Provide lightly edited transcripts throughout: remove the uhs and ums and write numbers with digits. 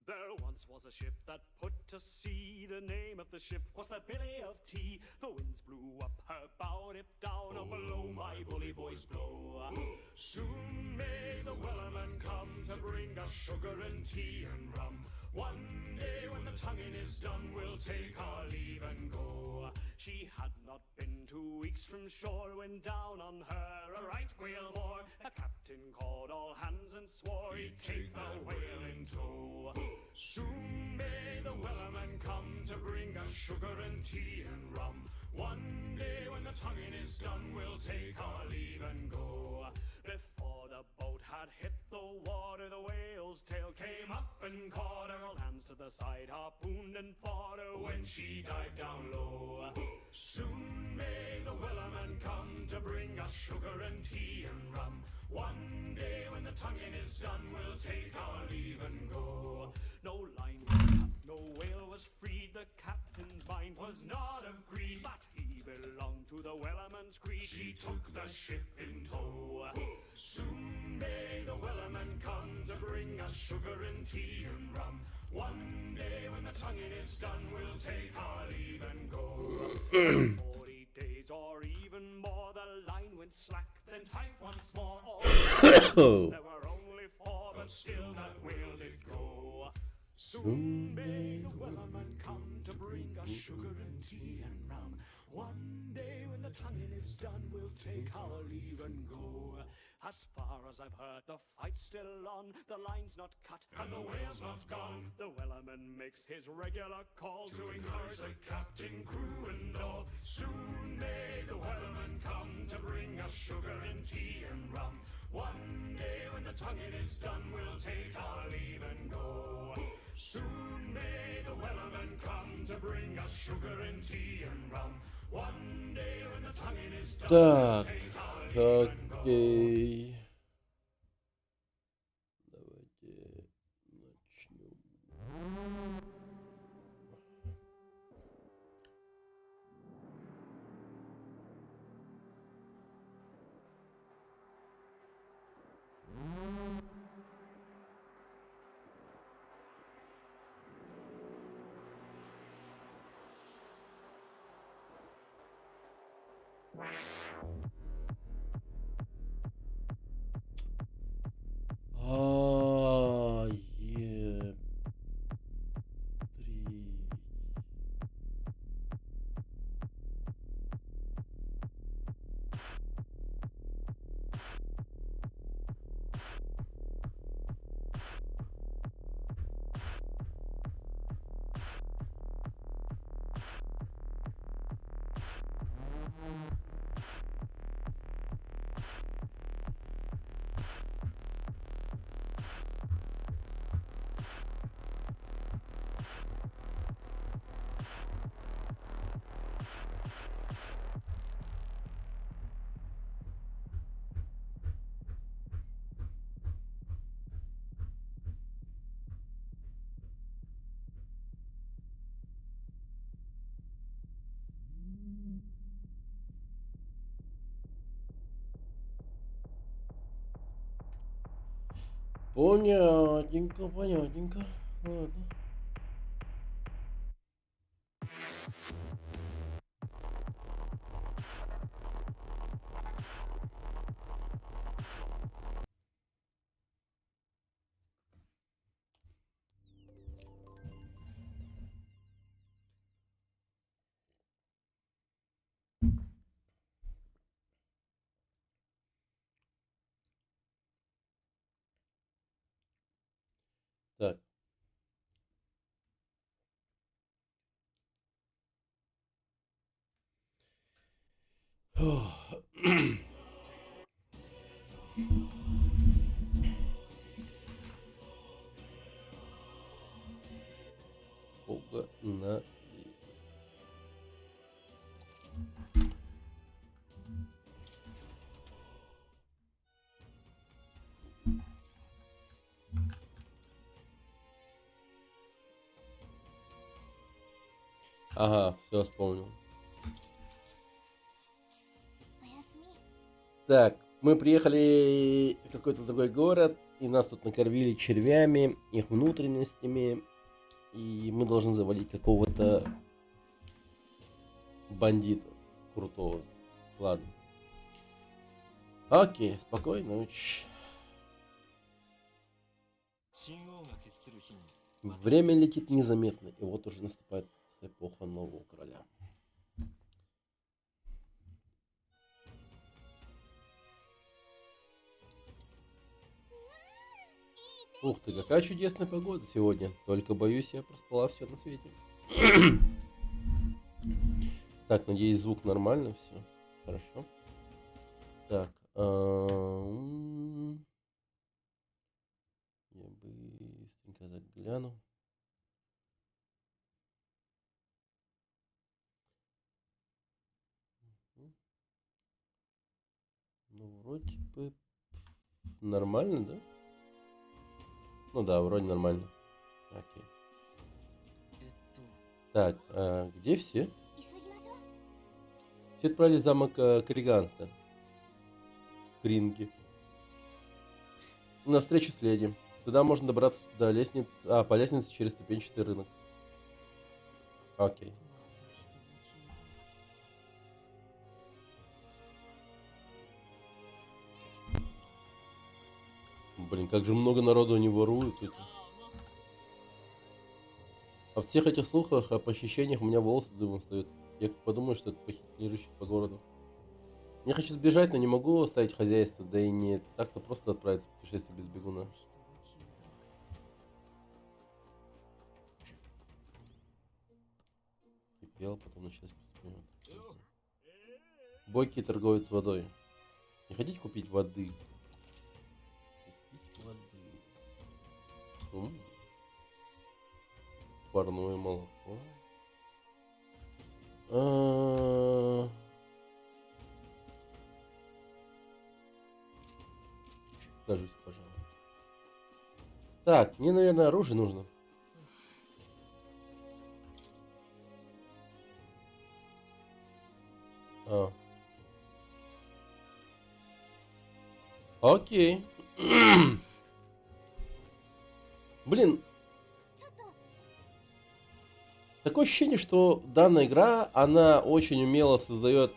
There once was a ship that put to sea. The name of the ship was the Billy of Tea. The winds blew up her bow, dipped down, oh below my bully boys blow. Soon may the wellerman come to bring us sugar and tea and rum. One day when the tonguing is done, we'll take our leave and go. She had not been 2 weeks from shore when down on her a right whale bore. The captain called all hands and swore he'd take the whale in tow. Soon may the wellerman come to bring us sugar and tea and rum. One day when the tonguing is done, we'll take our leave and go. Before the boat had hit the water, the whale's tail came up and caught her. All hands to the side, harpooned and fought her when she dived down low. Soon may the wellerman come to bring us sugar and tea and rum. One day when the tonguing is done, we'll take our leave and go. No line was cut, no whale was freed. The captain's mind was not of greed, but he belonged to the wellerman's creed. She took the ship in tow. Soon may the wellerman come to bring us sugar and tea and rum. One day when the tonguing is done, we'll take our leave and go. 40 days or even more, the line went slack, then tight once more. There were only 4, but still that whale did go. Soon may the wellerman come to bring us sugar and tea and rum. One day when the tonguing is done, we'll take our leave and go. As far as I've heard, the fight's still on. The line's not cut and the whale's not gone. The wellerman makes his regular call to encourage the captain, crew and all. Soon may the wellerman come to bring us sugar and tea and rum. One day when the tonguing is done, we'll take our leave and go. Soon may the wellerman come to bring us sugar and tea and rum. One day when the tonguing is done, we'll take our leave and go. Окей. Давайте начнем. Е3. Понятненько, понятненько. Ладно. Погнали. Ага, все вспомнил. Так, мы приехали в какой-то другой город, и нас тут накормили червями, их внутренностями, и мы должны завалить какого-то бандита крутого. Ладно. Окей, спокойной ночи. Время летит незаметно, и вот уже наступает эпоха нового короля. Ух ты, какая чудесная погода сегодня. Только боюсь, я проспала все на свете. Так, надеюсь, звук нормально, все. Хорошо. Так. Я быстренько так гляну. Ну, вроде бы нормально, да? Ну да, вроде нормально. Окей. Так, где все? Все отправились в замок Криганта. Кринги. На встречу с леди. Туда можно добраться до лестницы. По лестнице через ступенчатый рынок. Окей. Блин, как же много народу они воруют. А в всех этих слухах о похищениях у меня волосы дымом встают. Я подумаю, что это похититель, лежащий по городу. Я хочу сбежать, но не могу оставить хозяйство, да и не так-то просто отправиться в путешествие без бегуна. Кипел, потом началось преступление. Бойкий торговец водой. Не хотите купить воды? Купить воды. Парное молоко. Скажусь, пожалуй. Так, мне, наверное, оружие нужно. Окей. Блин. Такое ощущение, что данная игра, она очень умело создает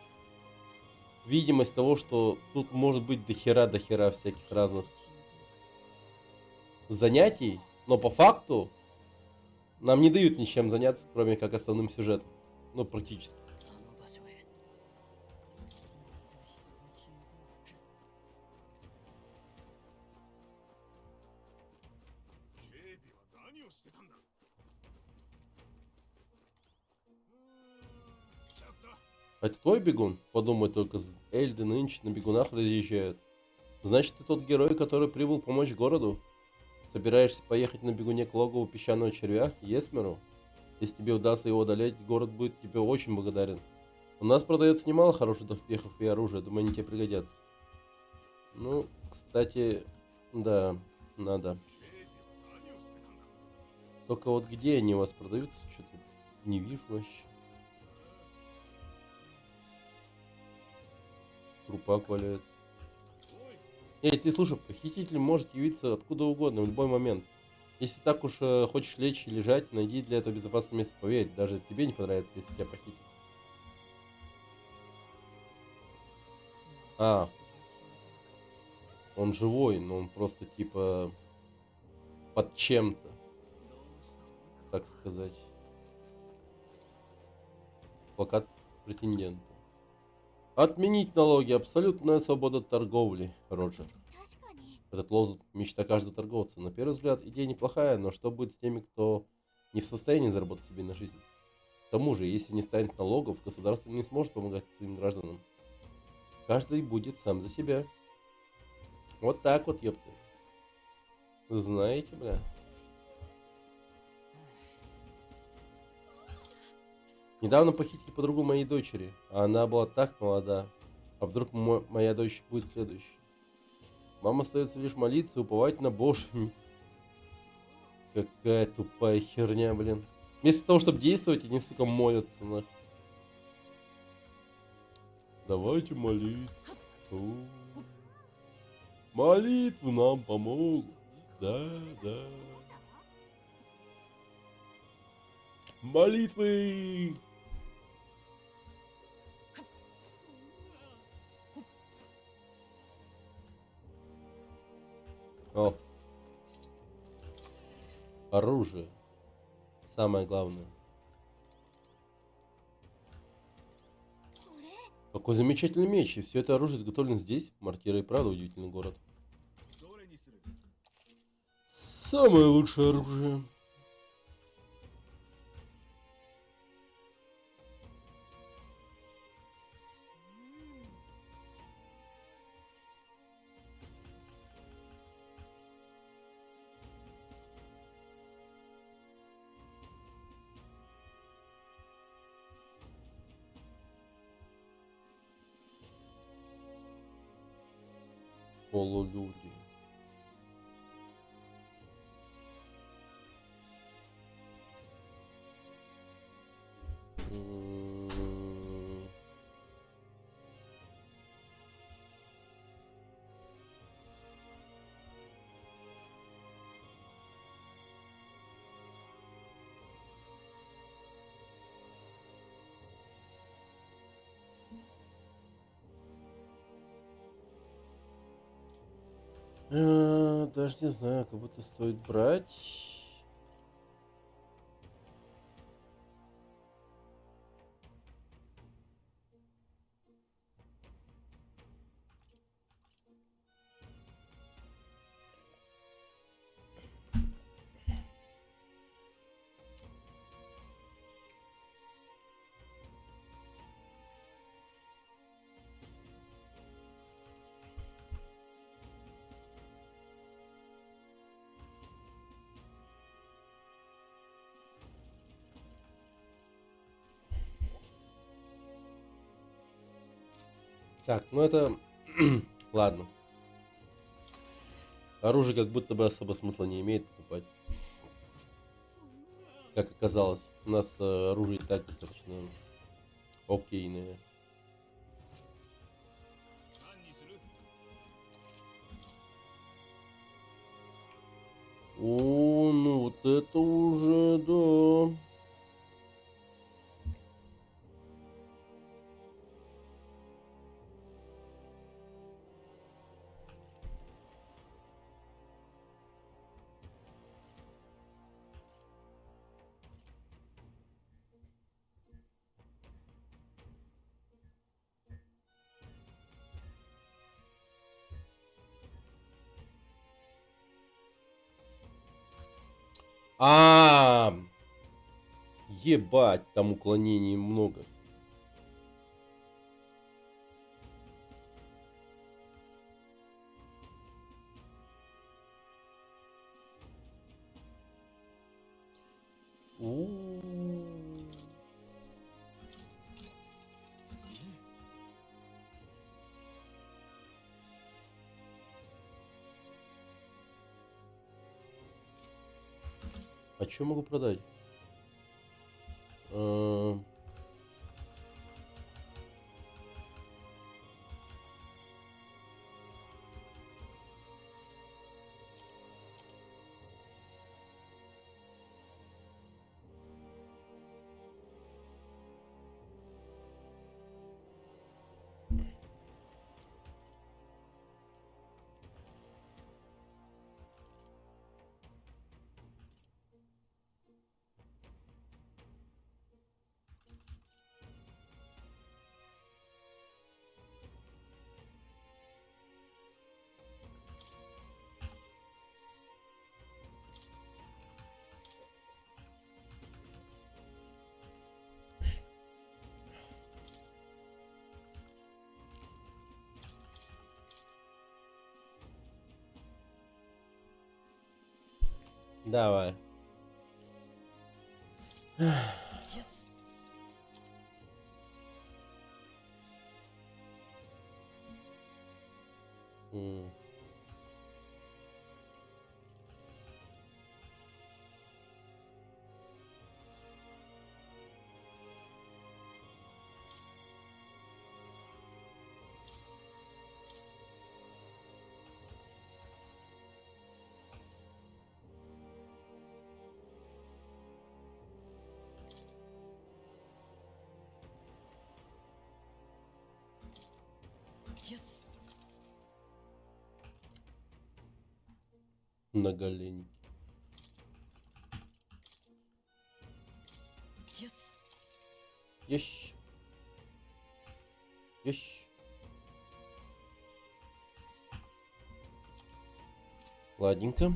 видимость того, что тут может быть дохера всяких разных занятий, но по факту нам не дают ничем заняться, кроме как основным сюжетом. Ну, практически. Это твой бегун? Подумай только, Эльды нынче на бегунах разъезжают. Значит, ты тот герой, который прибыл помочь городу? Собираешься поехать на бегуне к логову песчаного червя, Есмеру? Если тебе удастся его одолеть, город будет тебе очень благодарен. У нас продается немало хороших доспехов и оружия, думаю, они тебе пригодятся. Ну, кстати, да, надо. Только вот где они у вас продаются, что-то не вижу вообще. Трупак валяется. Эй, ты слушай, похититель может явиться откуда угодно, в любой момент. Если так уж хочешь лечь и лежать, найди для этого безопасное место. Поверь, даже тебе не понравится, если тебя похитят. Он живой, но он просто типа под чем-то, так сказать. Плакат претендента. Отменить налоги. Абсолютная свобода торговли, Роджер. Этот лозунг – мечта каждого торговца. На первый взгляд, идея неплохая, но что будет с теми, кто не в состоянии заработать себе на жизнь? К тому же, если не станет налогов, государство не сможет помогать своим гражданам. Каждый будет сам за себя. Вот так вот, ёпты. Знаете, бля. Недавно похитили подругу моей дочери, а она была так молода. А вдруг моя дочь будет следующей? Мама остается лишь молиться и уповать на Божий. Какая тупая херня, блин. Вместо того, чтобы действовать, они, сука, молятся, нахуй. Давайте молиться. Молитвы нам помогут. Да, да. Молитвы! О. Оружие. Самое главное. Какой замечательный меч. И все это оружие изготовлено здесь. Мортира и правда удивительный город. Самое лучшее оружие. Полулюди. Даже не знаю, как будто стоит брать. Так, ну это... Ладно. Оружие как будто бы особо смысла не имеет покупать. Как оказалось, у нас оружие и так достаточно окейное. О, ну вот это уже, да. Ебать, там уклонений много. А что могу продать? Давай. М. Многоленький. Есть. Есть. Ладненько.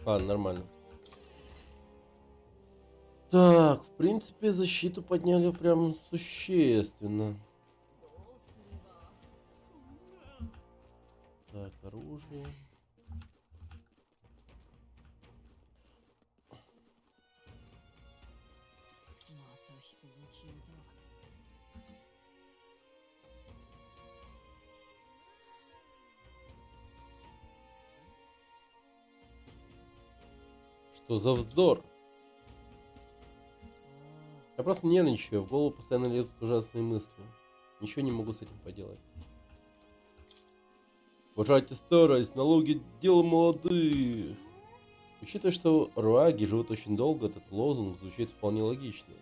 Ладно, нормально. Так, в принципе, защиту подняли прям существенно. Так, оружие. Что за вздор? Я просто нервничаю, в голову постоянно лезут ужасные мысли. Ничего не могу с этим поделать. Уважайте старость, налоги — дело молодых. Учитывая, что руаги живут очень долго, этот лозунг звучит вполне логично.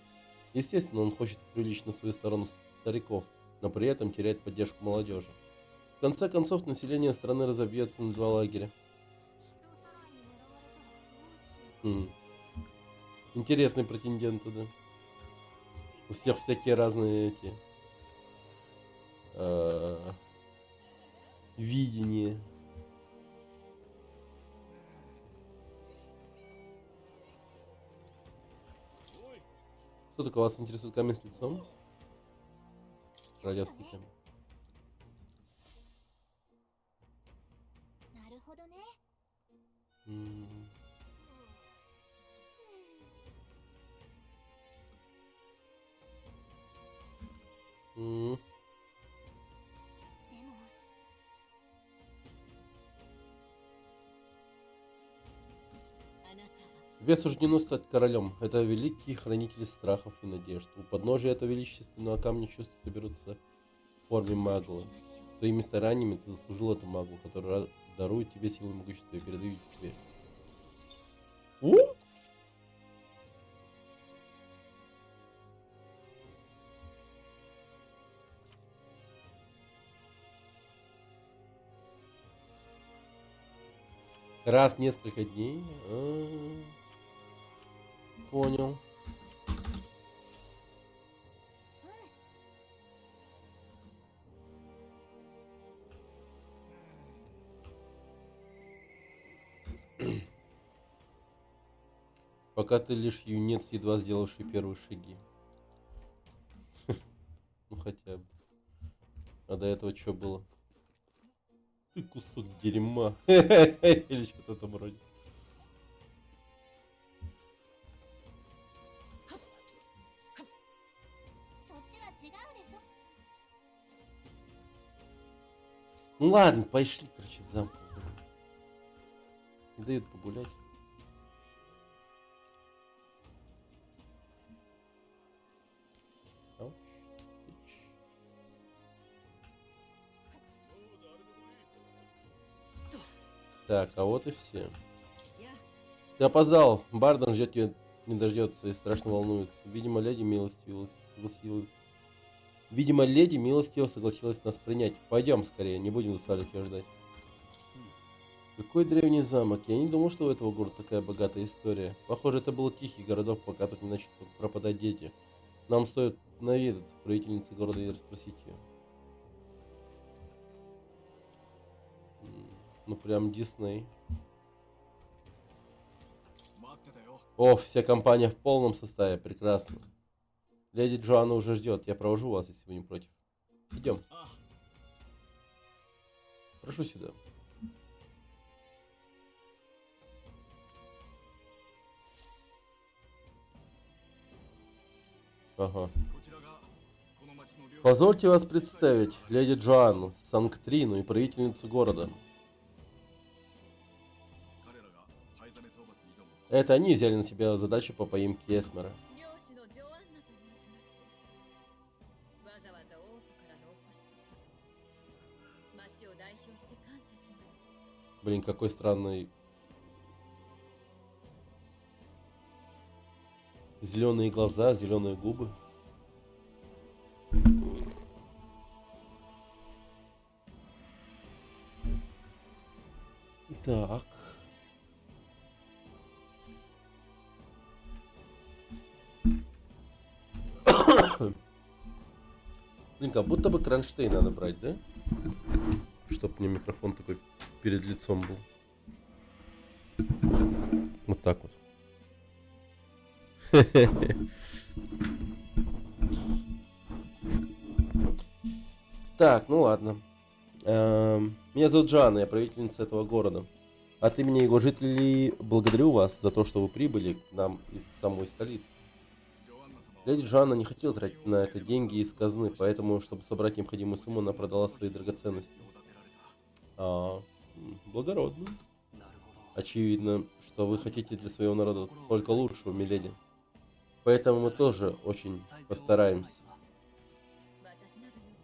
Естественно, он хочет привлечь на свою сторону стариков, но при этом теряет поддержку молодежи. В конце концов, население страны разобьется на два лагеря. Интересные претенденты, да. У всех всякие разные эти видения. Что такое вас интересует камень с лицом? Королевский камень. Тебе суждено стать королем. Это великий хранитель страхов и надежд. У подножия этого величественного камня чувства соберутся в форме маглы. Своими стараниями ты заслужил эту маглу, которая дарует тебе силу и могущество и передает тебе. Раз в несколько дней. Понял. Пока ты лишь юнец, едва сделавший первые шаги. Ну хотя бы. А до этого что было? Ты кусок дерьма. Или что-то там вроде. Ну ладно, пошли, короче, в замок. Не дают погулять. Так, а вот и все. Ты опоздал. Бардон ждет тебя не дождется и страшно волнуется. Видимо, леди милостиво согласилась нас принять. Пойдем скорее, не будем заставлять ее ждать. Какой древний замок. Я не думал, что у этого города такая богатая история. Похоже, это был тихий городок, пока тут не начнут пропадать дети. Нам стоит наведаться к правительнице города и расспросить ее. Ну прям Дисней. О, вся компания в полном составе. Прекрасно. Леди Джоанна уже ждет. Я провожу вас, если вы не против. Идем. Прошу сюда. Ага. Позвольте вас представить, леди Джоанну, Санктрину и правительницу города. Это они взяли на себя задачу по поимке Эсмера. Блин, какой странный. Зеленые глаза, зеленые губы. Так. Блин, как будто бы кронштейн надо брать, да? Чтоб мне микрофон такой перед лицом был. Вот так вот. Так, ну ладно. Меня зовут Джоанна, я правительница этого города. От имени его жителей благодарю вас за то, что вы прибыли к нам из самой столицы. Леди Джоанна не хотела тратить на это деньги из казны, поэтому, чтобы собрать необходимую сумму, она продала свои драгоценности. Благородно. Очевидно, что вы хотите для своего народа только лучшего, миледи. Поэтому мы тоже очень постараемся.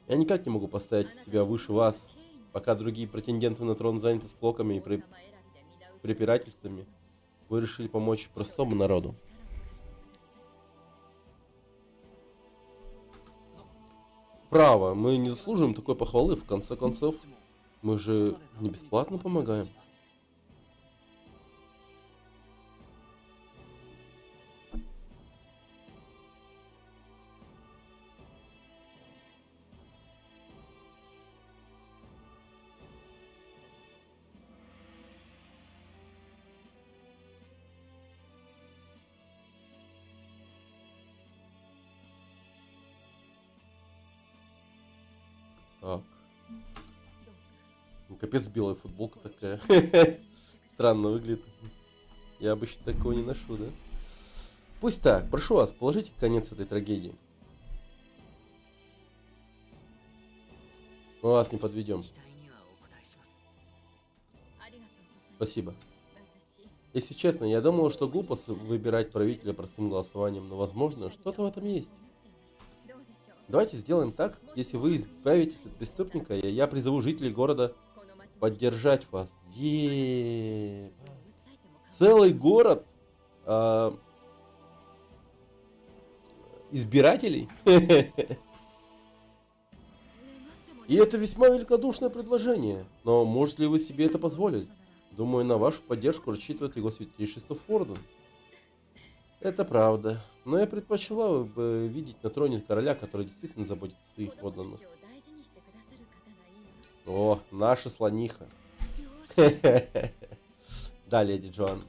Я никак не могу поставить себя выше вас, пока другие претенденты на трон заняты склоками и препирательствами. Вы решили помочь простому народу. Право, мы не заслуживаем такой похвалы, в конце концов. Мы же не бесплатно помогаем. Так. Капец, белая футболка такая. Странно выглядит. Я обычно такого не ношу, да? Пусть так. Прошу вас, положите конец этой трагедии. Мы вас не подведем. Спасибо. Если честно, я думал, что глупо выбирать правителя простым голосованием, но, возможно, что-то в этом есть. Давайте сделаем так, если вы избавитесь от преступника, я призову жителей города поддержать вас. Целый город избирателей? И это весьма великодушное предложение. Но можете ли вы себе это позволить? Думаю, на вашу поддержку рассчитывает его святейшество Форден. Это правда. Но я предпочла бы видеть на троне короля, который действительно заботится о своих подданных. О, наша слониха. Да, леди Джоан.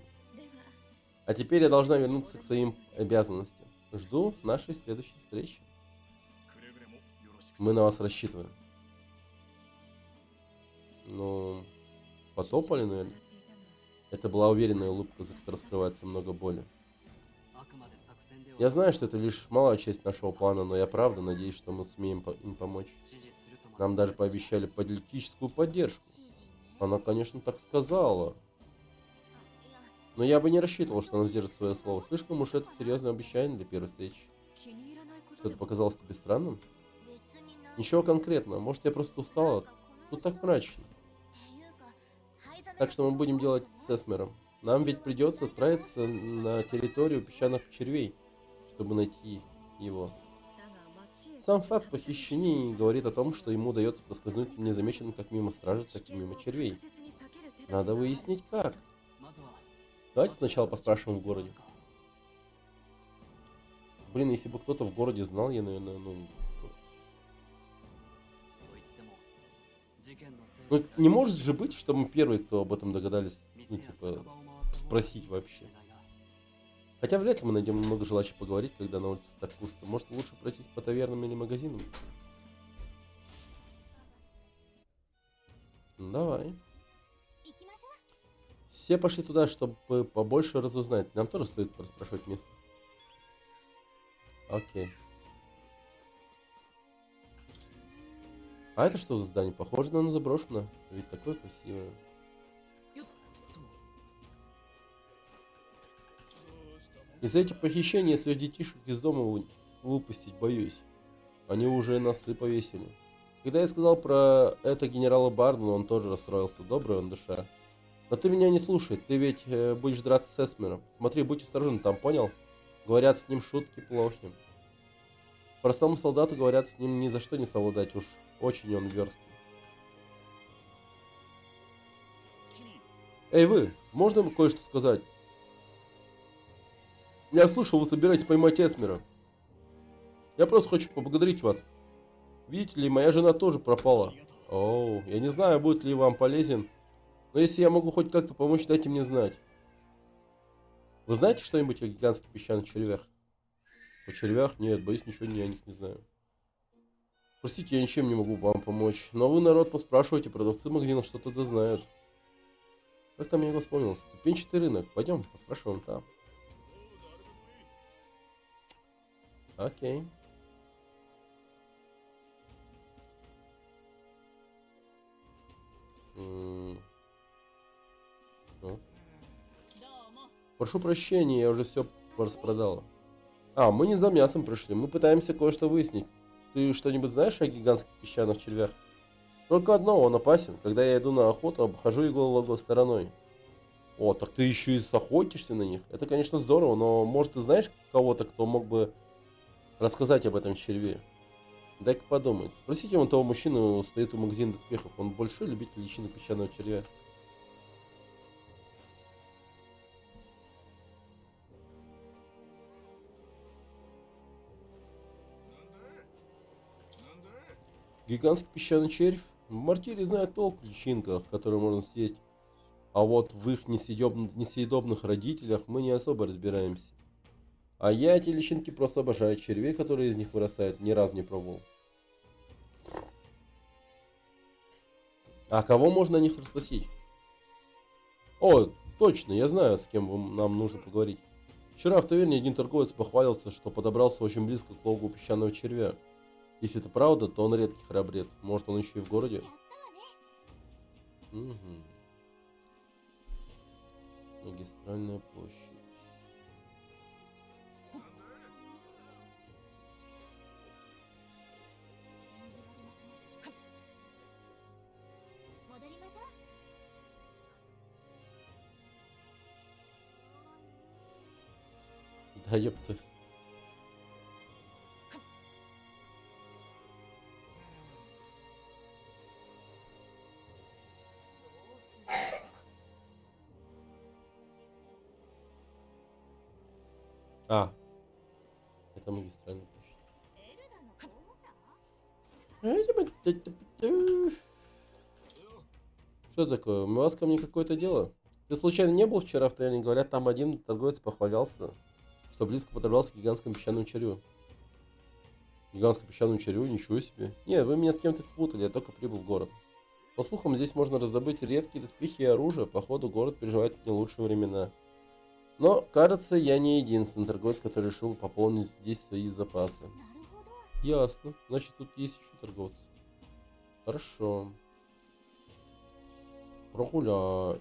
А теперь я должна вернуться к своим обязанностям. Жду нашей следующей встречи. Мы на вас рассчитываем. Ну, потопали, наверное. Это была уверенная улыбка, за которой скрывается много боли. Я знаю, что это лишь малая часть нашего плана, но я правда надеюсь, что мы сумеем им помочь. Нам даже пообещали политическую поддержку. Она, конечно, так сказала. Но я бы не рассчитывал, что она сдержит свое слово. Слишком уж это серьезное обещание для первой встречи. Что-то показалось тебе странным? Ничего конкретного. Может, я просто устала? Тут так мрачно. Так что мы будем делать с Эсмером. Нам ведь придется отправиться на территорию песчаных червей, чтобы найти его. Сам факт похищения говорит о том, что ему удается проскользнуть незамеченным как мимо стражи, так и мимо червей. Надо выяснить как. Давайте сначала поспрашиваем в городе. Блин, если бы кто-то в городе знал, я, наверное, ну, не может же быть, что мы первые, кто об этом догадались, ну, типа, спросить вообще. Хотя вряд ли мы найдем много желающих поговорить, когда на улице так пусто. Может, лучше пройтись по тавернам или магазинам? Ну, давай. Все пошли туда, чтобы побольше разузнать. Нам тоже стоит расспрашивать место. Окей. А это что за здание? Похоже, на оно заброшено. Ведь такое красивое. Из-за этих похищений я своих детишек из дома выпустить боюсь. Они уже нас и повесили. Когда я сказал про это генералу Барну, он тоже расстроился. Добрый он душа. Но ты меня не слушай, ты ведь будешь драться с Эсмером. Смотри, будь осторожен там, понял? Говорят, с ним шутки плохи. Простому солдату говорят, с ним ни за что не совладать, уж очень он верткий. Эй вы, можно кое-что сказать? Я слышал, вы собираетесь поймать Эсмера. Я просто хочу поблагодарить вас. Видите ли, моя жена тоже пропала. Оу, я не знаю, будет ли вам полезен. Но если я могу хоть как-то помочь, дайте мне знать. Вы знаете что-нибудь о гигантских песчаных червях? О червях? Нет, боюсь, ничего о них не знаю. Простите, я ничем не могу вам помочь. Но вы, народ, поспрашивайте, продавцы магазинов что-то да знают. Как там я его вспомнил? Ступенчатый рынок. Пойдем, поспрашиваем там. Окей. Ну. Прошу прощения, я уже все распродала. А, мы не за мясом пришли, мы пытаемся кое-что выяснить. Ты что-нибудь знаешь о гигантских песчаных червях? Только одно, он опасен. Когда я иду на охоту, обхожу его логово стороной. О, так ты еще и охотишься на них. Это, конечно, здорово, но может ты знаешь кого-то, кто мог бы рассказать об этом черве? Дай-ка подумать. Спросите вон того мужчину, стоит у магазина доспехов. Он большой любитель личины песчаного червя. Гигантский песчаный червь. Мартири знает толк в личинках, которые можно съесть. А вот в их несъедобных родителях мы не особо разбираемся. А я эти личинки просто обожаю. Червей, которые из них вырастают, ни разу не пробовал. А кого можно о них расспросить? О, точно, я знаю, с кем нам нужно поговорить. Вчера в таверне один торговец похвалился, что подобрался очень близко к логову песчаного червя. Если это правда, то он редкий храбрец. Может, он еще и в городе? Угу. Магистральная площадь. Да ёпта. А, это магистральная площадь. Что такое? У вас ко мне какое-то дело? Ты случайно не был вчера в таверне? Говорят, там один торговец похвалялся, что близко подобрался к гигантскому песчаному червю. Гигантскому песчаному червю? Ничего себе. Не, вы меня с кем-то спутали, я только прибыл в город. По слухам, здесь можно раздобыть редкие доспехи и оружие. Походу, город переживает не лучшие времена. Но, кажется, я не единственный торговец, который решил пополнить здесь свои запасы. Ясно. Значит, тут есть еще торговцы. Хорошо. Прогуляй.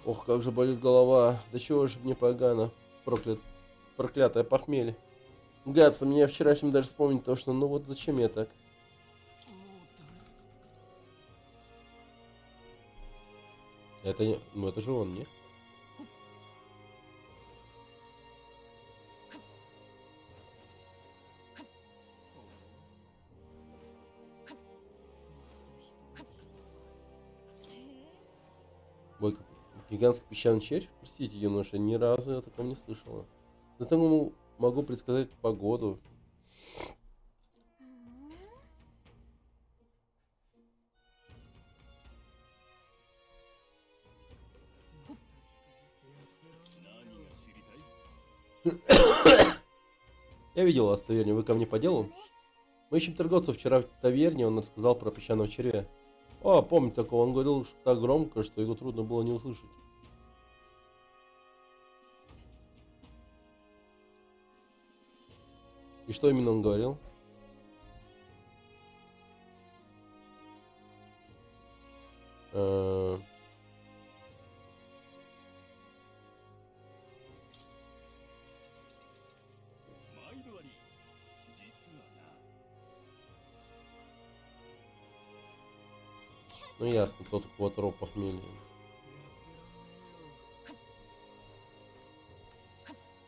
Ох, как же болит голова. Да чего же мне погано. Проклятое похмелье. Гадство, мне вчерашним даже вспомнить то, что ну вот зачем я так. Это, ну это же он, не? Бойко. Гигантский песчаный червь? Простите, юноша, ни разу я о таком не слышала. Зато могу предсказать погоду. Я видел вас в таверне, вы ко мне по делу? Мы ищем торговца. Вчера в таверне он рассказал про песчаного червя. О, помню такого, он говорил что так громко, что его трудно было не услышать. И что именно он говорил? Ну ясно, тот, у кого троп похмелья.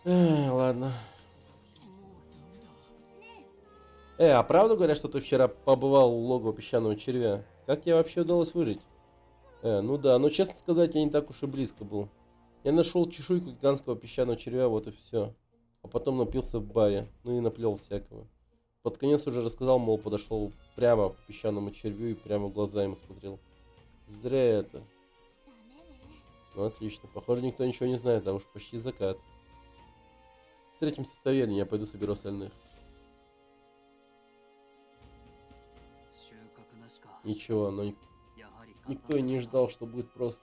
Ладно. А правда говорят, что ты вчера побывал у логова песчаного червя? Как тебе вообще удалось выжить? Ну да, но честно сказать, я не так уж и близко был. Я нашел чешуйку гигантского песчаного червя, вот и все. А потом напился в баре, ну и наплел всякого. Под конец уже рассказал, мол, подошел прямо к песчаному червю и прямо в глаза ему смотрел. Зря это. Ну отлично, похоже, никто ничего не знает, а уж почти закат. Встретимся в таверне, я пойду соберу остальных. Ничего, но никто и не ждал, что будет просто.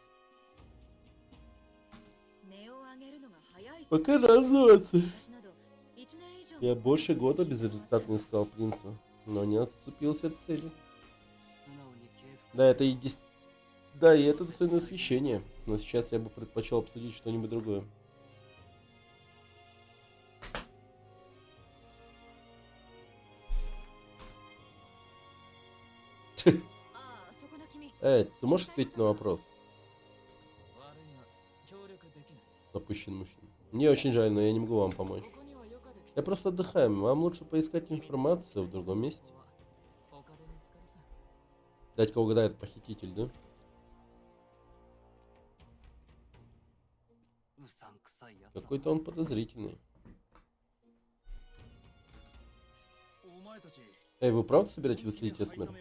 Пока раздуваться. Я больше года безрезультатно искал принца, но не отступился от цели. Да, это и да, и это достойно восхищения, но сейчас я бы предпочел обсудить что-нибудь другое. Ты можешь ответить на вопрос? Опущенный мужчина. Мне очень жаль, но я не могу вам помочь. Я просто отдыхаю. Вам лучше поискать информацию в другом месте. Дядька угадает, похититель, да? Какой-то он подозрительный. Вы правда собираетесь выследить Эсмера?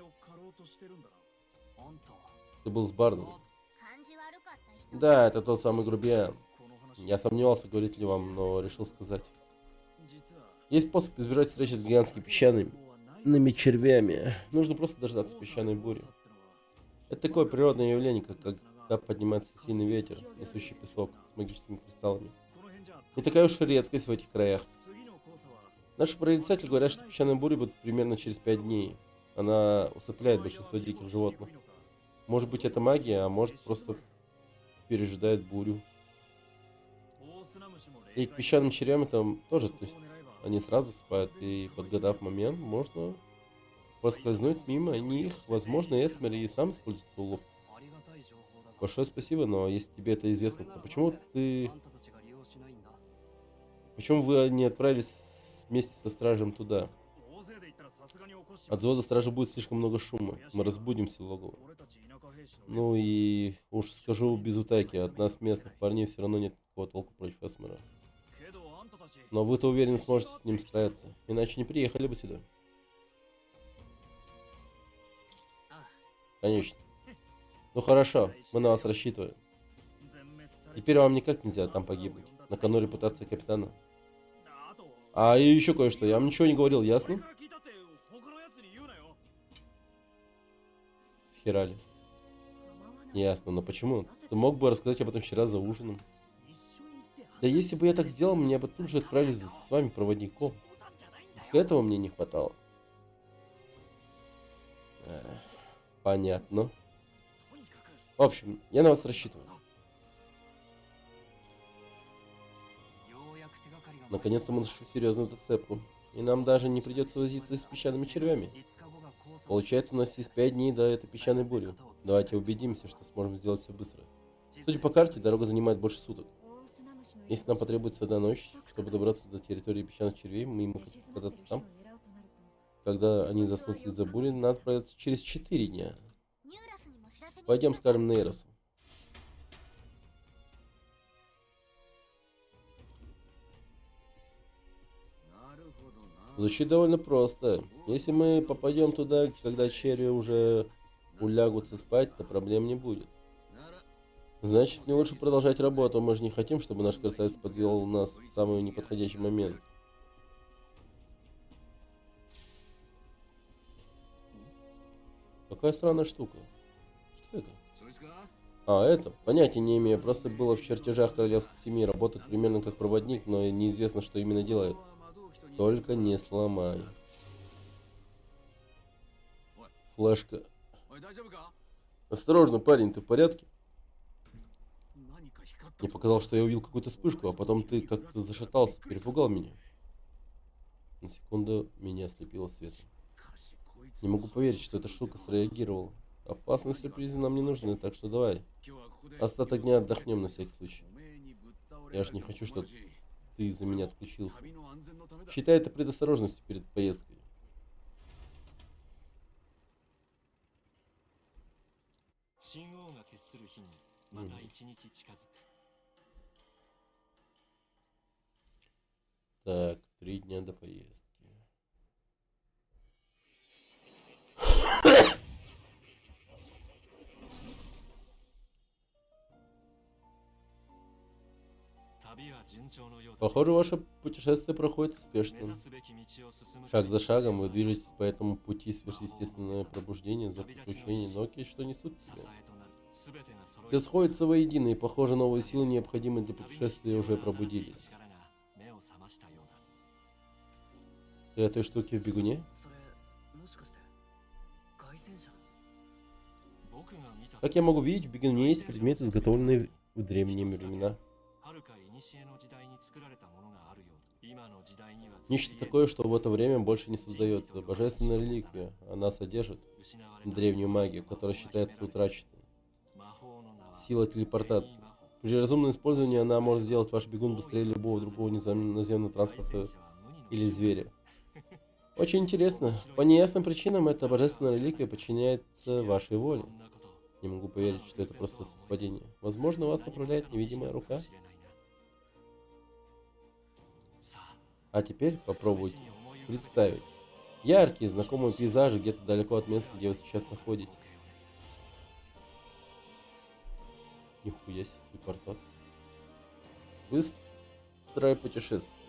Ты был с Бардом? Да, это тот самый грубиян. Я сомневался, говорить ли вам, но решил сказать. Есть способ избежать встречи с гигантскими песчаными червями. Нужно просто дождаться песчаной бури. Это такое природное явление, когда поднимается сильный ветер, несущий песок с магическими кристаллами. Не такая уж и редкость в этих краях. Наши прорицатели говорят, что песчаная буря будет примерно через 5 дней. Она усыпляет большинство диких животных. Может быть, это магия, а может, просто пережидает бурю. И к песчаным червям там тоже относятся. Они сразу засыпают, и подгадав момент, можно проскользнуть мимо них. Возможно, Эсмер и сам использует улов. Большое спасибо, но если тебе это известно, то почему вы не отправились вместе со стражем туда? От взвода стражи будет слишком много шума. Мы разбудим все логово. Ну и уж скажу без утайки, от нас местных парней все равно нет никакого толку против Эсмера. Но вы-то уверенно сможете с ним справиться. Иначе не приехали бы сюда. Конечно. Ну хорошо, мы на вас рассчитываем. Теперь вам никак нельзя там погибнуть. На кону репутация капитана. А и еще кое-что. Я вам ничего не говорил, ясно? Схерали. Ясно, но почему? Ты мог бы рассказать об этом вчера за ужином. Да если бы я так сделал, меня бы тут же отправили с вами проводником. Этого мне не хватало. Понятно. В общем, я на вас рассчитываю. Наконец-то мы нашли серьезную зацепку. И нам даже не придется возиться с песчаными червями. Получается, у нас есть 5 дней до этой песчаной бури. Давайте убедимся, что сможем сделать все быстро. Судя по карте, дорога занимает больше суток. Если нам потребуется одна ночь, чтобы добраться до территории песчаных червей, мы хотим оказаться там. Когда они заснут из-за бури, надо отправиться через 4 дня. Пойдем, скажем, Нейросу. Звучит довольно просто. Если мы попадем туда, когда черви уже улягутся спать, то проблем не будет. Значит, мне лучше продолжать работу. Мы же не хотим, чтобы наш красавец подвел нас в самый неподходящий момент. Какая странная штука. Что это? А, это? Понятия не имею. Просто было в чертежах королевской семьи. Работает примерно как проводник, но неизвестно, что именно делает. Только не сломай. Флешка. Осторожно, парень, ты в порядке? Мне показалось, что я увидел какую-то вспышку, а потом ты как-то зашатался, перепугал меня. На секунду меня ослепило светом. Не могу поверить, что эта штука среагировала. Опасные сюрпризы нам не нужны, так что давай. Остаток дня отдохнем на всякий случай. Я же не хочу, чтобы ты из-за меня отключился. Считай это предосторожностью перед поездкой. Так, 3 дня до поездки. Похоже, ваше путешествие проходит успешно. Шаг за шагом вы движетесь по этому пути сверхъестественное пробуждение, приключения, но что несут тебе. Все сходится воедино, и, похоже, новые силы, необходимые для путешествия, уже пробудились. Ты этой штуки в бегуне? Как я могу видеть, в бегуне есть предметы, изготовленные в древние времена. Нечто такое, что в это время больше не создается. Божественная реликвия. Она содержит древнюю магию, которая считается утраченной. Сила телепортации. При разумном использовании она может сделать ваш бегун быстрее любого другого наземного транспорта или зверя. Очень интересно. По неясным причинам эта божественная реликвия подчиняется вашей воле. Не могу поверить, что это просто совпадение. Возможно, вас направляет невидимая рука. А теперь попробуйте представить яркие, знакомые пейзажи где-то далеко от места, где вы сейчас находитесь. Нихуя себе телепортация. Быстрое путешествие.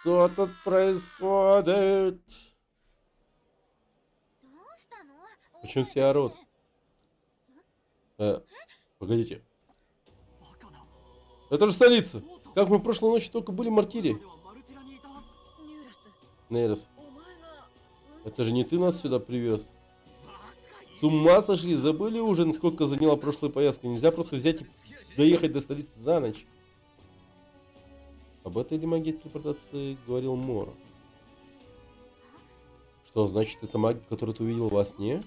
Что тут происходит? Почему все орут? Погодите. Это же столица! Как мы прошлой ночью только были в Мартире. Нейрос. Это же не ты нас сюда привез. С ума сошли, забыли уже, насколько заняла прошлая поездка. Нельзя просто взять и доехать до столицы за ночь. Об этой ли магии телепортации говорил Мора? Что, значит, это магия, которую ты увидел во сне?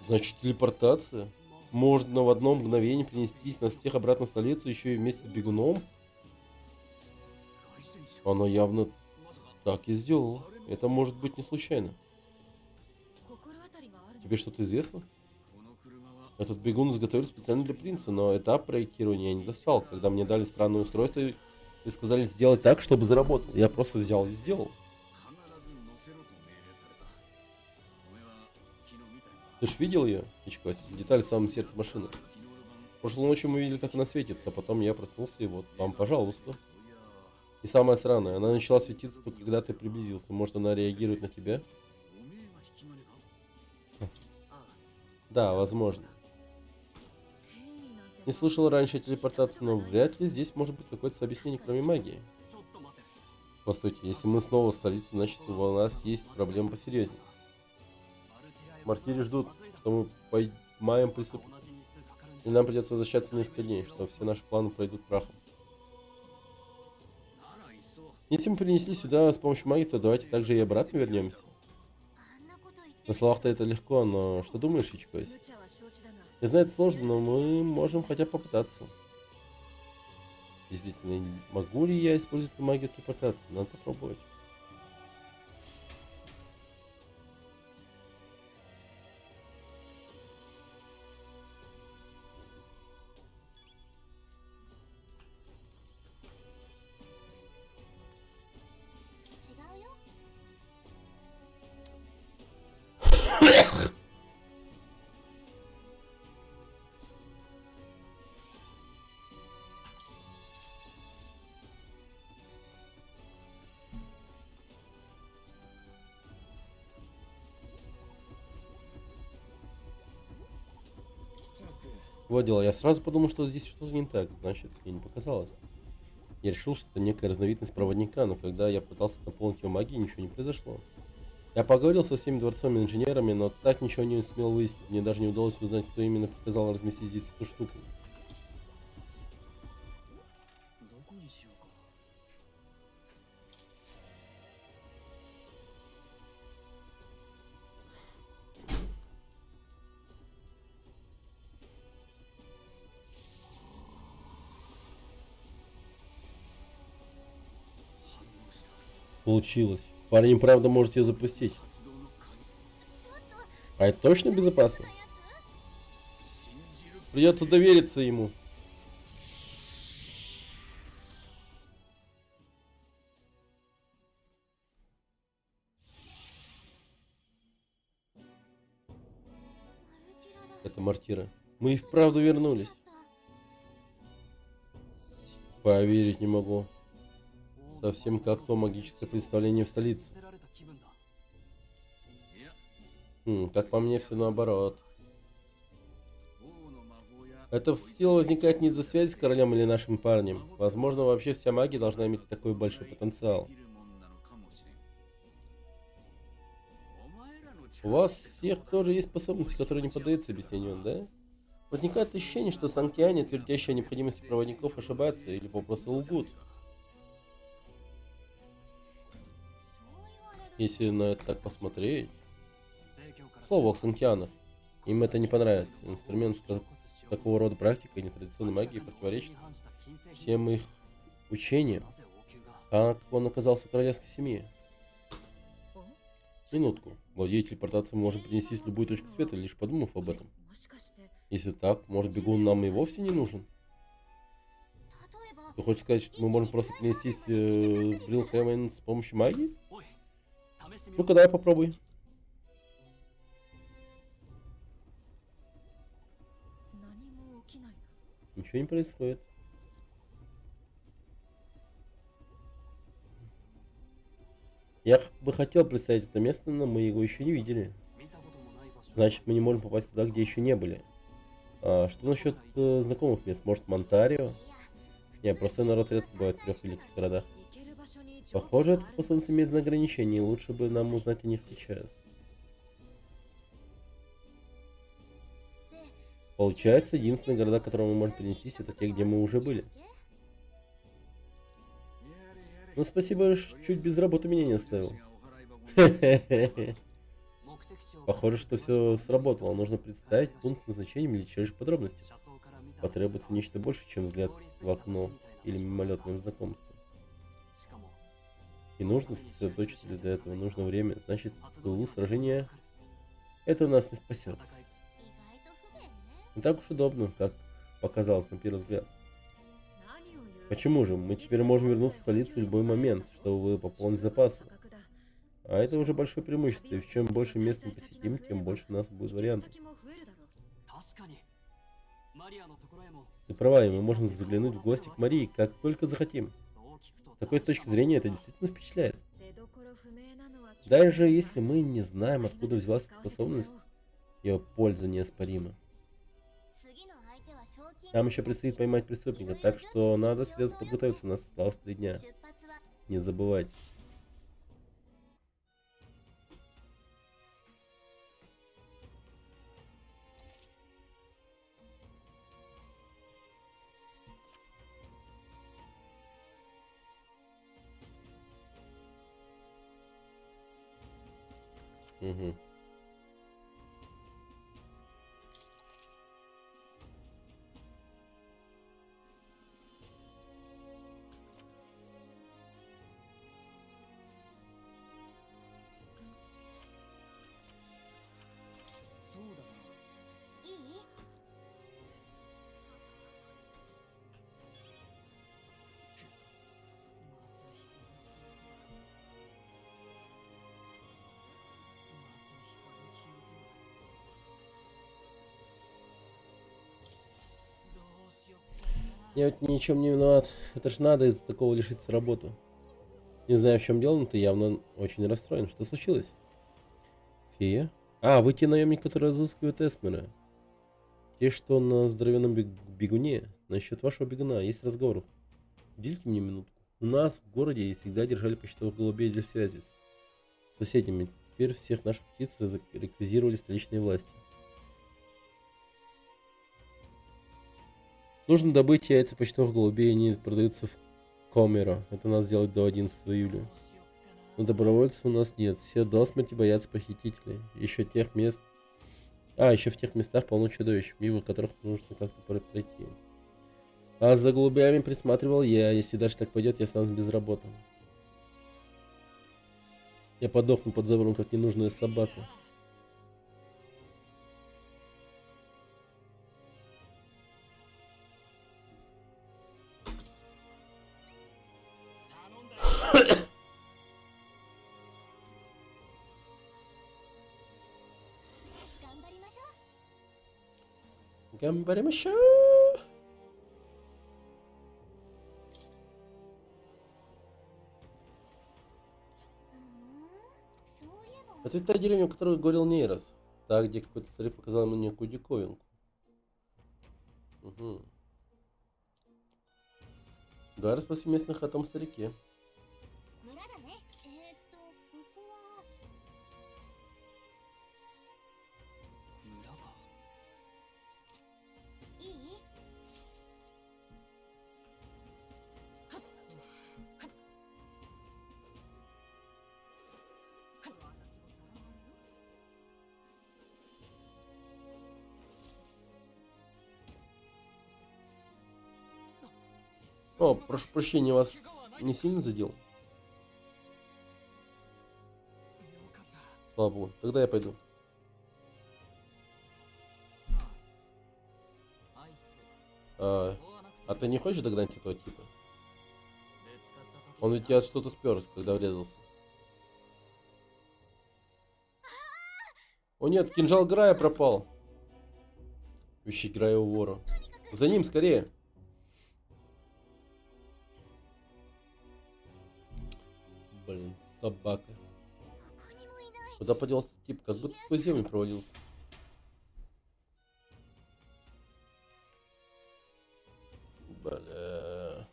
Значит, телепортация? Можно в одно мгновение перенестись на всех обратно в столицу, еще и вместе с бегуном? Она явно так и сделала. Это может быть не случайно. Тебе что-то известно? Этот бегун изготовили специально для принца, но этап проектирования я не застал. Когда мне дали странное устройство и сказали сделать так, чтобы заработал. Я просто взял и сделал. Ты ж видел ее, Ичкоси? Деталь в самом сердце машины. Прошлой ночью мы видели, как она светится, а потом я проснулся, и вот, вам, пожалуйста. И самое странное, она начала светиться только когда ты приблизился. Может, она реагирует на тебя? Да, возможно. Не слышал раньше о телепортации, но вряд ли здесь может быть какое-то объяснение, кроме магии. Постойте, если мы снова в столице, значит, у нас есть проблемы посерьезнее. В Мартире ждут, что мы поймаем преступника. И нам придется возвращаться несколько дней, что все наши планы пройдут прахом. Если мы перенесли сюда с помощью магии, то давайте также и обратно вернемся. На словах-то это легко, но что думаешь, Ичкось? Я знаю, это сложно, но мы можем хотя бы попытаться. Действительно, могу ли я использовать эту магию телепортации? Надо попробовать. Вот дело, я сразу подумал, что здесь что-то не так, значит, мне не показалось. Я решил, что это некая разновидность проводника, но когда я пытался наполнить его магией, ничего не произошло. Я поговорил со всеми дворцовыми инженерами, но так ничего не сумел выяснить. Мне даже не удалось узнать, кто именно приказал разместить здесь эту штуку. Получилось. Парень, правда, может ее запустить. А это точно безопасно? Придется довериться ему. Это Мартира. Мы и вправду вернулись. Поверить не могу. Совсем как то магическое представление в столице. Как по мне, все наоборот. Эта сила возникает не из-за связи с королем или нашим парнем. Возможно, вообще вся магия должна иметь такой большой потенциал. У вас всех тоже есть способности, которые не поддаются объяснению, да? Возникает ощущение, что санкиане, твердящие о необходимости проводников, ошибаются или попросту лгут. Если на это так посмотреть... Слово санкианов. Им это не понравится. Инструмент с такого рода практикой нетрадиционной магии противоречит всем их учениям. Как он оказался в королевской семье? Минутку. Владея телепортацией может перенестись в любую точку света, лишь подумав об этом. Если так, может бегун нам и вовсе не нужен? Ты хочешь сказать, что мы можем просто перенестись в Брилхэмен с помощью магии? Ну-ка, давай попробуй. Ничего не происходит. Я бы хотел представить это место, но мы его еще не видели. Значит, мы не можем попасть туда, где еще не были. А что насчет знакомых мест? Может, Монтарио? Не, просто народ редко бывает в 3 великих городах. Похоже, эта способность имеет ограничения, и лучше бы нам узнать о них сейчас. Получается, единственные города, к которым мы можем перенестись, это те, где мы уже были. Ну, спасибо, чуть без работы меня не оставил. Похоже, что все сработало. Нужно представить пункт назначения величайших подробностей. Потребуется нечто больше, чем взгляд в окно или мимолетное знакомство. И нужно сосредоточиться для этого. Нужно время. Значит, сражение это нас не спасет. Не так уж удобно, как показалось на первый взгляд. Почему же? Мы теперь можем вернуться в столицу в любой момент, чтобы пополнить запасы. А это уже большое преимущество, и в чем больше мест мы посетим, тем больше у нас будет вариантов. Ты права, и мы можем заглянуть в гости к Марии, как только захотим. С такой точки зрения это действительно впечатляет. Даже если мы не знаем, откуда взялась эта способность, ее польза неоспорима. Нам еще предстоит поймать преступника, так что надо средств подготовиться, у нас осталось 3 дня. Не забывайте. Угу. Я ведь ни в чем не виноват. Это ж надо из-за такого лишиться работы. Не знаю, в чем дело, но ты явно очень расстроен. Что случилось? Фея? А, вы те наемник, которые разыскивают Эсмера. Те, что на здоровенном бегуне. Насчет вашего бегуна есть разговор. Уделите мне минутку. У нас в городе всегда держали почтовых голубей для связи с соседями. Теперь всех наших птиц реквизировали столичные власти. Нужно добыть яйца почтовых голубей, они продаются в Комеро. Это надо сделать до 11 июля. Но добровольцев у нас нет. Все до смерти боятся похитителей. Еще тех мест... еще в тех местах полно чудовищ, мимо которых нужно как-то пройти. А за голубями присматривал я. Если дальше так пойдет, я останусь без работы. Я подохну под забором, как ненужная собака. Гамбаримашу! Это та деревня, о которой говорил Нейрос. Та, где какой-то старик показал мне некую диковинку. Угу. Давай расспросим местных о том старике. О, прошу прощения, вас не сильно задел? Слава богу. Тогда я пойду. А ты не хочешь догнать этого типа? Он ведь тебя что-то спер, когда врезался. О нет, кинжал Грая пропал. Вещи Грая у вора. За ним, скорее. Блин, собака. Куда поделся тип? Как будто сквозь землю провалился. Бля.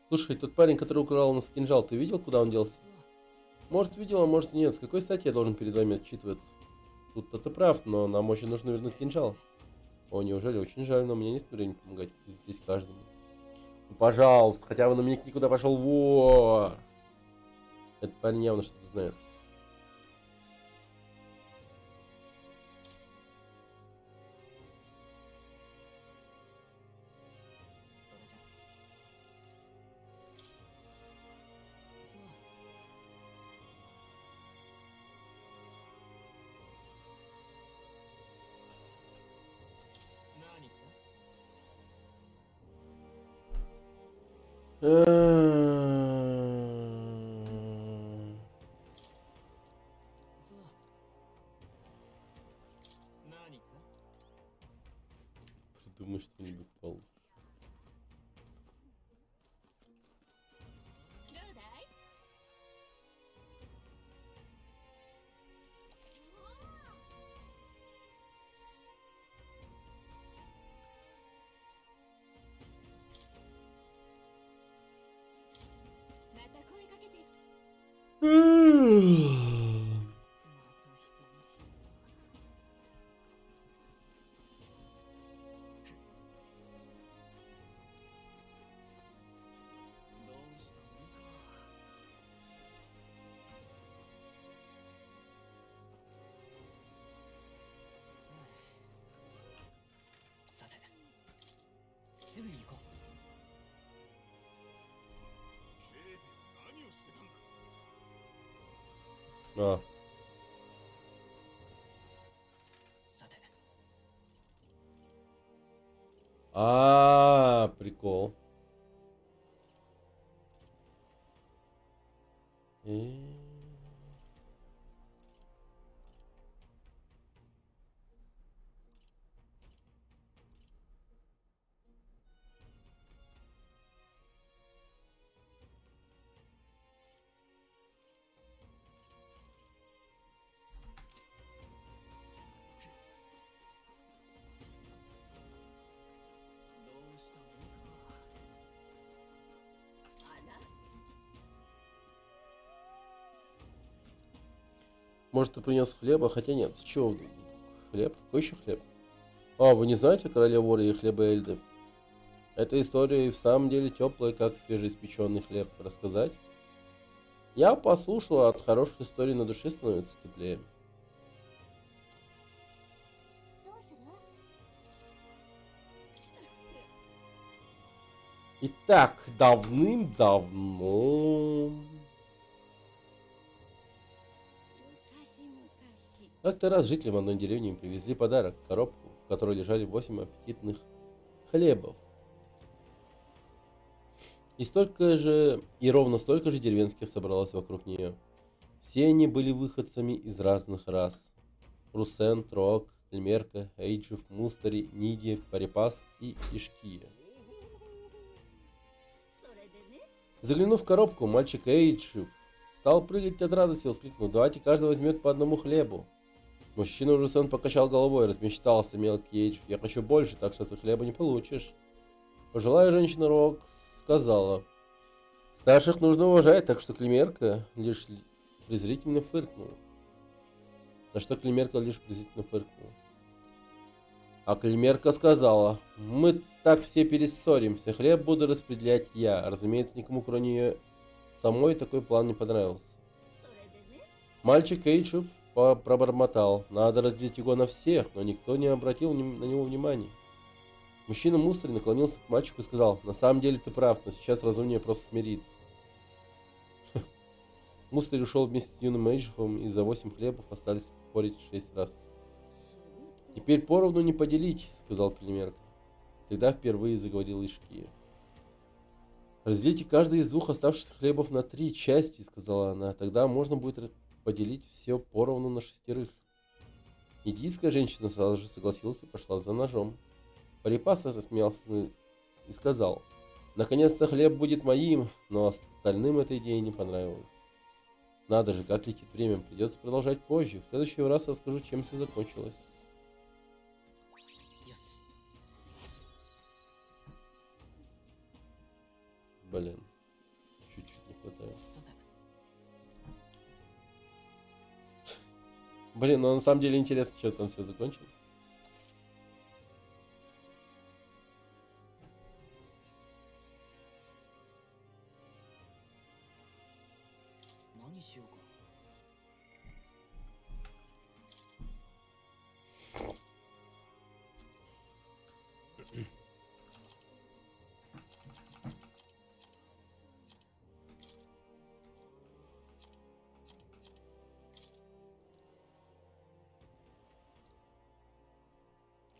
Слушай, тот парень, который украл у нас кинжал, ты видел, куда он делся? Может, видел, а может, нет. С какой стати я должен перед вами отчитываться? Тут-то ты прав, но нам очень нужно вернуть кинжал. О, неужели? Очень жаль, но у меня нет времени помогать здесь каждому. Ну, пожалуйста, хотя бы намекни, куда пошел вор. Этот парень явно что-то знает. Придумай что-нибудь получше. А. Прикол. Может, ты принес хлеба? Хотя нет, с чего вдруг? Хлеб? Какой еще хлеб? А, вы не знаете короля вора и хлеба Эльды? Эта история и в самом деле теплая, как свежеиспеченный хлеб. Рассказать? Я послушал, от хороших историй на душе становится теплее. Итак, давным-давно... Как-то раз жителям одной деревни привезли подарок, коробку, в которой лежали 8 аппетитных хлебов. И ровно столько же деревенских собралось вокруг нее. Все они были выходцами из разных рас. Русен, Троак, Эльмерка, Эйджев, Мустари, Ниди, Парипас и Ишкия. Заглянув в коробку, мальчик Эйджев стал прыгать от радости и воскликнул: «Давайте каждый возьмет по одному хлебу». Мужчина Русен покачал головой, размечтался мелкий Эйджев: «Я хочу больше, так что ты хлеба не получишь». Пожилая женщина Рок сказала: «Старших нужно уважать», так что Климерка лишь презрительно фыркнула. На что Климерка лишь презрительно фыркнула. А Климерка сказала: «Мы так все перессоримся, хлеб буду распределять я». Разумеется, никому кроме нее самой такой план не понравился. Мальчик Эйджев пробормотал: «Надо разделить его на всех», но никто не обратил на него внимания. Мужчина Мустари наклонился к мальчику и сказал: «На самом деле ты прав, но сейчас разумнее просто смириться». Мустари ушел вместе с юным Эйджевом, и за 8 хлебов остались спорить 6 раз. «Теперь поровну не поделить», — сказал Климерка. Тогда впервые заговорил Ишкия. «Разделите каждый из 2 оставшихся хлебов на 3 части», — сказала она. «Тогда можно будет поделить все поровну на 6. Индийская женщина сразу же согласилась и пошла за ножом. Парипас рассмеялся и сказал: «Наконец-то хлеб будет моим», но остальным эта идея не понравилась. Надо же, как летит время, придется продолжать позже. В следующий раз расскажу, чем все закончилось. Блин, чуть-чуть не хватает. Блин, ну на самом деле интересно, что там все закончилось.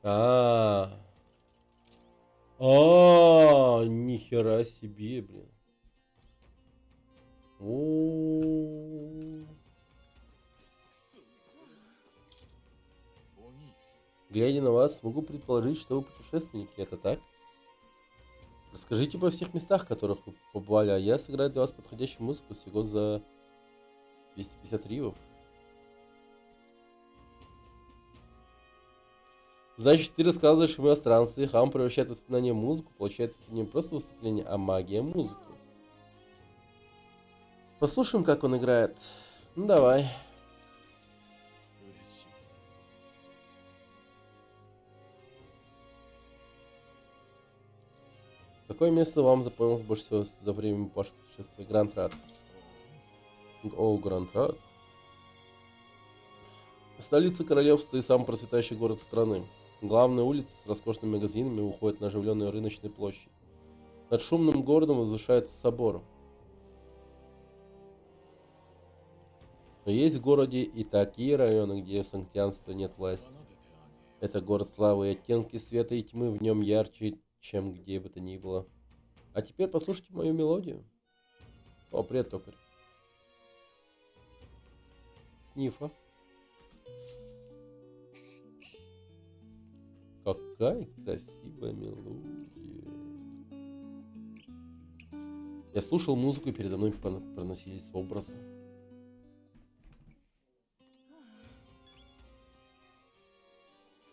А, нихера себе, блин. О. Глядя на вас, могу предположить, что вы путешественники, это так? Расскажите про всех местах, в которых вы побывали, а я сыграю для вас подходящую музыку всего за 250 ривов. Значит, ты рассказываешь ему о странствиях, а он превращает воспоминания в музыку. Получается, это не просто выступление, а магия музыки. Послушаем, как он играет. Ну, давай. Какое место вам запомнилось больше всего за время вашего путешествия? Гранд-Рад. О, Гранд-Рад. Столица королевства и самый процветающий город страны. Главная улица с роскошными магазинами уходит на оживленную рыночную площадь. Над шумным городом возвышается собор. Но есть в городе и такие районы, где в сангтианстве нет власти. Это город славы, и оттенки света и тьмы в нем ярче, чем где бы то ни было. А теперь послушайте мою мелодию. О, привет, токарь. Снифа. Какая красивая мелодия. Я слушал музыку, и передо мной проносились образы.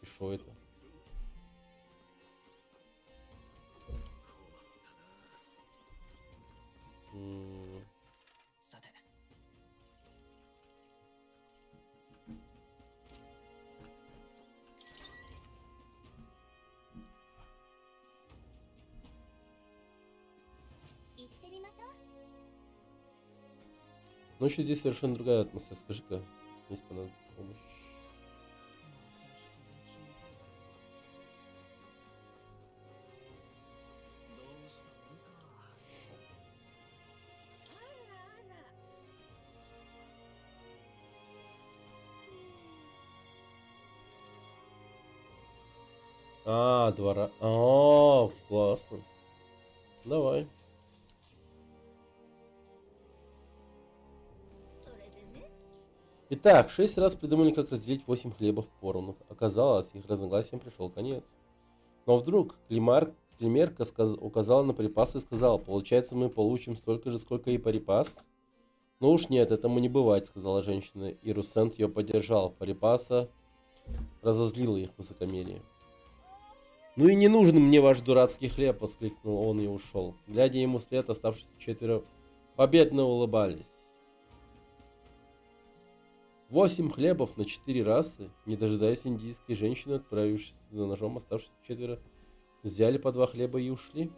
И что это? Ночью здесь совершенно другая атмосфера. Скажи-ка, если понадобится помощь. А, двора. О, классно. Давай. Итак, 6 раз придумали, как разделить 8 хлебов поровну. Оказалось, их разногласиям пришел конец. Но вдруг Климерка указала на припасы и сказала: получается, мы получим столько же, сколько и припас? Ну уж нет, этому не бывать, сказала женщина, и Русент ее поддержал. Припаса разозлила их высокомерие. Ну и не нужен мне ваш дурацкий хлеб, воскликнул он и ушел. Глядя ему вслед, оставшиеся 4 победно улыбались. 8 хлебов на 4 расы, не дожидаясь индийской женщины, отправившись за ножом, оставшиеся 4 взяли по 2 хлеба и ушли.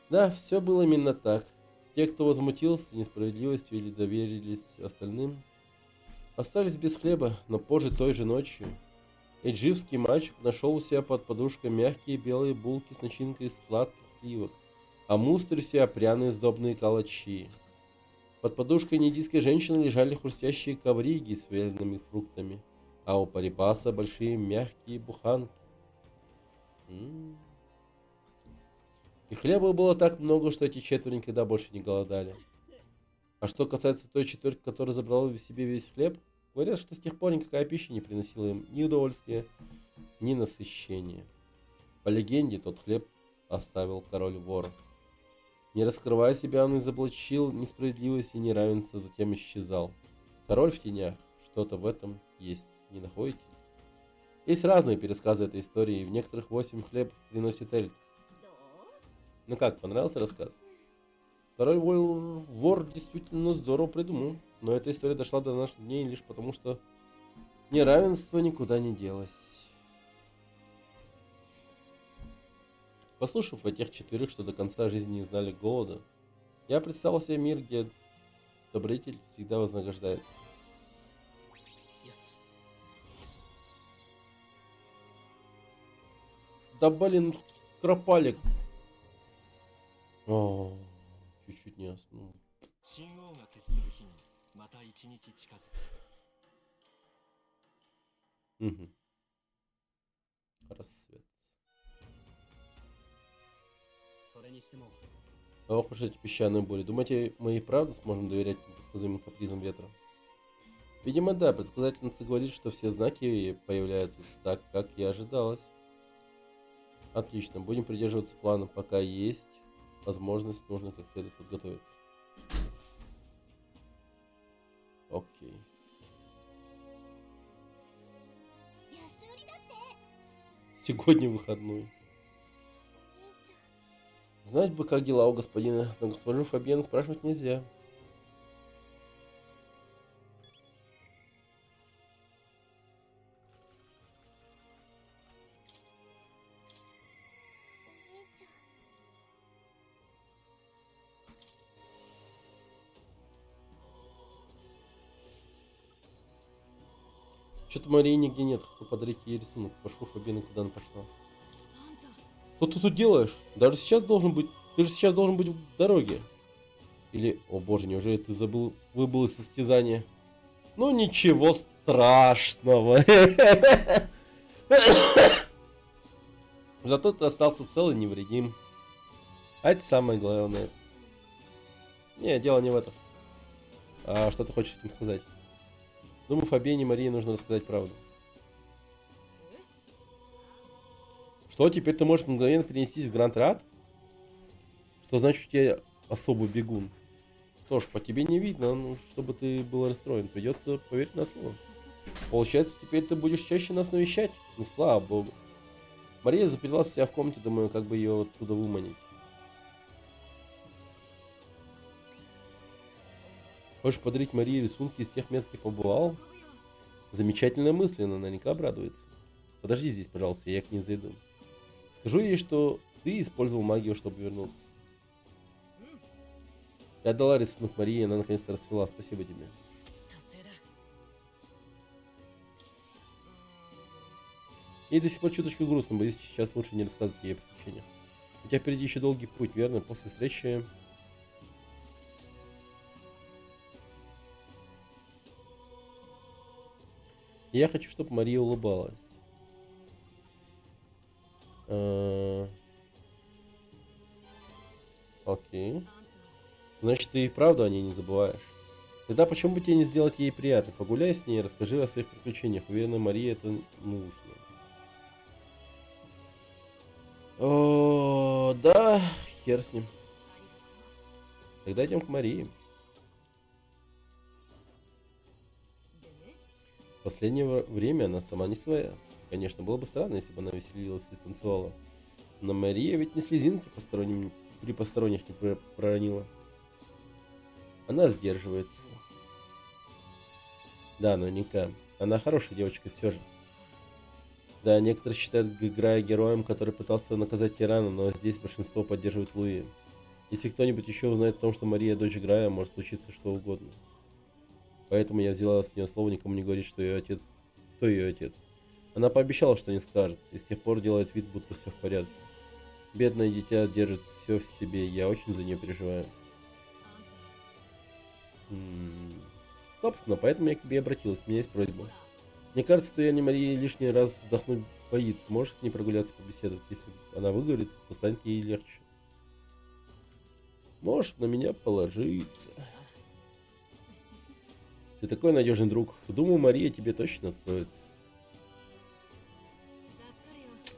Да, все было именно так. Те, кто возмутился несправедливостью или доверились остальным, остались без хлеба, но позже той же ночью эйдживский мальчик нашел у себя под подушкой мягкие белые булки с начинкой из сладких сливок, а мустер у себя пряные сдобные калачи. Под подушкой индийской женщины лежали хрустящие ковриги с вялеными фруктами, а у Парипаса большие мягкие буханки. И хлеба было так много, что эти 4 никогда больше не голодали. А что касается той 4, которая забрала в себе весь хлеб, говорят, что с тех пор никакая пища не приносила им ни удовольствия, ни насыщения. По легенде, тот хлеб оставил король-вор. Не раскрывая себя, он изоблачил несправедливость и неравенство, затем исчезал. Король в тенях. Что-то в этом есть. Не находите? Есть разные пересказы этой истории, и в некоторых 8 хлеб приносит Эльд. Ну как, понравился рассказ? Король-вор действительно здорово придумал, но эта история дошла до наших дней лишь потому, что неравенство никуда не делось. Послушав о тех 4, что до конца жизни не знали голода, я представил себе мир, где добродетель всегда вознаграждается. Да блин, кропалик. О, чуть-чуть не оснул. Угу. Рассвет. Ох уж эти песчаные бури. Думаете, мы и правда сможем доверять непредсказуемым капризам ветра? Видимо, да. Предсказательница говорит, что все знаки появляются так, как и ожидалось. Отлично. Будем придерживаться плана, пока есть возможность, нужно как следует подготовиться. Окей. Сегодня выходной. Знать бы, как дела у господина, но госпожу Фабьен спрашивать нельзя. Что-то Марии нигде нет, кто подарить ей рисунок. Прошу Фабьена, куда она пошла. Что ты тут делаешь? Даже сейчас должен быть... Ты же сейчас должен быть в дороге. Или... О боже, неужели ты выбыл из состязания? Ну ничего страшного. Зато ты остался цел и невредим. А это самое главное. Не, дело не в этом. А что ты хочешь этим сказать? Думаю, Фабине и Марии нужно рассказать правду. Что, теперь ты можешь мгновенно перенестись в Гранд-Рад? Что значит, что тебе особый бегун? Что ж, по тебе не видно, ну, чтобы ты был расстроен. Придется поверить на слово. Получается, теперь ты будешь чаще нас навещать? Ну, слава богу. Мария заперлась себя в комнате, думаю, как бы ее оттуда выманить. Хочешь подарить Марии рисунки из тех мест, где побывал? Замечательная мысль, она наверняка обрадуется. Подожди здесь, пожалуйста, я к ней зайду. Скажу ей, что ты использовал магию, чтобы вернуться. Я отдала рисунок Марии, она наконец-то расцвела. Спасибо тебе. Ей до сих пор чуточку грустно, боюсь, сейчас лучше не рассказывать ей о приключениях. У тебя впереди еще долгий путь, верно? После встречи... Я хочу, чтобы Мария улыбалась. Окей. Значит, ты и правду о ней не забываешь. Тогда почему бы тебе не сделать ей приятно? Погуляй с ней, расскажи о своих приключениях. Уверена, Марии это нужно. О, да, хер с ним. Тогда идем к Марии. В последнее время она сама не своя. Конечно, было бы странно, если бы она веселилась и станцевала. Но Мария ведь ни слезинки при посторонних не проронила. Она сдерживается. Да, наверняка. Она хорошая девочка все же. Да, некоторые считают Грая героем, который пытался наказать тирана, но здесь большинство поддерживает Луи. Если кто-нибудь еще узнает о том, что Мария дочь Грая, может случиться что угодно. Поэтому я взяла с нее слово никому не говорить, что ее отец... Кто ее отец? Она пообещала, что не скажет, и с тех пор делает вид, будто все в порядке. Бедное дитя держит все в себе, я очень за нее переживаю. Собственно, поэтому я к тебе обратилась, у меня есть просьба. Мне кажется, что я не Марии лишний раз вдохнуть боится. Можешь с ней прогуляться, побеседовать? Если она выговорится, то станет ей легче. Можешь на меня положиться. Ты такой надежный друг. Думаю, Мария тебе точно откроется.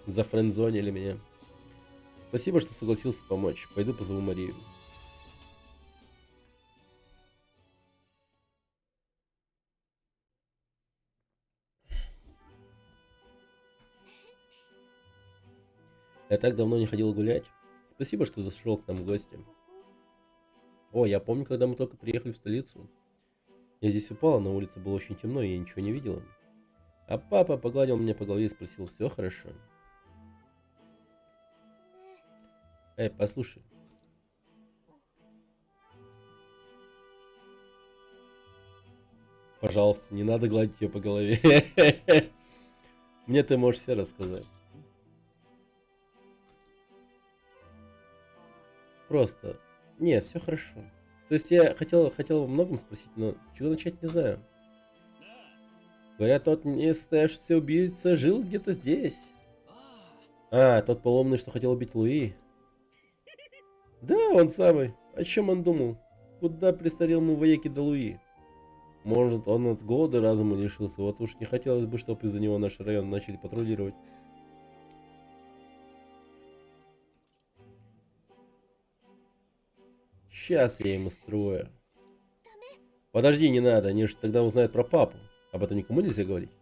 Зафрендзонили меня. Спасибо, что согласился помочь. Пойду позову Марию. Я так давно не ходил гулять. Спасибо, что зашел к нам в гости. О, я помню, когда мы только приехали в столицу. Я здесь упала, на улице было очень темно, и я ничего не видела. А папа погладил меня по голове и спросил, все хорошо? Эй, послушай. Пожалуйста, не надо гладить ее по голове. Мне ты можешь все рассказать. Просто. Не, все хорошо. То есть я хотел о многом спросить, но с чего начать не знаю. Говорят, тот несостоявшийся убийца жил где-то здесь. А, тот поломный, что хотел убить Луи. Да, он самый. О чем он думал? Куда престарелому вояке до Луи? Может, он от голода разума лишился. Вот уж не хотелось бы, чтобы из-за него наш район начали патрулировать. Сейчас я им устрою. Подожди, не надо, они же тогда узнают про папу. Об этом никому нельзя говорить.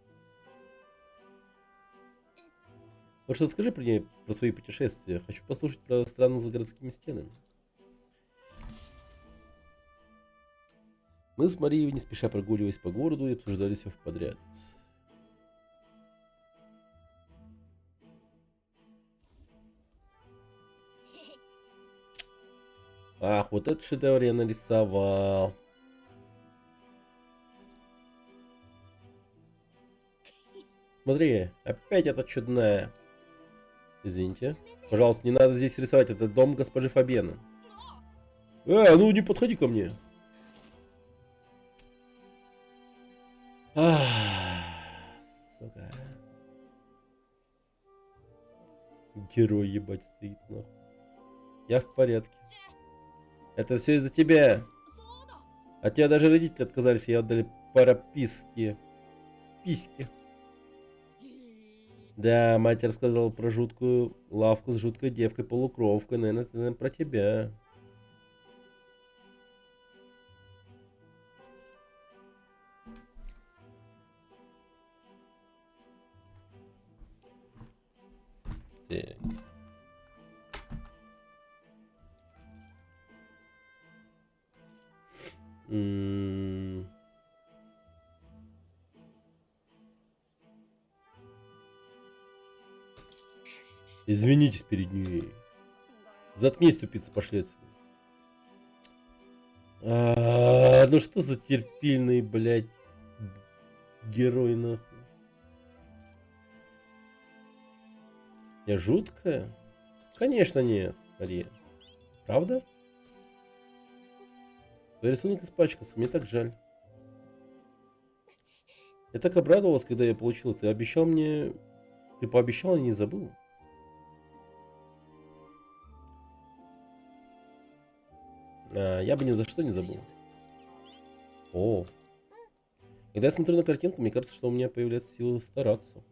Вот что скажи про свои путешествия. Хочу послушать про страну за городскими стенами. Мы с Марией не спеша прогуливались по городу и обсуждали все подряд. Ах, вот этот шедевр я нарисовал. Смотри, опять эта чудная. Извините. Пожалуйста, не надо здесь рисовать. Это дом госпожи Фабьена. Ну не подходи ко мне. Сука. Герой ебать стоит нахуй. Я в порядке. Это все из-за тебя. От тебя даже родители отказались и отдали прописки. Письки. Да, мать рассказала про жуткую лавку с жуткой девкой-полукровкой. Наверное, это про тебя. Так. Извинитесь перед ней. Заткнись, тупица, пошли отсюда. Ну что за терпильный, блядь, герой, нахуй. Я жуткая? Конечно нет, Мария. Правда? Твой рисунок испачкался, мне так жаль. Я так обрадовалась, когда я получил. Ты обещал мне... Ты пообещал и не забыл. Я бы ни за что не забыл. О. Когда я смотрю на картинку, мне кажется, что у меня появляется сила стараться.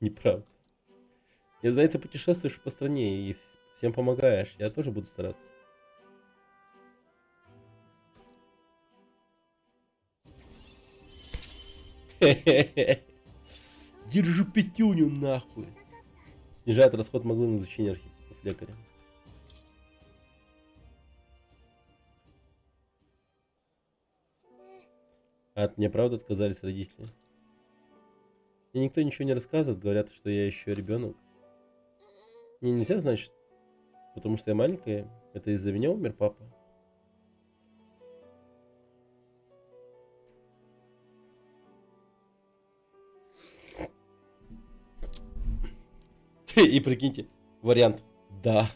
Неправда. Я за это путешествуешь по стране и всем помогаешь. Я тоже буду стараться. Держи пятюню нахуй. Снижает расход маглы на изучение архетипов лекаря. От меня правда отказались родители. Мне никто ничего не рассказывает, говорят, что я еще ребенок. Мне нельзя знать, что... потому что я маленькая. Это из-за меня умер папа. И прикиньте, вариант «да».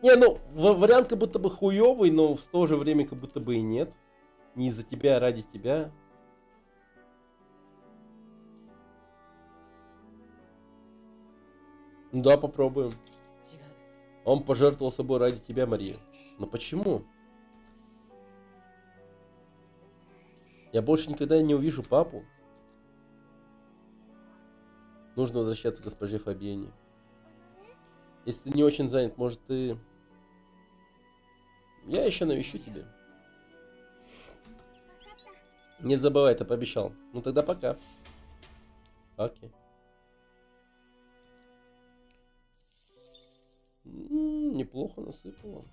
Не, ну, вариант как будто бы хуёвый, но в то же время как будто бы и нет. Не из-за тебя, а ради тебя. Да, попробуем. Он пожертвовал собой ради тебя, Мария. Но почему? Я больше никогда не увижу папу. Нужно возвращаться к госпоже Фабиене. Если ты не очень занят, может ты... Я еще навещу тебя. Не забывай, ты пообещал. Ну тогда пока. Окей. Неплохо насыпало.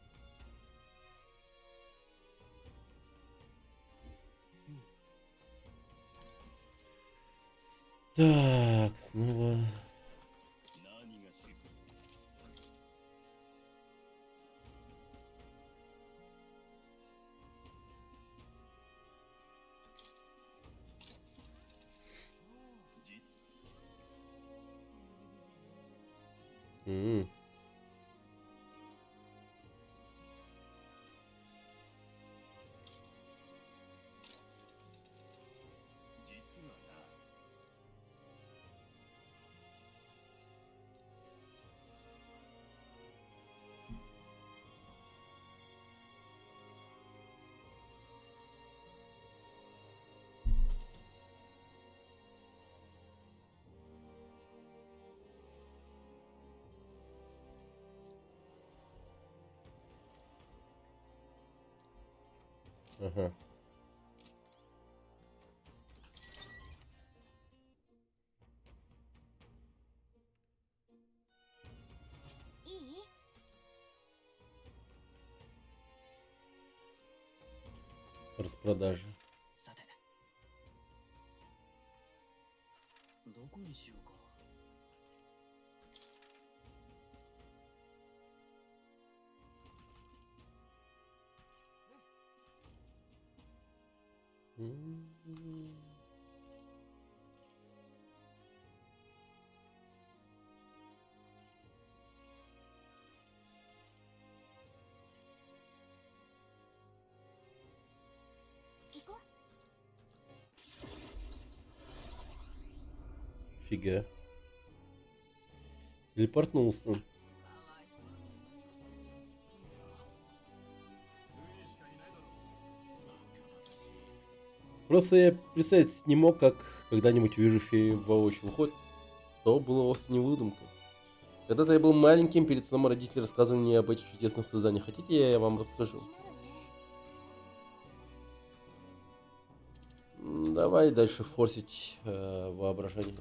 Так, снова... Ага. Распродажи. Фига. Телепортнулся. Просто я представить не мог, как когда-нибудь увижу фею воочию. Хоть то было вовсе не выдумка. Когда-то я был маленьким, перед сном родители рассказывали мне об этих чудесных созданиях. Хотите, я вам расскажу? Давай дальше форсить воображение.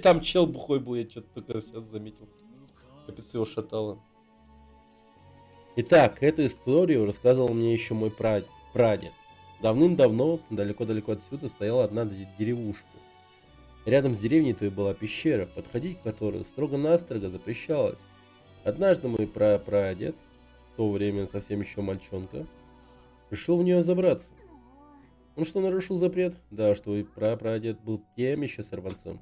Там чел бухой был, я что-то только сейчас заметил. Капец его шатало. Итак, эту историю рассказывал мне еще мой прадед. Давным-давно, далеко-далеко отсюда, стояла одна деревушка. Рядом с деревней той была пещера, подходить к которой строго-настрого запрещалось. Однажды мой прадед, в то время совсем еще мальчонка, решил в нее забраться. Он что, нарушил запрет? Да, что и прапрадед был тем еще сорванцем.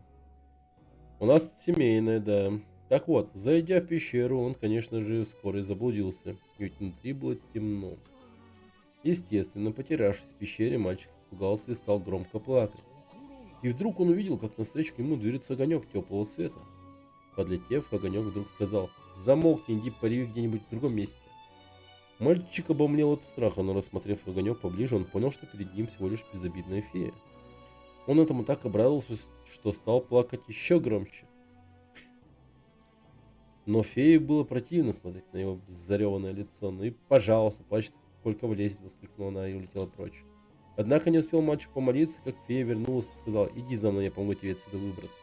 У нас семейное, да. Так вот, зайдя в пещеру, он, конечно же, вскоре заблудился, ведь внутри было темно. Естественно, потерявшись в пещере, мальчик испугался и стал громко плакать. И вдруг он увидел, как навстречу ему движется огонек теплого света. Подлетев, огонек вдруг сказал: «Замолкни, иди пари где-нибудь в другом месте». Мальчик обомлел от страха, но рассмотрев огонек поближе, он понял, что перед ним всего лишь безобидная фея. Он этому так обрадовался, что стал плакать еще громче. Но фее было противно смотреть на его зареванное лицо. «Ну и пожалуйста, плачь сколько влезет», — воскликнула она и улетела прочь. Однако не успел мальчик помолиться, как фея вернулась и сказала: «Иди за мной, я помогу тебе отсюда выбраться».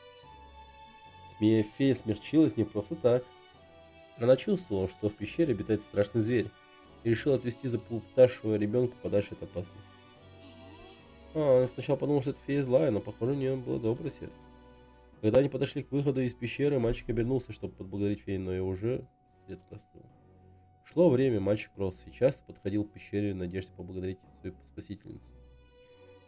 Фея смягчилась не просто так. Она чувствовала, что в пещере обитает страшный зверь, и решила отвести заплутавшего ребенка подальше от опасности. Я сначала подумал, что это фея злая, но похоже, у нее было доброе сердце. Когда они подошли к выходу из пещеры, мальчик обернулся, чтобы поблагодарить фею, но и уже след простыл. Шло время, мальчик рос и часто подходил к пещере в надежде поблагодарить свою спасительницу.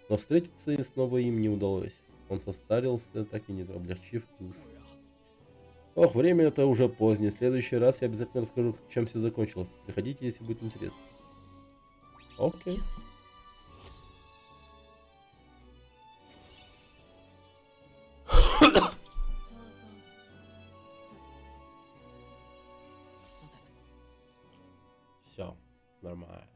Но встретиться и снова им не удалось. Он состарился, так и не облегчив душу. Ох, время это уже позднее. В следующий раз я обязательно расскажу, чем все закончилось. Приходите, если будет интересно. Окей. Все, нормально.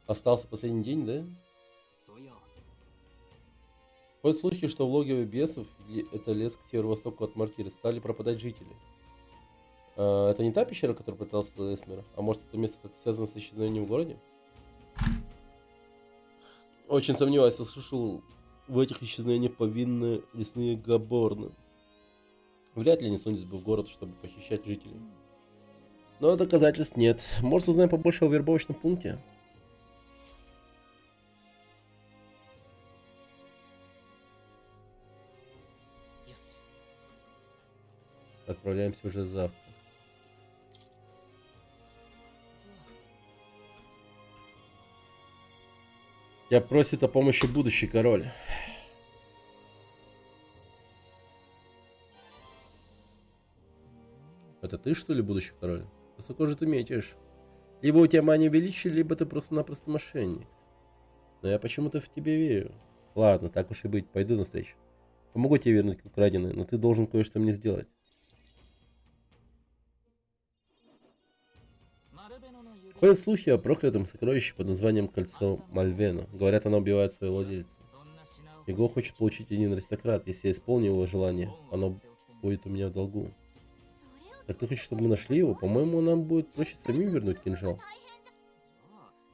Остался последний день, да? Ходят слухи, что в логове бесов, это лес к северо-востоку от Мартиры, стали пропадать жители. Это не та пещера, которую пытался Эсмер? А может, это место как-то связано с исчезновением в городе? Очень сомневаюсь, я слышал, в этих исчезновениях повинны лесные габорны. Вряд ли они сунулись бы в город, чтобы похищать жителей. Но доказательств нет. Может, узнаем побольше о вербовочном пункте? Отправляемся уже завтра. Я просит о помощи будущий король. Это ты, что ли, будущий король? Высоко же ты метишь. Либо у тебя мания величия, либо ты просто-напросто мошенник. Но я почему-то в тебе верю. Ладно, так уж и быть, пойду навстречу. Помогу тебе вернуть украденное, но ты должен кое-что мне сделать. Ходят слухи о проклятом сокровище под названием Кольцо Мальвена. Говорят, оно убивает своего владельца. Его хочет получить один аристократ. Если я исполню его желание, оно будет у меня в долгу. Так ты хочешь, чтобы мы нашли его? По-моему, нам будет проще самим вернуть кинжал.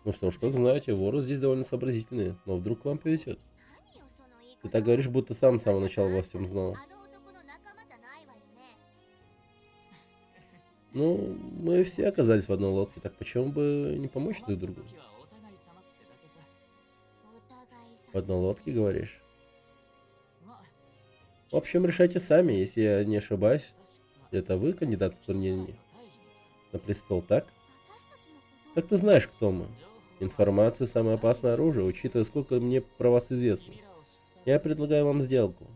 Ну что ж, как знаете, воры здесь довольно сообразительные, но вдруг вам повезет. Ты так говоришь, будто сам с самого начала во всем знал. Ну, мы все оказались в одной лодке, так почему бы не помочь друг другу? В одной лодке, говоришь? В общем, решайте сами, если я не ошибаюсь. Это вы кандидат в турнире на престол, так? Так ты знаешь, кто мы. Информация — самое опасное оружие, учитывая, сколько мне про вас известно. Я предлагаю вам сделку.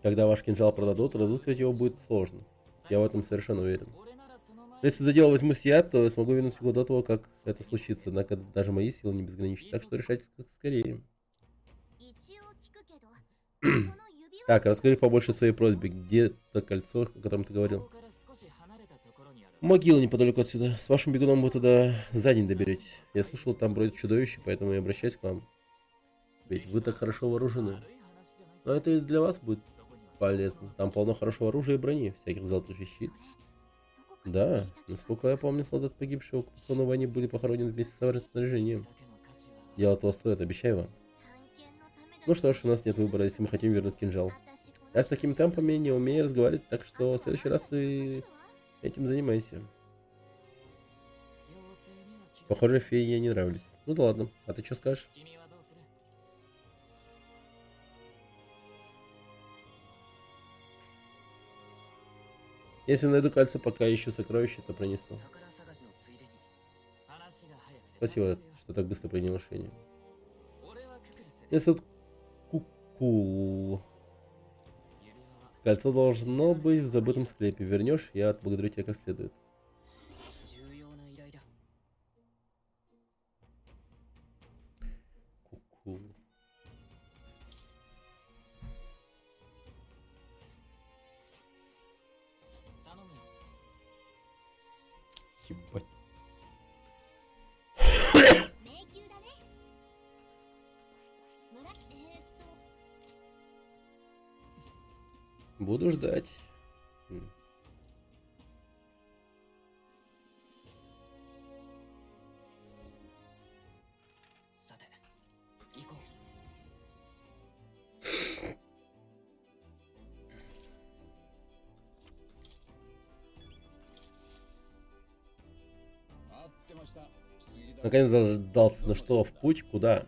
Когда ваш кинжал продадут, разыскивать его будет сложно. Я в этом совершенно уверен. Если за дело возьмусь я, то я смогу вернуть его до того, как это случится. Однако даже мои силы не безграничны, так что решайте как скорее. Так, расскажи побольше о своей просьбе. Где то кольцо, о котором ты говорил? Могила неподалеку отсюда. С вашим бегуном вы туда за день доберетесь. Я слышал, там бродит чудовище, поэтому я обращаюсь к вам. Ведь вы так хорошо вооружены. Но это и для вас будет полезно. Там полно хорошего оружия и брони, всяких золотых вещиц. Да, насколько я помню, солдаты, погибшие в оккупационной войне, были похоронены вместе с товарным снаряжением. Дело того стоит, обещаю вам. Ну что ж, у нас нет выбора, если мы хотим вернуть кинжал. Я с такими темпами не умею разговаривать, так что в следующий раз ты этим занимайся. Похоже, фее я не нравлюсь. Ну да ладно, а ты что скажешь? Если найду кольцо, пока ищу сокровища, то принесу. Спасибо, что так быстро принял решение. Меня зовут Кукул. Кольцо должно быть в забытом склепе. Вернешь, я отблагодарю тебя как следует. Кукул. Ебать. Буду ждать. Наконец дождался. Ну что, в путь? Куда?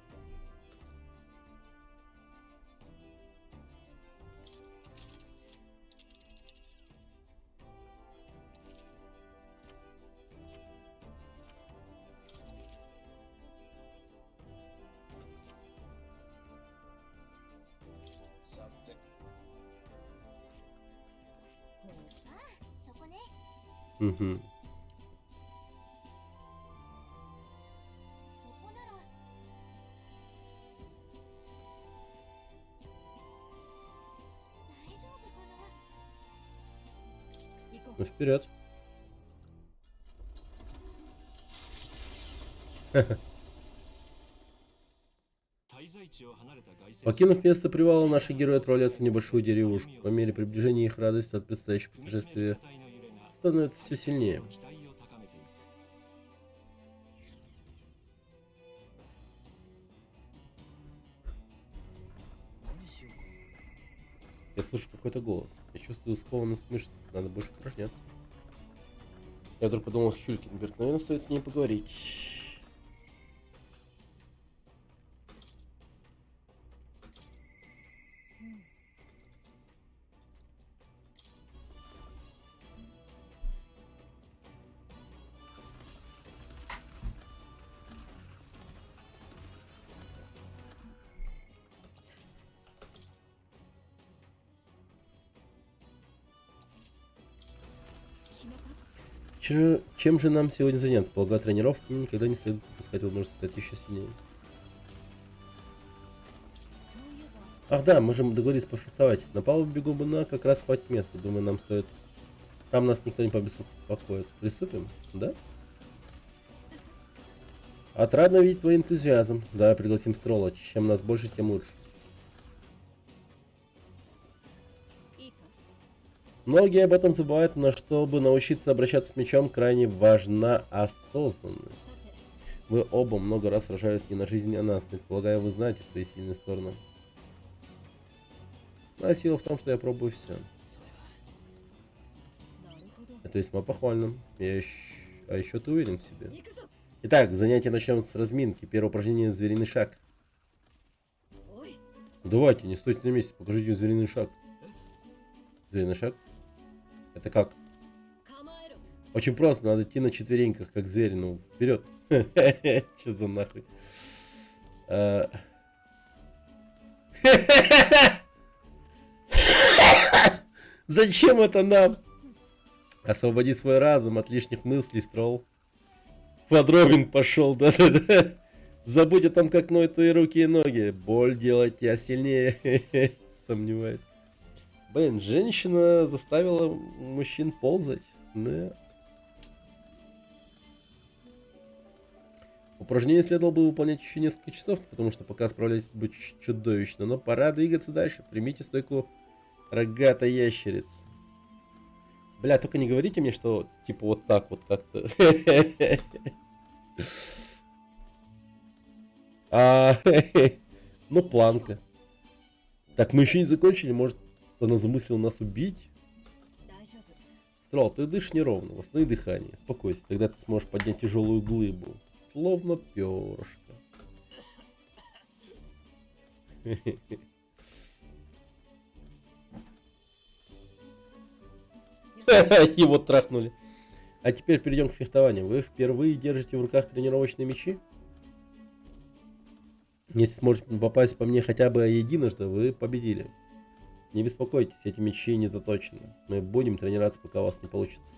Угу. Ну вперед. Покинув место привала, наши герои отправляются в небольшую деревушку. По мере приближения их радость от предстоящего путешествия становится все сильнее. Я слышу какой-то голос. Я чувствую скованность мышц. Надо больше упражняться. Я вдруг подумал, Хюлькенберг, наверное, стоит с ней поговорить. Чем же нам сегодня заняться? Полагаю, тренировками никогда не следует упускать возможность стать еще сильнее. Ах да, мы же договорились пофехтовать. На палубе бегуна как раз хватит места. Думаю, нам стоит... Там нас никто не побеспокоит. Приступим? Да? Отрадно видеть твой энтузиазм. Да, пригласим Строла. Чем нас больше, тем лучше. Многие об этом забывают, но чтобы научиться обращаться с мечом, крайне важна осознанность. Вы оба много раз сражались не на жизнь, а на смерть. Полагаю, вы знаете свои сильные стороны. А сила в том, что я пробую все. Это весьма похвально. А еще ты уверен в себе. Итак, занятие начнем с разминки. Первое упражнение — звериный шаг. Давайте, не стойте на месте, покажите звериный шаг. Звериный шаг? Это как? Очень просто, надо идти на четвереньках, как зверь. Ну, вперед. Че за нахуй? Зачем это нам? Освободи свой разум от лишних мыслей, Строл. Подробин пошел, да-да-да. Забудь о том, как ноют твои руки и ноги. Боль делает тебя сильнее. Сомневаюсь. Блин, женщина заставила мужчин ползать. Да. Упражнение следовало бы выполнять еще несколько часов, потому что пока справляетесь будет чудовищно. Но пора двигаться дальше. Примите стойку Рогатая ящерица. Бля, только не говорите мне, что типа вот так вот как-то. А, ну, планка. Так, мы еще не закончили, может, она замыслила нас убить? Строл, ты дышишь неровно, восстанови дыхание, успокойся, тогда ты сможешь поднять тяжелую глыбу. Словно перышко. Его трахнули. А теперь перейдем к фехтованию. Вы впервые держите в руках тренировочные мечи? Если сможете попасть по мне хотя бы единожды, вы победили. Не беспокойтесь, эти мечи не заточены. Мы будем тренироваться, пока у вас не получится.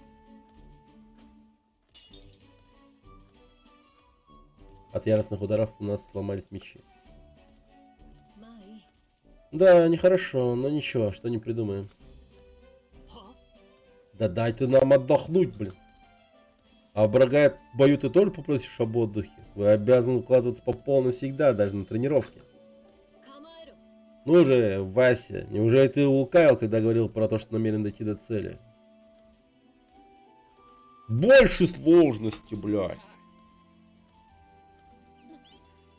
От яростных ударов у нас сломались мечи. Да, нехорошо, но ничего, что не придумаем. Да дай ты нам отдохнуть, блин. А врага в бою ты тоже попросишь об отдыхе? Вы обязаны укладываться по полной всегда, даже на тренировке. Ну же, Вася, неужели ты лукавил, когда говорил про то, что намерен дойти до цели? Больше сложности, блядь.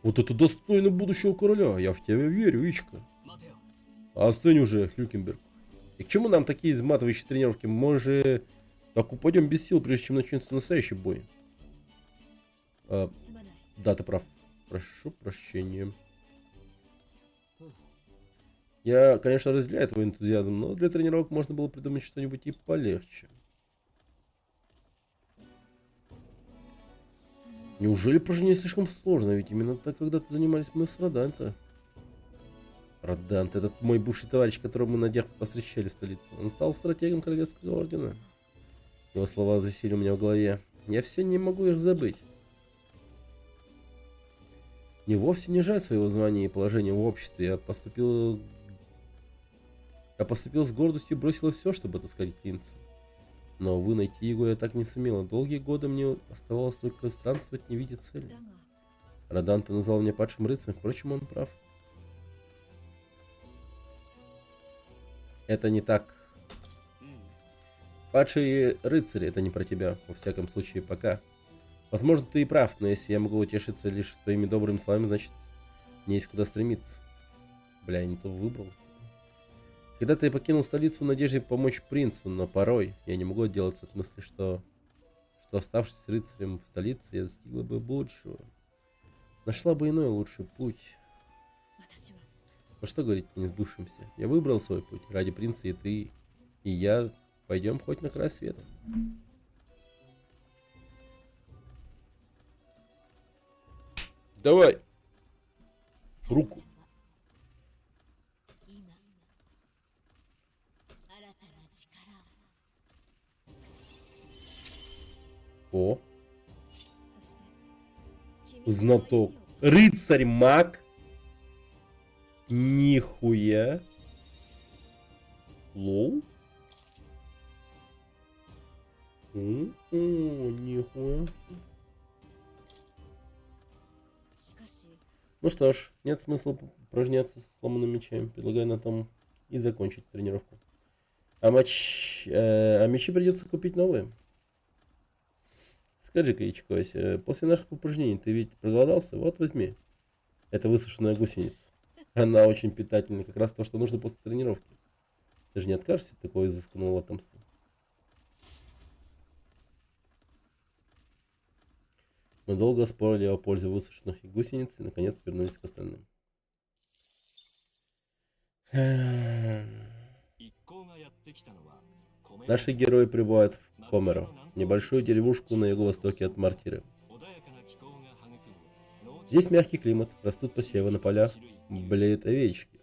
Вот это достойно будущего короля. Я в тебя верю, Ичка. Остынь уже, Хюкенберг. И к чему нам такие изматывающие тренировки? Мы же так упадем без сил, прежде чем начнется настоящий бой. Да, ты прав. Прошу прощения. Я, конечно, разделяю твой энтузиазм, но для тренировок можно было придумать что-нибудь и полегче. Неужели упражнение слишком сложно? Ведь именно так когда-то занимались мы с Роданто. Роданто, этот мой бывший товарищ, которого мы на днях повстречали в столице. Он стал стратегом Королевского ордена. Его слова засели у меня в голове. Я все не могу их забыть. Мне вовсе не жаль своего звания и положения в обществе. Я поступил с гордостью и бросила все, чтобы отыскать принца. Но, увы, найти его я так не сумела. Долгие годы мне оставалось только странствовать, не видя цели. Роданто назвал меня падшим рыцарем, впрочем, он прав. Это не так. Падшие рыцари, это не про тебя, во всяком случае, пока. Возможно, ты и прав, но если я могу утешиться лишь твоими добрыми словами, значит, мне есть куда стремиться. Бля, я не то выбрал. Когда-то я покинул столицу в надежде помочь принцу, но порой я не могу отделаться от мысли, что оставшись рыцарем в столице, я достигла бы большего. Нашла бы иной лучший путь. Ну что говорить о несбывшемся? Я выбрал свой путь. Ради принца и ты, и я пойдем хоть на край света. Давай. Руку. О. Знаток. Рыцарь-маг. Нихуя. Лоу. Нихуя. Ну что ж, нет смысла упражняться с сломанными мечами. Предлагаю на том и закончить тренировку. А мечи придется купить новые. Скажи-ка, Ичкося, после наших упражнений ты ведь проголодался? Вот возьми. Это высушенная гусеница. Она очень питательная, как раз то, что нужно после тренировки. Ты же не откажешься от такого изысканного лакомства? Мы долго спорили о пользе высушенных гусениц и наконец вернулись к остальным. Наши герои прибывают в Комеро, небольшую деревушку на юго-востоке от Мартиры. Здесь мягкий климат, растут посевы на полях, блеют овечки.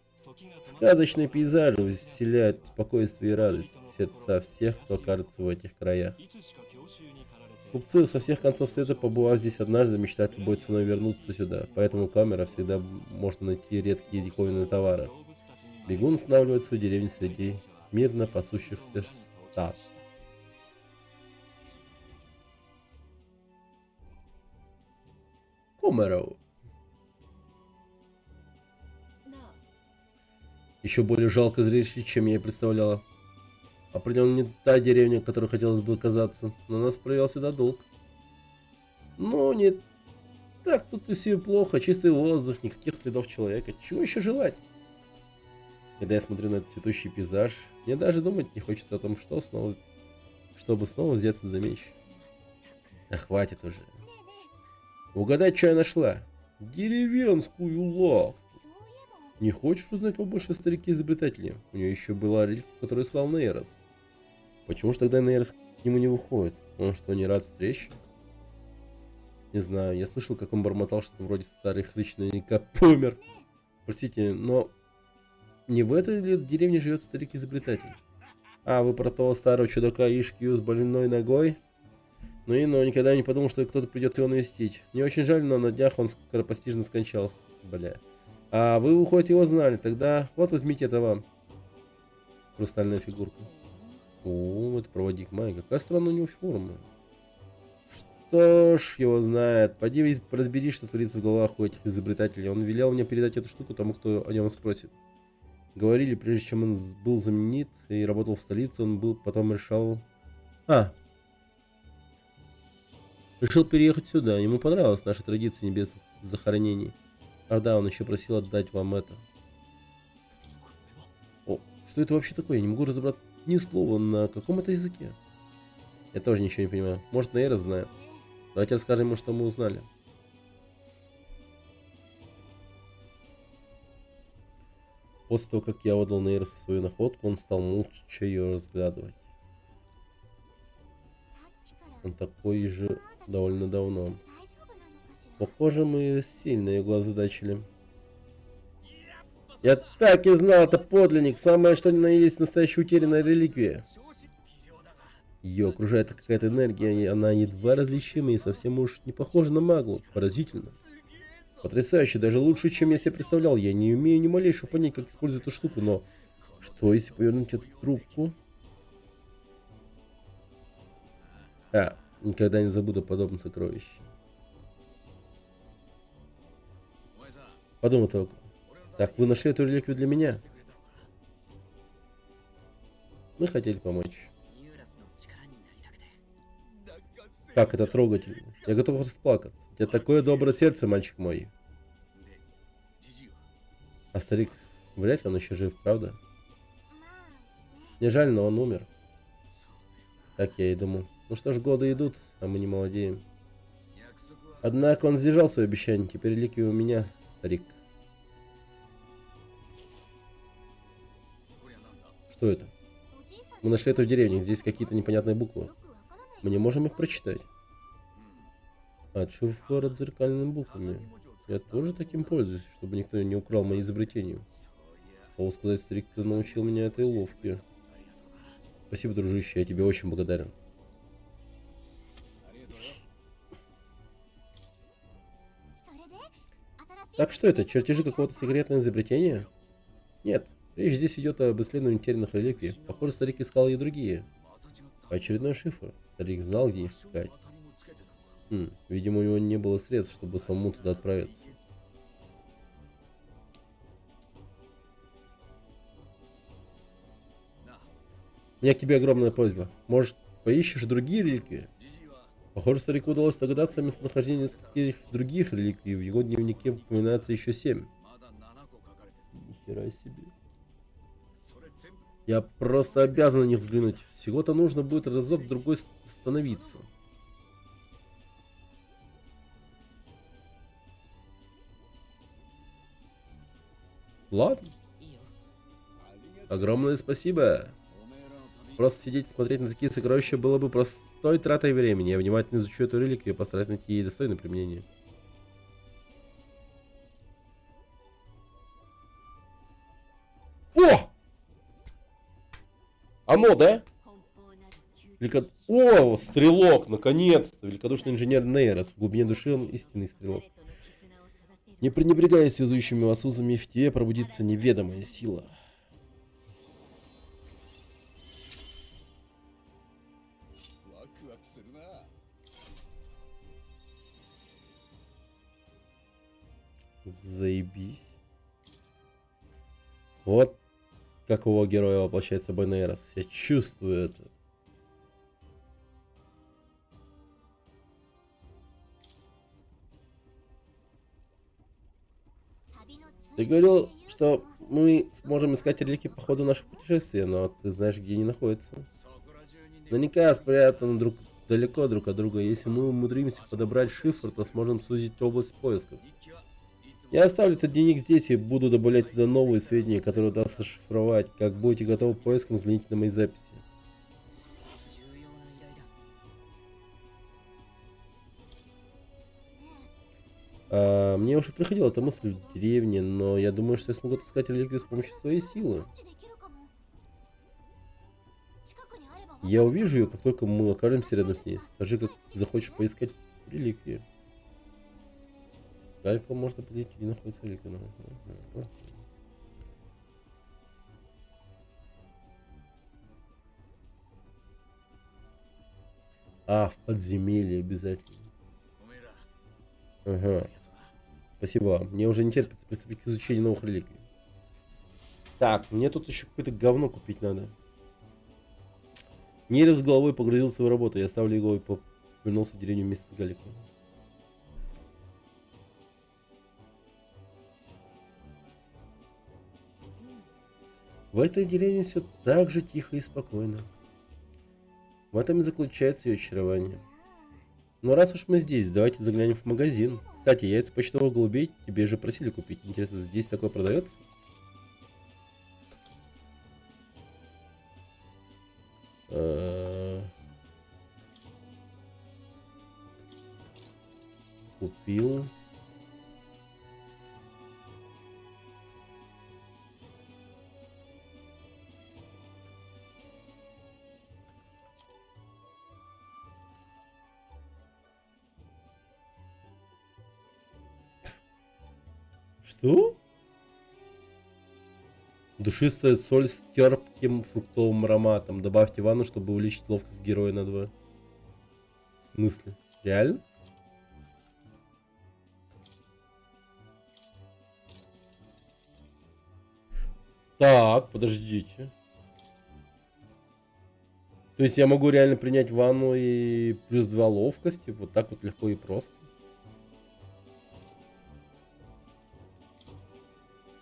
Сказочные пейзажи вселяют спокойствие и радость в сердца всех, кто окажется в этих краях. Купцы со всех концов света, побывав здесь однажды, мечтают любой ценой вернуться сюда, поэтому Камера всегда можно найти редкие диковинные товары. Бегун останавливает свою деревню среди мирно пасущихся стад. Комеро. Еще более жалко зрелище, чем я и представляла. Определенно не та деревня, в которой хотелось бы оказаться. Но нас провел сюда долг. Ну, не так тут и все плохо. Чистый воздух, никаких следов человека. Чего еще желать? Когда я смотрю на этот цветущий пейзаж, мне даже думать не хочется о том, чтобы снова взяться за меч. Да хватит уже. Угадать, что я нашла? Деревенскую лавку. Не хочешь узнать побольше о старике-изобретателе? У нее еще была реликвия, которую искал Нейрос. Почему же тогда Нейрос к нему не выходит? Он что, не рад встрече? Не знаю, я слышал, как он бормотал, что вроде старый хрыч наверняка помер. Простите, но не в этой ли деревне живет старик-изобретатель? А, вы про того старого чудака Ишкью с больной ногой? Ну и но никогда не подумал, что кто-то придет его навестить. Мне очень жаль, но на днях он скоропостижно скончался. Бля. А вы, выходит, его знали. Тогда вот возьмите это вам. Хрустальная фигурка. О, это проводник Майи. Какая странная у него форма. Что ж, его знает. Пойди разбери, что творится в головах у этих изобретателей. Он велел мне передать эту штуку тому, кто о нем спросит. Говорили, прежде чем он был знаменит и работал в столице, он был потом решил переехать сюда. Ему понравилась наша традиция небесных захоронений. А да, он еще просил отдать вам это. О, что это вообще такое? Я не могу разобраться ни слова на каком это языке. Я тоже ничего не понимаю. Может, Нейрос знает. Давайте расскажем ему, что мы узнали. После того, как я отдал Нейросу свою находку, он стал молча ее разглядывать. Он такой же довольно давно. Похоже, мы сильно его озадачили. Я так и знал, это подлинник. Самое что ни на есть настоящая утерянная реликвия. Ее окружает какая-то энергия, и она едва различима и совсем уж не похожа на магу. Поразительно. Потрясающе, даже лучше, чем я себе представлял. Я не умею ни малейшего понять, как использовать эту штуку, но... Что, если повернуть эту трубку? Никогда не забуду подобное сокровище. Подумай только. Так, вы нашли эту реликвию для меня? Мы хотели помочь. Как это трогательно. Я готов расплакаться. У тебя такое доброе сердце, мальчик мой. А старик, вряд ли он еще жив, правда? Мне жаль, но он умер. Так я и думал. Ну что ж, годы идут, а мы не молодеем. Однако он сдержал свое обещание. Теперь реликвия у меня, старик. Что это? Мы нашли это в деревне. Здесь какие-то непонятные буквы. Мы не можем их прочитать. Шифр зеркальными буквами. Я тоже таким пользуюсь, чтобы никто не украл мои изобретения. Слово сказать, старик, ты научил меня этой уловке. Спасибо, дружище, я тебе очень благодарен. Так что это, чертежи какого-то секретного изобретения? Нет, речь здесь идет об исследовании утерянных реликвий. Похоже, старик искал и другие. Очередной шифр. Старик знал, где их искать. Видимо, у него не было средств, чтобы самому туда отправиться. У меня к тебе огромная просьба. Может, поищешь другие реликвии? Похоже, старику удалось догадаться о местонахождении нескольких других реликвий. В его дневнике упоминается еще 7. Нихера себе. Я просто обязан на них взглянуть. Всего-то нужно будет разок-другой становиться. Ладно. Огромное спасибо. Просто сидеть и смотреть на такие сокровища было бы простой тратой времени. Я внимательно изучу эту реликвию и постараюсь найти ей достойное применение. О! Оно, да? О, стрелок, наконец-то! Великодушный инженер Нейрос. В глубине души он истинный стрелок. Не пренебрегая связующими вас узами, в тебе пробудится неведомая сила. Заебись. Вот как его героя воплощает собой Нейрос. Я чувствую это. Ты говорил, что мы сможем искать реликвии по ходу наших путешествий, но ты знаешь, где они находятся. Наверняка спрятаны далеко друг от друга. Если мы умудримся подобрать шифр, то сможем сузить область поисков. Я оставлю этот дневник здесь и буду добавлять туда новые сведения, которые удастся шифровать. Как будете готовы к поискам, взгляните на мои записи. Мне уже приходила эта мысль в деревне, но я думаю, что я смогу отыскать реликвию с помощью своей силы. Я увижу ее, как только мы окажемся рядом с ней. Скажи, как захочешь поискать реликвию. Галька может определить, где находится реликвия. В подземелье обязательно. Ага. Спасибо вам. Мне уже не терпится приступить к изучению новых реликвий. Так, мне тут еще какое-то говно купить надо. Нейрос с головой погрузился в свою работу. Я оставлю его и вернулся в деревню вместе с Галиком. В этой деревне все так же тихо и спокойно. В этом и заключается ее очарование. Но раз уж мы здесь, давайте заглянем в магазин. Кстати, яйца почтовых голубей тебе же просили купить. Интересно, здесь такое продается? Купил. Что? Душистая соль с терпким фруктовым ароматом. Добавьте ванну, чтобы увеличить ловкость героя на 2. В смысле? Реально? Так, подождите. То есть я могу реально принять ванну и плюс 2 ловкости? Вот так вот легко и просто?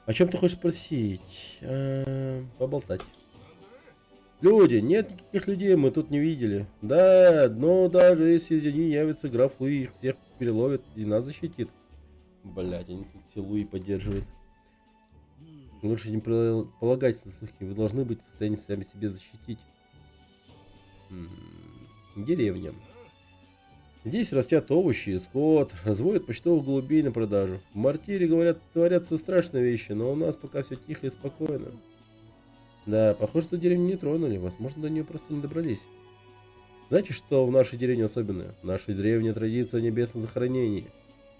О чем ты хочешь спросить? Поболтать. Люди, нет никаких людей, мы тут не видели. Да, но даже если они явятся, граф Луи их всех переловит и нас защитит. Блять, они тут все Луи поддерживают. Лучше не полагайтесь на слухи, вы должны быть в состоянии сами себе защитить. Деревня. Здесь растят овощи, скот, разводят почтовых голубей на продажу. В Мартире, говорят, творятся страшные вещи, но у нас пока все тихо и спокойно. Да, похоже, что деревню не тронули, возможно, до нее просто не добрались. Знаете, что в нашей деревне особенное? В нашей древней традиция небесного захоронения.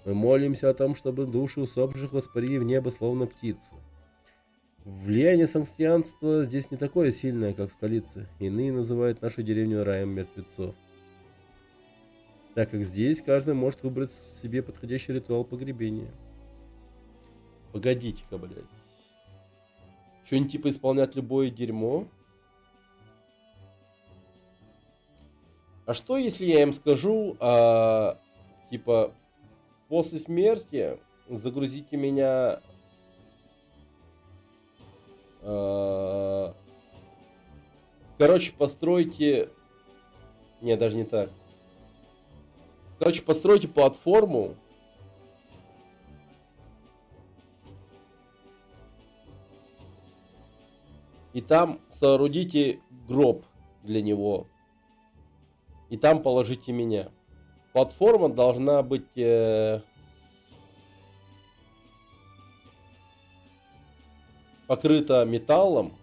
Мы молимся о том, чтобы души усопших воспарили в небо, словно птицы. Влияние сангстианства здесь не такое сильное, как в столице. Иные называют нашу деревню раем мертвецов. Так как здесь каждый может выбрать себе подходящий ритуал погребения. Погодите-ка, блядь. Что-нибудь типа исполнять любое дерьмо? А что, если я им скажу, типа, после смерти загрузите меня... короче, постройте... Не, даже не так. Короче, постройте платформу. И там соорудите гроб для него. И там положите меня. Платформа должна быть... покрыта металлом.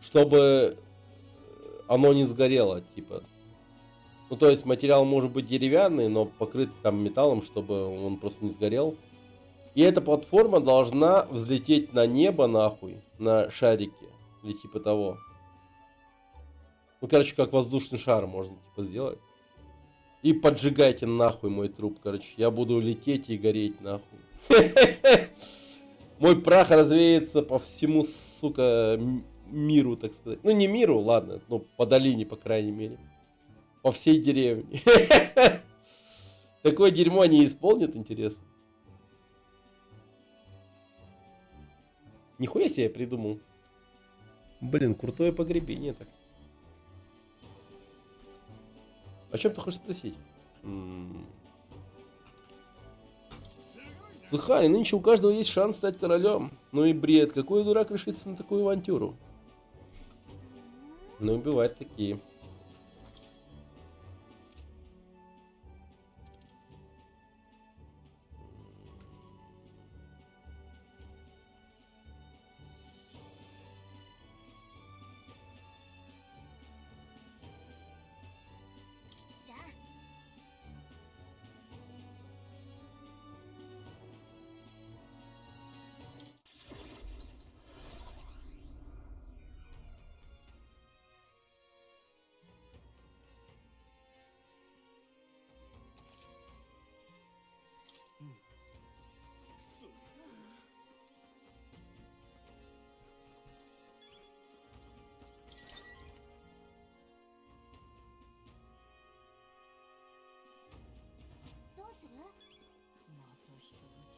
Чтобы оно не сгорело, типа. Ну, то есть материал может быть деревянный, но покрыт там металлом, чтобы он просто не сгорел. И эта платформа должна взлететь на небо, нахуй, на шарике. Или типа того. Ну, короче, как воздушный шар можно, типа, сделать. И поджигайте нахуй мой труп, короче. Я буду лететь и гореть, нахуй. Мой прах развеется по всему, сука, миру, так сказать. Ну, не миру, ладно, но по долине, по крайней мере. По всей деревне. Такое дерьмо они исполнят, интересно. Нихуя себе я придумал. Блин, крутое погребение так. О чем ты хочешь спросить? Слыхали, нынче у каждого есть шанс стать королем. Ну и бред, какой дурак решится на такую авантюру? Ну и бывают такие.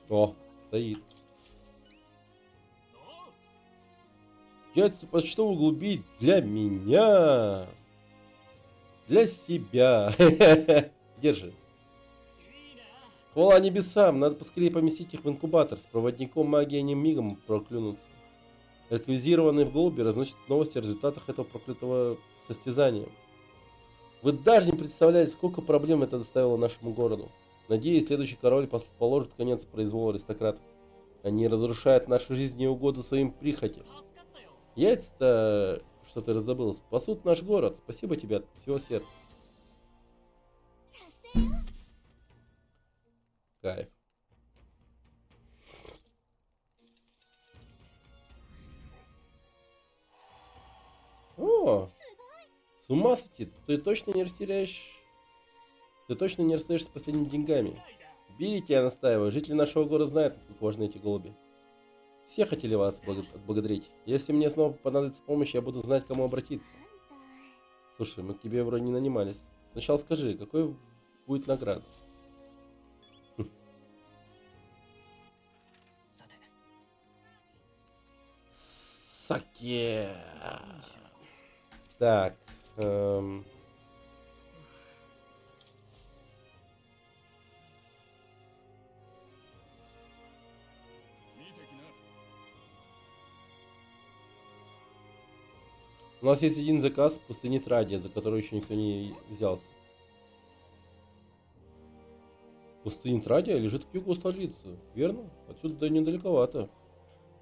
О, стоит. Яйца почтовых голубей для меня. Для себя. Держи. Хвала небесам, надо поскорее поместить их в инкубатор. С проводником магии они мигом проклюнутся. Реквизированные в голуби разносят новости о результатах этого проклятого состязания. Вы даже не представляете, сколько проблем это доставило нашему городу. Надеюсь, следующий король положит конец произволу аристократов. Они разрушают наши жизни и угоду своим прихотям. Яйца-то, что ты раздобыл, спасут наш город. Спасибо тебе от всего сердца. Кайф. О, с ума сойти, ты точно не растеряешь... Ты точно не расстаешься с последними деньгами. Берите, я настаиваю. Жители нашего города знают, насколько важны эти голуби. Все хотели вас отблагодарить. Если мне снова понадобится помощь, я буду знать, к кому обратиться. Слушай, мы к тебе вроде не нанимались. Сначала скажи, какой будет награда? Саке. Так. У нас есть один заказ в пустыне Традия, за который еще никто не взялся. Пустыня Традия лежит к югу столицы, верно? Отсюда недалековато.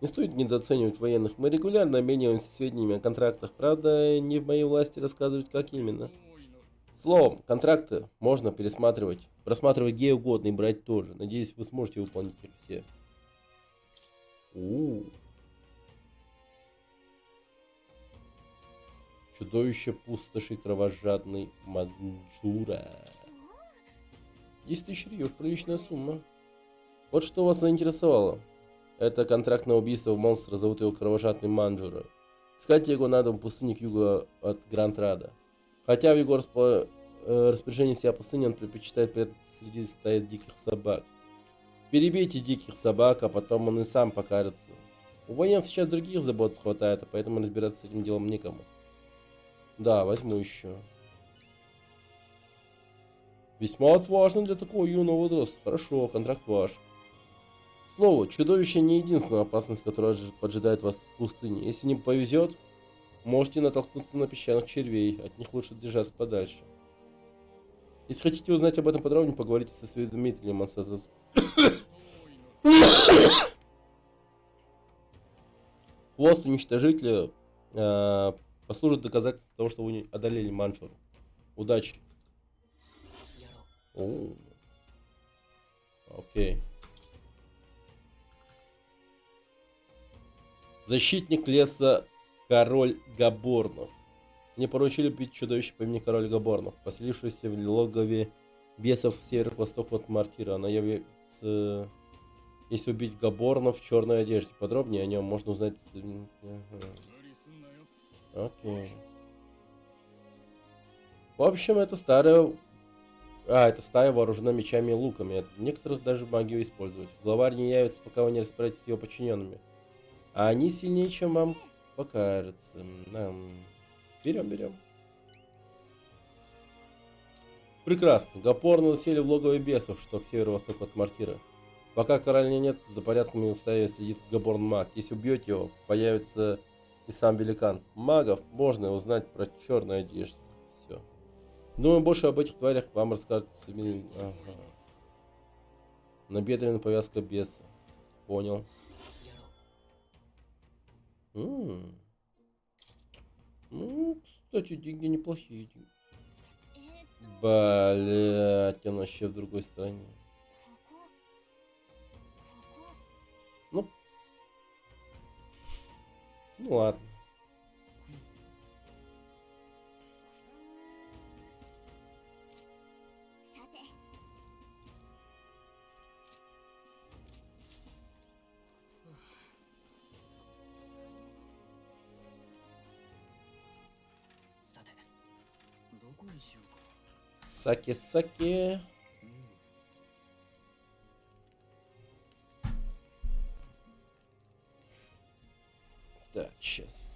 Не стоит недооценивать военных. Мы регулярно обмениваемся сведениями о контрактах. Правда, не в моей власти рассказывать, как именно. Словом, контракты можно пересматривать. Просматривать где угодно и брать тоже. Надеюсь, вы сможете выполнить их все. Чудовище пустоши кровожадный Манджура. 10 тысяч риев, приличная сумма. Вот что вас заинтересовало. Это контракт на убийство монстра, зовут его кровожадный Манджура. Искать его надо в пустыне к югу от Гранд-Рада. Хотя в его распоряжении вся пустыня, он предпочитает прятаться среди стаи диких собак. Перебейте диких собак, а потом он и сам покажется. У военных сейчас других забот хватает, а поэтому разбираться с этим делом некому. Да, возьму еще. Весьма отважно для такого юного возраста. Хорошо, контракт ваш. Слово, чудовище не единственная опасность, которая поджидает вас в пустыне. Если не повезет, можете натолкнуться на песчаных червей. От них лучше держаться подальше. Если хотите узнать об этом подробнее, поговорите со осведомителем. Хвост уничтожителя послужит доказательством того, что вы одолели Манджуру. Удачи. Окей. Защитник леса Король Габорнов. Мне поручили убить чудовище по имени Король Габорнов, поселившийся в логове бесов в северо-восток от Мартира. Она является Если убить Габорна в черной одежде. Подробнее о нем можно узнать... Ага. Окей. В общем, это старая... это стая вооружена мечами и луками. Некоторых даже магию использовать. Главарь не явится, пока вы не расправитесь с его подчиненными. А они сильнее, чем вам покажется. Берем. Прекрасно. Габорны засели в логове бесов, что к северо-востоку от Мартира. Пока короля нет, за порядком и стаей следит Габорн маг. Если убьете его, появится и сам великан. Магов можно узнать про черную одежду. Все. Думаю, больше об этих тварях вам расскажет Сэмин. Ага. Набедренная повязка беса. Понял. Ну, кстати, деньги неплохие. Блять, он вообще в другой стране. Ну ладно. Саке. Так, сейчас.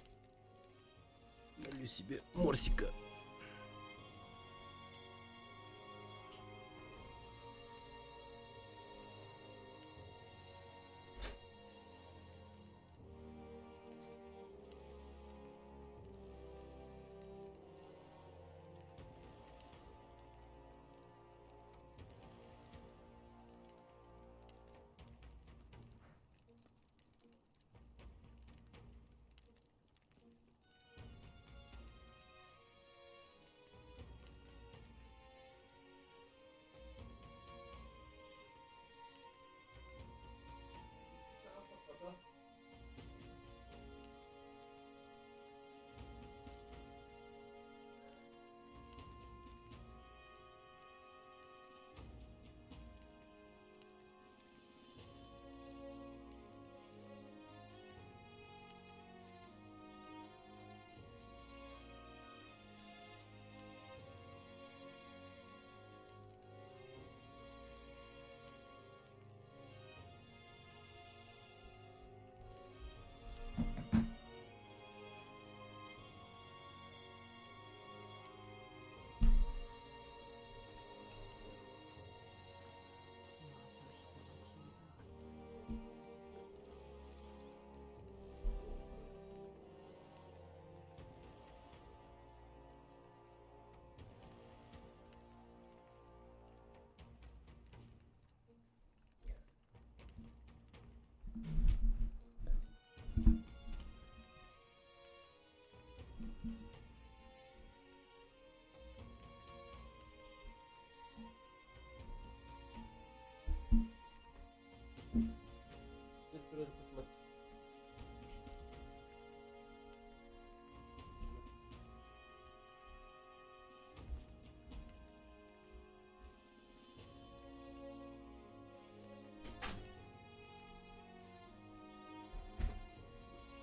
Налью себе морсика.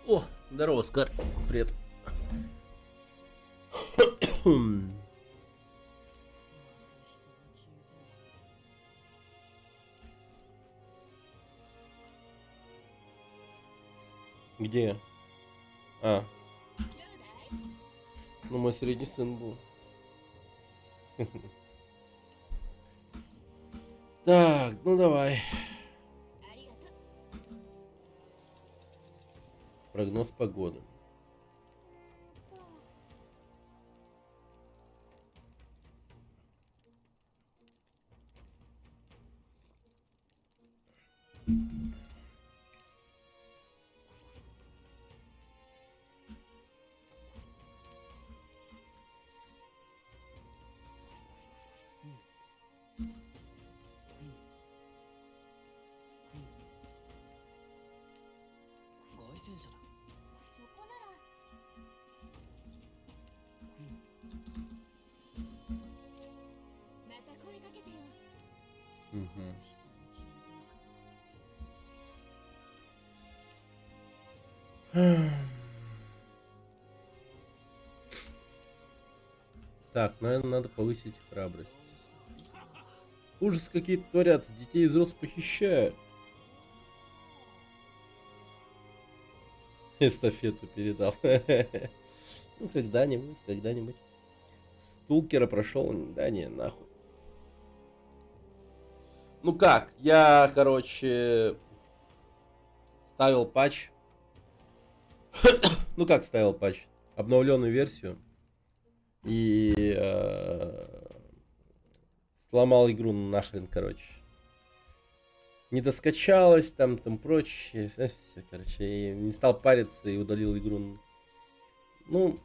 О, здорово, Скар. Привет. Где? А. Ну, мой средний сын был. Так, ну давай. Прогноз погоды. Угу. Так, наверное, надо повысить храбрость. Ужас какие-то творятся, детей и взрослых похищают. Эстафету передал. Ну, когда-нибудь, когда-нибудь. Стулкера прошел, да не, нахуй. Ну как, я, короче, ставил патч. Ну как ставил патч? Обновленную версию. И сломал игру нахрен, короче. Не доскачалось, там прочее. Все, короче, и не стал париться и удалил игру. Ну,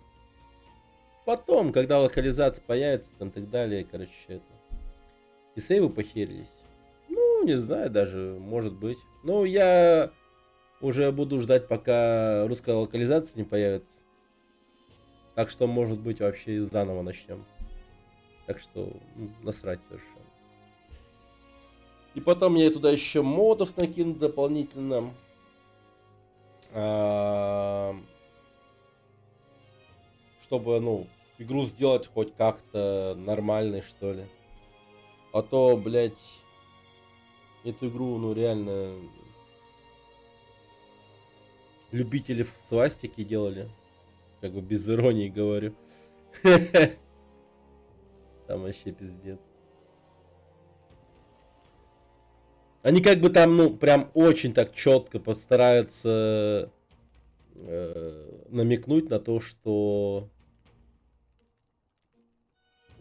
потом, когда локализация появится, там так далее, короче, это. И сейвы похерились. Ну, не знаю даже, может быть. Ну, я уже буду ждать, пока русская локализация не появится. Так что, может быть, вообще заново начнем. Так что, насрать совершенно. И потом я туда еще модов накину дополнительно. Чтобы, ну, игру сделать хоть как-то нормальной, что ли. А то, блядь, эту игру, ну, реально любители в свастики делали. Как бы без иронии говорю. Там вообще пиздец. Они как бы там, ну, прям очень так четко постараются намекнуть на то, что...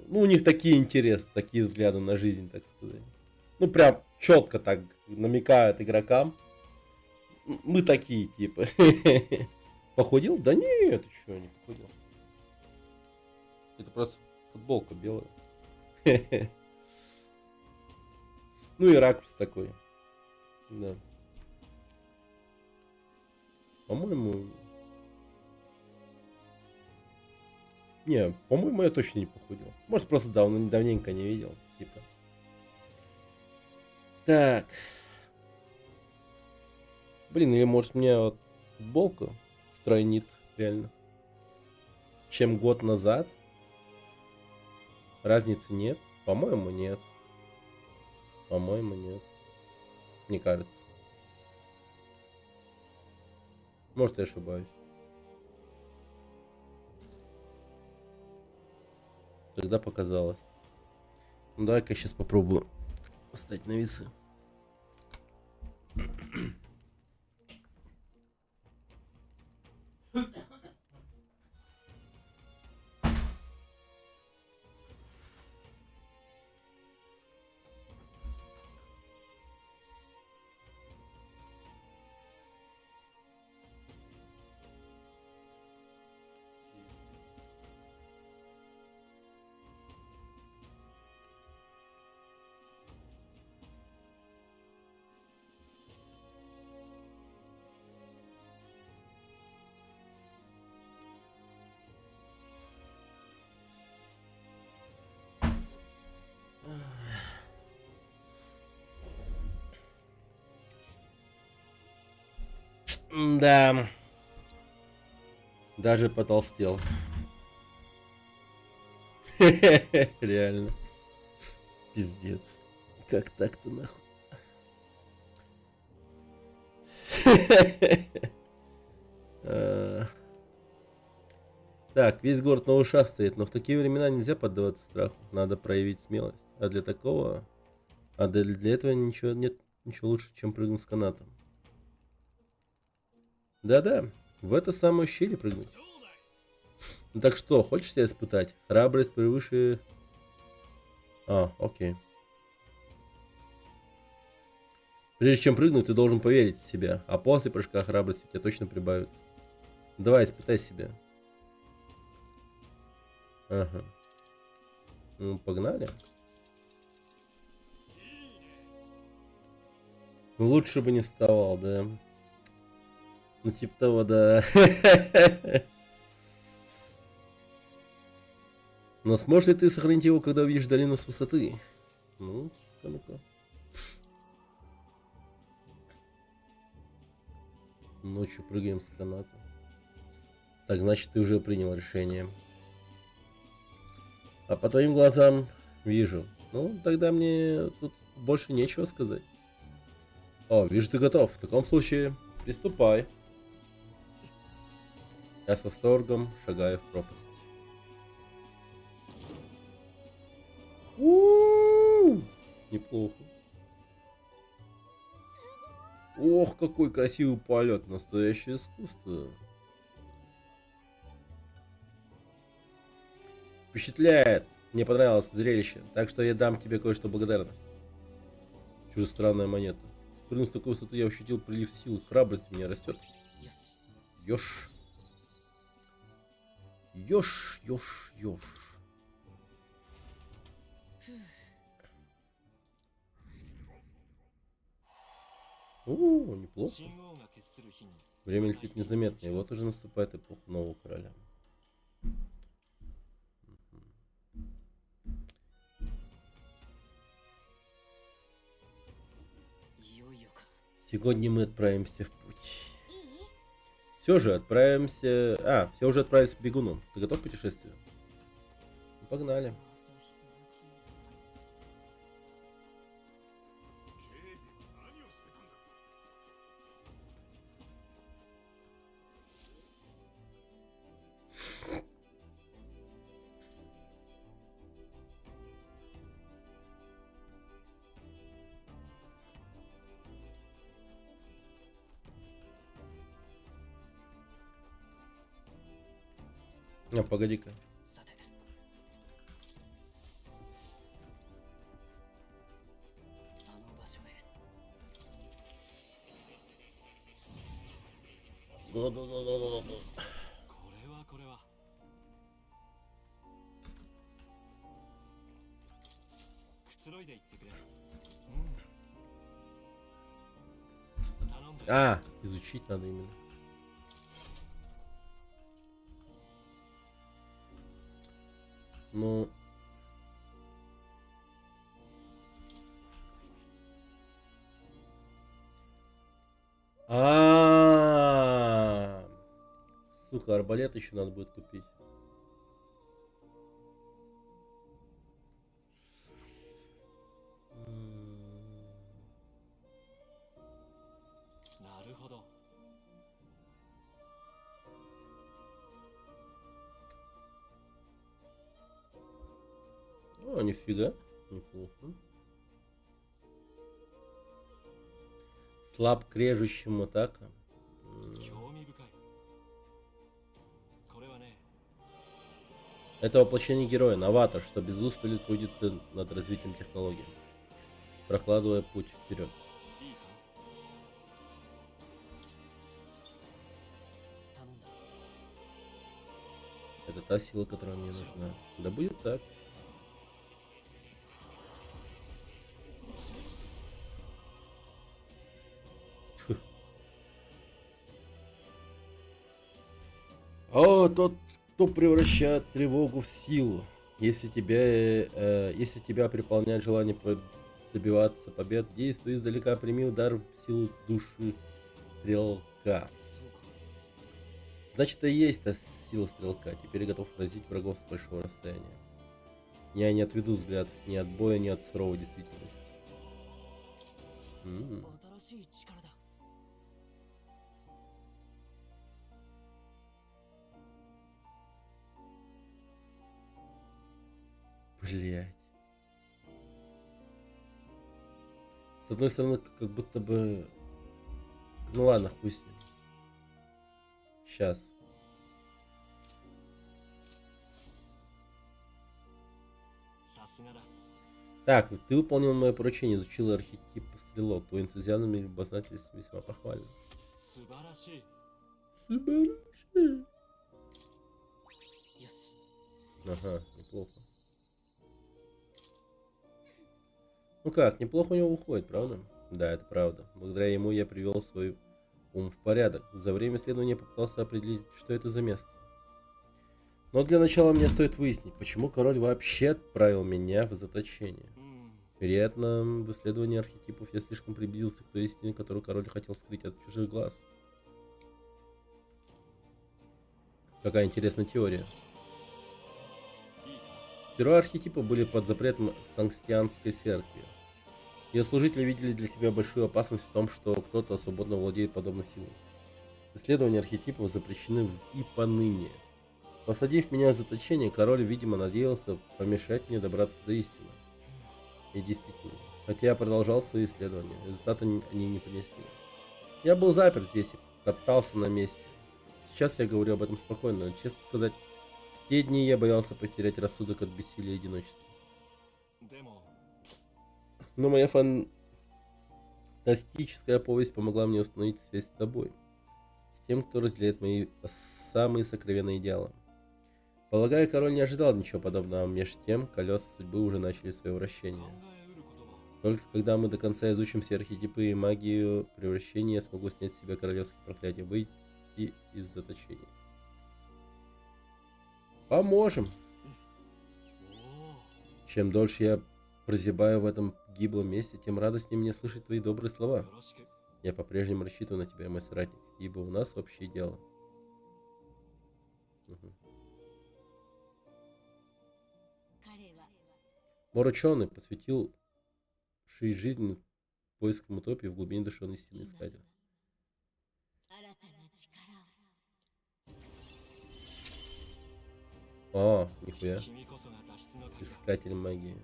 Ну, у них такие интересы, такие взгляды на жизнь, так сказать. Ну, прям четко так намекают игрокам. Мы такие, типа. Похудел? Да нет, ты что, не похудел. Это просто футболка белая. Ну и ракурс такой. Да. По-моему... Не, по-моему, я точно не похудел. Может, просто давненько не видел. Типа. Так. Блин, или может мне вот футболка стройнит реально. Чем год назад. Разницы нет. По-моему, нет. По-моему, нет. Мне кажется. Может, я ошибаюсь. Тогда показалось. Ну, давай-ка я сейчас попробую встать на весы. Да. Даже потолстел. Реально. Пиздец. Как так-то нахуй? Так, весь город на ушах стоит, но в такие времена нельзя поддаваться страху. Надо проявить смелость. А для такого... А для этого ничего нет, ничего лучше, чем прыгнуть с канатом. Да-да, в это самое щели прыгнуть. Ну так что, хочешь себя испытать? Храбрость превыше... А, окей. Прежде чем прыгнуть, ты должен поверить в себя. А после прыжка храбрость у тебя точно прибавится. Давай, испытай себя. Ага. Ну, погнали. Лучше бы не вставал, да. Ну, типа того, да. Но сможешь ли ты сохранить его, когда увидишь долину с высоты? Ну, ну-ка. Ночью прыгаем с каната. Так, значит, ты уже принял решение. А по твоим глазам вижу. Ну, тогда мне тут больше нечего сказать. О, вижу, ты готов. В таком случае, приступай. Я с восторгом шагаю в пропасть. У-у-у! Неплохо. Ох, какой красивый полет. Настоящее искусство. Впечатляет. Мне понравилось зрелище. Так что я дам тебе кое-что в благодарность. Чужестранная монета. Спрыгнув с такой высоты, я ощутил прилив сил. Храбрость у меня растет. Ёж. Ёж, ёж, ёж. О, неплохо. Время летит незаметно, и вот уже наступает эпоха нового короля. Сегодня мы отправимся в путь. Все же отправимся... все уже отправились к бегуну. Ты готов к путешествию? Ну, погнали. Погоди-ка. Изучить надо именно. Ну... Сука, арбалет еще надо будет купить. О, нифига. Неплохо. Слаб к режущим атакам. Это воплощение героя, новатор, что без устали трудится над развитием технологий, прокладывая путь вперед. Это та сила, которая мне нужна. Да будет так. О, тот, кто превращает тревогу в силу. Если тебя переполняет желание добиваться побед, действуй издалека, прими удар в силу души стрелка. Значит, это и есть та сила стрелка. Теперь я готов поразить врагов с большого расстояния. Я не отведу взгляд ни от боя, ни от суровой действительности. Блять. С одной стороны, как будто бы... Ну ладно, хуй с ним. Сейчас. Так, ты выполнил мое поручение, изучил архетип стрелок. Твой энтузиазм и любознательность весьма похвален. Ага, неплохо. Ну как, неплохо у него выходит, правда? Да, это правда. Благодаря ему я привел свой ум в порядок. За время исследования попытался определить, что это за место. Но для начала мне стоит выяснить, почему король вообще отправил меня в заточение. Вероятно, в исследовании архетипов я слишком приблизился к той истине, которую король хотел скрыть от чужих глаз. Какая интересная теория. Сперва архетипы были под запретом Санкстианской церкви. Ее служители видели для себя большую опасность в том, что кто-то свободно владеет подобной силой. Исследования архетипов запрещены и поныне. Посадив меня в заточение, король, видимо, надеялся помешать мне добраться до истины. И действительно, хотя я продолжал свои исследования, результаты они не принесли. Я был заперт здесь и топтался на месте. Сейчас я говорю об этом спокойно, но, честно сказать, в те дни я боялся потерять рассудок от бессилия и одиночества. Но моя фантастическая повесть помогла мне установить связь с тобой, с тем, кто разделяет мои самые сокровенные идеалы. Полагаю, король не ожидал ничего подобного, меж тем колеса судьбы уже начали свое вращение. Только когда мы до конца изучим все архетипы и магию превращения, я смогу снять с себя королевские проклятия, выйти из заточения. Поможем! Чем дольше я прозябаю в этом гиблом месте, тем радостнее мне слышать твои добрые слова. Я по-прежнему рассчитываю на тебя, мой соратник, ибо у нас общее дело. Мор ученый посвятил жизнь поискам утопии в глубине души истинный искатель. О, нихуя. Искатель магии.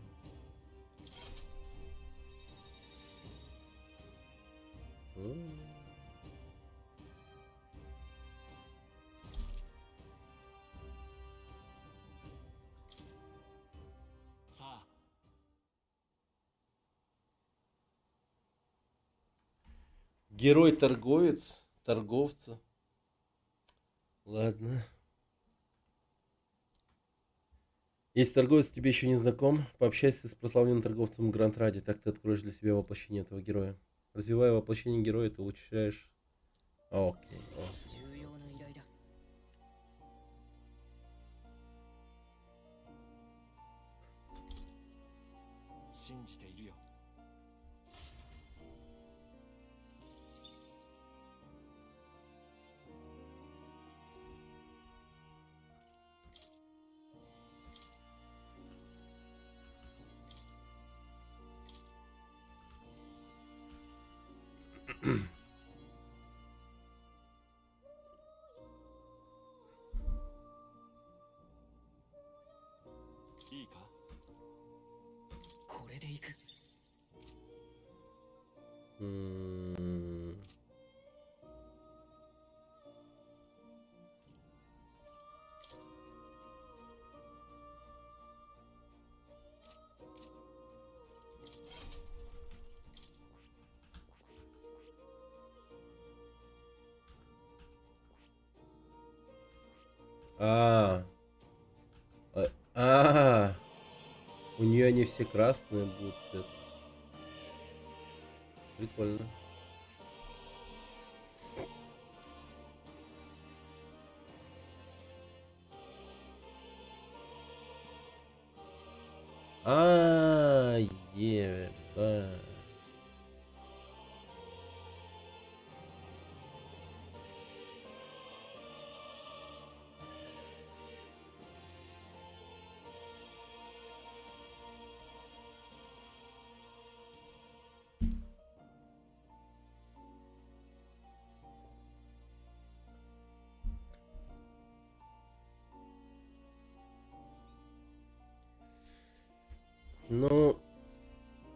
Герой-торговец, торговца. Ладно. Если торговец тебе еще не знаком, пообщайся с прославленным торговцем Гранд Ради, так ты откроешь для себя воплощение этого героя. Развивая воплощение героя, ты улучшаешь... Окей. У нее они все красные будут цвет. Прикольно. Ебать.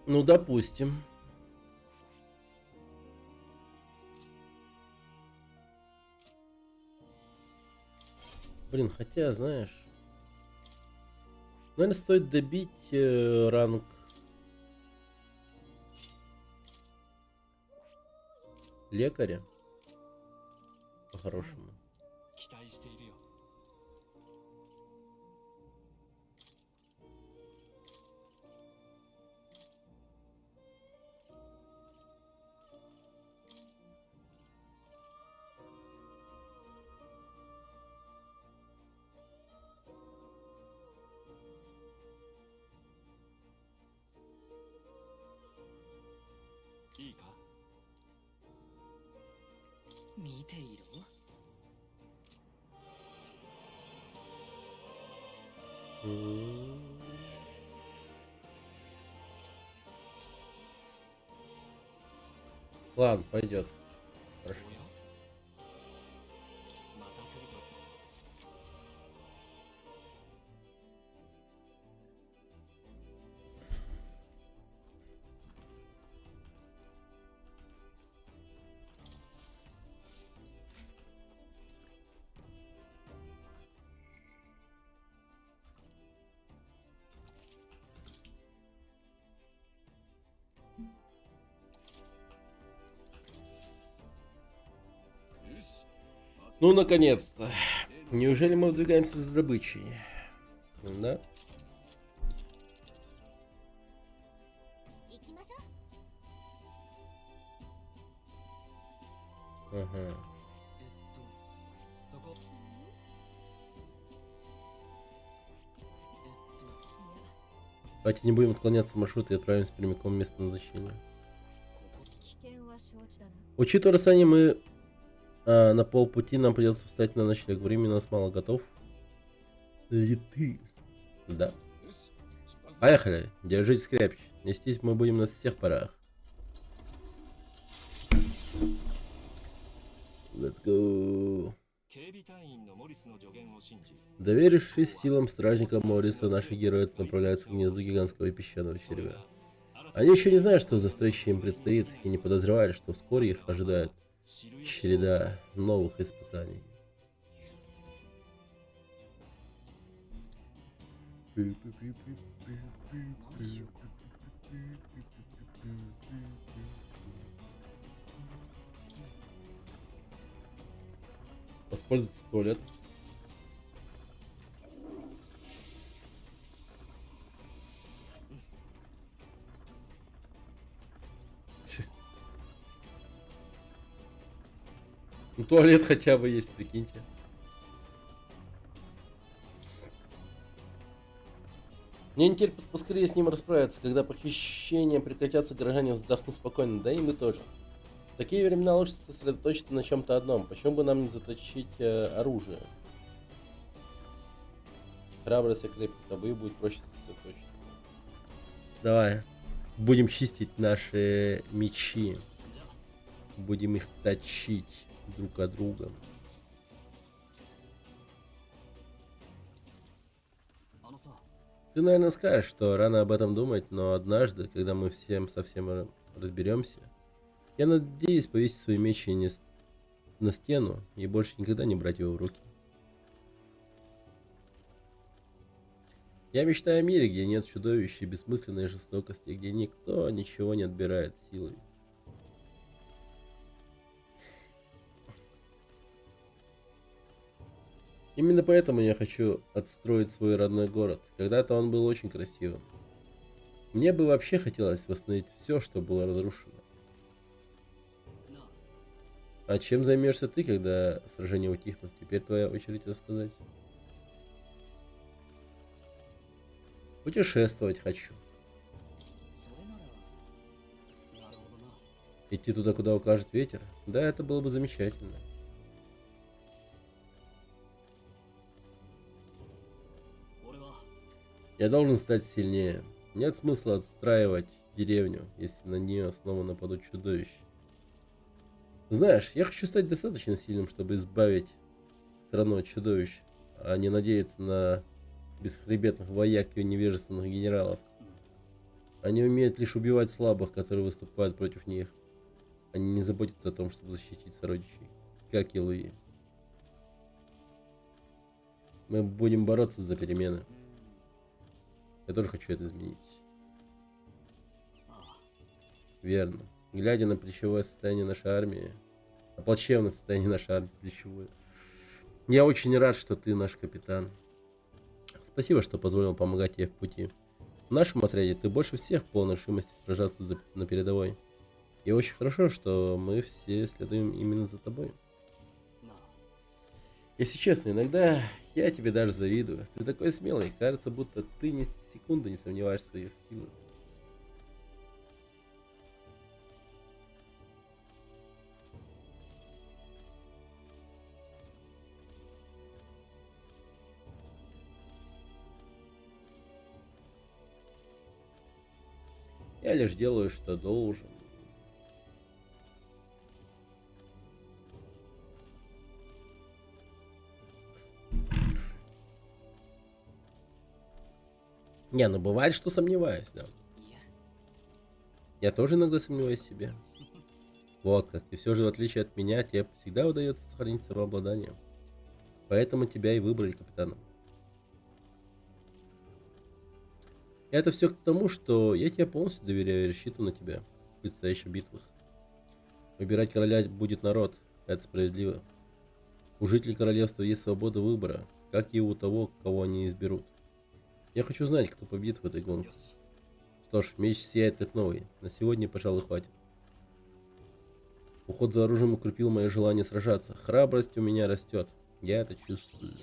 Ну, допустим. Блин, хотя, знаешь, наверное, стоит добить ранг лекаря по-хорошему. М. Ладно, пойдет. Хорошо. おやまた来ると。Ну, наконец-то. Неужели мы выдвигаемся за добычей? Да? 行きましょう。 Ага. そこ。Давайте не будем отклоняться в маршруте и отправимся прямиком в место назначения. 危険は承知だな。 Учитывая расстояние, мы на полпути, нам придется встать на ночлег. Времени у нас мало. Готов? Ли ты? Да. Поехали. Держитесь крепче. Нестись мы будем на всех парах. Let's go. 警備隊員のモリスの助言を信じ、 Доверившись силам стражника Мориса, наши герои направляются к гнезду гигантского песчаного червя. Они еще не знают, что за встреча им предстоит, и не подозревают, что вскоре их ожидает череда новых испытаний. Воспользоваться туалет. Ну, туалет хотя бы есть, прикиньте. Мне не терпится поскорее с ним расправиться. Когда похищения прекратятся, горожане вздохнут спокойно, да и мы тоже. В такие времена лучше сосредоточиться на чем-то одном. Почему бы нам не заточить оружие? Храбрость окрепнет, а бою будет проще сосредоточиться. Давай. Будем чистить наши мечи. Будем их точить друг от друга. Ты, наверное, скажешь, что рано об этом думать, но однажды, когда мы всем совсем разберемся, я надеюсь повесить свои мечи не на стену и больше никогда не брать его в руки. Я мечтаю о мире, где нет чудовищ и бессмысленной жестокости, где никто ничего не отбирает силой. Именно поэтому я хочу отстроить свой родной город. Когда-то он был очень красивым. Мне бы вообще хотелось восстановить все, что было разрушено. А чем займешься ты, когда сражение утихнут? Теперь твоя очередь рассказать. Путешествовать хочу. Идти туда, куда укажет ветер? Да, это было бы замечательно. Я должен стать сильнее. Нет смысла отстраивать деревню, если на нее снова нападут чудовища. Знаешь, я хочу стать достаточно сильным, чтобы избавить страну от чудовищ, а не надеяться на бесхребетных вояк и невежественных генералов. Они умеют лишь убивать слабых, которые выступают против них. Они не заботятся о том, чтобы защитить сородичей, как и Луи. Мы будем бороться за перемены. Я тоже хочу это изменить. Верно. Глядя на плечевое состояние нашей армии, на плачевное состояние нашей армии, плечевое, я очень рад, что ты наш капитан. Спасибо, что позволил помогать ей в пути. В нашем отряде ты больше всех полон решимости сражаться на передовой. И очень хорошо, что мы все следуем именно за тобой. Если честно, иногда я тебе даже завидую. Ты такой смелый, кажется, будто ты ни секунды не сомневаешься в своих силах. Я лишь делаю, что должен. Не, ну бывает, что сомневаюсь, да. Я тоже иногда сомневаюсь в себе. Вот как. И все же, в отличие от меня, тебе всегда удается сохранить самообладание. Поэтому тебя и выбрали капитаном. И это все к тому, что я тебе полностью доверяю и рассчитываю на тебя в предстоящих битвах. Выбирать короля будет народ. Это справедливо. У жителей королевства есть свобода выбора, как и у того, кого они изберут. Я хочу знать, кто победит в этой гонке. Что ж, меч сияет как новый. На сегодня, пожалуй, хватит. Уход за оружием укрепил мое желание сражаться. Храбрость у меня растет. Я это чувствую.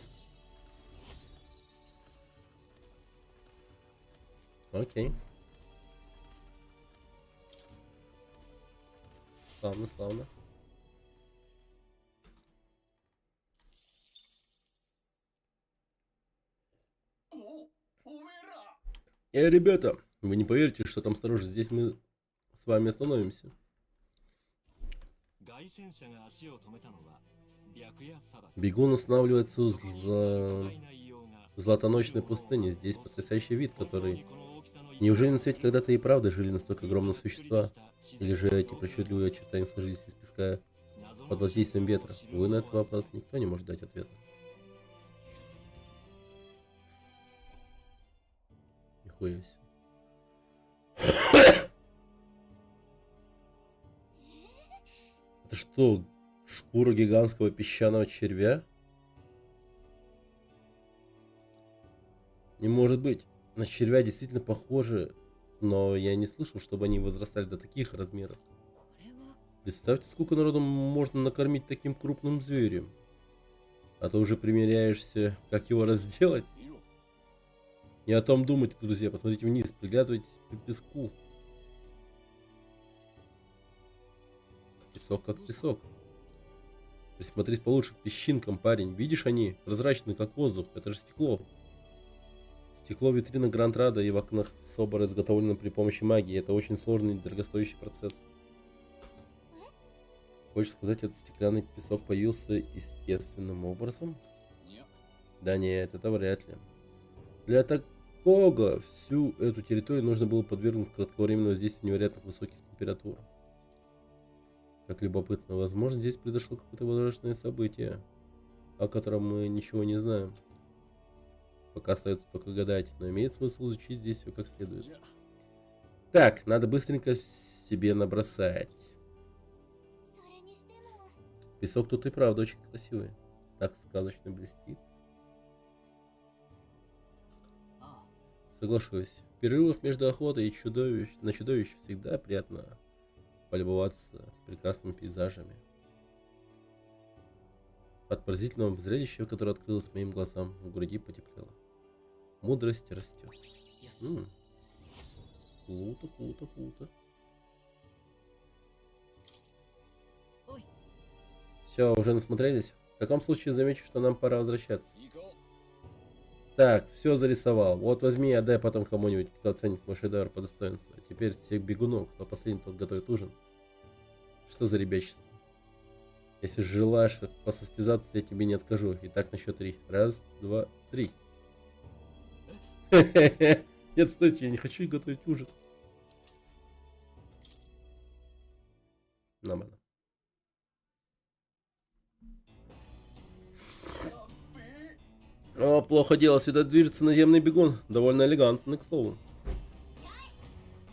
Окей. Славно, славно. Ребята, вы не поверите, что там снаружи. Здесь мы с вами остановимся. Бегун останавливается в златоночной пустыне. Здесь потрясающий вид, который... Неужели на свете когда-то и правда жили настолько огромные существа? Или же эти причудливые очертания сложились из песка под воздействием ветра? Увы, на этот вопрос никто не может дать ответа. Нихуя себе. Это что, шкура гигантского песчаного червя? Не может быть. На червя действительно похожи, но я не слышал, чтобы они возрастали до таких размеров. Представьте, сколько народу можно накормить таким крупным зверем. А то уже примеряешься, как его разделать. Не о том думайте, друзья. Посмотрите вниз, приглядывайтесь по песку. Песок как песок. Присмотрись получше к песчинкам, парень. Видишь, они прозрачны, как воздух. Это же стекло. Стекло витрина Гранд Рада и в окнах собора изготовлено при помощи магии. Это очень сложный и дорогостоящий процесс. Хочешь сказать, этот стеклянный песок появился естественным образом? Да нет, это вряд ли. Для такого всю эту территорию нужно было подвергнуть кратковременному воздействию невероятно высоких температур. Как любопытно, возможно, здесь произошло какое-то возрастное событие, о котором мы ничего не знаем. Пока остается только гадать, но имеет смысл изучить здесь все как следует. Так, надо быстренько себе набросать. Песок тут и правда очень красивый. Так сказочно блестит. Соглашусь. В перерывах между охотой и на чудовищ всегда приятно полюбоваться прекрасными пейзажами. От поразительного зрелища, которое открылось моим глазам, в груди потеплело. Мудрость растет. Круто, круто, круто. Все, уже насмотрелись? В таком случае замечу, что нам пора возвращаться. Так, все зарисовал. Вот возьми и отдай потом кому-нибудь, кто оценит мой шедевр по достоинству. Теперь всех бегунов, кто последний, тот готовит ужин. Что за ребячество? Если желаешь посостязаться, я тебе не откажу. Итак, на счет 3. Раз, два, 3. Нет, стойте, я не хочу готовить ужин. Нормально. О, плохо дело, сюда движется наземный бегун. Довольно элегантный, к слову.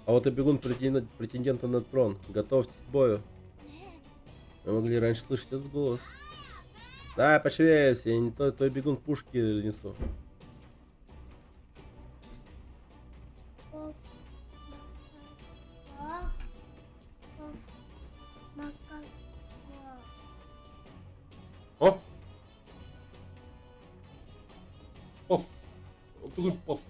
А вот и бегун претендента на трон. Готовьтесь к бою. Мы могли раньше слышать этот голос. Да, пошевелись, я не твой бегун пушки разнесу. О! Пов! Пов!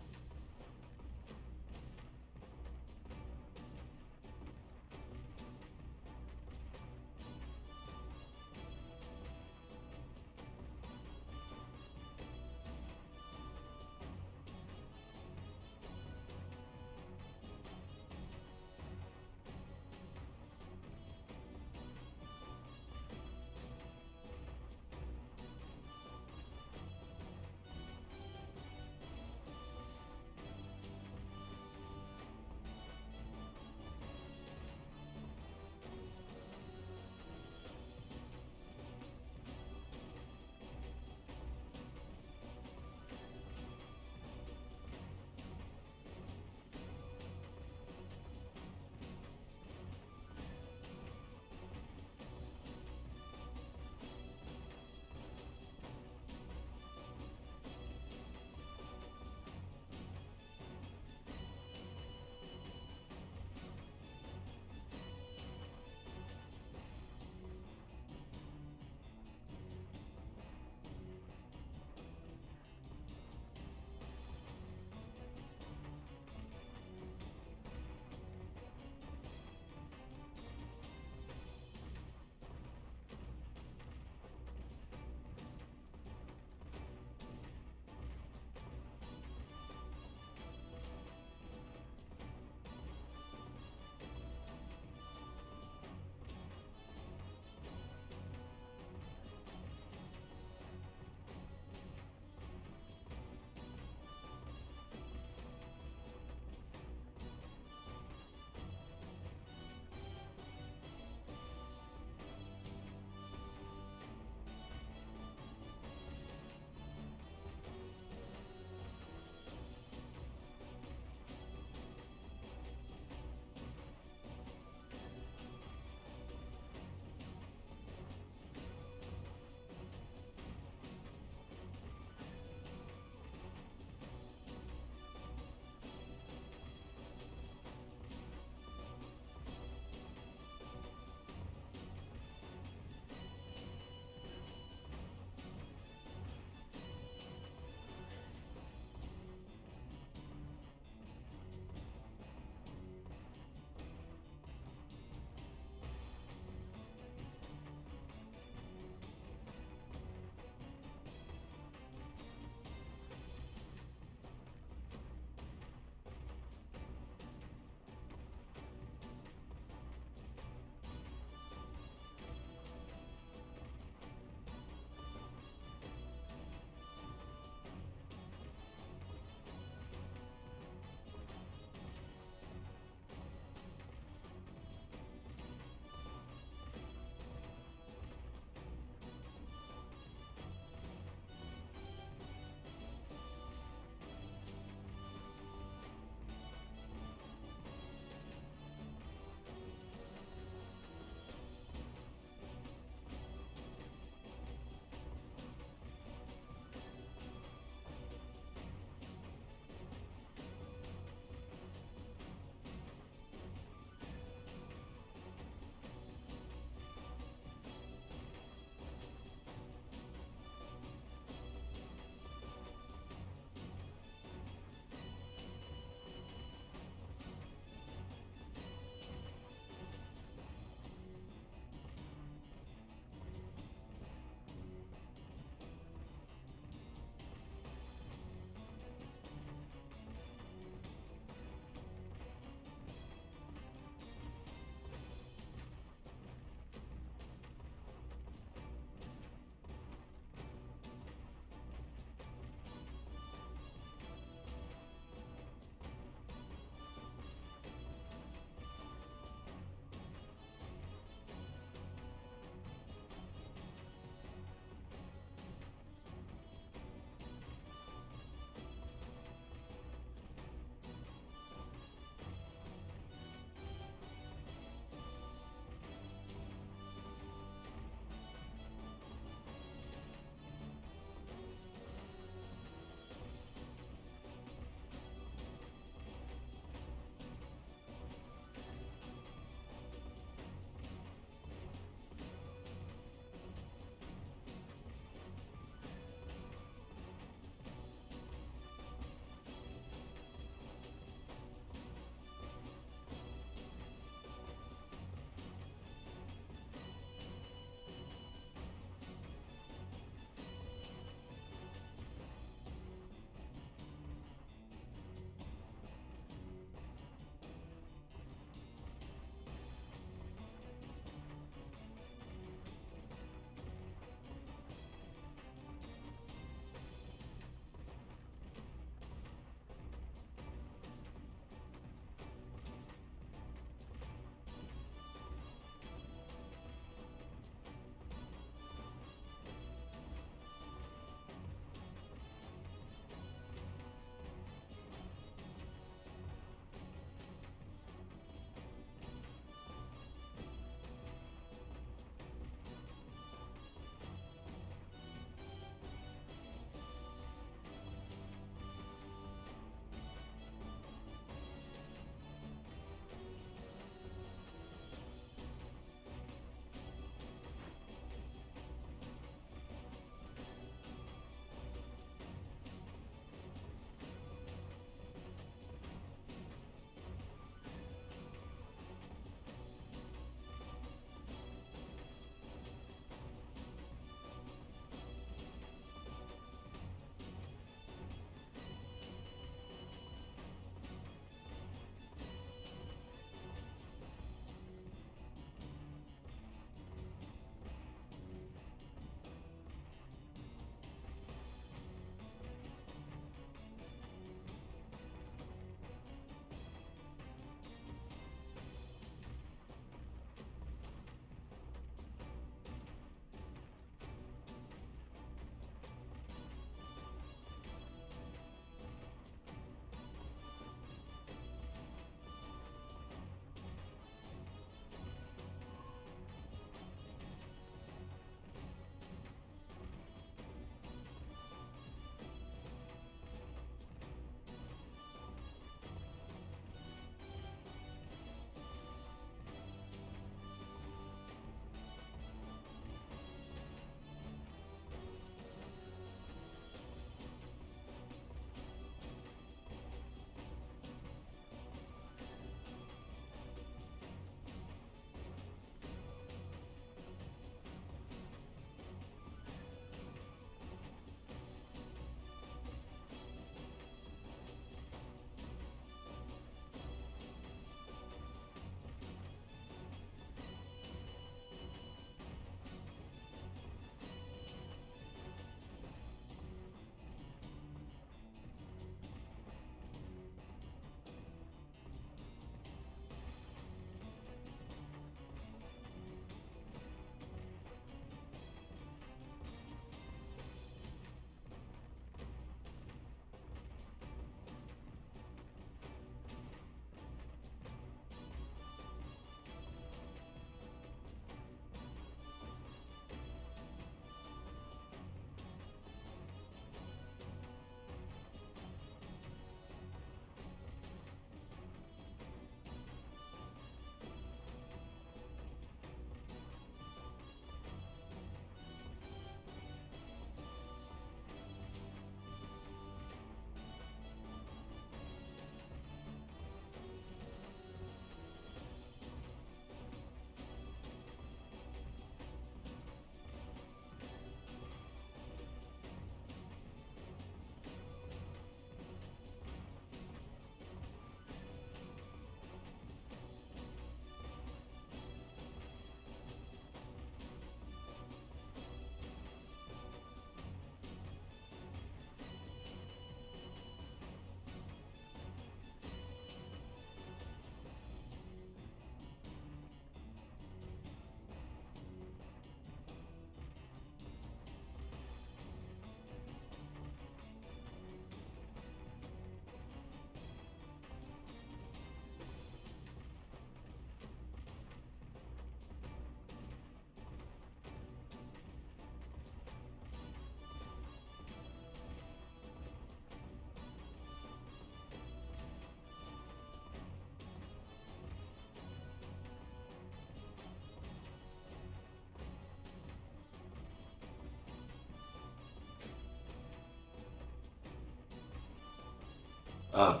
Ой.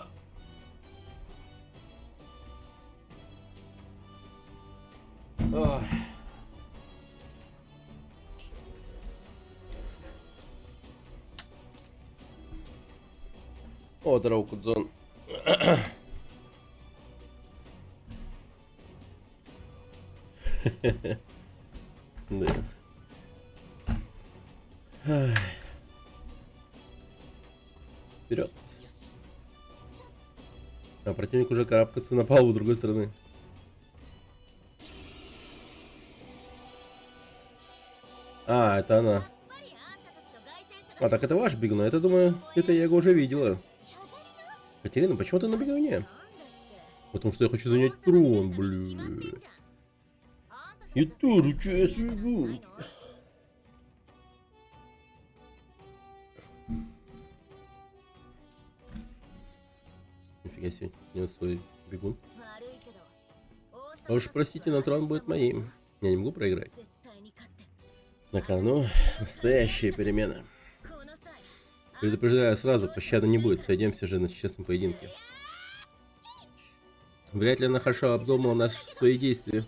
О, здорово, Кудзон. Да. Вперед. А противник уже карабкаться на палубу другой стороны. А, это она. А, так это ваш бегун, это, думаю, это я его уже видела. Катерина, почему ты на бегуне? Потому что я хочу занять трон, блин. И тоже часть бегун. Нифига себе, не свой бегун. А уж простите, но трон будет моим. Я не могу проиграть. На кону настоящая перемена. Предупреждаю сразу, пощады не будет. Сойдемся же на честном поединке. Вряд ли она хорошо обдумала наши свои действия.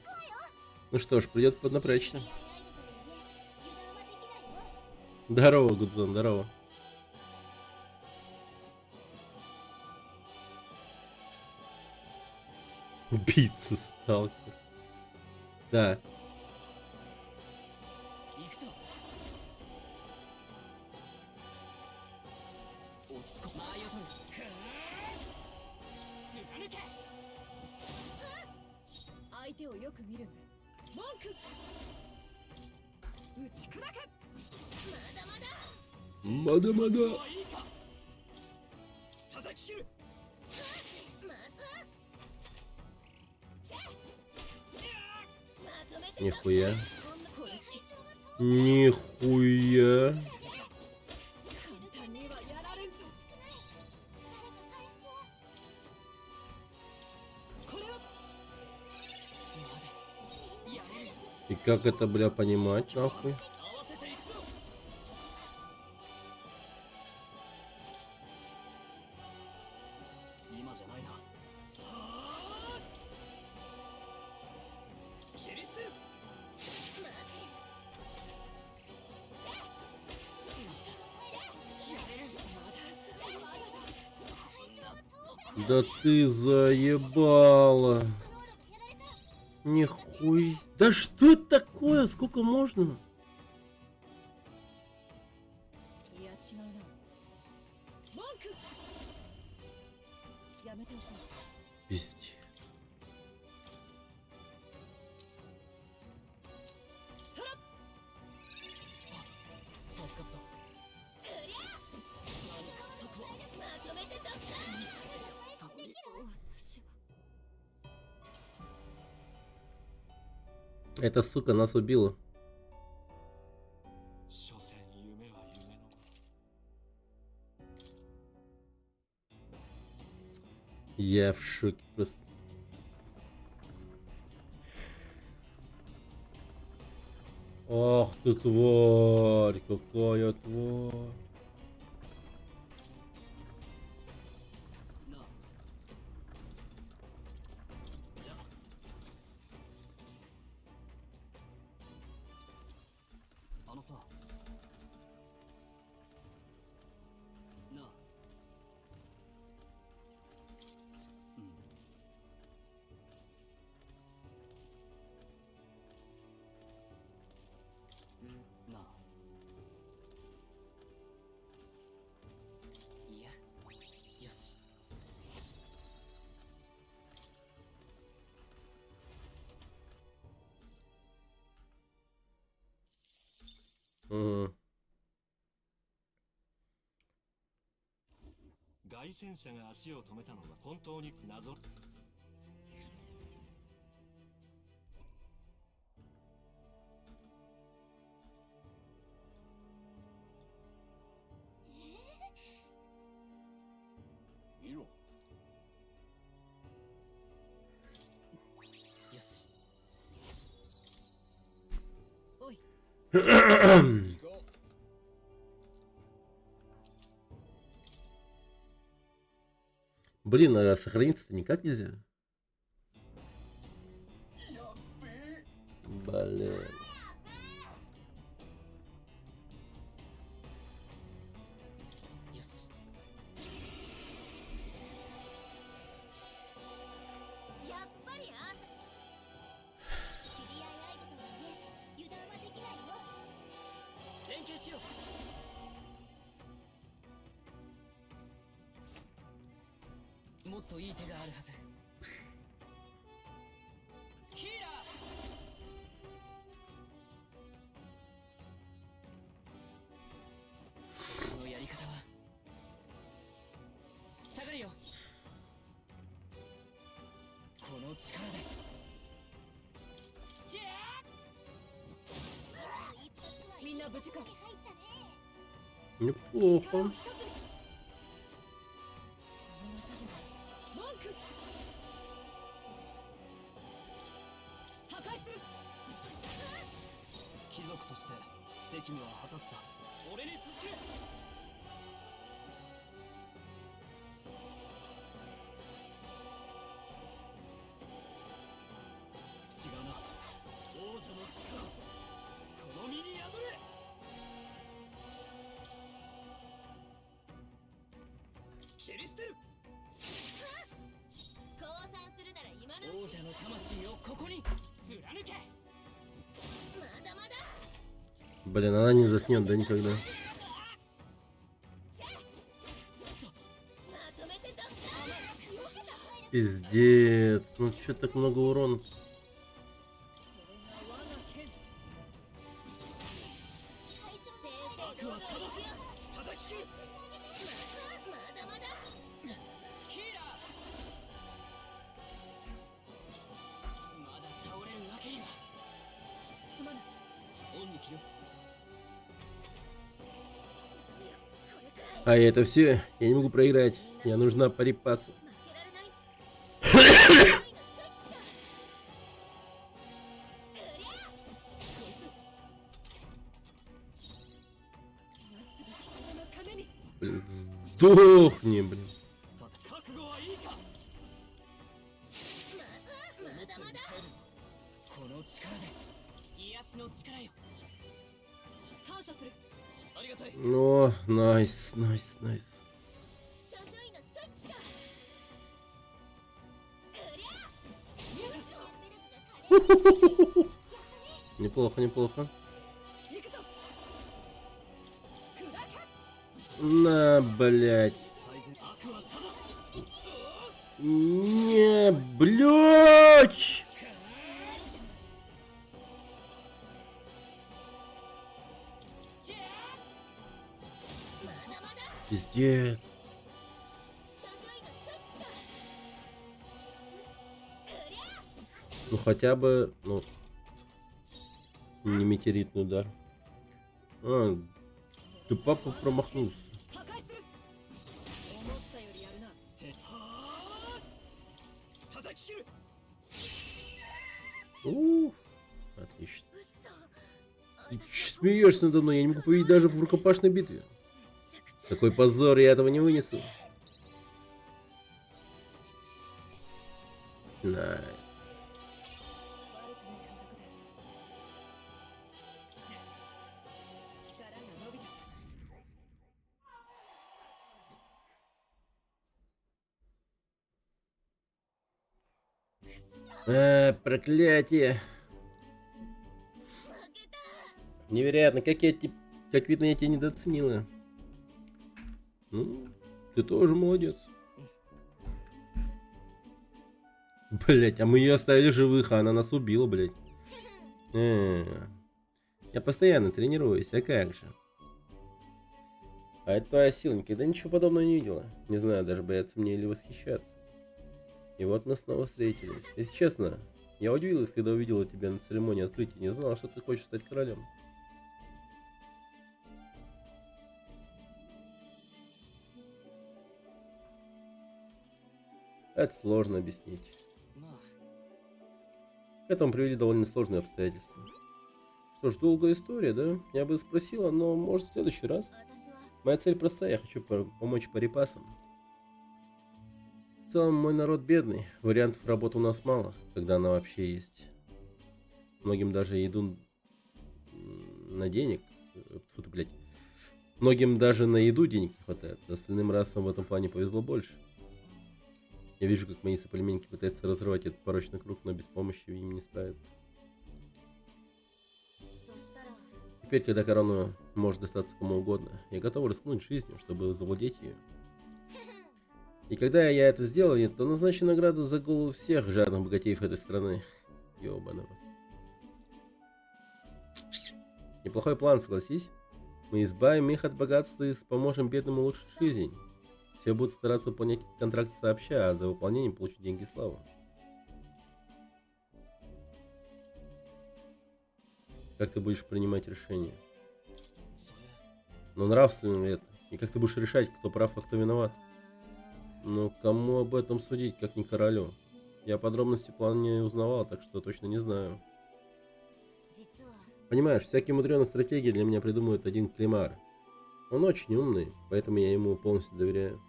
Ну что ж, придет поднапрячься. Здорово, Гудзон, здорово. Убийца сталкер. Да. Мада-мада. Нихуя. Нихуя. И как это, бля, понимать, нахуй? Да ты заебала. Нихуй. Да что это такое? Сколько можно? Пиздец. Эта сука нас убила. Я в шоке просто. Ах ты тварь, какая тварь. Угу. 凱旋者が足を止めたのは本当に謎。見ろ。よし。おい。行こう。 А Блин, а сохраниться-то никак нельзя. Блин. Неплохо. Блин, она не заснет, да, никогда. Пиздец. Ну чё так много урона? А это все? Я не могу проиграть. Мне нужна парипаса. Блин, сдохни, блин. О, найс, найс, найс. Неплохо, неплохо. На, блядь. Не, блядь. Пиздец. Ну хотя бы, ну, не метеоритный удар. А, ты папа промахнулся. Отлично. Ты смеешься надо мной, я не могу победить даже в рукопашной битве. Такой позор, я этого не вынесу. Найс. Проклятие. Невероятно, как видно, я тебя недооценила. Ну, ты тоже молодец. Блять, а мы ее оставили живых, а она нас убила, блять. Я постоянно тренируюсь, а как же? А это твоя сила, никогда ничего подобного не видела. Не знаю, даже бояться мне или восхищаться. И вот мы снова встретились. Если честно, я удивилась, когда увидела тебя на церемонии открытия. Не знала, что ты хочешь стать королем. Это сложно объяснить. К этому привели довольно сложные обстоятельства. Что ж, долгая история, да? Я бы спросила, но может в следующий раз. Моя цель простая, я хочу помочь парипасам. В целом, мой народ бедный. Вариантов работы у нас мало, когда она вообще есть. Многим даже еду на денег. Фу ты, блядь. Многим даже на еду денег не хватает. Остальным расам в этом плане повезло больше. Я вижу, как мои соплеменники пытаются разрывать этот порочный круг, но без помощи им не справиться. そしたら Теперь, когда корона может достаться кому угодно, я готов рискнуть жизнью, чтобы завладеть ее. И когда я это сделаю, то назначу награду за голову всех жадных богатеев этой страны. Ёбаного. Неплохой план, согласись? Мы избавим их от богатства и поможем бедным улучшить жизнь. Все будут стараться выполнять контракт сообща, а за выполнением получить деньги и славу. Как ты будешь принимать решения? それ Но нравственно ли это? И как ты будешь решать, кто прав, а кто виноват? Ну, кому об этом судить, как не королю? Я подробности плана не узнавал, так что точно не знаю. 実は Понимаешь, всякие мудреные стратегии для меня придумывает один Климар. Он очень умный, поэтому я ему полностью доверяю.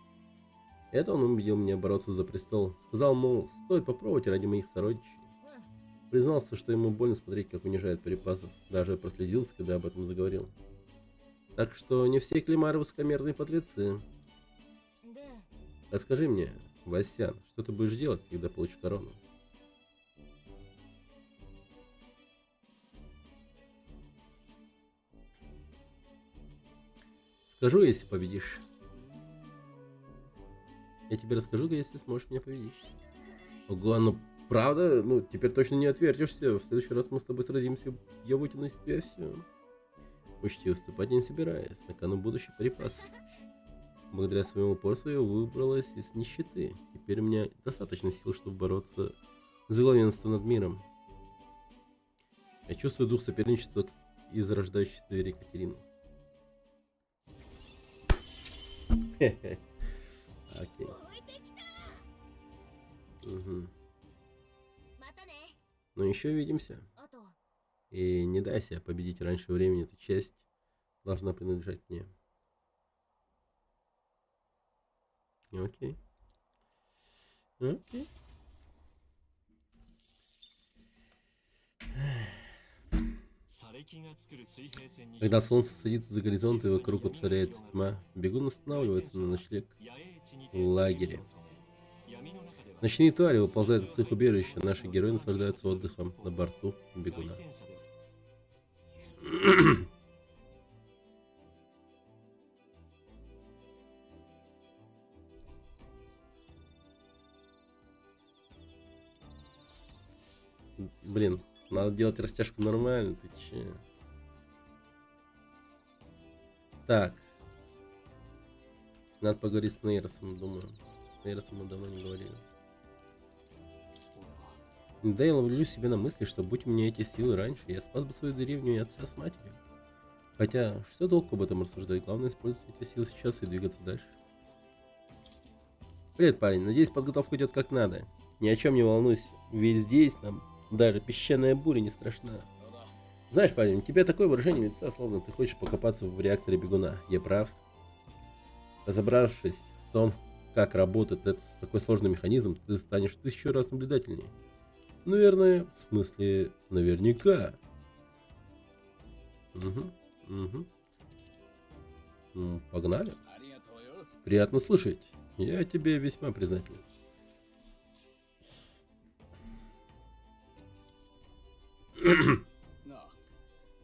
Это он убедил меня бороться за престол. Сказал, мол, стоит попробовать ради моих сородичей. Признался, что ему больно смотреть, как унижают припасов. Даже проследился, когда об этом заговорил. Так что не все Климары высокомерные подлецы. で Расскажи мне, Васян, что ты будешь делать, когда получишь корону? Скажу, если победишь. Я тебе расскажу, если сможешь меня победить. Ого, ну правда? Ну, теперь точно не отвертишься. В следующий раз мы с тобой сразимся. Я вытяну из тебя все. Учти, уступать не собираюсь. На кону будущий припас. Благодаря своему упорству я выбралась из нищеты. Теперь у меня достаточно сил, чтобы бороться за главенство над миром. Я чувствую дух соперничества и зарождающейся двери Екатерины. Хе-хе. Окей. 置いてきた Угу. またね Ну еще увидимся. あと И не дай себя победить раньше времени. Эта честь должна принадлежать мне. Окей. Окей. Когда солнце садится за горизонт и вокруг воцаряется тьма, бегун останавливается на ночлег в лагере. Ночные твари выползают из своих убежищ, а наши герои наслаждаются отдыхом на борту бегуна. Блин, надо делать растяжку нормально, ты че? Так. Надо поговорить с Нейросом, думаю. С Нейросом мы давно не говорили. Да, я ловлю себе на мысли, что будь у меня эти силы раньше, я спас бы свою деревню и отца с матерью. Хотя, что толку об этом рассуждать? Главное использовать эти силы сейчас и двигаться дальше. Привет, парень. Надеюсь, подготовка идет как надо. Ни о чем не волнуйся. Ведь здесь нам даже песчаная буря не страшна. Знаешь, парень, у тебя такое выражение лица, словно ты хочешь покопаться в реакторе бегуна. Я прав? Разобравшись в том, как работает этот такой сложный механизм, ты станешь в 1000 раз наблюдательнее. Наверное, в смысле, наверняка. Угу. Ну, погнали. ありがとうよ Приятно слышать. Я тебе весьма признателен. なあ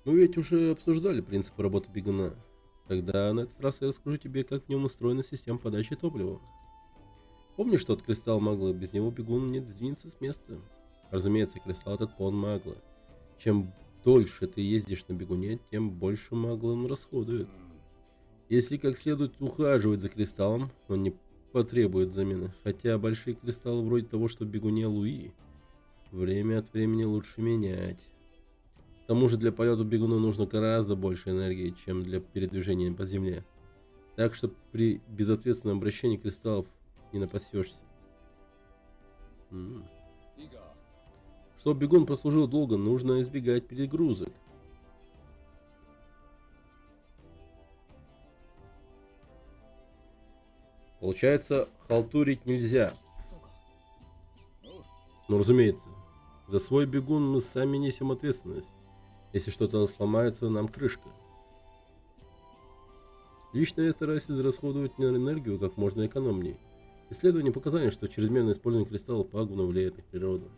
Мы ведь уже обсуждали принцип работы бегуна. Тогда на этот раз я расскажу тебе, как в нем устроена система подачи топлива. Помнишь тот кристалл магла? Без него бегун не сдвинется с места. Разумеется, кристалл этот полон магла. Чем дольше ты ездишь на бегуне, тем больше магла он расходует. Если как следует ухаживать за кристаллом, он не потребует замены. Хотя большие кристаллы вроде того, что в бегуне Луи, время от времени лучше менять. К тому же для полета бегуну нужно гораздо больше энергии, чем для передвижения по земле. Так что при безответственном обращении кристаллов не напасешься. いいか Чтобы бегун прослужил долго, нужно избегать перегрузок. Получается, халтурить нельзя. Ну, разумеется. За свой бегун мы сами несем ответственность. Если что-то сломается, нам крышка. Лично я стараюсь израсходовать энергию как можно экономнее. Исследования показали, что чрезмерное использование кристаллов пагубно влияет на природу.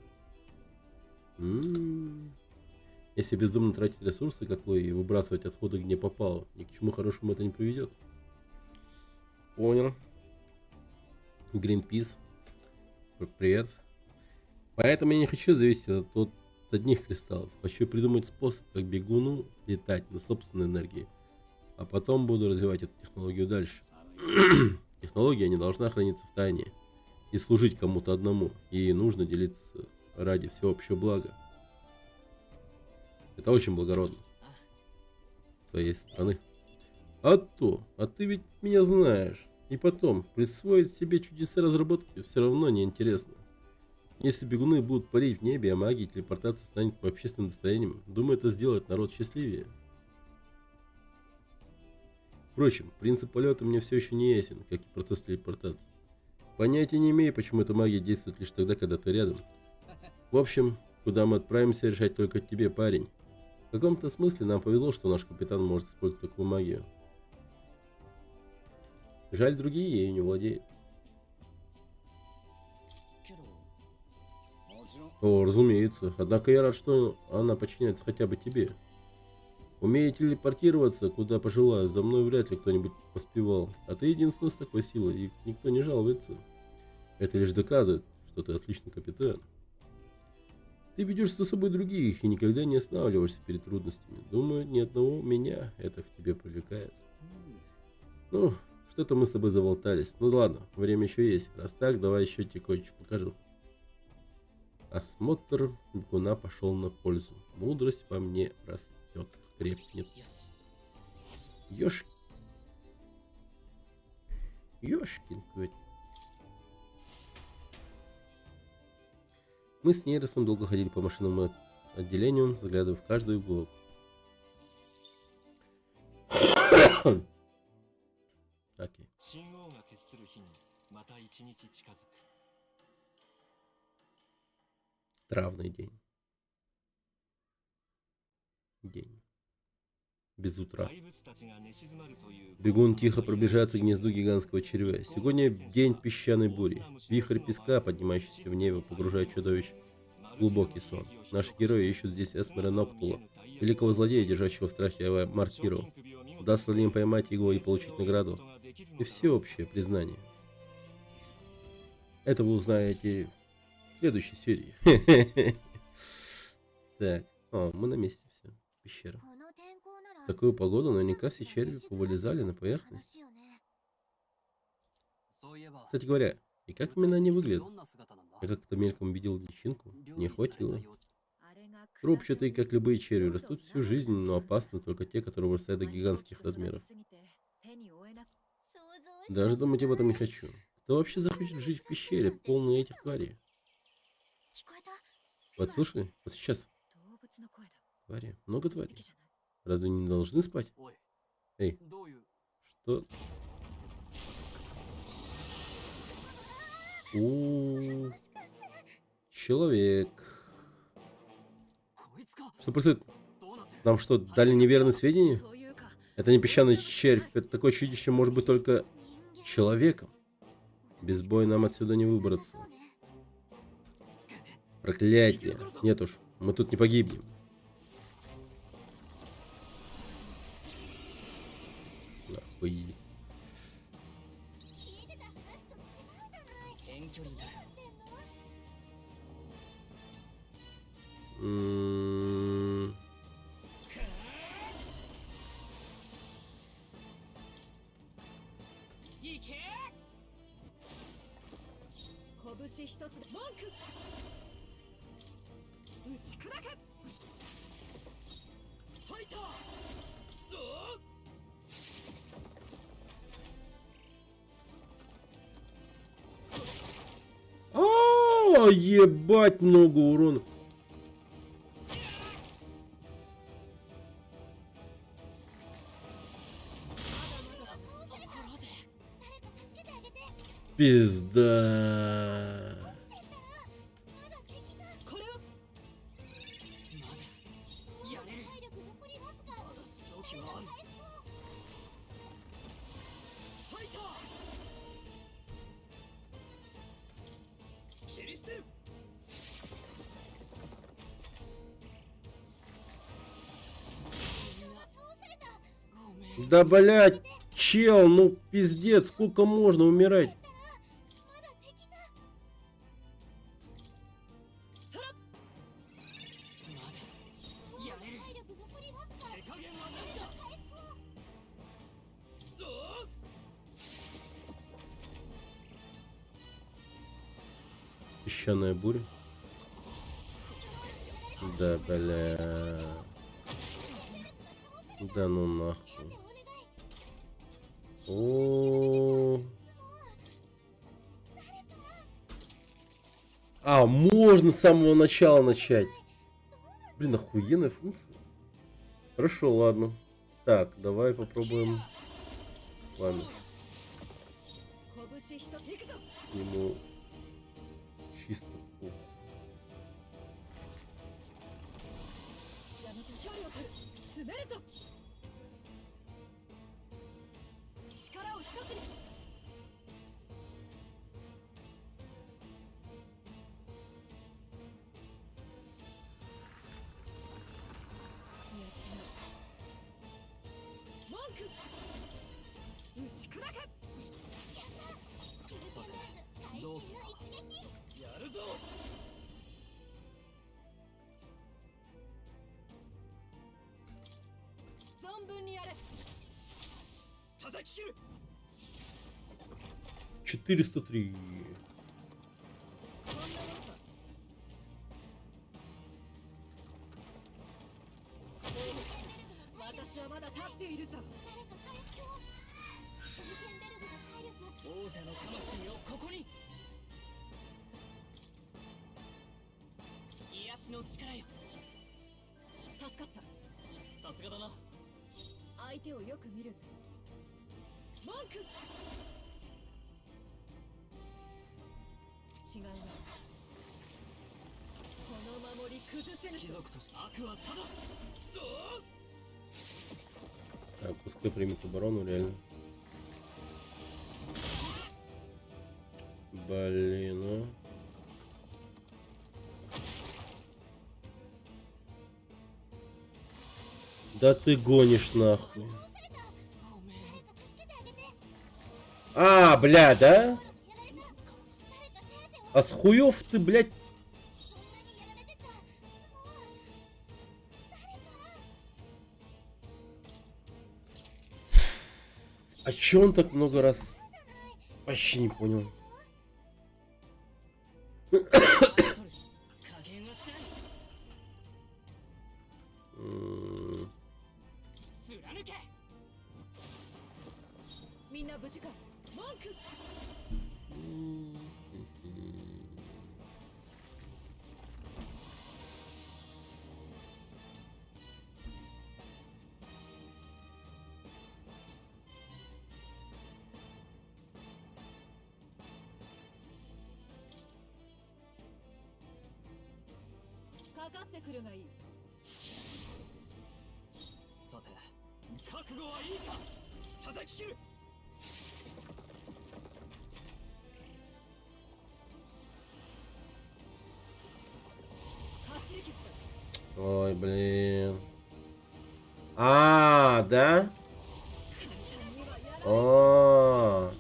Если бездумно тратить ресурсы, как вы, и выбрасывать отходы где попало, ни к чему хорошему это не приведет. Понял. Greenpeace. Привет. Поэтому я не хочу зависеть от одних кристаллов. Хочу придумать способ, как бегуну летать на собственной энергии. А потом буду развивать эту технологию дальше. Технология не должна храниться в тайне и служить кому-то одному. Ей нужно делиться ради всеобщего блага. Это очень благородно с твоей стороны. А ты ведь меня знаешь. И потом, присвоить себе чудеса разработки все равно неинтересно. Если бегуны будут парить в небе, а магия телепортации станет общественным достоянием, думаю, это сделает народ счастливее. Впрочем, принцип полета мне все еще не ясен, как и процесс телепортации. Понятия не имею, почему эта магия действует лишь тогда, когда ты рядом. В общем, куда мы отправимся, решать только тебе, парень. В каком-то смысле нам повезло, что наш капитан может использовать такую магию. Жаль, другие ею не владеют. О, разумеется. Однако я рад, что она подчиняется хотя бы тебе. Умею телепортироваться, куда пожелаю. За мной вряд ли кто-нибудь поспевал. А ты единственный с такой силой, и никто не жалуется. Это лишь доказывает, что ты отличный капитан. Ты ведешь за собой других и никогда не останавливаешься перед трудностями. Думаю, ни одного меня это в тебе привлекает. Ну, что-то мы с тобой заболтались. Ну ладно, время еще есть. Раз так, давай еще тебе кое-что покажу. Осмотр бегуна пошел на пользу. Мудрость во мне растет, крепнет. Ёшкин кот. Мы с Нейросом долго ходили по машинному отделению, заглядывая в каждый уголок. Окей. Травный день. Без утра. Бегун тихо приближается к гнезду гигантского червя. Сегодня день песчаной бури. Вихрь песка, поднимающийся в небо, погружает чудовищ в глубокий сон. Наши герои ищут здесь Эсмера Ноктула, великого злодея, держащего в страхе Мартиру. Удастся ли им поймать его и получить награду? И всеобщее признание. Это вы узнаете в следующей серии. Так, мы на месте все. Пещера. В такую погоду наверняка все черви повылезали на поверхность. Кстати говоря, и как именно они выглядят? Я как-то мельком видел личинку, не хватило. Трубчатые, как любые черви, растут всю жизнь, но опасны только те, которые вырастают до гигантских размеров. Даже думать об этом не хочу. Кто вообще захочет жить в пещере, полной этих тварей? Вот слышали? Вот сейчас. Твари. Много тварей. Разве не должны спать? Эй. Что? Человек. Что происходит? Нам что, дали неверные сведения? Это не песчаный червь. Это такое чудище может быть только человеком. Без боя нам отсюда не выбраться. Проклятие. Нет уж, мы тут не погибнем. Нахуй. Ебать, много урона. Пизда. Да, блядь, чел, ну пиздец, сколько можно умирать? やれる。手加減はないだ。Песчаная буря. Да, бля. Да ну нахуй. О. А, можно с самого начала начать. Блин, охуенная функция. Хорошо, ладно. Так, давай попробуем. Ладно. Ему чисто. О. 滑るぞ。力を一つに。いや違う。文句。打ち砕け。さて、どうするか。やるぞ。 存分にやれ。叩き切る。 403. 私はまだ立っているぞ。王者の魂をここに。癒しの力よ。助かった。さすがだな。 相手をよく見るんだ。文句。違うな。この守り崩せぬ。貴族として悪はただ。Так, пускай примет оборону, реально. Блин, а. Да ты гонишь нахуй. А, бля, да? А с хуев ты, блядь? А чё он так много раз? Вообще не понял. Ой, блин. А, да? О.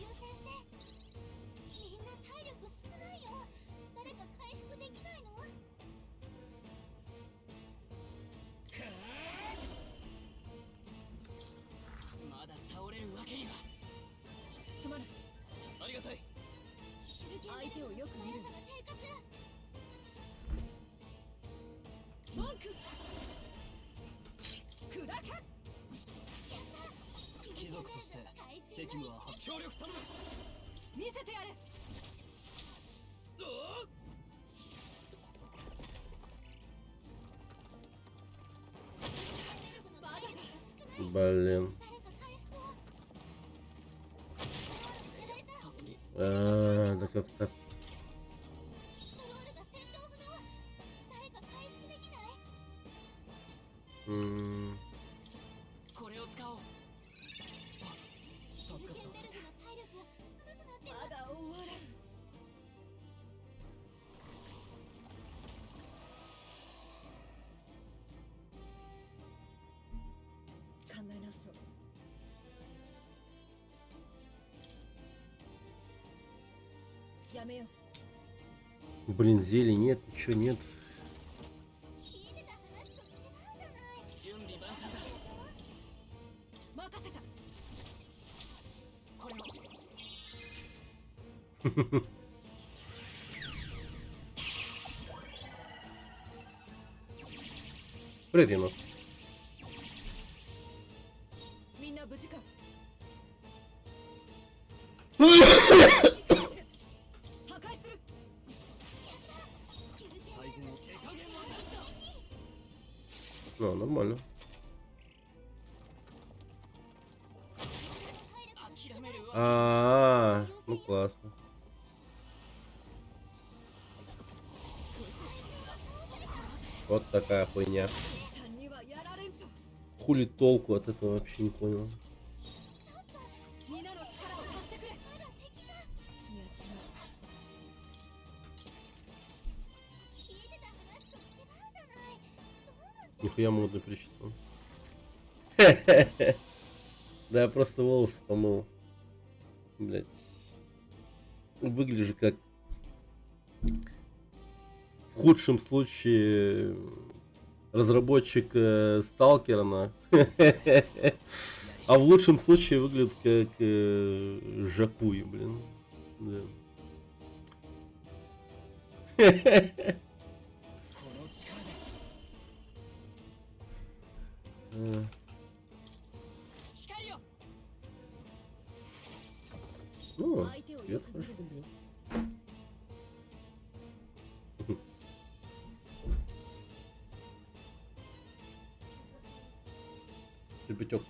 Блин. А, да как так? やめよう。 Блин, зелий нет, ничего нет. 聞いてた話と違うじゃない。準備万端だ。任せた。これも。Привет, Ема. みんな無事か。破壊する。最善の手加減はなんだ。 Ну, нормально. 諦めるわ。 Ну классно. Вот такая хуйня. 単にはやられんぞ。 Хули толку от этого вообще не понял. 皆の力を貸してくれ。いや違う。 聞いてた話と違うじゃない。どうなんだ。 Нихуя модный причесон. Да я просто волосы помыл. Блять. Выгляжу как... В худшем случае разработчик Сталкера, а в лучшем случае выглядит как Жакуи, блин. Да. この力で光よ。 Ну, 相手を свет よく見 хорошо る。 был. Ребятёк,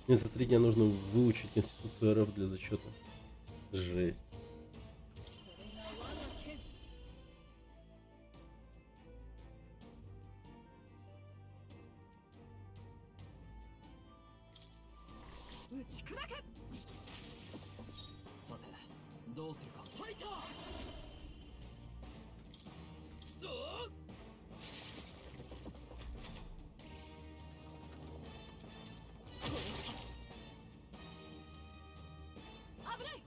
мне за 3 дня нужно выучить Конституцию РФ для зачета. Жесть. これが我が剣。打ち砕け。さてどうするか。ファイター。危ない。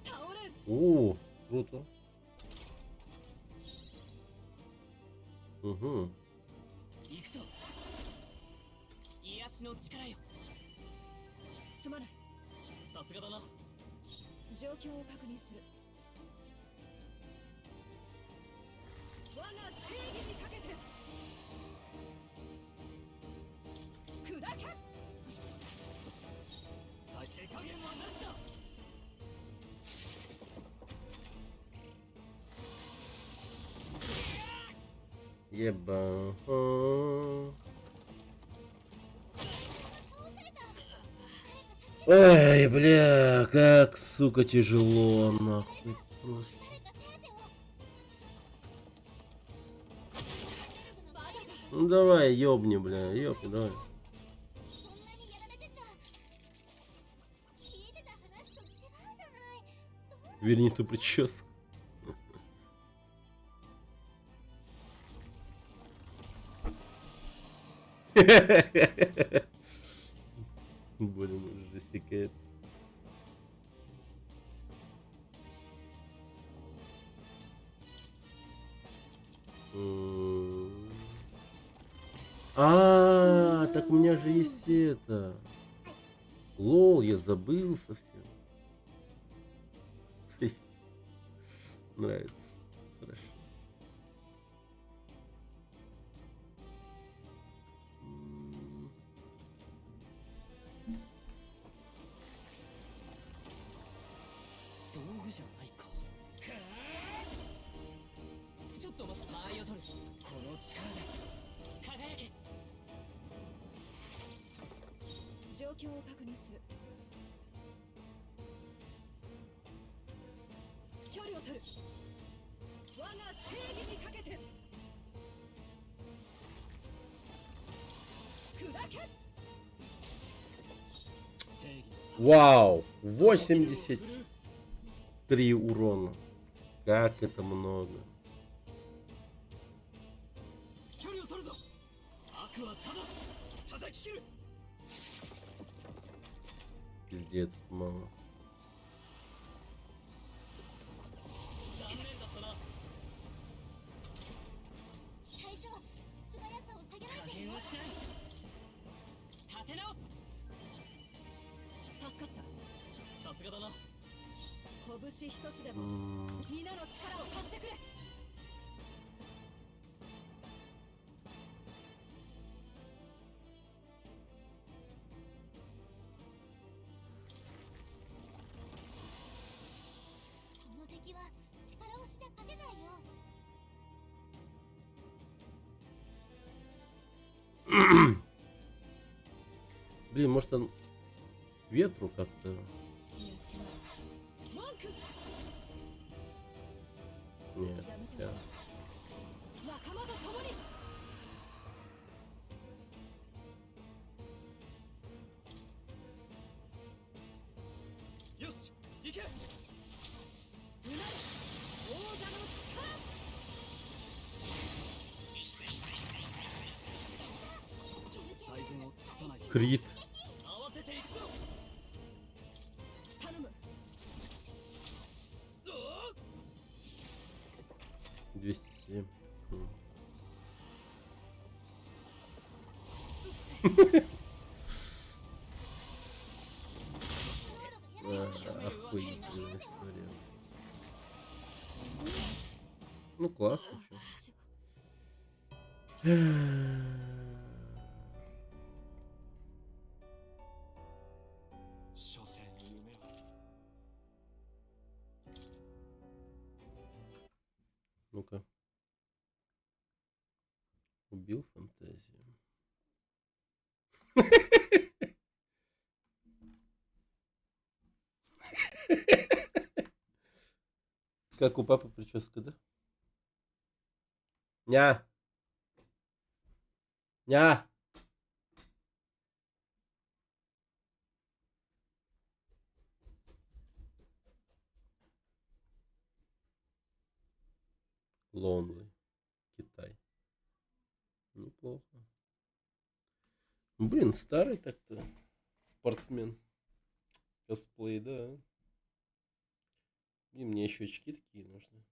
倒れん。 О, круто. Угу. 行くぞ。癒しの力よ。すまない。さすがだな。状況を確認する。我が正義にかけて砕け。さ手加減は何だ。 Еба. Ой, бля, как, сука, тяжело, нахуй. Слушай. Ну давай, ёбни, бля, ёбни, давай. そんなにやられてちゃ。聞いてた話と違うじゃない。どうなんだ。 Верни ту прическу. Блин, жесть какая-то. Так у меня же есть это. Лол, я забыл совсем. Нравится. Хорошо. М. 状況を確認する。距離を取る。我が正義にかけて砕け。 Вау! 83 урона. Как это много. 距離を取るぞ。悪はただ叩き切る。Пиздец, мало. 残念だったな。隊長素早さを下げない加で減はしない。立て直す。助かった。さすがだな。拳一つでも皆の力を貸してくれ。この敵は力押しじゃ勝てないよ。 Блин, может он ветру как-то... 文句 Нет, я... 仲間と共に。よし行け。うなる王者の力。最善を尽くさないと Крит. 合わせていくぞ。頼む。 207. Охуительная история. Ну классно, чё. 所詮夢は Ну-ка. Убил фантазию. Как у папы прическа, да? Ня! Ня! Lonely. Китай. Неплохо. Блин, старый так-то. Спортсмен. Косплей, да. И мне еще очки такие нужны.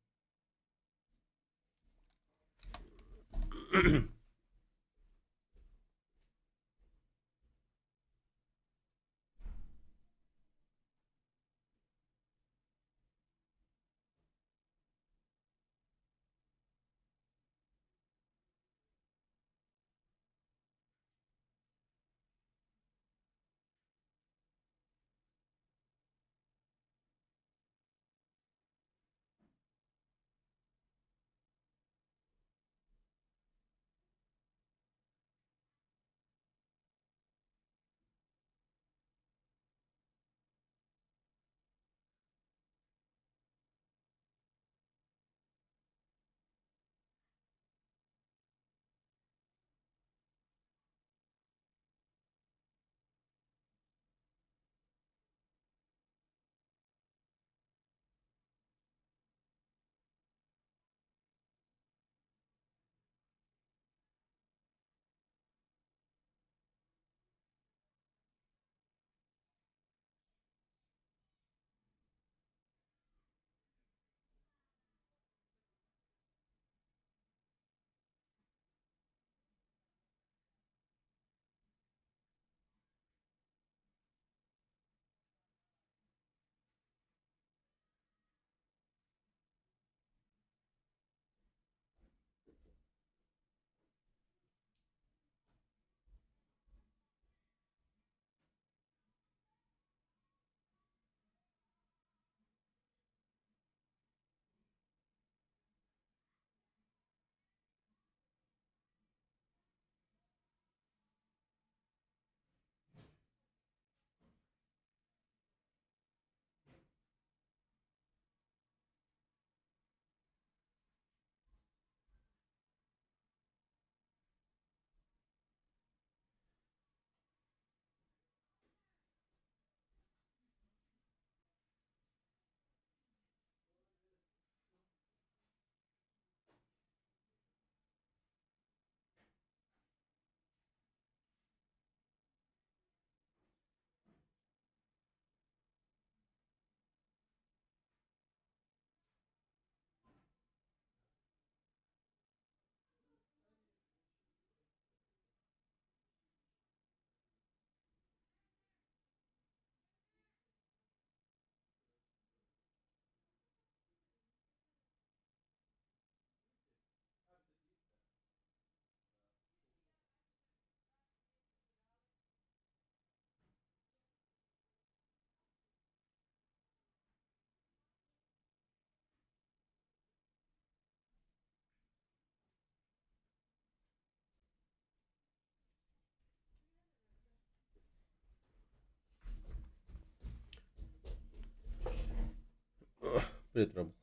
Привет, Ром.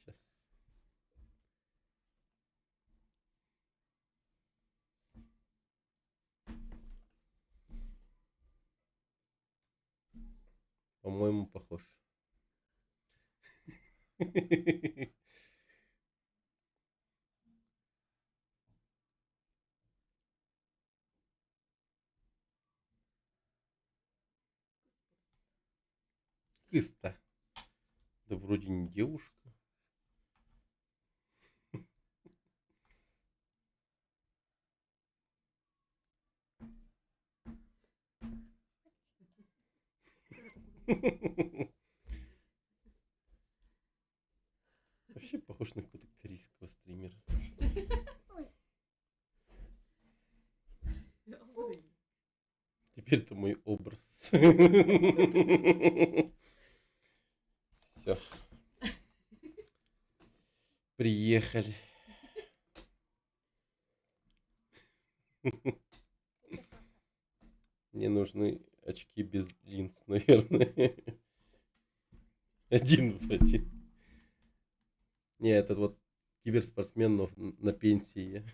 Сейчас. По-моему, похож. Кыста. Да вроде не девушка. Вообще похож на какого-то корейского стримера. Теперь это мой образ. Все. Приехали. Мне нужны очки без линз, наверное. Один в один. Не, этот вот киберспортсмен, но на пенсии.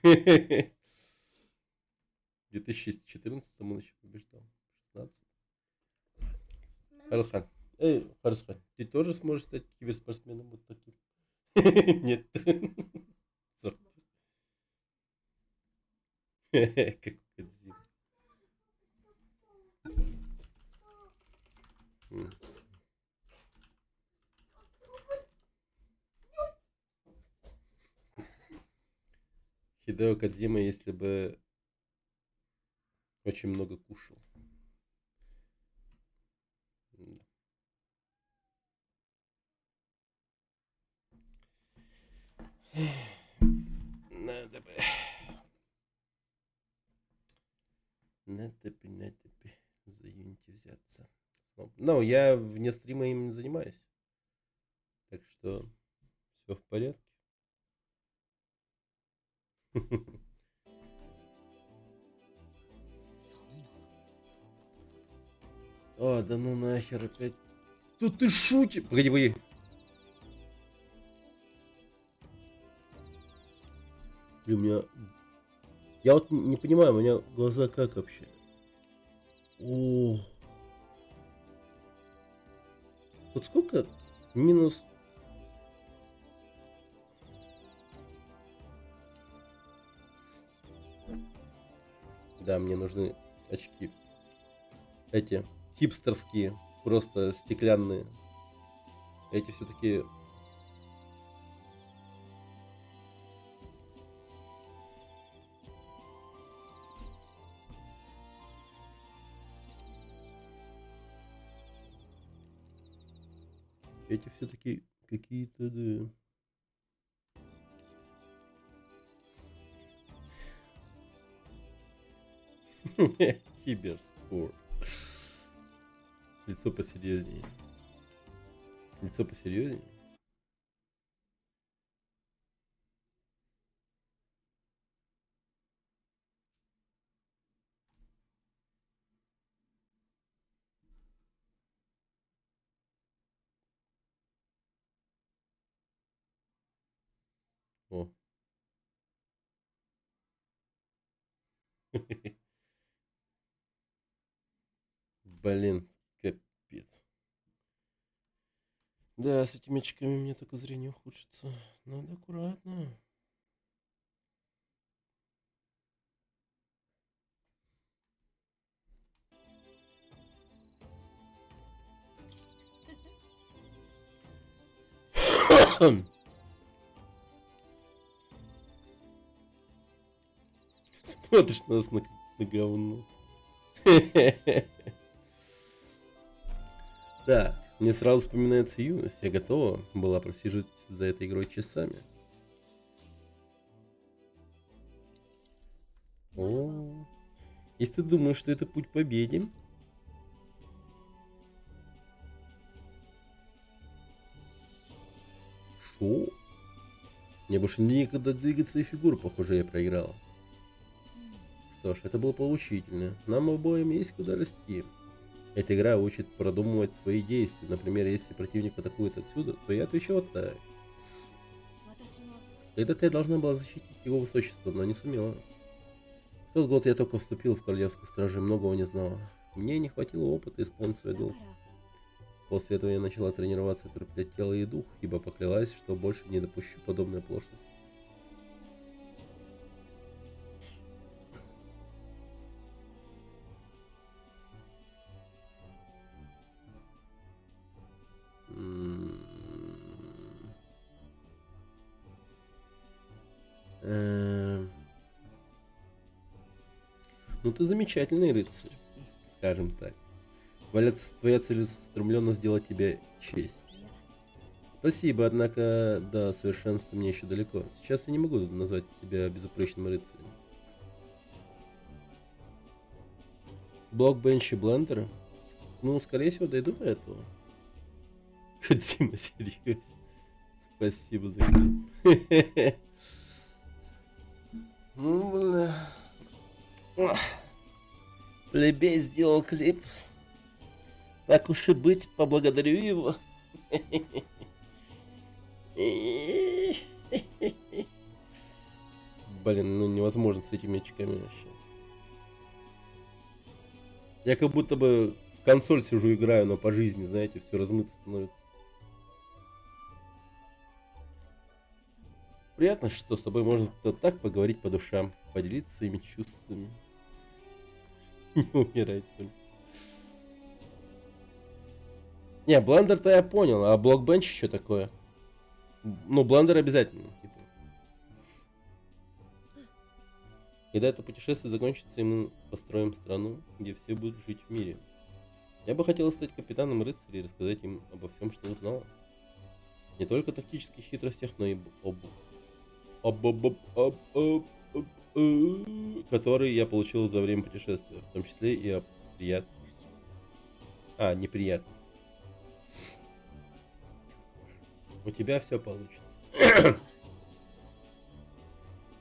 В 2014 он еще побеждал. 16. Хархан. Эй, Хархан, ты тоже сможешь стать киберспортсменом вот таким? Нет. Сорт. Как Кодзима. Хидео Кодзима, если бы очень много кушал. Надо бы. Надо бы за Unity взяться. Но я вне стрима им не занимаюсь. Так что все в порядке. О, да ну нахер опять. Тут ты шутишь. Погоди, погоди. Блин, у меня... Я вот не понимаю, у меня глаза как вообще? О. Вот сколько? Минус... Да, мне нужны очки. Эти хипстерские, просто стеклянные. Эти все-таки... Эти все-таки какие-то, да. Киберспорт. Лицо посерьезнее. Лицо посерьезнее. О. Блин, капец. Да, с этими очками мне только зрение ухудшится. Надо аккуратно. Смотришь на нас на говно. Да, мне сразу вспоминается юность. Я готова была просиживать за этой игрой часами. О, если ты думаешь, что это путь к победе, шо? Мне больше некогда двигаться, и фигуру, похоже, я проиграла. Что ж, это было поучительно. Нам обоим есть куда расти. Эта игра учит продумывать свои действия. Например, если противник атакует отсюда, то я отвечу вот так. 私も Когда-то я должна была защитить его высочество, но не сумела. В тот год я только вступил в королевскую стражу и многого не знала. Мне не хватило опыта исполнить свой だ долг. から После этого я начала тренироваться и укреплять тело и дух, ибо поклялась, что больше не допущу подобной оплошности. Ну ты замечательный рыцарь, скажем так. Твоя целеустремленность сделать тебе честь. 嫌だね Спасибо, однако до совершенства мне еще далеко. Сейчас я не могу назвать себя безупречным рыцарем. Блокбенч и блендер? Ну, скорее всего, дойду до этого. Дима, серьезно. Спасибо за клип. Ну, бля. Ох. Плебей сделал клип. Так уж и быть, поблагодарю его. Блин, ну невозможно с этими очками вообще. Я как будто бы в консоль сижу, играю, но по жизни, знаете, все размыто становится. Приятно, что с тобой можно так поговорить по душам, поделиться своими чувствами. Не умирать только. Не, блендер-то я понял, а блокбенч что такое? Ну, блендер обязательно, типа. Когда это путешествие закончится, и мы построим страну, где все будут жить в мире. Я бы хотел стать капитаном рыцарей и рассказать им обо всем, что узнала. Не только о тактических хитростях, но и которые я получил за время путешествия, в том числе и о неприятном. У тебя все получится.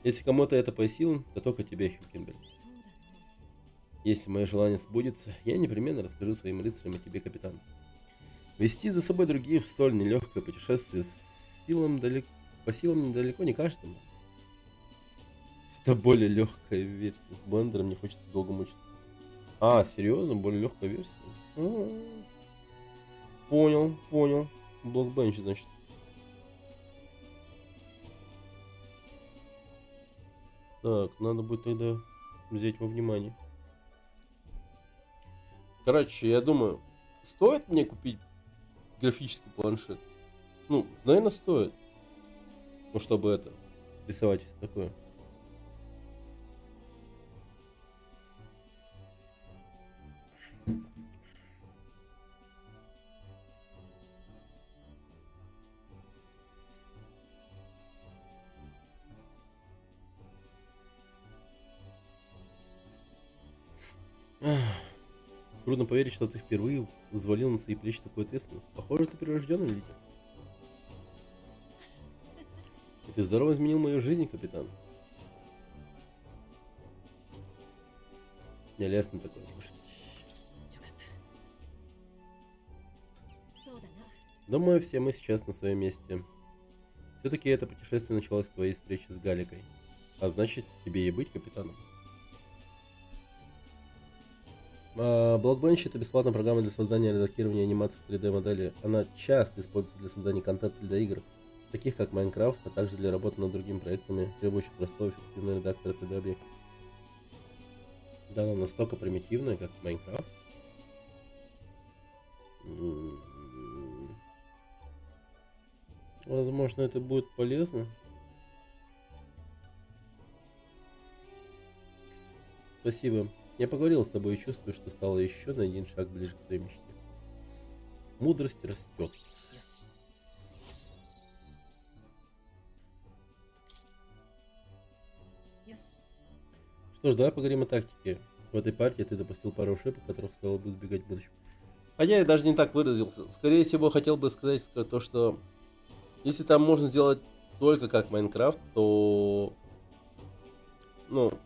Если кому-то это по силам, то только тебе, Хюкенберг. そうだな Если мое желание сбудется, я непременно расскажу своим рыцарям о тебе, капитан. Вести за собой других в столь нелегкое путешествие по силам далеко не каждому. Это более легкая версия. С блендером не хочет долго мучиться. А, серьезно? Более легкая версия? Понял. Блокбенч, значит. Так, надо будет тогда взять во внимание. Короче, я думаю, стоит мне купить графический планшет? Ну, наверное, стоит. Ну, чтобы это, рисовать все такое. Трудно поверить, что ты впервые взвалил на свои плечи такую ответственность. Похоже, ты прирожденный лидер. И ты здорово изменил мою жизнь, капитан. Мне лестно такое слушать. よかったそうだな Думаю, все мы сейчас на своем месте. Все-таки это путешествие началось с твоей встречи с Галикой. А значит, тебе и быть капитаном. Blockbench — это бесплатная программа для создания и редактирования анимации 3D модели. Она часто используется для создания контента для игр, таких как Minecraft, а также для работы над другими проектами, требующих простого эффективного редактора 3D объектов. Да, она настолько примитивная, как Minecraft. Возможно, это будет полезно. Спасибо. Я поговорил с тобой и чувствую, что стало еще на один шаг ближе к своей мечте. Мудрость растет. よし よし Что ж, давай поговорим о тактике. В этой партии ты допустил пару ошибок, которых стоило бы избегать в будущем. Хотя я даже не так выразился. Скорее всего, хотел бы сказать то, что если там можно сделать только как Майнкрафт, то... Ну,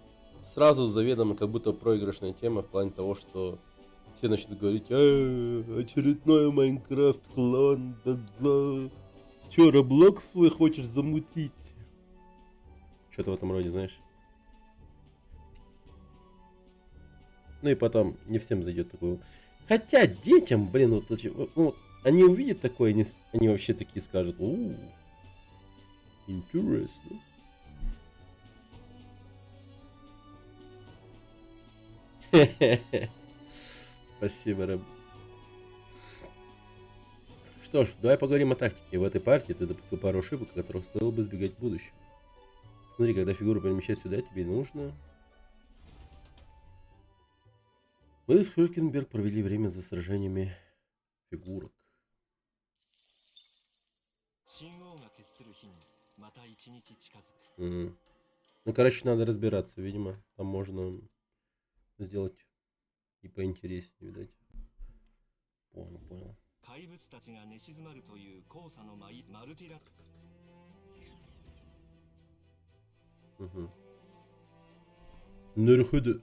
сразу заведомо как будто проигрышная тема в плане того, что все начнут говорить: очередной Майнкрафт клон, да-да. Чё, Роблокс свой хочешь замутить? Что-то в этом роде, знаешь. Ну и потом не всем зайдет такое. Хотя детям, блин, вот они увидят такое, они вообще такие скажут: интересно. Спасибо, Рэб. Что ж, давай поговорим о тактике. В этой партии ты допустил пару ошибок, о которых стоило бы избегать в будущем. Смотри, когда фигура перемещается сюда, тебе нужно... Мы с Хёкенберг провели время за сражениями фигурок. Ну, короче, надо разбираться, видимо. Там можно сделать и поинтереснее, видать. Понял. Угу. Нырхуду.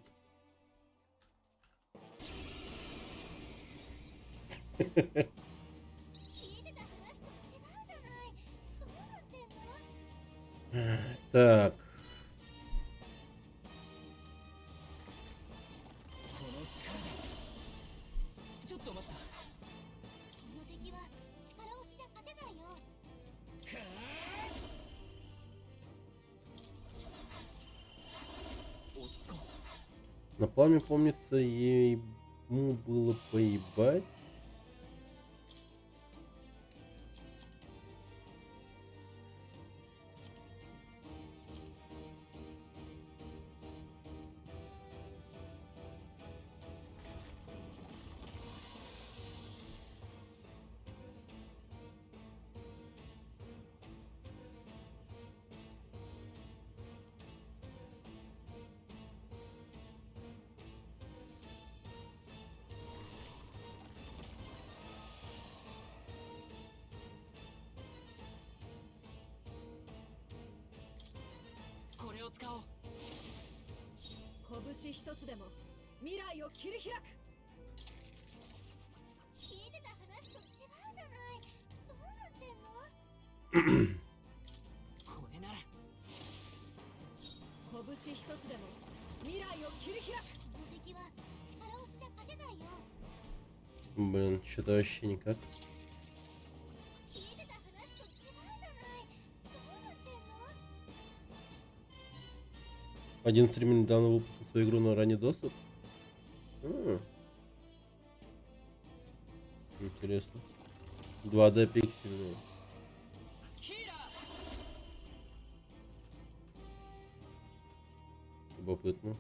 Так. На пламя, помнится, ему было поебать.拳一つでも未来を切り開く。聞いてた話と違うじゃない。どうなってんの？これなら拳一つでも未来を切り開く。この敵は力押しじゃ勝てないよ。Блин, что-то вообще никак. Один стример недавно выпустил свою игру на ранний доступ. Интересно. 2D пиксельные. Любопытно.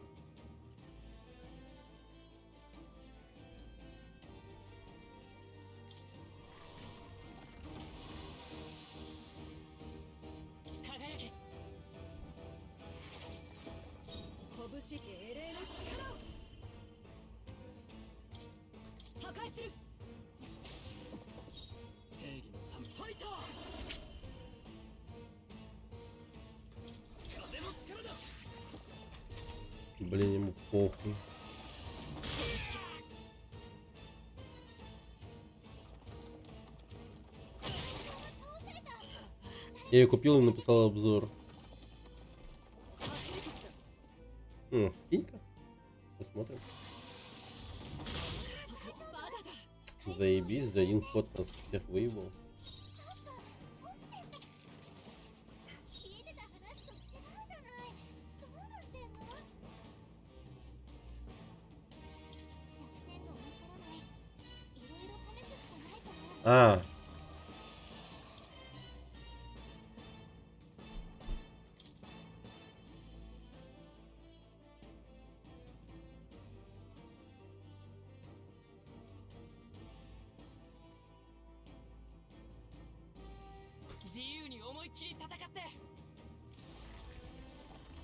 Блин, ему похуй. Я ее купил и написал обзор. Скинь-ка. Посмотрим. Заебись, за один ход нас всех выебал. А.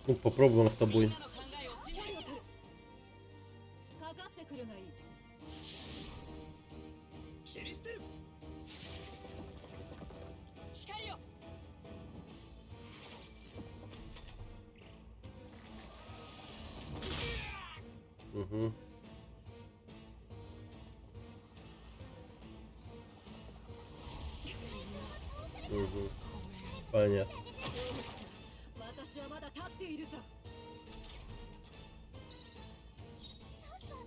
Ну, попробуем автобой. Угу. Угу. Понятно. 私はまだ立っているぞ。ちょっと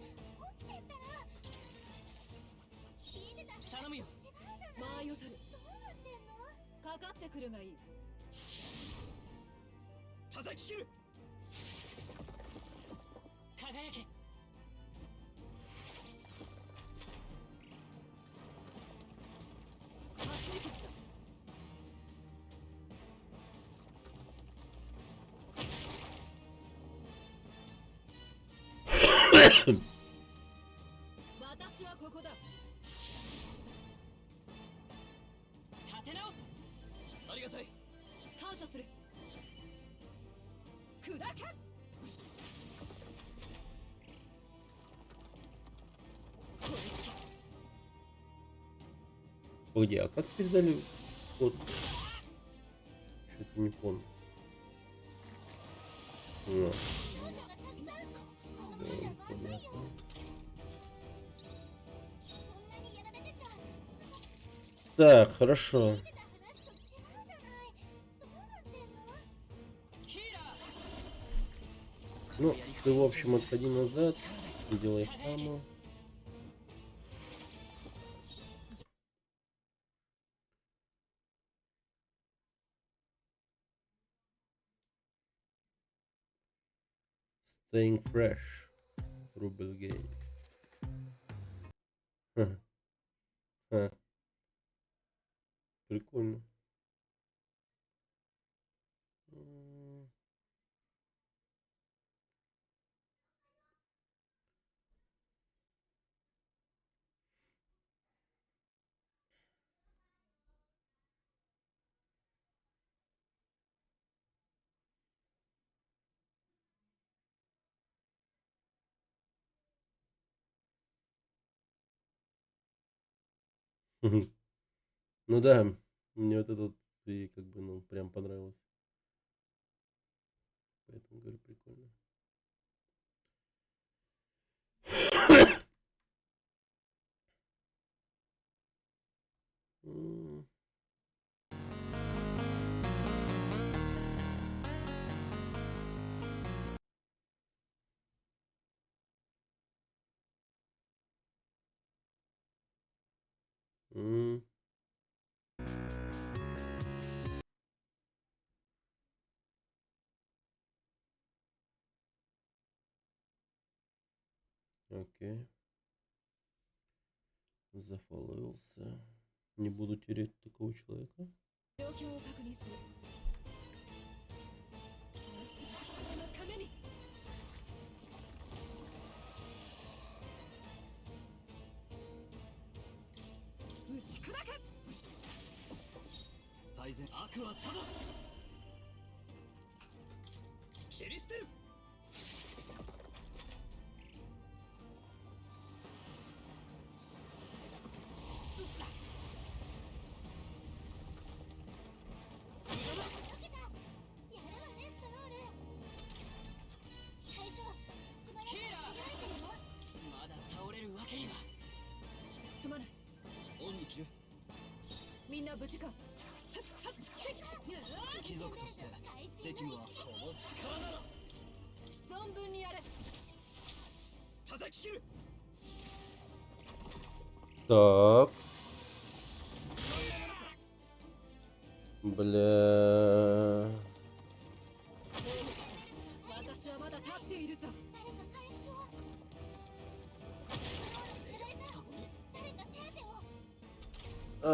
起きてったら聞いてた頼むよ。違うじゃない間合いを取る。どうなってんのかかってくるがいい。叩き切る。輝け。発生術だ。私はここだ。立て直す。ありがたい。感謝する。砕け。これしか。 Погоди, а как передали код? Что-то не помню. Ну, 勝者がたくさんこんなじゃまずいよ понятно. そんなにやられてちゃ Так, хорошо. 聞いてた話と違うじゃないどうなってんの ヒーラ Ну, ты, в общем, отходи назад и делай хаму. Staying fresh. Rubel Games. Ха. Ха. Прикольно. Ну да, мне вот этот и как бы, ну, прям понравилось. Поэтому говорю, прикольно. М. М. Окей. Зафоловился. Не буду тереть такого человека. 状況を確認する。まずはこのために。打ち砕け。最善悪はただ。切り捨てる。やるわねストロール隊長素早くヒーラー逃げられてるよまだ倒れるわけには。すまない。オンに切る。みんな無事か。貴族として責務はこの力なら。存分にやれ。叩き切る。 Так. Бля. 私はまだ立っているぞ。誰か回復を誰か手当てを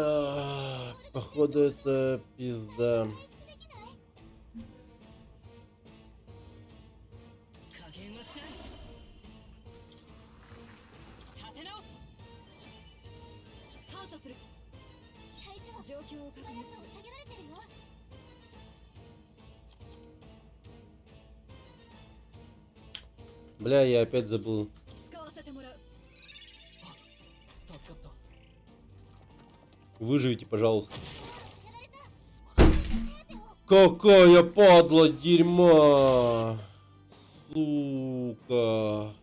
Походу это пизда. 回復できない 加減はしない。立て直す。感謝する。隊長状況を確認する。速度を下げられてるよ Бля, я опять забыл. 使わせてもらう。助かった。 Выживите, пожалуйста. やられた手当てを Какая падла дерьма! Сука.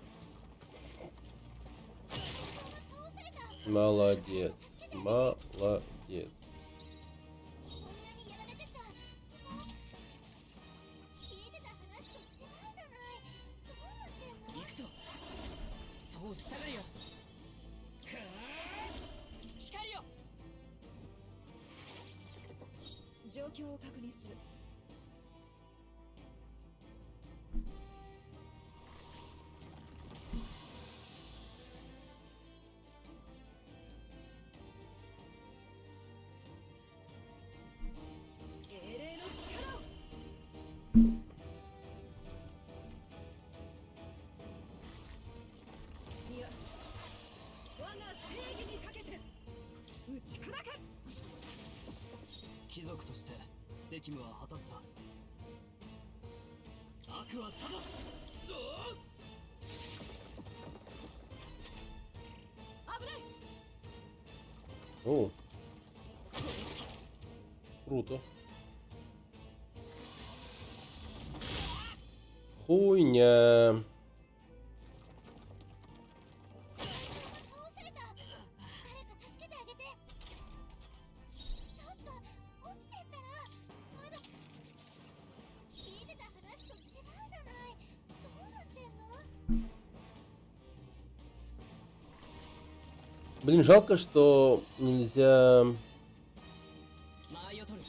Молодец. Молодец. こんなにやられてちゃ聞いてた話と違うじゃない。どうなってんの？行くぞ。そう下がるよ。光よ。状況を確認する。英霊の力を。いや、我が正義にかけて打ち砕け。貴族として責務は果たすさ。悪はただ危ない。 О, круто. Хуйня. 倒された。誰か助けてあげて。ちょっと起きてったらまだ聞いてた話と違うじゃない。どうなってんの？ Блин, жалко, что нельзя... 間合いを取る。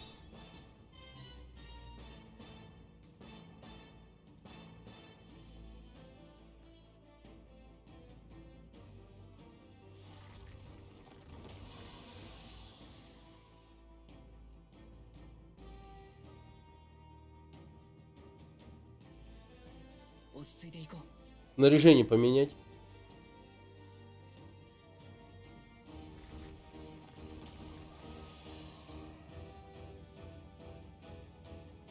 落ち着いていこう。 снаряжение поменять.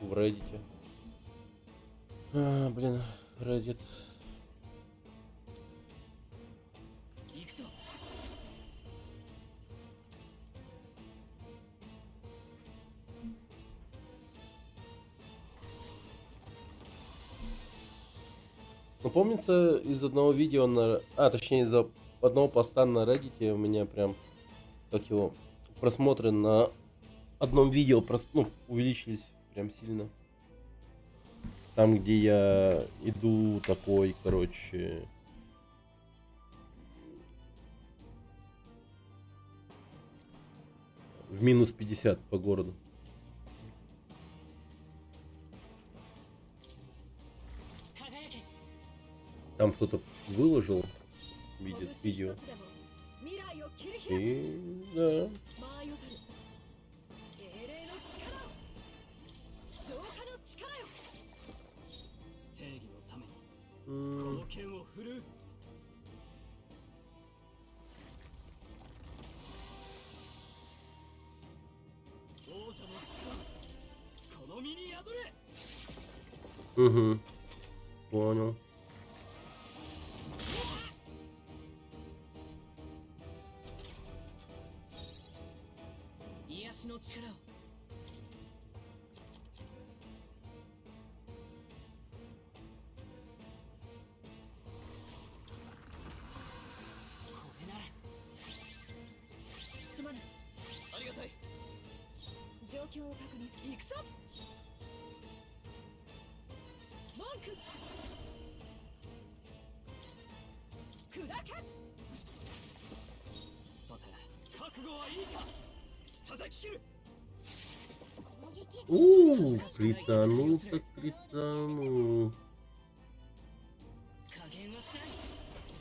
В Reddit. Блин, Reddit. 行くぞ。 Ну, помнится, из одного видео на... точнее, из-за одного поста на Reddit у меня прям, как его, просмотры на одном видео увеличились прям сильно. Там, где я иду такой, короче... В минус 50 по городу. Там кто-то выложил видео. И да. М, 王者の力、この身に宿れ。 Угу. Понял. 癒しの力を。これなら。すまない。ありがたい。状況を確認する。行くぞ。文句。砕け。さて、覚悟はいいか。叩き切る。 Кританул так кританул. 加減はしない。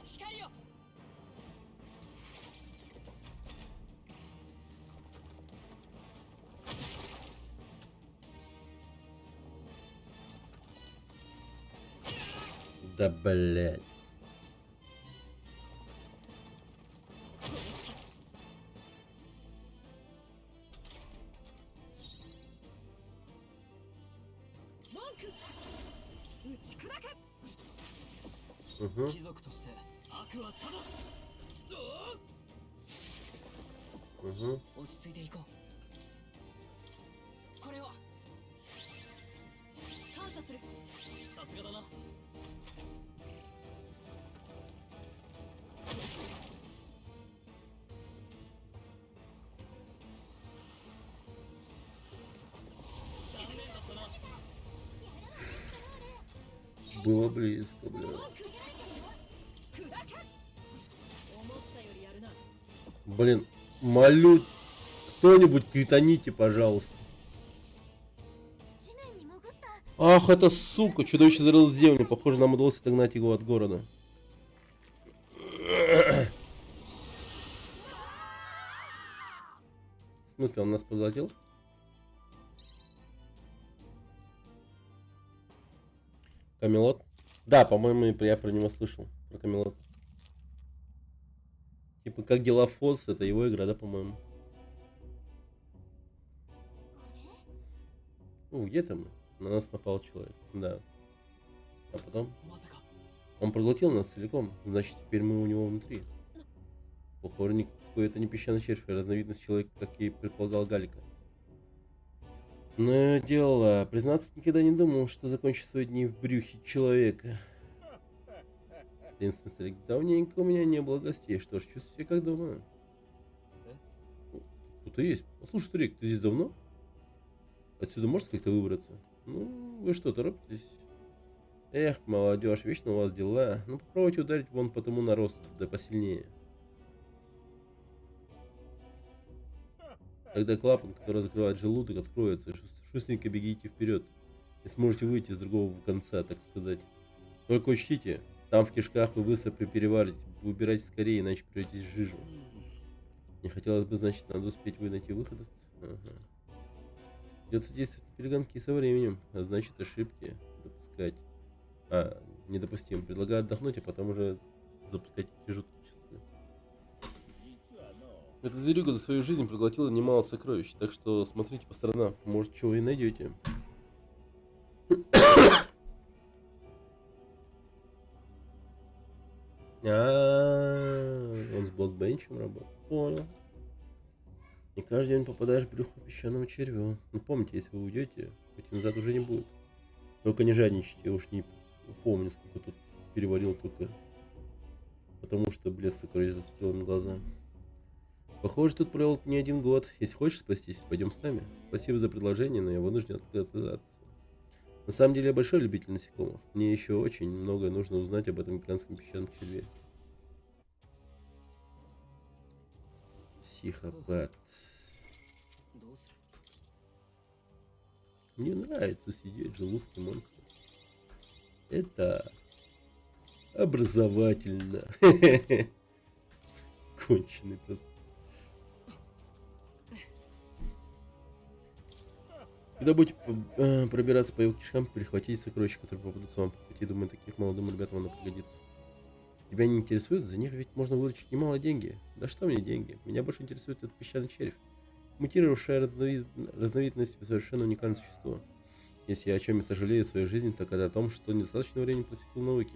光よ。 Да блять. Угу. 貴族として悪はただ。 Угу. 落ち着いていこう。これは感謝する。さすがだな。Было близко, бля. 砕け思ったよりやるな。 Блин, молю, кто-нибудь критоните, пожалуйста. 地面に潜った。 Ах, это сука, чудовище зарылось в землю. Похоже, нам удалось отогнать его от города. В смысле, он нас поглотил? Камелот? Да, по-моему, я про него слышал. Про Камелот. Типа, как дела Фосс, это его игра, да, по-моему? これ Ну, где-то мы? На нас напал человек, да. А потом? まさか Он проглотил нас целиком, значит, теперь мы у него внутри. Похоже, никакой это не песчаный червь, а разновидность человека, как и предполагал Галика. Но дело, признаться, никогда не думал, что закончу свои дни в брюхе человека. Таинственный старик, давненько у меня не было гостей, что ж, чувствую себя как дома. Кто-то есть. Послушай, старик, ты здесь давно? Отсюда можешь как-то выбраться? Ну, вы что, торопитесь? Эх, молодежь, вечно у вас дела. Ну, попробуйте ударить вон по тому наросту, да посильнее. Когда клапан, который закрывает желудок, откроется, шустренько бегите вперед. И сможете выйти с другого конца, так сказать. Только учтите, там в кишках вы быстро переварите. Выбирайте скорее, иначе превратитесь в жижу. Не хотелось бы, значит, надо успеть вы найти выход. Ага. Придется действовать на перегонки со временем, а значит, ошибки допускать. Недопустим. Предлагаю отдохнуть, а потом уже запускать эти жуткие часы. Эта зверюга за свою жизнь проглотила немало сокровищ, так что смотрите по сторонам, может, чего и найдете. Он с блокбенчем работает. Понял. Не каждый день попадаешь в брюхо песчаного червя. Но помните, если вы уйдете, пути назад уже не будет. Только не жадничайте, я уж не помню, сколько тут переварил только. Потому что блеск сокровищ застил на глаза. Похоже, тут провел не один год. Если хочешь спастись, пойдем с нами. Спасибо за предложение, но я вынужден отказаться. На самом деле я большой любитель насекомых. Мне еще очень многое нужно узнать об этом гигантском песчаном черве. Психопат. どうする Мне нравится сидеть в желудке монстра. Это образовательно. Конченый просто. Когда будете пробираться по его кишкам, перехватите сокровища, которые попадутся вам по пути. Думаю, таких молодым ребятам оно пригодится. Тебя не интересует? За них ведь можно выручить немало деньги. Да что мне деньги? Меня больше интересует этот песчаный червь. Мутировавшая разновидность совершенно уникальное существо. Если я о чем и сожалею в своей жизни, так это о том, что недостаточно времени посвятил науке.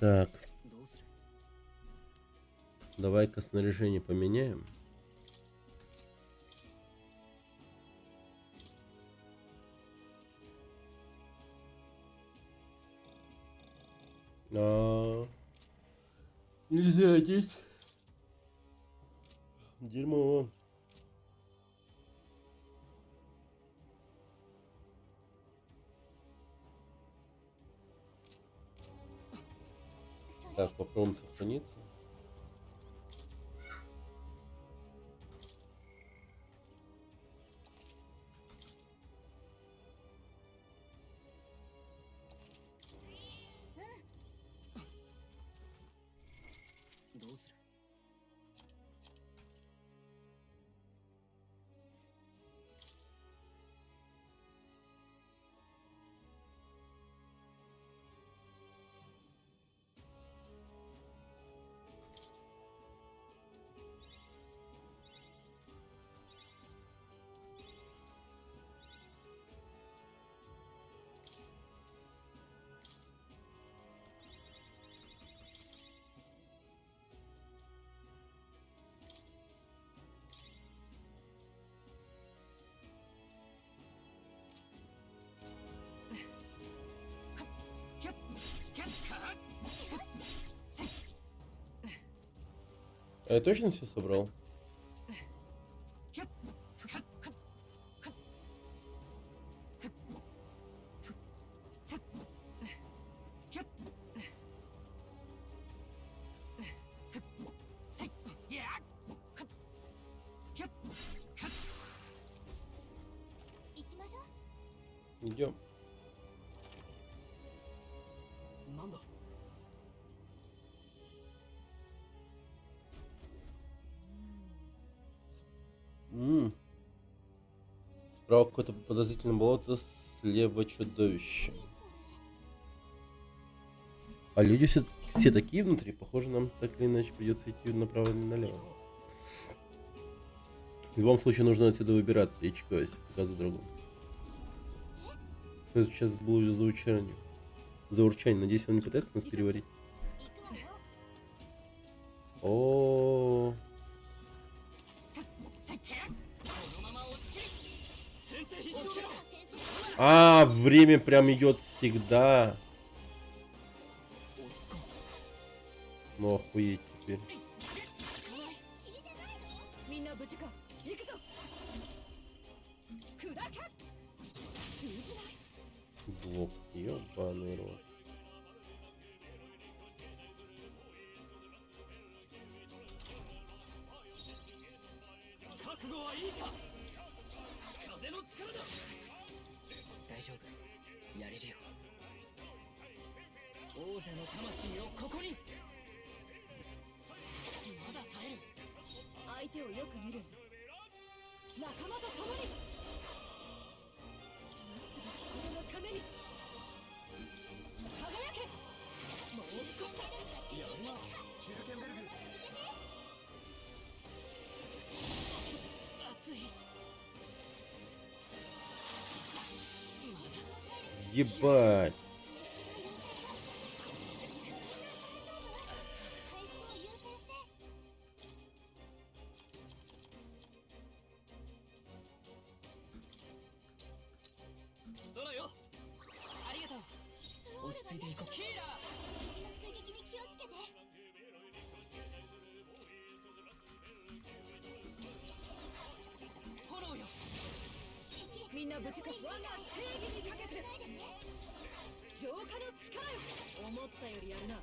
Так, どうする давай-ка снаряжение поменяем. Нельзя одеть. Дерьмо. Так, попробуем сохраниться. А я точно все собрал? Идем. なんだ Справа какое-то подозрительное болото, слева чудовище. А люди все такие внутри, похоже, нам так или иначе придется идти направо или налево. В любом случае нужно отсюда выбираться и чекать, показывать другу. Это сейчас было заурчание. Заурчание. Надеюсь, он не пытается нас переварить. О. А, время прям идет всегда. Ну охуеть теперь. みんな無事か行くぞ砕け通じない Блок, ёбаный рот. 覚悟はいいか風の力だ大丈夫やれるよ王者の魂をここにまだ耐える相手をよく見る仲間と共になすべきことのために輝けもう少しやるなヒルケンベルグ熱い Ебать.みんな無事か我が正義にかけて浄化の力よ思ったよりやるなま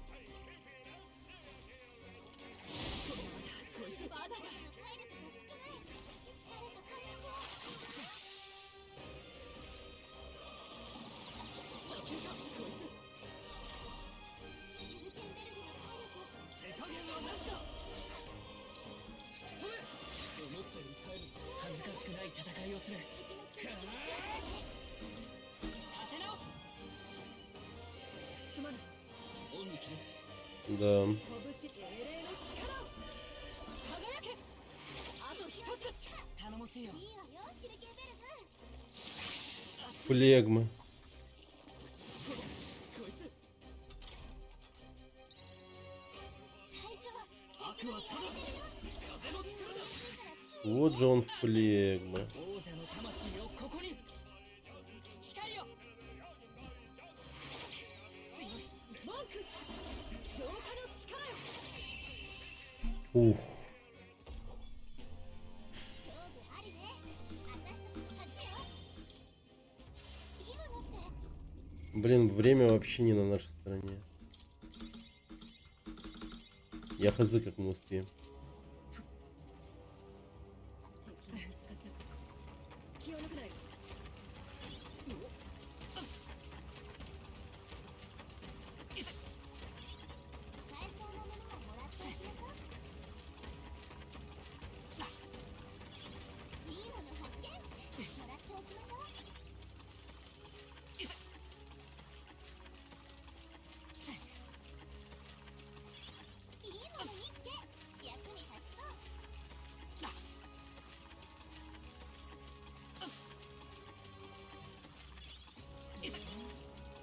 だこいつまだだ手加減はなしだ引き止め思ったより耐える恥ずかしくない戦いをする立て直すまない恩に切る Да. 拳英霊の力を輝けあと一つ頼もしいよ Флегма. こいつ悪はただ風の力だ Вот же он флегма. 王者の魂をここに光よ強い文句浄化の力よ Ух. Блин, время вообще не на нашей стороне. Я хз, как мы успеем. 敵が見つかったか気を抜くなよ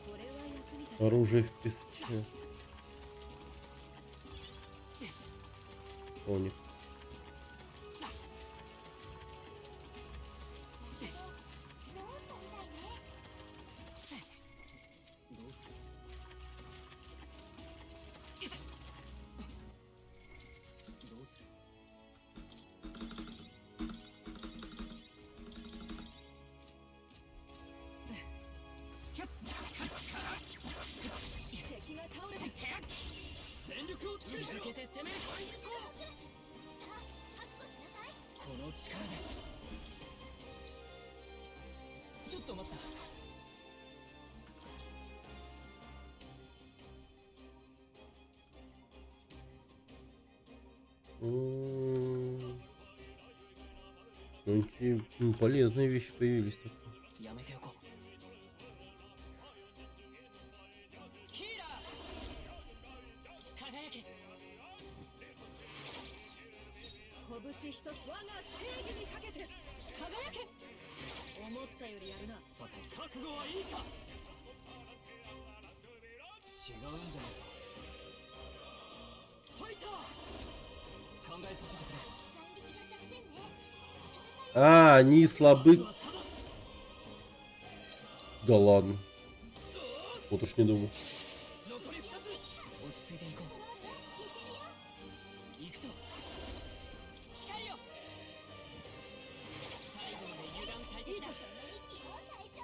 これは役に立つ Оружие в песке. Оникс. どうするどうする続けて攻める。さあ覚悟しなさい。この力で。ちょっと待った。Ну, полезные вещи появились так. やめておこう。ヒーラー輝け。拳一つ我が正義にかけて輝け。思ったよりやるな。さて覚悟はいいか。違うんじゃないか。ファイター考えさせてくれ。斬撃が弱点ね。 А, они слабы. Да ладно. Вот уж не думал. 残り2つ。落ち着いていこう。行くぞ。控えよ。最後まで油断大敵だ。息を隊長。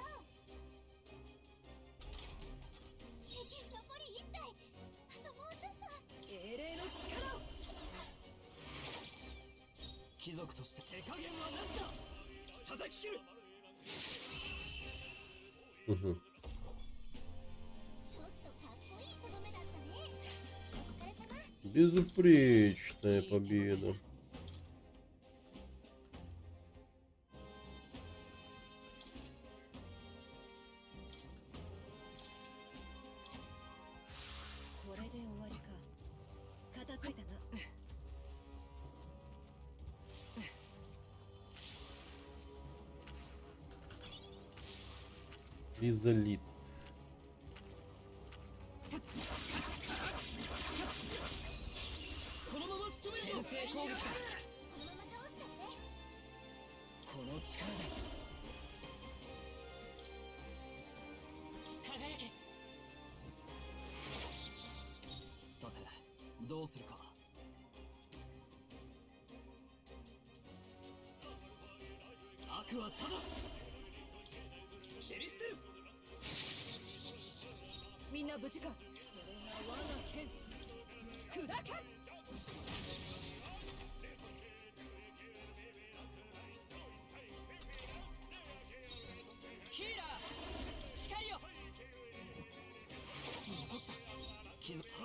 敵残り1体。あともうちょっと。英霊の力を。貴族として手加減はなしだ。叩き切る。Мгм. ちょっとかっこいいとどめだったね。お疲れ様。 Безупречная победа. これで終わりか。片付いたな。Изолит. このまま仕留めるぞ。先制攻撃だ。このまま倒しちゃって。この力で輝け。さてどうするか。悪はただ切り捨てる。みんな無事か。これが我が剣砕け。ヒーラー控えよ。残った傷。はあ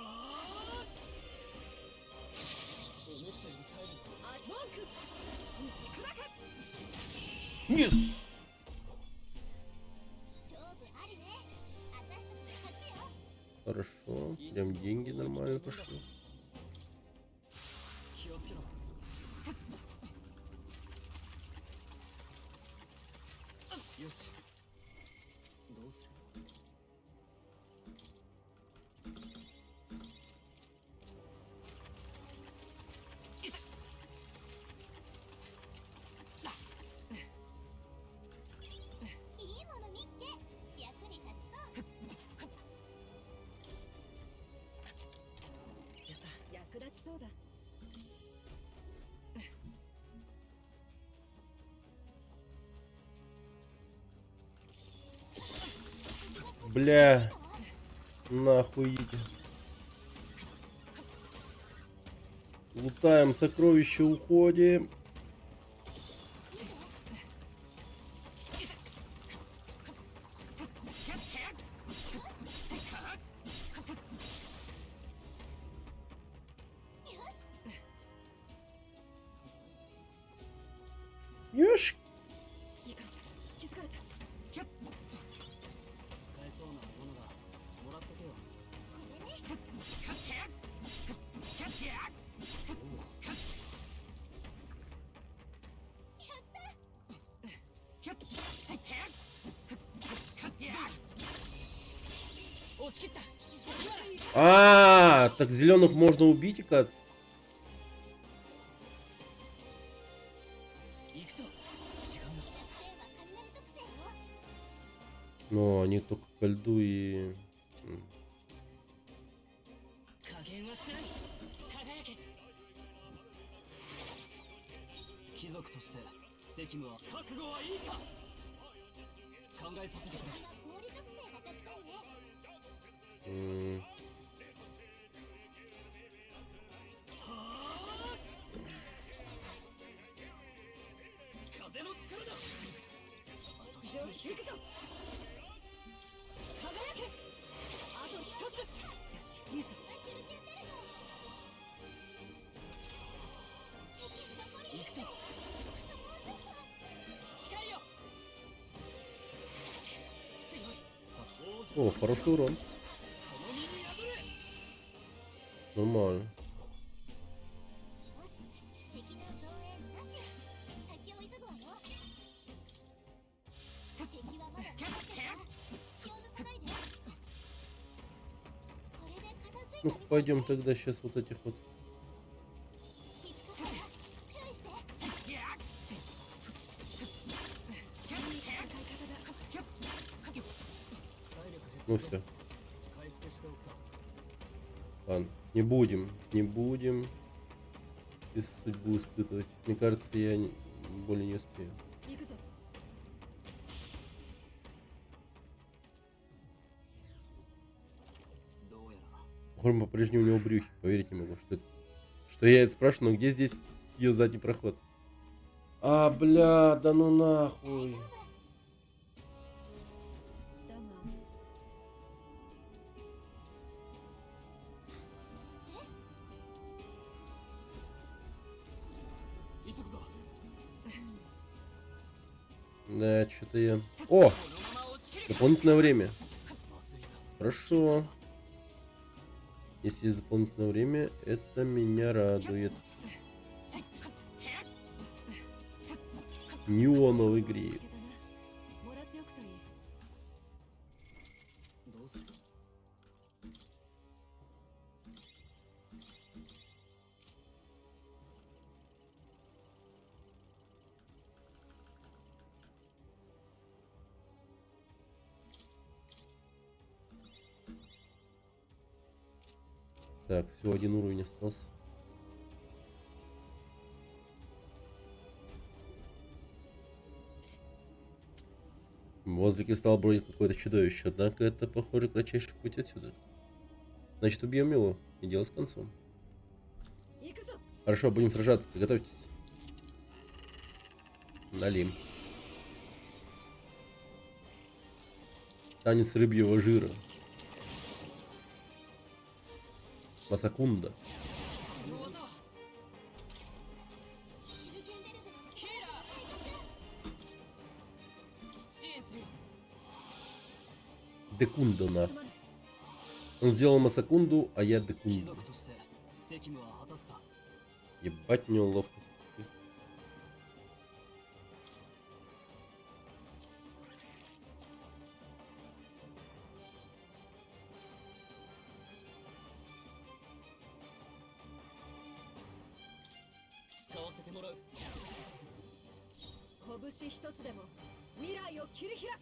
思ったよりタイム。アトーク打ち砕け。 Yes! 勝負ありね。私たちの勝ちよ。 Хорошо. Прям деньги нормально пошли. 気をつけろ。よし。どうする。いいもの見っけ。役に立ちそう。やった。役立ちそうだ。 Бля. Нахуй идите. Лутаем сокровища, уходим. Ёшк. いいか。気づかれた。使えそうなものがもらっとけよ。押し切った。 А, так зеленых можно убить, оказывается. 行くぞ。違うな。 雷属性よ。 Но они только ко льду и... 加減はしない。輝け。貴族として責務は覚悟はいいか。考えさせてくれ。今氷属性が弱点ね。行くぞ。輝け。あと一つ。よし、いいぞ。行くぞ。光よ。強い。さあ、王者 О, хороший урон. この身に破れ。 Нормально. 敵の増援なし。先を急ぐわよ。敵はまだ残ってるから気を抜かないで。これで片付いた Ну-ка, пойдем тогда сейчас вот этих вот. 見つかったら注意して。 Ну все. 回復しておくか。 Ладно. Не будем из судьбу испытывать. Мне кажется, я более не успею. 行くぞ。 どうやら Хорм по-прежнему у него брюхи. Поверить не могу, что я это спрашиваю, но где здесь ее задний проход? А, бля, да ну нахуй. だが 急ぐぞ。 Да, что-то я... О! このまま押し切る。 Дополнительное время. まずいぞ。 Хорошо. Если есть дополнительное время, это меня радует. Неоновый греет. もらっておくといい。どうする？ Так, всего один уровень остался. Возле кристалла бродит какое-то чудовище, однако это, похоже, кратчайший путь отсюда. Значит, убьем его, и дело с концом. 行くぞ。 Хорошо, будем сражаться, приготовьтесь. Налим. Танец рыбьего жира. Масакунда. この技はシルケンベルグのヒーラー。支援するよ。 Декундона. すまない。 Он сделал Масакунду, а я 貴 Декунду. 族として責務は果たすさ。 Ебать у него ловкость. 使わせてもらう。拳一つでも未来を切り開く。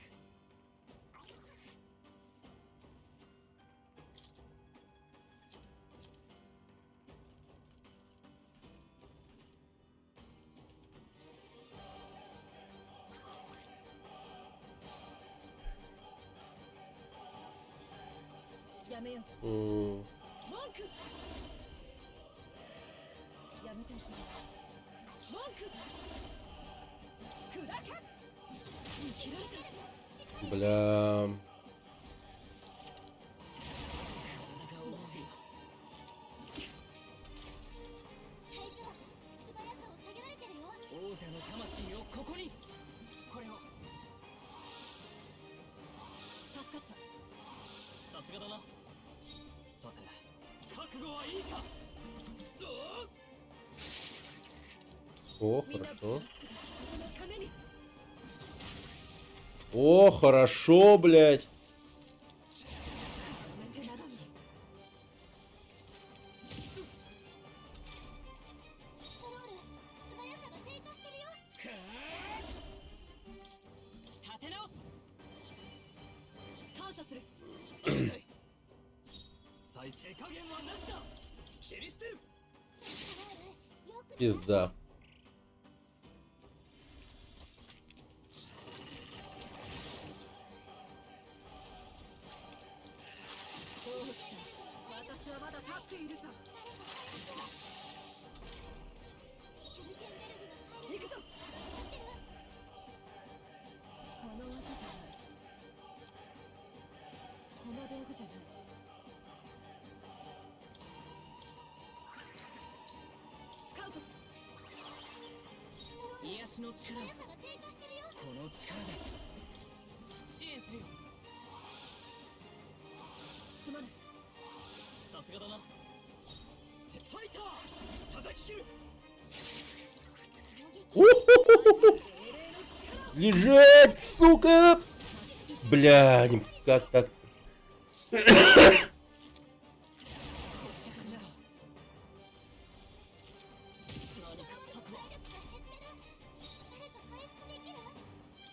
やめよう。 М, 文句。やめておくれ。文句。砕け。見切られた。 Бля. 体が重すぎる。隊長、素早さを下げられてるよ。王者の魂をここに。これを。助かった。さすがだな。さて、覚悟はいいか。 О, みんな хорошо. のために。 О, хорошо, блядь. めてなどに。ストロール、素早さが低下してるよ。立て直す。感謝する。ありがたい。最低加減はなしだ。キリステン。ストロール、よく Пизда. どうした。私はまだ立っているさ。シルケンベルグの隊行くぞ。物技じ足の力を速さが低下してるよ。この力で支援するよ。すまない。さすがだな。ファイター叩き切る。 Лежать, сука! Бля, как так?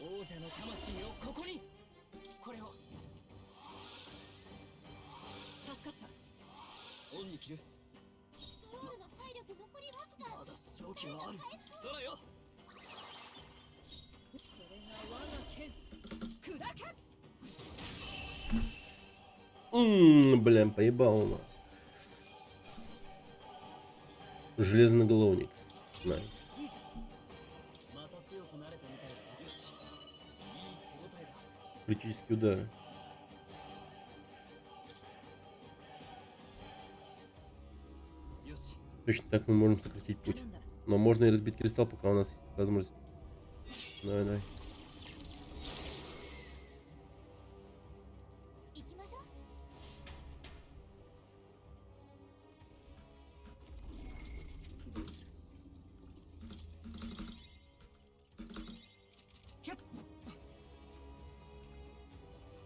王者の魂をここに。これを助かった。恩に着る。ソウルの体力残りわずか。まだ勝機はある。空よ。これが我が剣。砕け。Блин, поебал он. Железный головник. Найс. また強くなれたみたいだ。よし。いい手応えだ。Критический удар. Точно так мы можем сократить путь. Но можно и разбить кристалл, пока у нас есть возможность. Давай, давай. 行きましょう。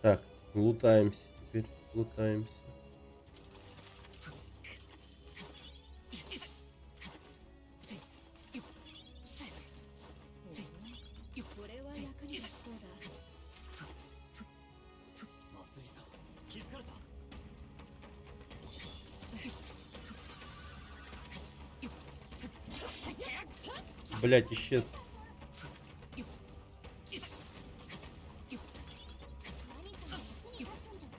Так, лутаемся. Теперь лутаемся. これは役に立ちそうだ。麻酔さ。気づかれた。 Блять, исчез. 何かの役に立つんじゃない？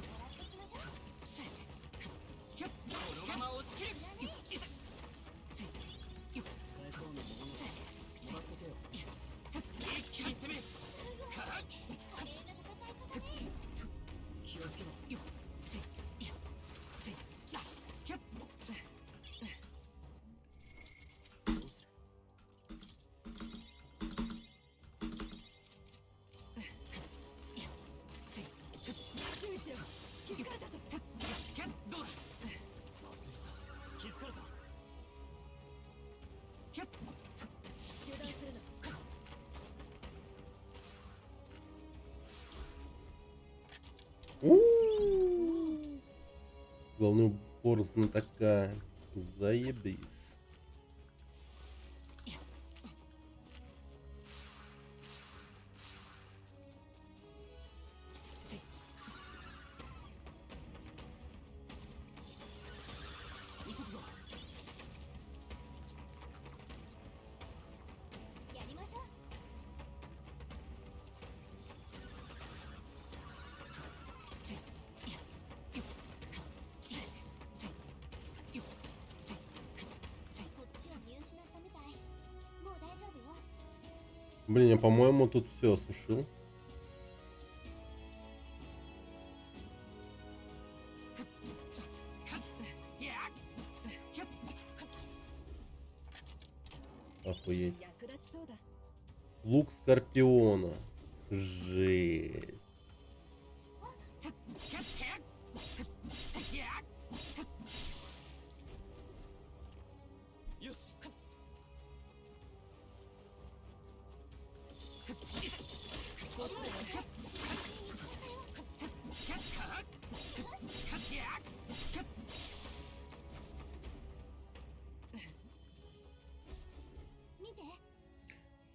もらってきましょう。このまま押し切る。使えそうなものをもらっとけよ。一気に攻める。華麗な戦い方ね。気をつけろ。どうする。注意しろ。気づかれたぞ。どうだ。麻酔さ。気づかれた。油断するな。 Главный упор знатока. Заебись. Блин, я, по-моему, тут все осушил. Охуеть. Лук Скорпиона. Жесть.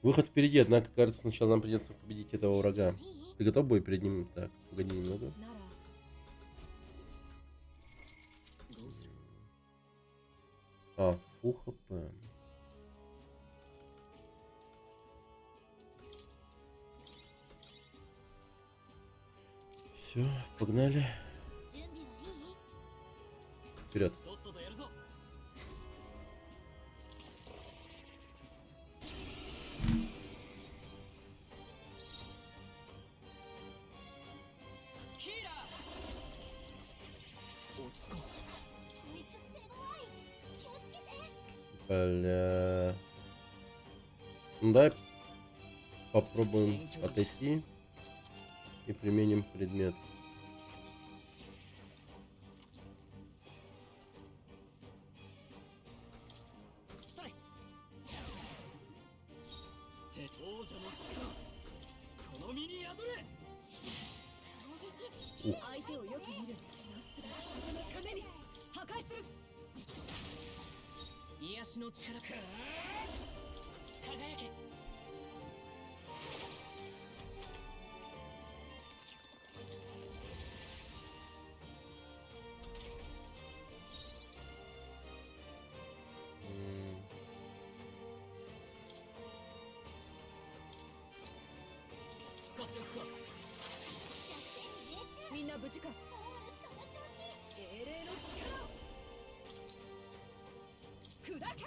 Выход впереди, однако, кажется, сначала нам придется победить этого врага. Ты готов будет перед ним? Так, погоди немного. А, фу хп. Все, погнали. Вперед. Бля. Ну, давай попробуем отойти и применим предмет. Ух. 相手をよく見る。なすが人のために破壊する。癒しの力か。輝け。使っておくか。みんな無事か。英霊の力を砕け。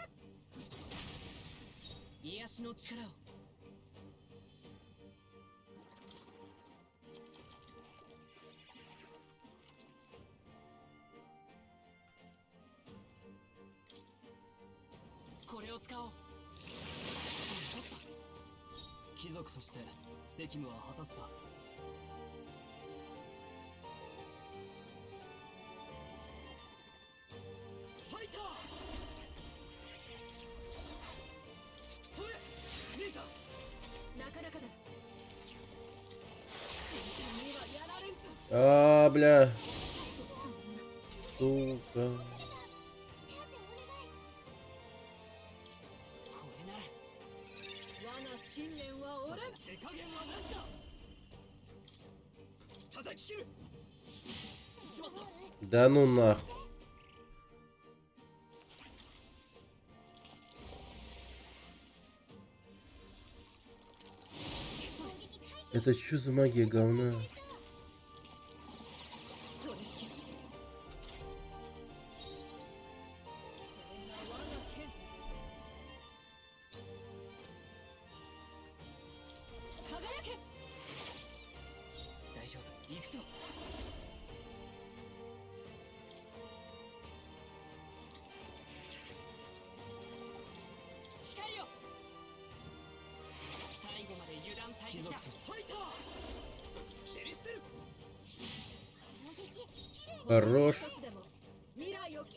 癒しの力を。これを使おう。貴族として責務は果たすさ。ファイター引き止め。見えた。なかなかだ。君にはやられんぞ。А, бля. Сука. これなら我が信念は折れん。手加減は何だ。叩き切る。しまった。 Да ну нахуй. Это что за магия говна? 取り付ける。これが我が剣。輝け。大丈夫。行くぞ。光よ。最後まで油断大敵だ。ファイター。シェリステル。 Хорош. 未来を我が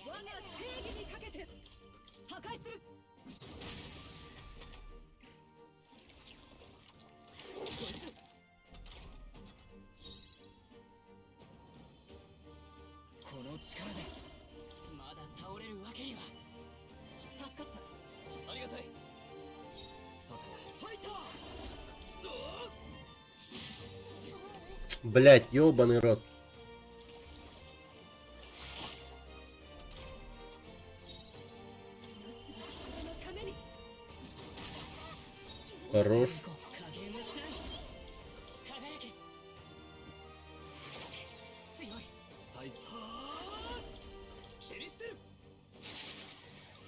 正義にかけて破壊する。こいつ。この力でまだ倒れるわけには。助かった。ありがたい。そうだ。ファイター。 Блять, ёбаный рот. Хорош.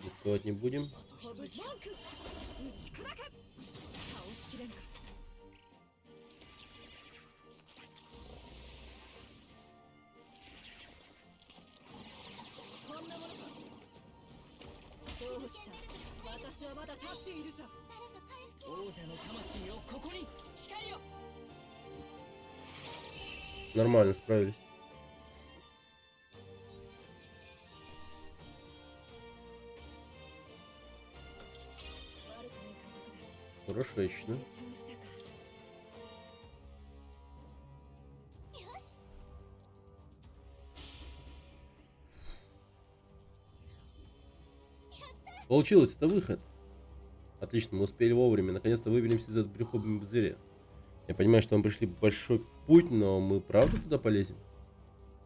Рисковать не будем. Нормально справились. Хорошечно. Получилось, это выход. Отлично, мы успели вовремя. Наконец-то выберемся из этого брюхового зыря. Я понимаю, что мы пришли большой путь, но мы правда туда полезем?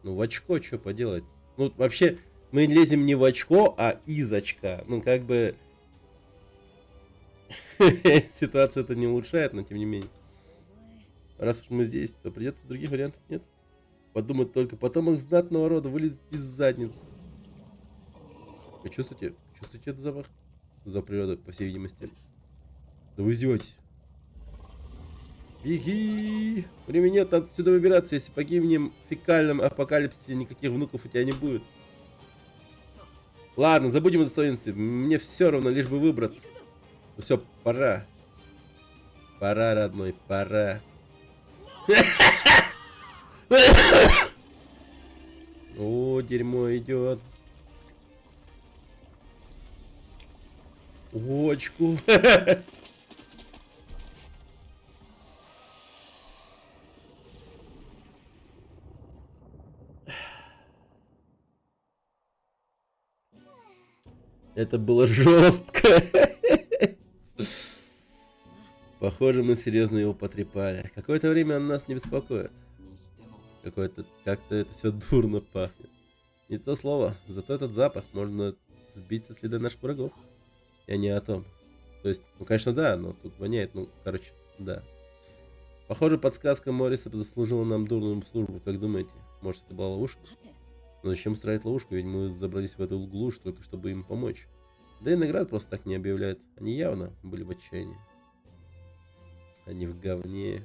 Ну, в очко что поделать? Ну, вообще, мы лезем не в очко, а из очка. Ну, как бы... Ситуация это не улучшает, но тем не менее. Раз уж мы здесь, то придется других вариантов нет. Подумать только, потомок знатного рода вылезет из задницы. Вы чувствуете? Чувствуете этот запах? За природа, по всей видимости. Да вы издеваетесь. Беги! Времени нет, надо отсюда выбираться. Если погибнем в фекальном апокалипсисе, никаких внуков у тебя не будет. Ладно, забудем о достоинстве. Мне все равно, лишь бы выбраться. Ну все, пора. Пора, родной, пора. О, дерьмо идет. Очку. Это было жестко. Похоже, мы серьезно его потрепали. Какое-то время он нас не беспокоит. にしても Какое-то, как-то это все дурно пахнет. Не то слово, зато этот запах можно сбить со следа наших врагов. Я не о том. То есть, ну конечно да, но тут воняет, ну, короче, да. Похоже, подсказка Морриса заслужила нам дурную службу, как думаете? Может, это была ловушка? 待て Но зачем строить ловушку, ведь мы забрались в эту глушь только чтобы им помочь. Да и наград просто так не объявляют. Они явно были в отчаянии. Они в говне.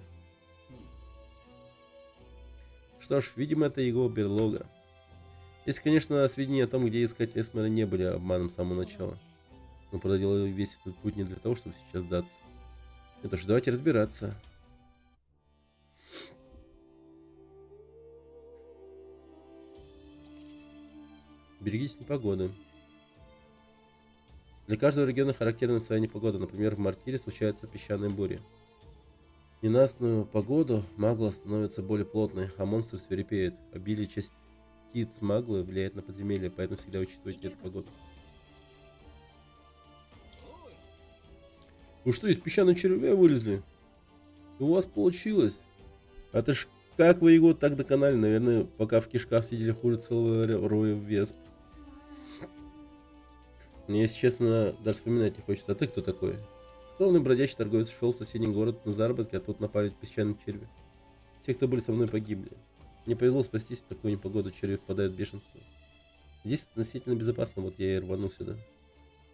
Что ж, видимо, это его берлога. Если, конечно, сведения о том, где искать Эсмера, не были обманом с самого начала. Мы проделали весь этот путь не для того, чтобы сейчас сдаться. Это ж давайте разбираться. Берегитесь непогоды. Для каждого региона характерна своя непогода. Например, в Мартире случаются песчаные бури. В ненастную погоду магла становится более плотной, а монстры свирепеют. Обилие частиц маглы влияет на подземелье, поэтому всегда учитывайте эту погоду. Вы что, из песчаного червя вылезли? У вас получилось? А ты ж как вы его так доконали? Наверное, пока в кишках сидели хуже целого роя весп. Мне, если честно, даже вспоминать не хочется. А ты кто такой? Скромный бродячий торговец шел в соседний город на заработки, а тут напали песчаные черви. Все, кто были со мной, погибли. Мне повезло спастись в такую непогоду, черви впадают в бешенство. Здесь относительно безопасно, вот я и рванул сюда.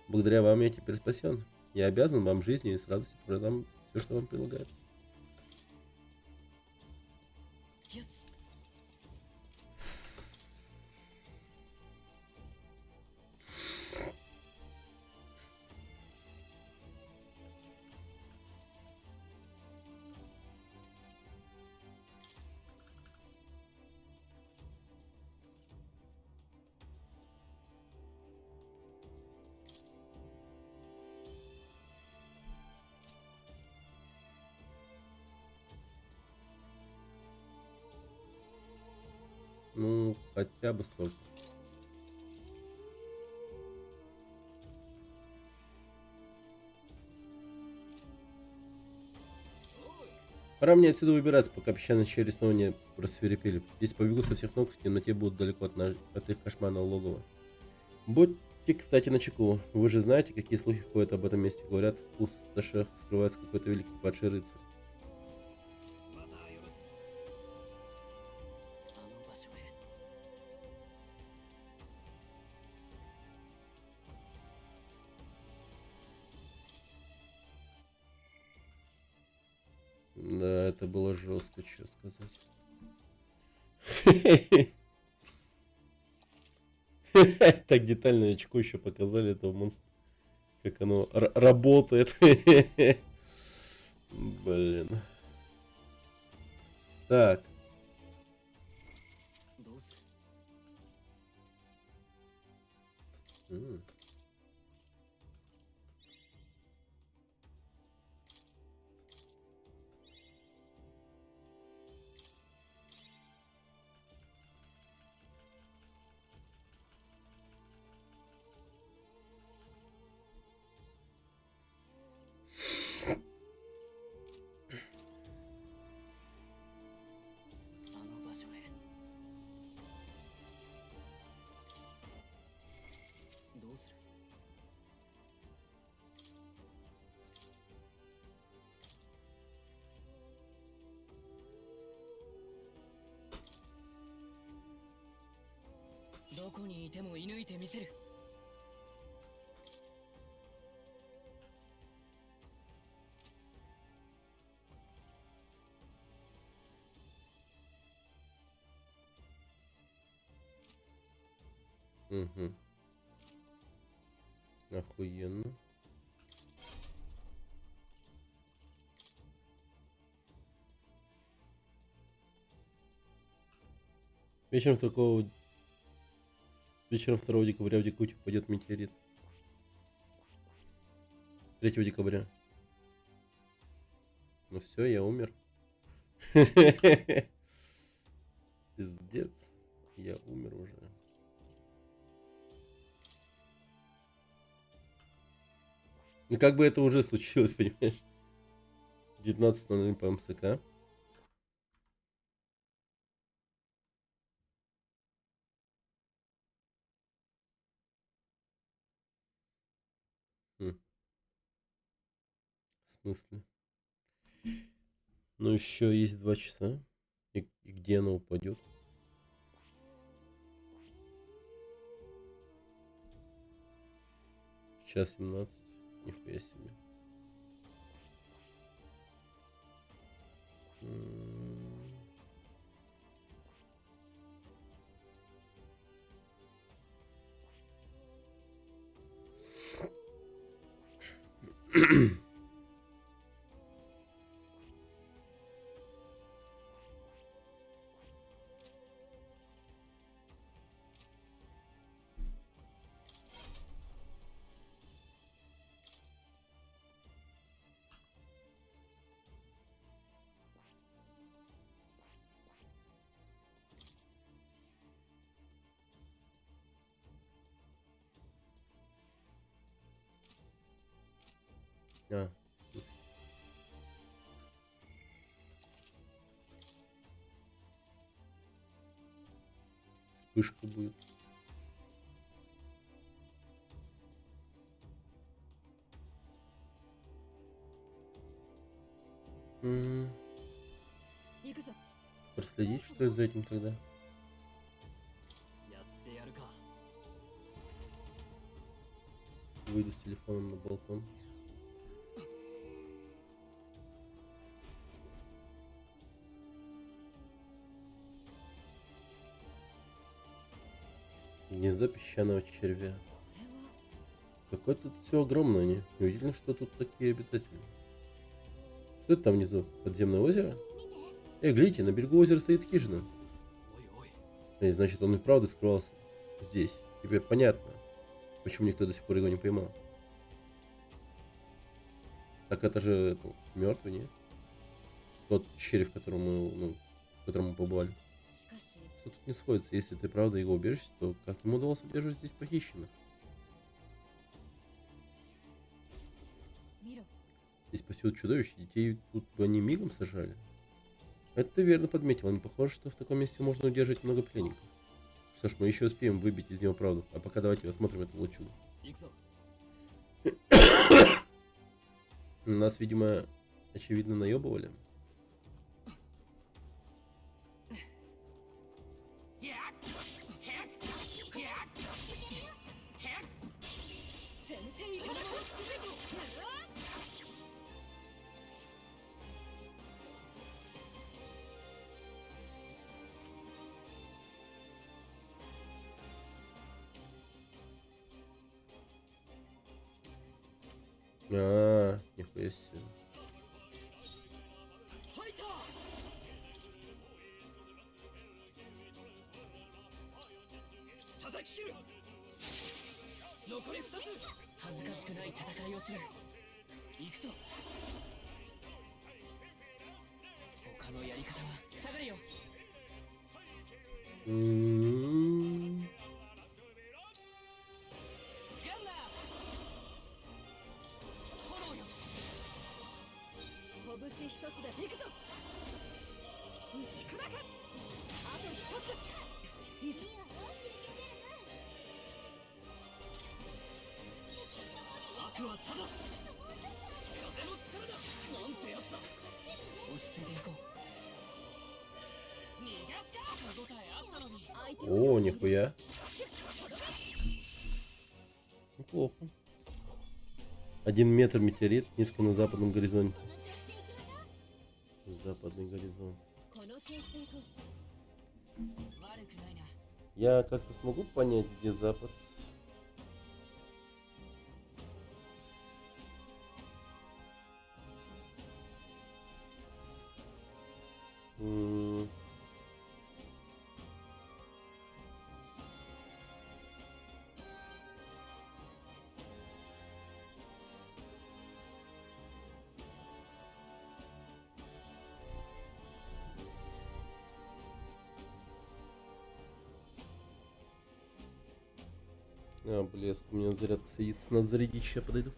Благодаря вам я теперь спасен. Я обязан вам жизнью и с радостью продам все, что вам предлагается. よし Ну, хотя бы столько. Пора мне отсюда выбираться, пока песчаные черви снова не рассверепели. Если побегу со всех ног, в темноте будут далеко от их кошмарного логова. Будьте, кстати, начеку. Вы же знаете, какие слухи ходят об этом месте. Говорят, в пустошах скрывается какой-то великий падший рыцарь. あの場所へ Да, это было жестко, что сказать. Так детально очко еще показали этого монстра. Как оно работает. Блин. Так. どうする あの場所へ どうする どこにいても射抜いてみせる Угу. Охуенно. Вечером такого... Вечером 2 декабря в Якутию пойдет метеорит. 3 декабря. Ну все, я умер. Пиздец. Я умер уже. Ну как бы это уже случилось, понимаешь? 19:00 по МСК. В смысле? Ну еще есть 2 часа. И где она упадет? Час 17. Нихуя себе. А, вспышка будет. Проследить, что за этим тогда? やってやるか。 Выйду с телефоном на балкон. Гнездо песчаного червя. Какое тут все огромное, неудивительно, что тут такие обитатели. Что это там внизу? Подземное озеро? Глядите, на берегу озера стоит хижина. Значит, он и правда скрывался здесь. Теперь понятно, почему никто до сих пор его не поймал. Так это же мертвый, нет? Тот червь, в котором мы побывали. Что тут не сходится? Если ты правда его убежище, то как ему удалось удерживать здесь похищенных? Здесь пасет чудовище, детей тут бы они мигом сажали. Это ты верно подметил, не похоже, что в таком месте можно удерживать много пленников. Что ж, мы еще успеем выбить из него правду. А пока давайте рассмотрим это лучше. Нас, видимо, очевидно наебывали. Нихуя себе. О, нихуя. Неплохо. 1 метр метеорит низко на западном горизонте. Западный горизонт. Я как-то смогу понять, где запад? А, блеск, у меня зарядка садится. Надо зарядить, сейчас подойду.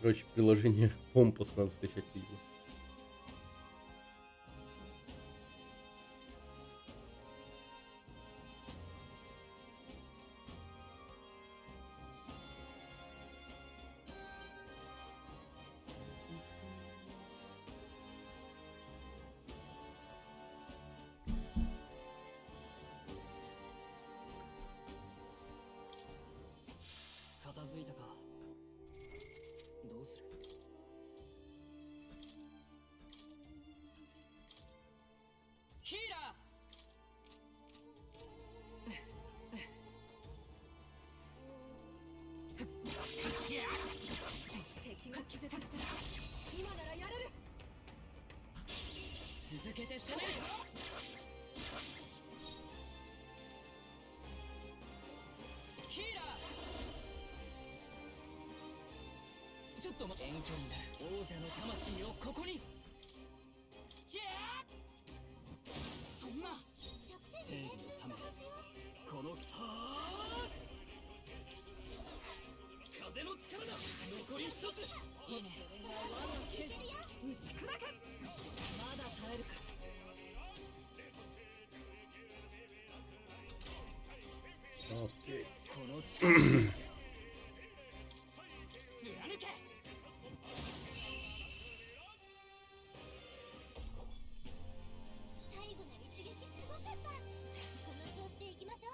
Короче, приложение Компас надо скачать, видимо. Окей. 最後の一撃すごかった。この調子でいきましょう。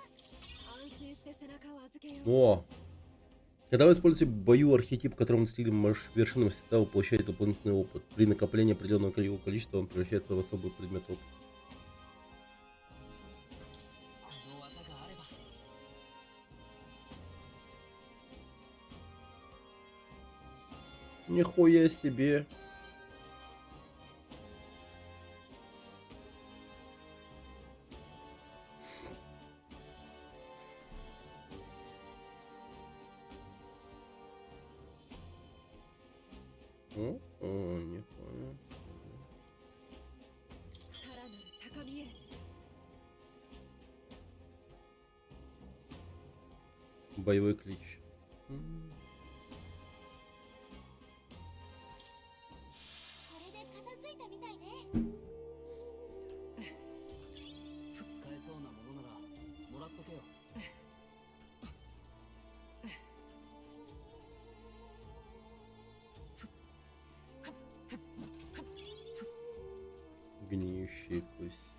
安心して背中を預けよう。 О! Когда вы используете в бою архетип, которым достигли вершины мастерства, вы получаете дополнительный опыт. При накоплении определенного его количества он превращается в особый предмет опыта. Нихуя себе! Нихуя. Боевой клич. これで片付いたみたいね。使えそうなものならもらっとけよ。Гниющая кость.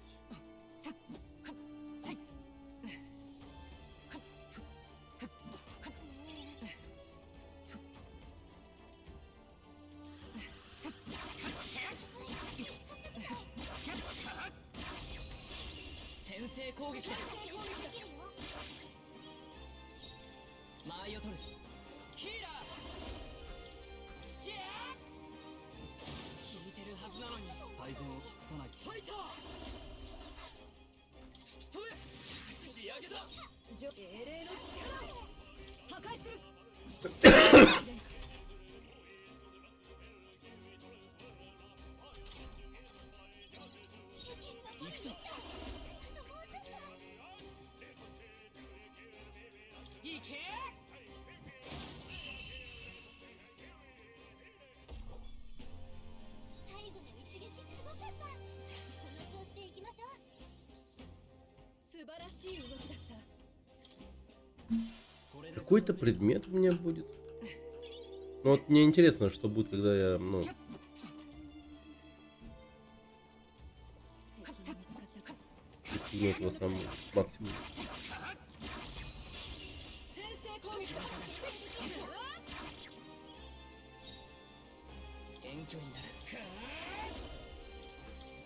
Какой-то предмет у меня будет. Ну вот мне интересно, что будет, когда я, ну... достигну этого самого максимума. 先制攻撃だ。遠距離になる。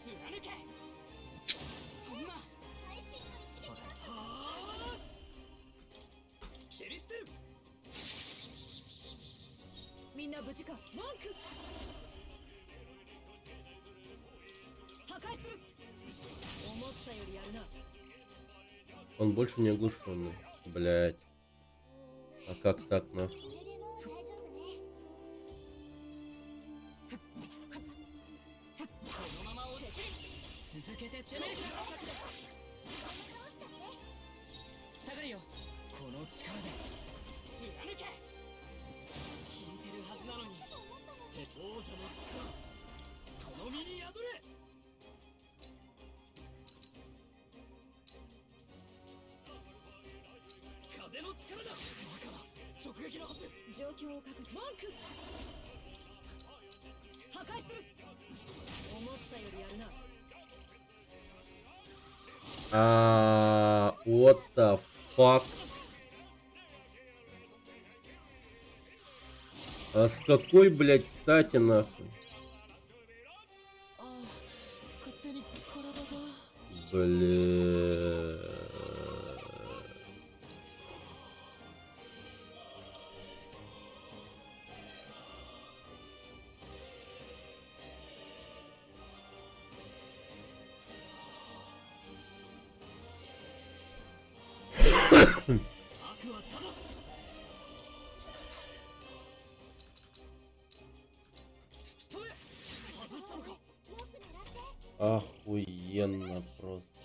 貫け。そんな。そうだ。切り捨てる。みんな無事か。マンク。破壊する。思ったよりやるな。 Он больше не оглушенный. Блять. А как так, нахуй? それでも大丈夫ね。このまま落ちきり続けて攻める。倒しちゃって。下がるよ。この力で貫け。効いてるはずなのに。王者の力その身に宿れ。風の力だ。バカな。直撃のはず。状況を確認。マンク破壊する。思ったよりやるな。What the fuck? А с какой, блядь, стати, нахуй? Бля. Охуенно просто.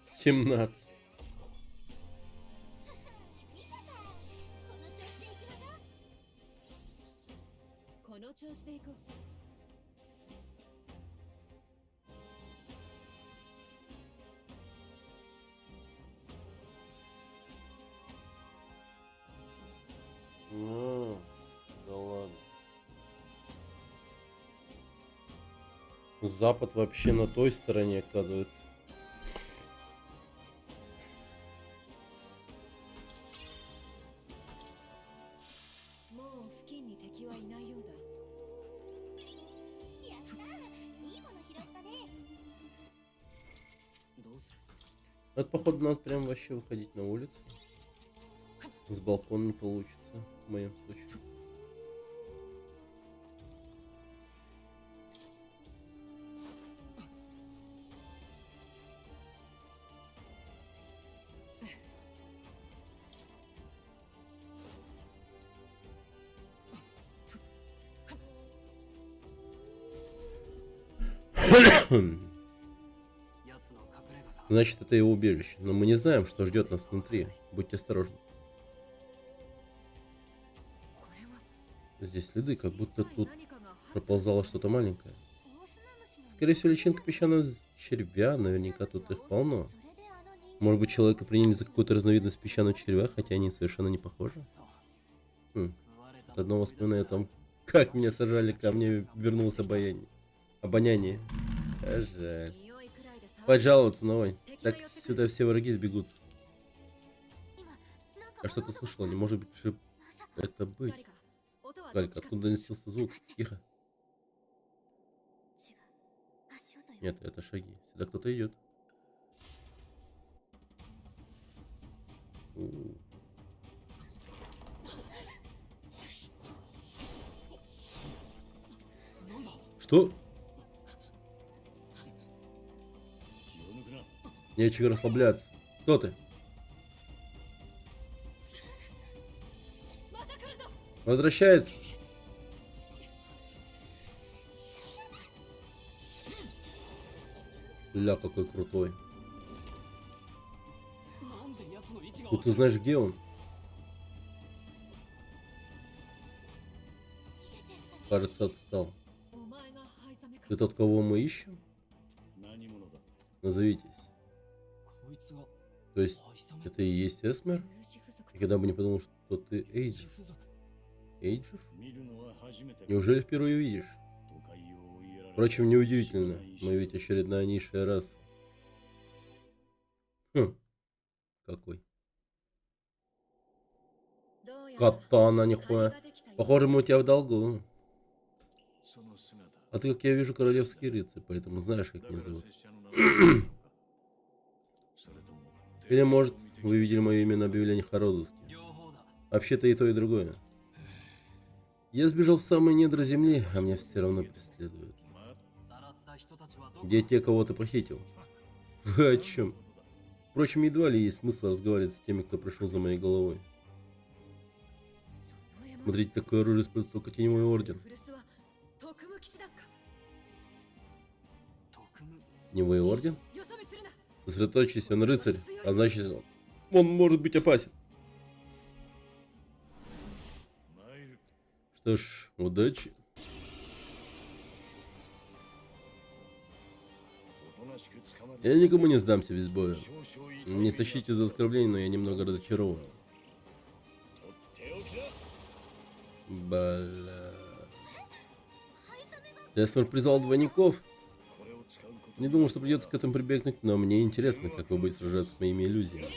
Семнадцать. この調子でいこう。Да ладно. Запад вообще на той стороне, оказывается. Вот, походу, надо прям вообще выходить на улицу. С балкона не получится, в моем случае. Значит, это его убежище. Но мы не знаем, что ждет нас внутри. Будьте осторожны. Здесь следы, как будто тут проползало что-то маленькое. Скорее всего, личинка песчаного червя. Наверняка тут их полно. Может быть, человека приняли за какую-то разновидность песчаного червя, хотя они совершенно не похожи. От одного воспоминания о том, как меня сажали камни, вернулось обоняние. А жаль. Пожаловаться, новой. Так сюда все враги сбегутся. А что ты слышала? Не может быть же это быть. Галька, откуда доносился звук? Тихо. Нет, это шаги. Сюда кто-то идет. Что? Нечего расслабляться. Кто ты? Возвращается. Ля, какой крутой. Тут ты знаешь, где он? Кажется, отстал. Ты тот, кого мы ищем? Назовитесь. То есть, это и есть Эсмер? Никогда бы не подумал, что ты Эйджер. Эйджер? Неужели впервые видишь? Впрочем, неудивительно. Мы ведь очередная низшая раса. Какой? Катана, нихуя. Похоже, мы у тебя в долгу. А ты, как я вижу, королевский рыцарь, поэтому знаешь, как меня зовут. Или, может, вы видели мое имя на объявлениях о розыске. Вообще-то и то, и другое. Я сбежал в самые недра земли, а меня все равно преследуют. Где те, кого ты похитил? Вы о чем? Впрочем, едва ли есть смысл разговаривать с теми, кто пришел за моей головой. Смотрите, такое оружие использует только теневой орден. Теневой орден? Сосредоточьтесь, он рыцарь, а значит, он может быть опасен. Что ж, удачи. Я никому не сдамся без боя. Не сочтите за оскорбление, но я немного разочарован. Бля. Эсмер призвал двойников. Не думал, что придется к этому прибегнуть, но мне интересно, как вы будете сражаться с моими иллюзиями.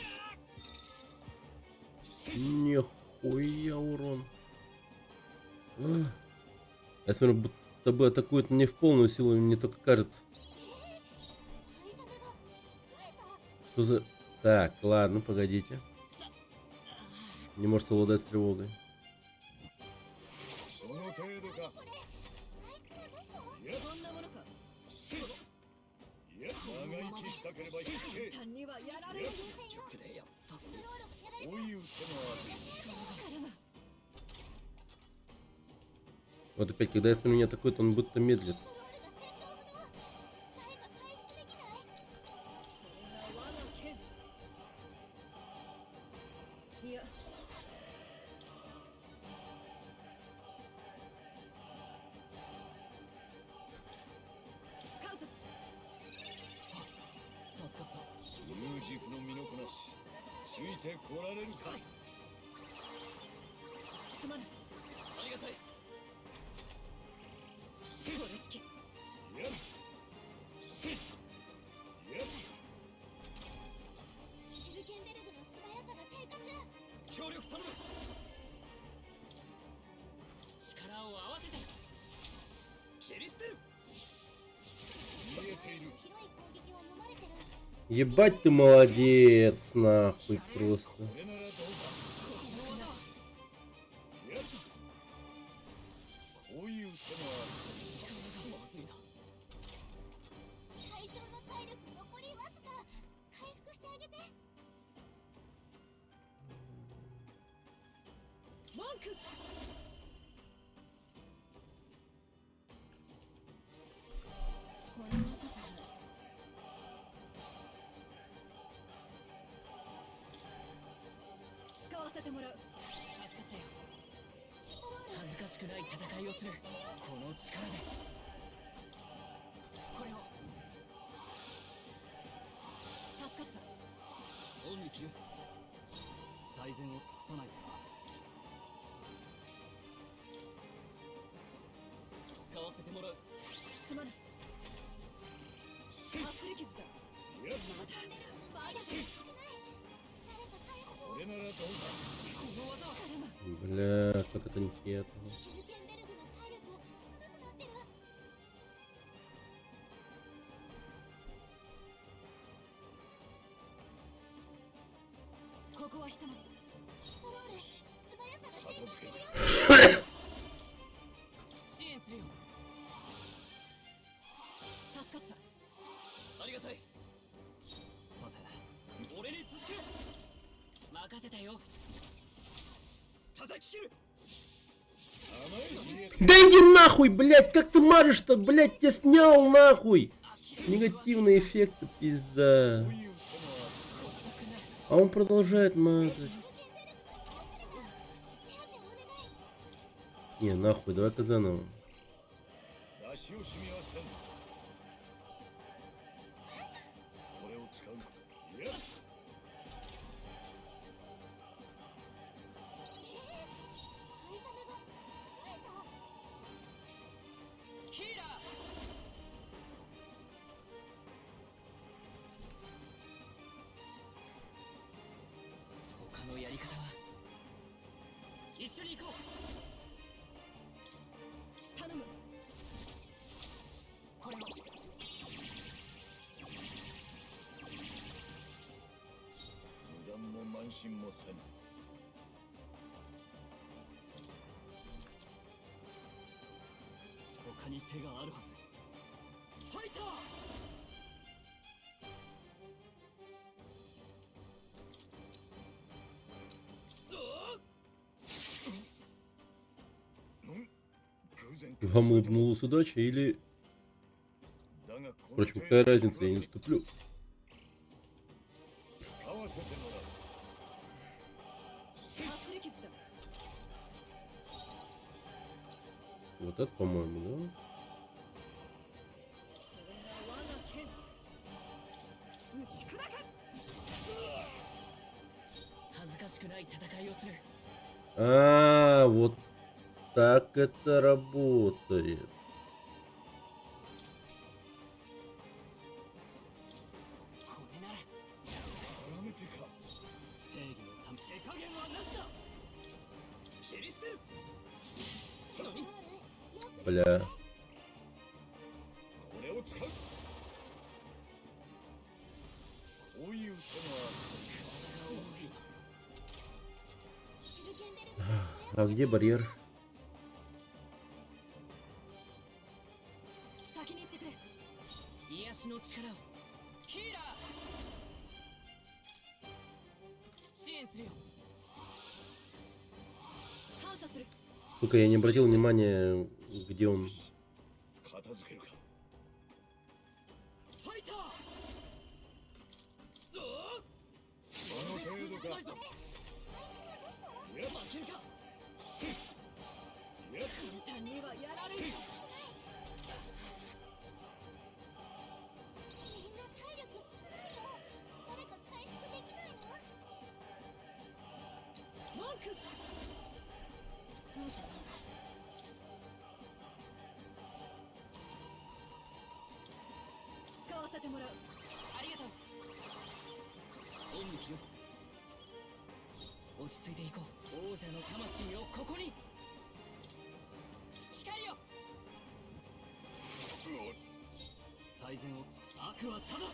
Нихуя урон. Эсмер будто бы атакует мне в полную силу, мне только кажется. Что за... Так, ладно, погодите. Не может совладать с тревогой. Вот опять, когда Эсмер меня атакует, он будто медлит. Ебать ты молодец, нахуй просто. これならどうだ。やつこういう手もある。まずいな。会長の体力残りわずか。回復してあげて。マンク。この技じゃない。使わせてもらう。助かったよ。恥ずかしくない戦いをする。この力でこれを。助かった。恩に着る。最善を尽くさないとな。使わせてもらう。すまない。かすり傷だ。やつまだ少ない。誰か回復を。これならどうだ。この技は絡む。Бля, как это неприятно. シュルケンベルグの体力少なくなってる。ここはひとまず。ストロール、素早さが片付ける。支援するよ。助かった。ありがたい。さて、俺に続け。任せたよ。叩き切る。 Да иди нахуй, блядь, как ты мажешь-то, блядь, я снял нахуй. Негативные эффекты, пизда. А он продолжает мазать. Не, нахуй, давай-ка заново. 出し惜しみはせん。これを使うか。やつヒーラー。他のやり方は。一緒に行こう。頼む。これを。無断も慢心もせん。他に手があるはず。ファイター。偶然 Вам улыбнулась удача или... だがこの Впрочем, какая разница, я не уступлю. 使わせてもらう。かすり傷だ。 Вот это, по-моему, да? これが我が剣。打ち砕く。恥ずかしくない戦いをする。 А, вот так это работает. これなら絡めてか。正義のため。手加減はなしだ。キリスト。何。 Бля. これを使う。こういう手もシュルケンベルグの А где барьер? 先に行ってくれ。癒しの力を。ヒーラー。支援するよ。感謝する。 Сука, я не обратил внимания, где он. ある。片付けるか。ファイター。この程度か。ないぞ。や負けるか。やつ簡単にはやられる。みんな体力少ないよ。誰か回復できないの？マンク。そうじゃない。使わせてもらう。ありがとう。恩に着よう。落ち着いていこう。王者の魂をここに。光よ。最善を尽くす。悪はただ。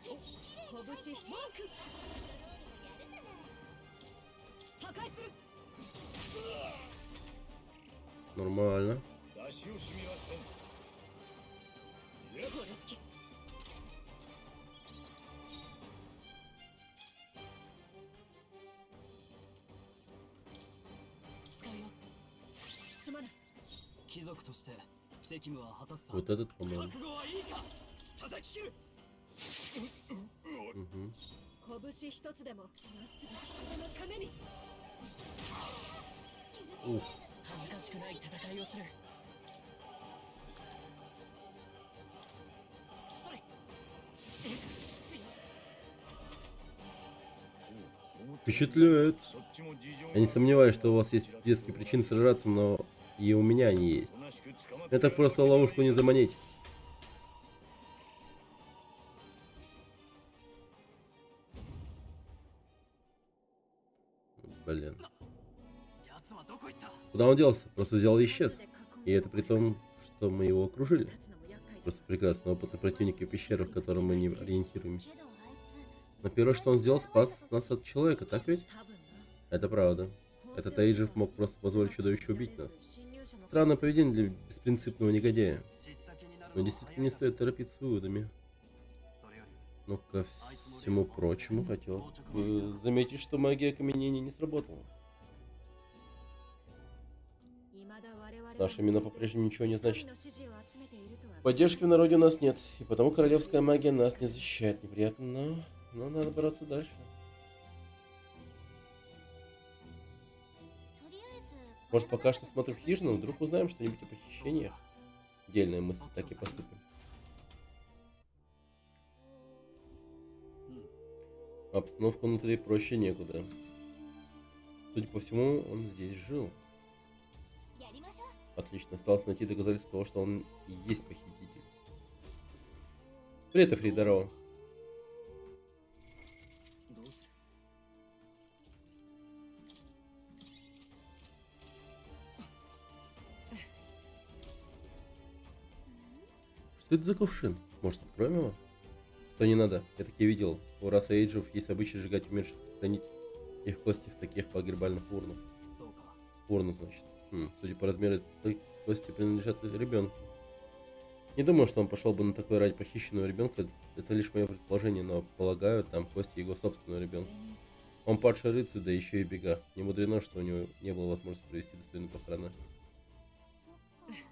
拳マーク破壊する Нормально. 出し惜しみはせん。これ式使うよすまない貴族として責務は果たすさ Вот этот, по-моему. 覚悟はいいか叩き切る Угу. 拳一つでもなすべきのために Ух. 恥ずかしくない戦いをするそれ強い Впечатляет. そっちも事情 Я не сомневаюсь, что у вас есть веские причины сражаться, но и у меня они есть. おとなしく捕まって Мне так просто ловушку не заманить. Блин. 奴はどこ行った Куда он делся? Просто взял и исчез. И это при том, что мы его окружили. Просто прекрасно. Опытный противник в пещерах, в котором мы не ориентируемся. けどあいつ Но первое, что он сделал, спас нас от человека, так ведь? Это правда. Этот Эйджев мог просто позволить чудовищу убить нас. Странное поведение для беспринципного негодяя. Но действительно не стоит торопиться с выводами. Но ко всему прочему, хотелось бы заметить, что магия окаменения не сработала. Наша имена по-прежнему ничего не значит. Поддержки в народе у нас нет, и потому королевская магия нас не защищает. Неприятно, но надо бороться дальше. とりあえず Может, пока что смотрим хижину, вдруг узнаем что-нибудь о похищениях? Дельная мысль, так и поступим. Обстановка внутри проще некуда. Судя по всему, он здесь жил. やりましょう Отлично, осталось найти доказательства того, что он и есть похититель. Привет, Эфри, здорово. どうする Что это за кувшин? Может, откроем его? Что не надо, я таки видел. У расы Эйджев есть обычай сжигать умерших, хранить их кости в таких погребальных урнах. そうか Урна, значит. Судя по размеру, этой кости принадлежат ребенку. Не думаю, что он пошел бы на такое ради похищенного ребенка. Это лишь мое предположение, но полагаю, там кости его собственного ребенка. Он падший рыцарь, да еще и в бегах. Не мудрено, что у него не было возможности провести достойную похороны. これは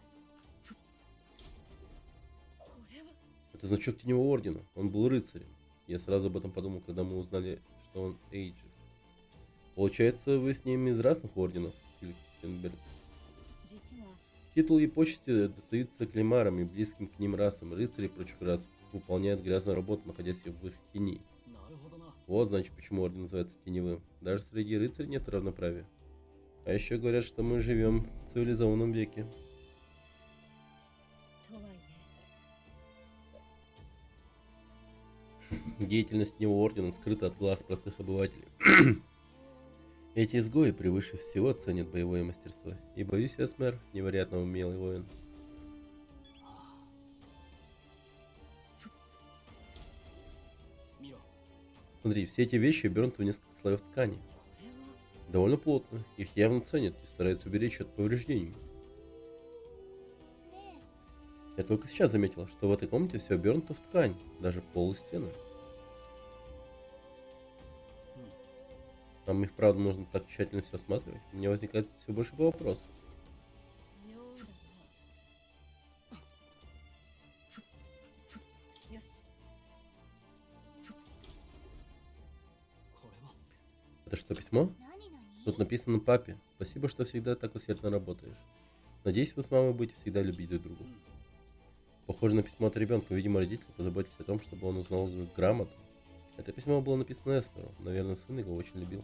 Это значок Теневого Ордена. Он был рыцарем. Я сразу об этом подумал, когда мы узнали, что он Эйджи. Получается, вы с ним из разных орденов, Хилькенберг. 実は Титул и почести достаются клеймарам и близким к ним расам. Рыцари прочих рас выполняют грязную работу, находясь в их тени. なるほどな Вот, значит, почему орден называется теневым. Даже среди рыцарей нет равноправия. А еще говорят, что мы живем в цивилизованном веке. とはいえ Деятельность Теневого Ордена скрыта от глаз простых обывателей. Эти изгои превыше всего ценят боевое мастерство. И боюсь, Эсмер невероятно умелый воин. 見ろ Смотри, все эти вещи обернуты в несколько слоев ткани. これは Довольно плотно. Их явно ценят и стараются уберечь от повреждений. で Я только сейчас заметила, что в этой комнате все обернуто в ткань. Даже пол и стены. Нам их, правда, нужно так тщательно все осматривать. У меня возникает все больше вопросов. 妙だなよし これは Это что, письмо? 何々 Тут написано папе. Спасибо, что всегда так усердно работаешь. Надеюсь, вы с мамой будете всегда любить друг друга. Похоже на письмо от ребенка. Видимо, родители позаботились о том, чтобы он узнал грамоту. Это письмо было написано Эсперу. Наверное, сын его очень любил.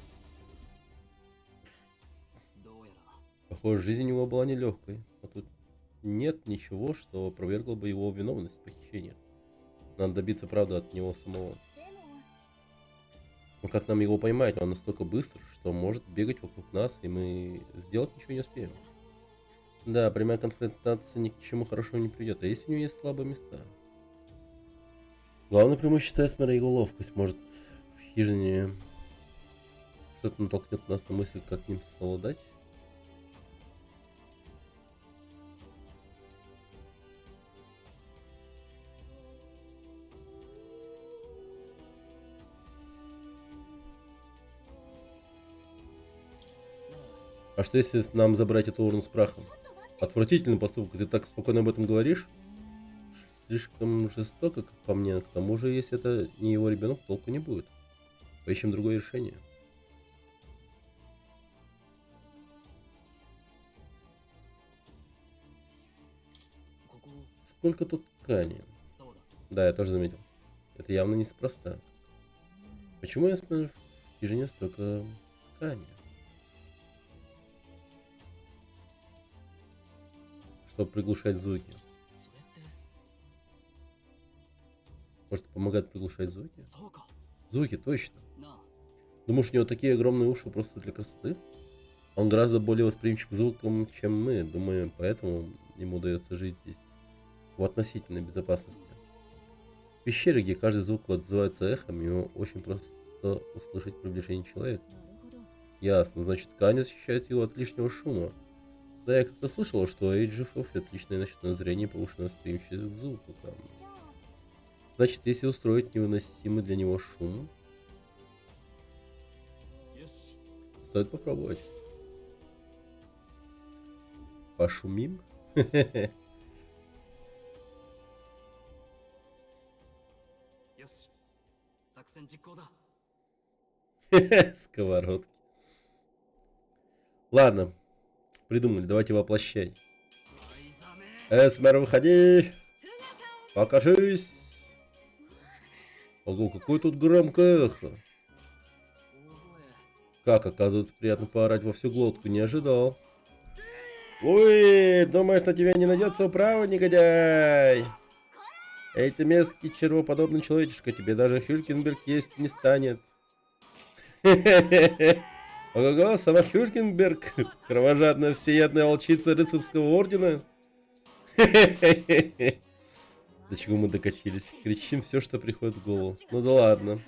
どうやら Похоже, жизнь у него была нелегкой. Но тут нет ничего, что опровергло бы его виновность в похищениях. Надо добиться правды от него самого. でも Но как нам его поймать? Он настолько быстр, что может бегать вокруг нас, и мы сделать ничего не успеем. Да, прямая конфронтация ни к чему хорошему не придет. А если у него есть слабые места? Главное преимущество Эсмера его ловкость. Может, в хижине что-то натолкнет нас на мысль, как ним совладать. А что если нам забрать эту урну с прахом? Отвратительный поступок. Ты так спокойно об этом говоришь? Слишком жестоко, как по мне. К тому же, если это не его ребенок, толку не будет. Поищем другое решение. Сколько тут ткани? Да, я тоже заметил. Это явно неспроста. Почему я смотрю в хижине столько ткани? Чтобы приглушать звуки. Может, помогает приглушать звуки? Звуки, точно. Думаешь, у него такие огромные уши просто для красоты? Он гораздо более восприимчив к звукам, чем мы. Думаю, поэтому ему удается жить здесь в относительной безопасности. В пещере, где каждый звук отзывается эхом, ему очень просто услышать приближение человека. Ясно, значит, ткань защищает его от лишнего шума. Да, я как-то слышал, что у эйджифов отличное ночное зрение и повышенная восприимчивость к звуку. Там. Значит, если устроить невыносимый для него шум, стоит попробовать. Пошумим? Сковородки. Ладно. Придумали, давайте воплощать. Эсмер, выходи! Покажись! Ого, какое тут громкое эхо. Как, оказывается, приятно поорать во всю глотку, не ожидал. Ой, думаешь, на тебя не найдется управа, негодяй? Эй, ты мерзкий червоподобный человечишка, тебе даже Хюлькенберг есть не станет. Ого-го, сама Хюлькенберг, кровожадная всеядная волчица рыцарского ордена. До чего мы докатились? Кричим все, что приходит в голову. Ну да ладно.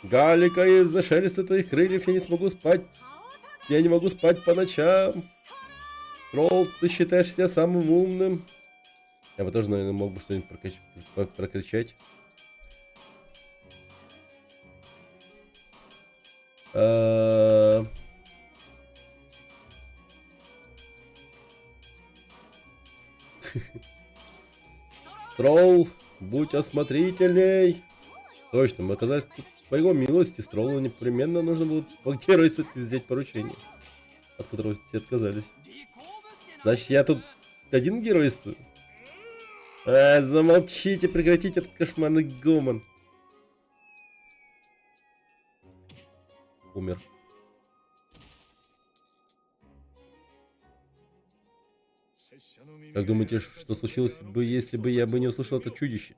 Галика, из-за шелеста твоих крыльев я не смогу спать. Я не могу спать по ночам. Тролл, ты считаешь себя самым умным? Я бы тоже, наверное, мог бы что-нибудь прокричать. Тролл, будь осмотрительней. Точно, мы оказались тут по его милости. С троллу непременно нужно было погеройствовать и взять поручение, от которого все отказались. Значит, я тут один геройствую? Замолчите, прекратите этот кошмарный гомон. Умер. Как думаете, что случилось бы, если бы я бы не услышал это чудище?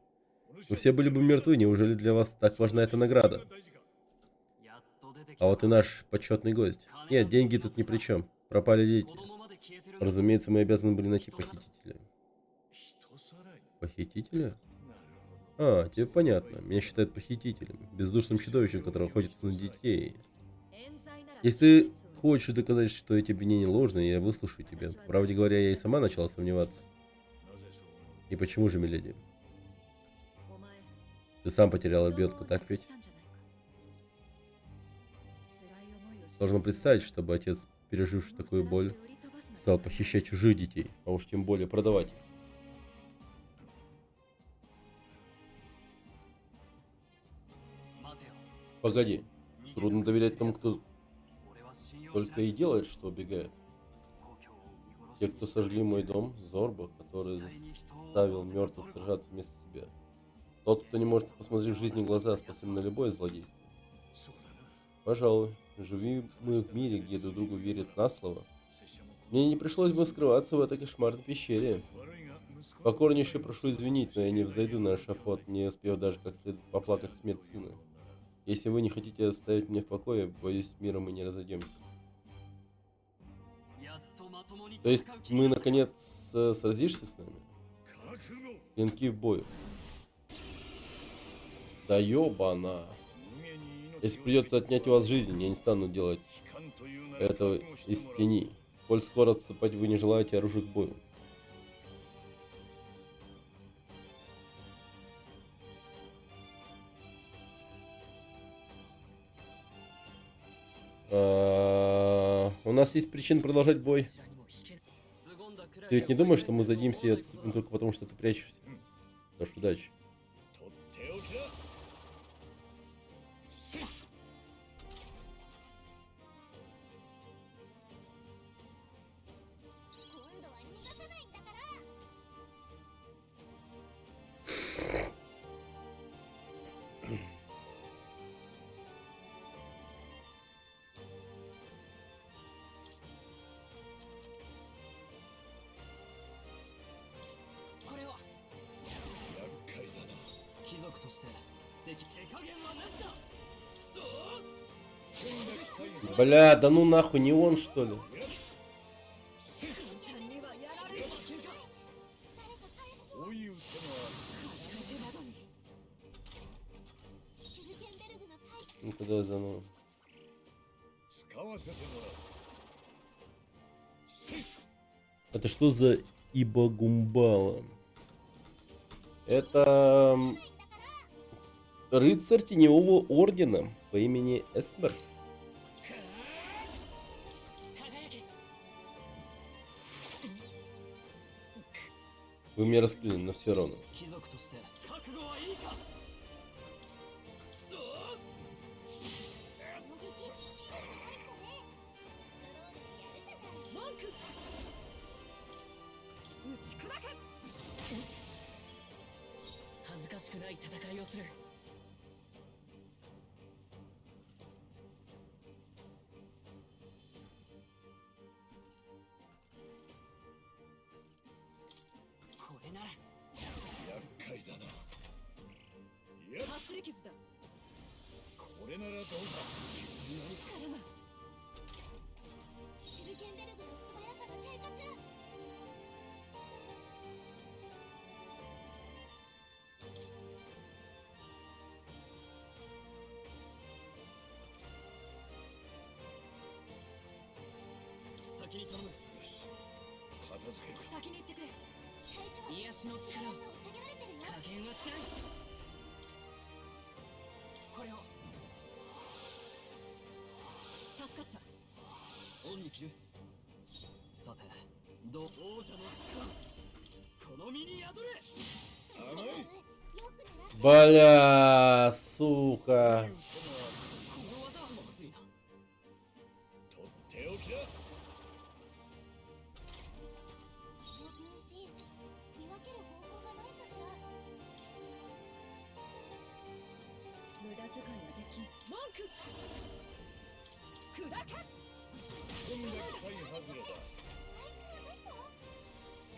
Вы все были бы мертвы, неужели для вас так важна эта награда? А вот и наш почетный гость. Нет, деньги тут ни при чем. Пропали дети. Разумеется, мы обязаны были найти похитителя. Похитителя? А, тебе понятно. Меня считают похитителем. Бездушным чудовищем, которое охотится на детей. Если ты хочешь доказать, что эти обвинения ложные, я выслушаю тебя. По правде говоря, я и сама начала сомневаться. И почему же, миледи? Ты сам потерял ребенка, так ведь? Сложно представить, чтобы отец, переживший такую боль, стал похищать чужих детей, а уж тем более продавать их. Погоди, трудно доверять тому, кто только и делает, что убегает. Те, кто сожгли мой дом, Зорба, который заставил мертвых сражаться вместо себя. Тот, кто не может посмотреть в жизни глаза, способен на любое злодейство. Пожалуй, живи мы в мире, где друг другу верят на слово. Мне не пришлось бы скрываться в этой кошмарной пещере. Покорнейше прошу извинить, но я не взойду на эшафот, не успев даже как следует поплакать смерть сына. Если вы не хотите оставить меня в покое, боюсь, миром мы не разойдемся. То есть мы наконец сразишься с нами? Клинки в бою. Да ёбана. Если придется отнять у вас жизнь, я не стану делать этого из тени. Коль скоро отступать вы не желаете, оружие к бою. У нас есть причина продолжать бой. Ты ведь не думаешь, что мы задимся и отступим только потому, что ты прячешься? Что ж, удачи. とっておきだ。今度は逃がさないんだから。これは厄介だな。貴族として手加減はなしだ。 Бля, да ну нахуй, не он что ли? 簡単にはやられるわけか。こういう手は手などにシュルケンベルグのパイプ Ну куда за мной? 使わせてもらう。 Это что за Ибагумбала? Это рыцарь теневого ордена по имени Эсмер. 輝け。 Вы меня раскрыли, но все равно. 貴族として覚悟はいいか。マンク打ち砕け。恥ずかしくない戦いをする。これなら厄介だな。いや、かすり傷だ。これならどうだ。力がシュルケンベルグの素早さが低下中。先に頼む。よし、片付ける。先に行ってくれ。隊長、癒しの力を速さを下げられてるよ。加減はしない。これを助かった。恩に着る。さて、王者の力この身に宿れ。甘い。よく狙って Бля, сука. この技はまずいな。とっておきだ。この分身見分ける方法がないかしら。無駄遣いはできん。マンク砕け。今度は期待外れだ。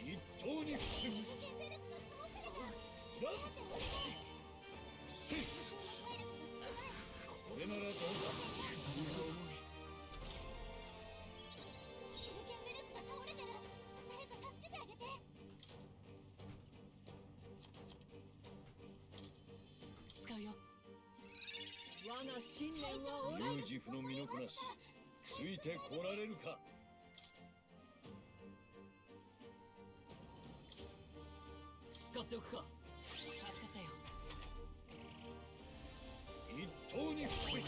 一刀に防ぐ。シュルケンベルグがどうすれば。さあ、これならどうだ。シュルケンベルグが倒れてる。誰か助けてあげて。使うよ。我が信念は折れユージフの身のこなし、ついてこられるか。使っておくか。助かったよ。一刀に防ぐ。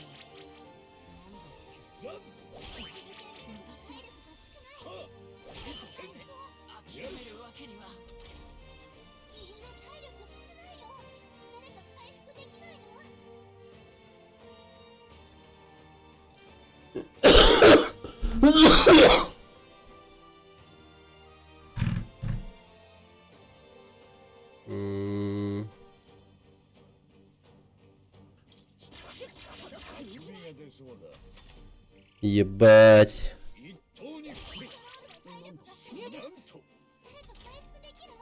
ザン。私は一戦。諦めるわけには。みんな体力少ないよ。誰か回復できないの？ 首が出そうだ。 Ебать. 一刀に防ぐ。なんと。誰か回復できる？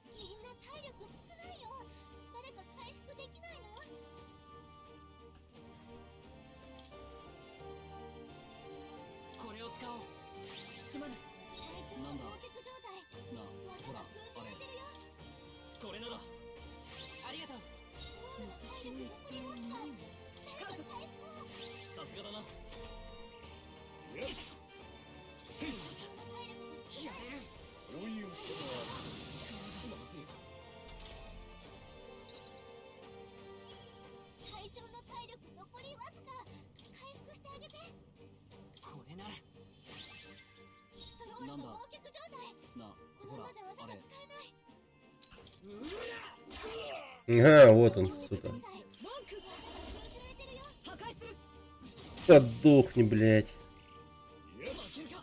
みんな体力少ないよ。誰か回復できないの？これを使おう。すまない。隊長なんだは凍結状態。なあ、ほら、あれ。これなら私の一点をないわ。使うぞ。さすがだな。やっせいやれる。こういうことはまずいわ。会長の体力残りわずか。回復してあげて。これなら。ストロールの忘却状態。な、こほらのままじゃ技あれが使えない。Ага, вот он, сука. 文句破壊する。 Подохни, блядь. やっ負けるか。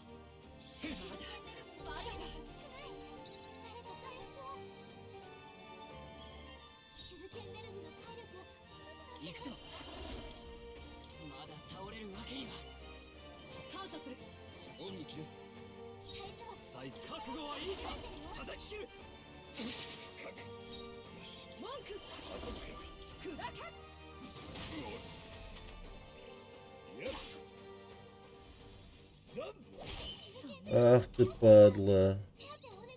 せいバカだ。少ない。誰か回復を。シュルケンベルグの体力少なくなってる。行くぞ。まだ倒れるわけには。感謝する。恩に切る。会長、サイズ覚悟はいいか。叩き切る。かくよし文句片付ける砕け。やっザン Ах ты, падла. 手当てお願い。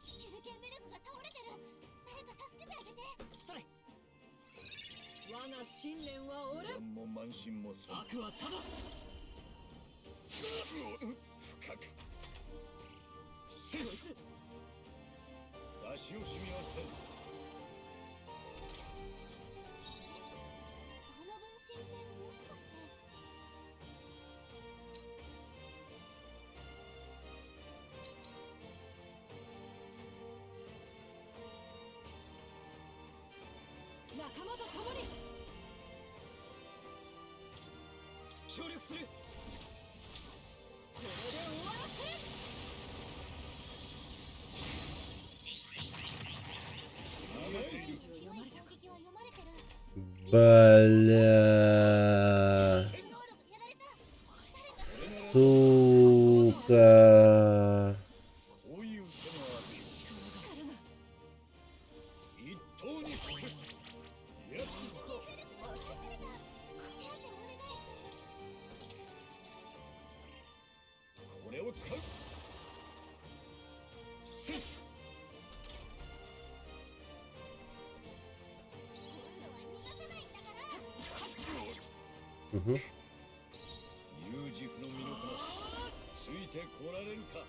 シュルケンベルグが倒れてる。誰か助けてあげて。それ。我が信念は俺。何も慢心もさ悪はただ。深くせいこいつ。出し惜しみはせんこの分身ってもしかして。仲間と共に協力する。これで終わらせ。筋を読まれたか。攻撃は読まれてる。 Бля. ストロールがやられた。 Сука. こういう手もある力が。一刀に吹くやっベルグを落とされた。手当てお願い。これを使うせい今度は逃がさないんだから。 Угу. 有事不の身のこなしついてこられるか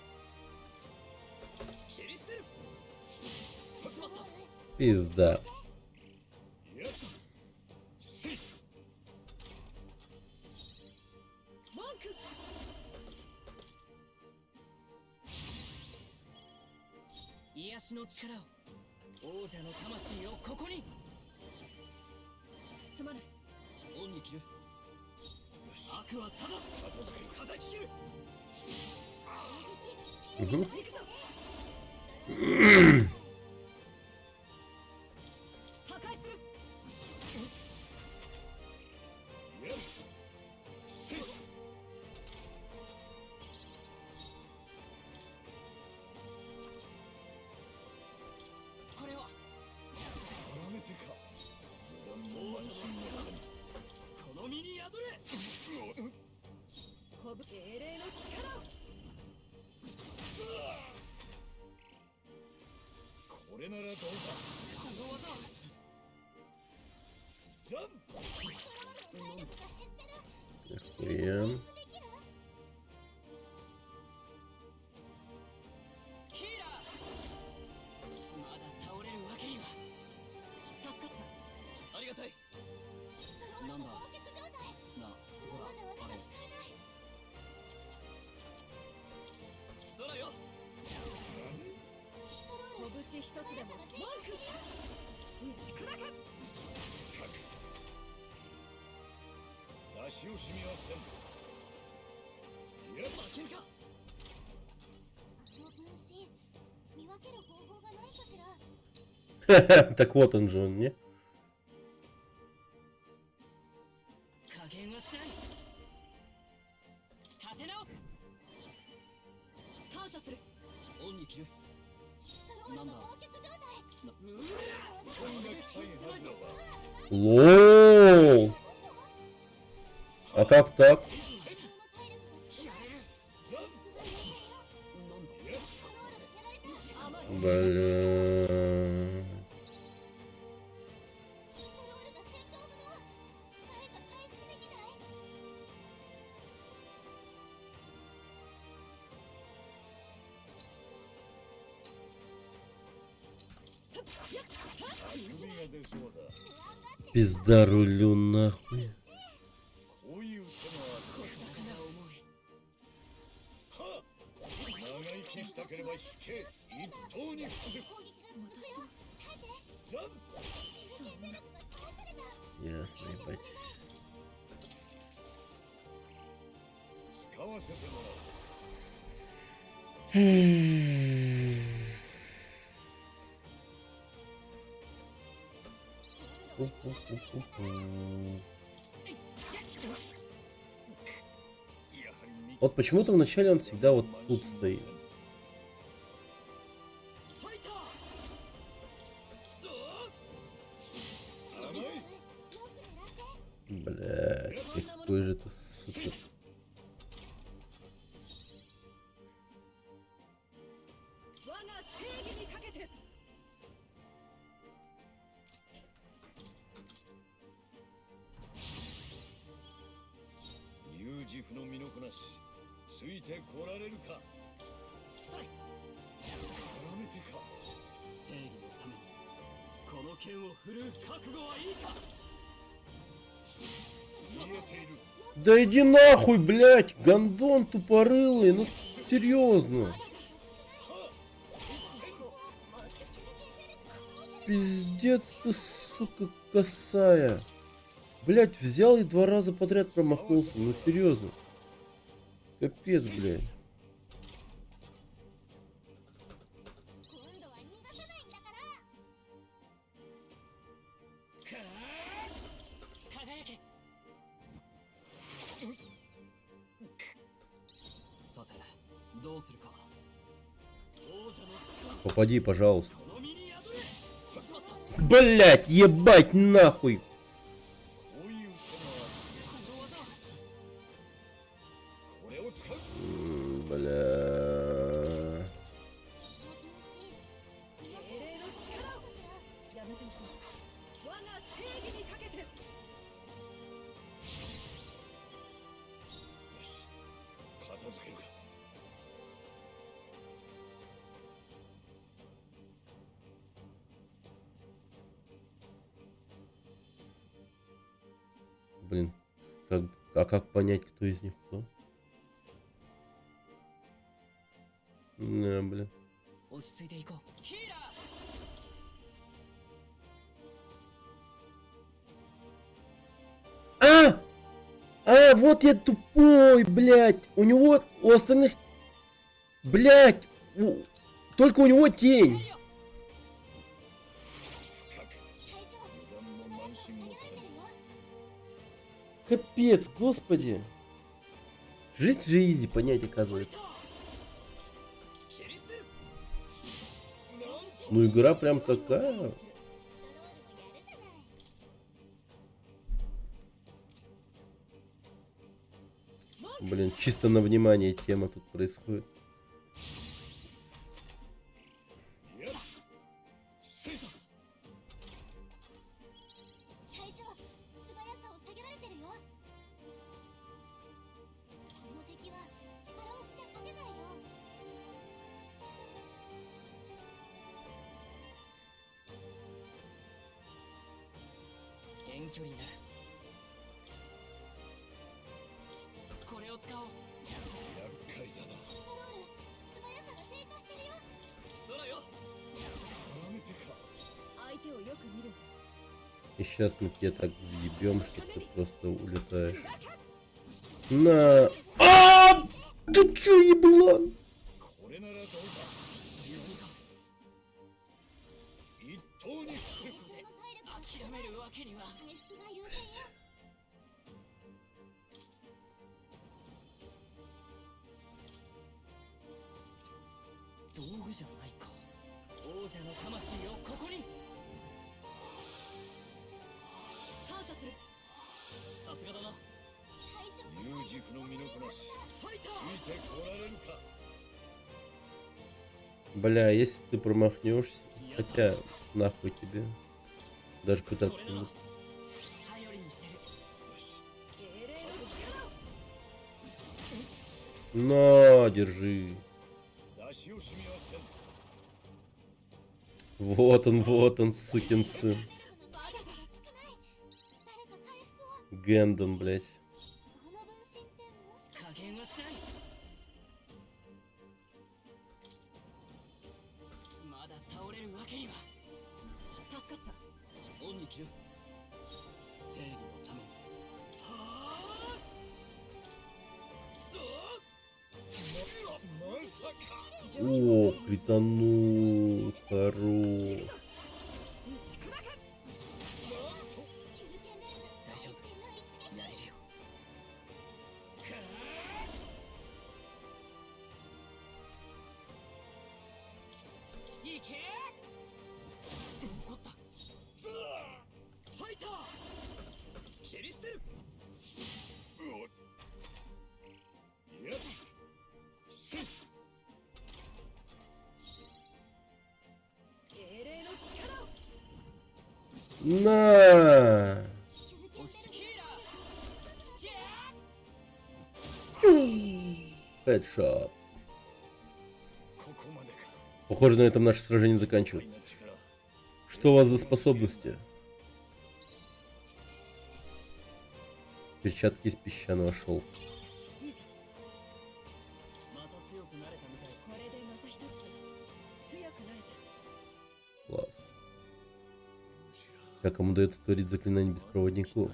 切り捨てる。しまった。 Пизда. やっせい文句。癒しの力を。王者の魂をここに。すまない。恩に切る。よし悪はただ。片付ける叩き切る。 Угу. 行くぞ。破壊する。やっせいこれは絡めてか無断も慢心もせんこの身に宿れ。こぶ英霊の力を。これならどうだこの技は。ザンストロールの体力が減ってる。 Охуен. できる。ヒーラー。まだ倒れるわけには。助かった。ありがたい。ストロールの忘却状態。な、このままじゃ技が使えない。空よ。ストロール。拳一つでも文句。打ち砕け。かく出し惜しみはせんやっ負けるか。この分身見分ける方法がないかしら。 Так вот он же он, не? 加減はしない。立て直す。感謝する。恩に切る。ストロールの忘却状態。な、本が来たいはずだわ Лол. А как так? 会長の体力が少ない。やれる。ザンなんだ。やっストロールやられた。甘い。Бля. 首が出そうだ。 Пизда рулю нахуй. こういう手もある。はっ、長生きしたければ引け。一刀に伏せ。ザン Ясно, ебать. 使わせてもらう。 Вот почему-то вначале он всегда вот тут стоит. Блядь, какой же ты сука. Юджифの身のこなし、ついてこられるか。絡めてか。正義のためにこの剣を振るう覚悟はいいか。見えている。 Да иди нахуй, блядь, гондон тупорылый, ну серьезно. Пиздец ты, сука, косая. Блядь, взял и 2 раза подряд промахнулся, ну серьезно. Капец, блядь. Попади, пожалуйста. Блять, ебать нахуй. こういう手もある。これを使う。 Бля. 片付けるか。 Блин, как понять, кто из них кто? Не, блин. Вот я тупой, блядь. У него, у остальных, блядь, только у него тень. Капец, господи. Жизнь же изи понять, оказывается. Ну игра прям такая. Блин, чисто на внимание тема тут происходит. И сейчас мы тебе так въебем, что ты просто улетаешь. На! А! Ты чё, еблан? これならどうだ。一刀に伏せ。諦めるわけには。道具じゃないか。王者の魂をここに。感謝する。さすがだな。ユージフの身のこなし、ついてこられるか。 Бля, если ты промахнешься, хотя нахуй тебе, даже пытаться не. На, держи. Вот он, сукин сын. まだが少ない。誰か回復を。 Гэндон, блядь. この分身ってもしか加減はしない。まだ倒れるわけには。助かった。オンに切る。正義のために。はあ。まさか О, кританул. Хорош. 休憩で大丈夫。身の一撃。やれるよ。いけ。怒った。ファイター。切り捨てる。やつ英霊の力を。 На! 落ち着きー。 Хедшот. ここまでか Похоже, на этом наше сражение заканчивается. 力 Что у вас за способности? Перчатки из песчаного шелка. また強くなれたみたい。これでまた一つ強くなれた。 Класс. Как им удается творить заклинания беспроводников?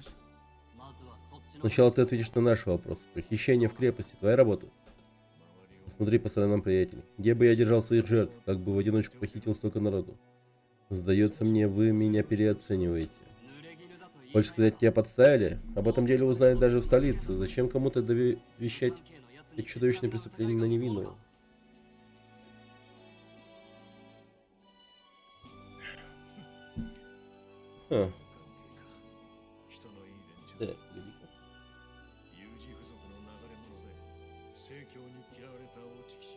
Сначала ты ответишь на наши вопросы. Похищение в крепости — твоя работа? Посмотри по сторонам, приятель. Где бы я держал своих жертв, как бы в одиночку похитил столько народу? Сдается мне, вы меня переоцениваете. Хочешь сказать, тебя подставили? Об этом деле узнали даже в столице. Зачем кому-то вещать эти чудовищные преступления на невинного? Ха. 人のいい連中 Да, だ велико. 有事不足の流れ者で盛況に嫌われたおちきし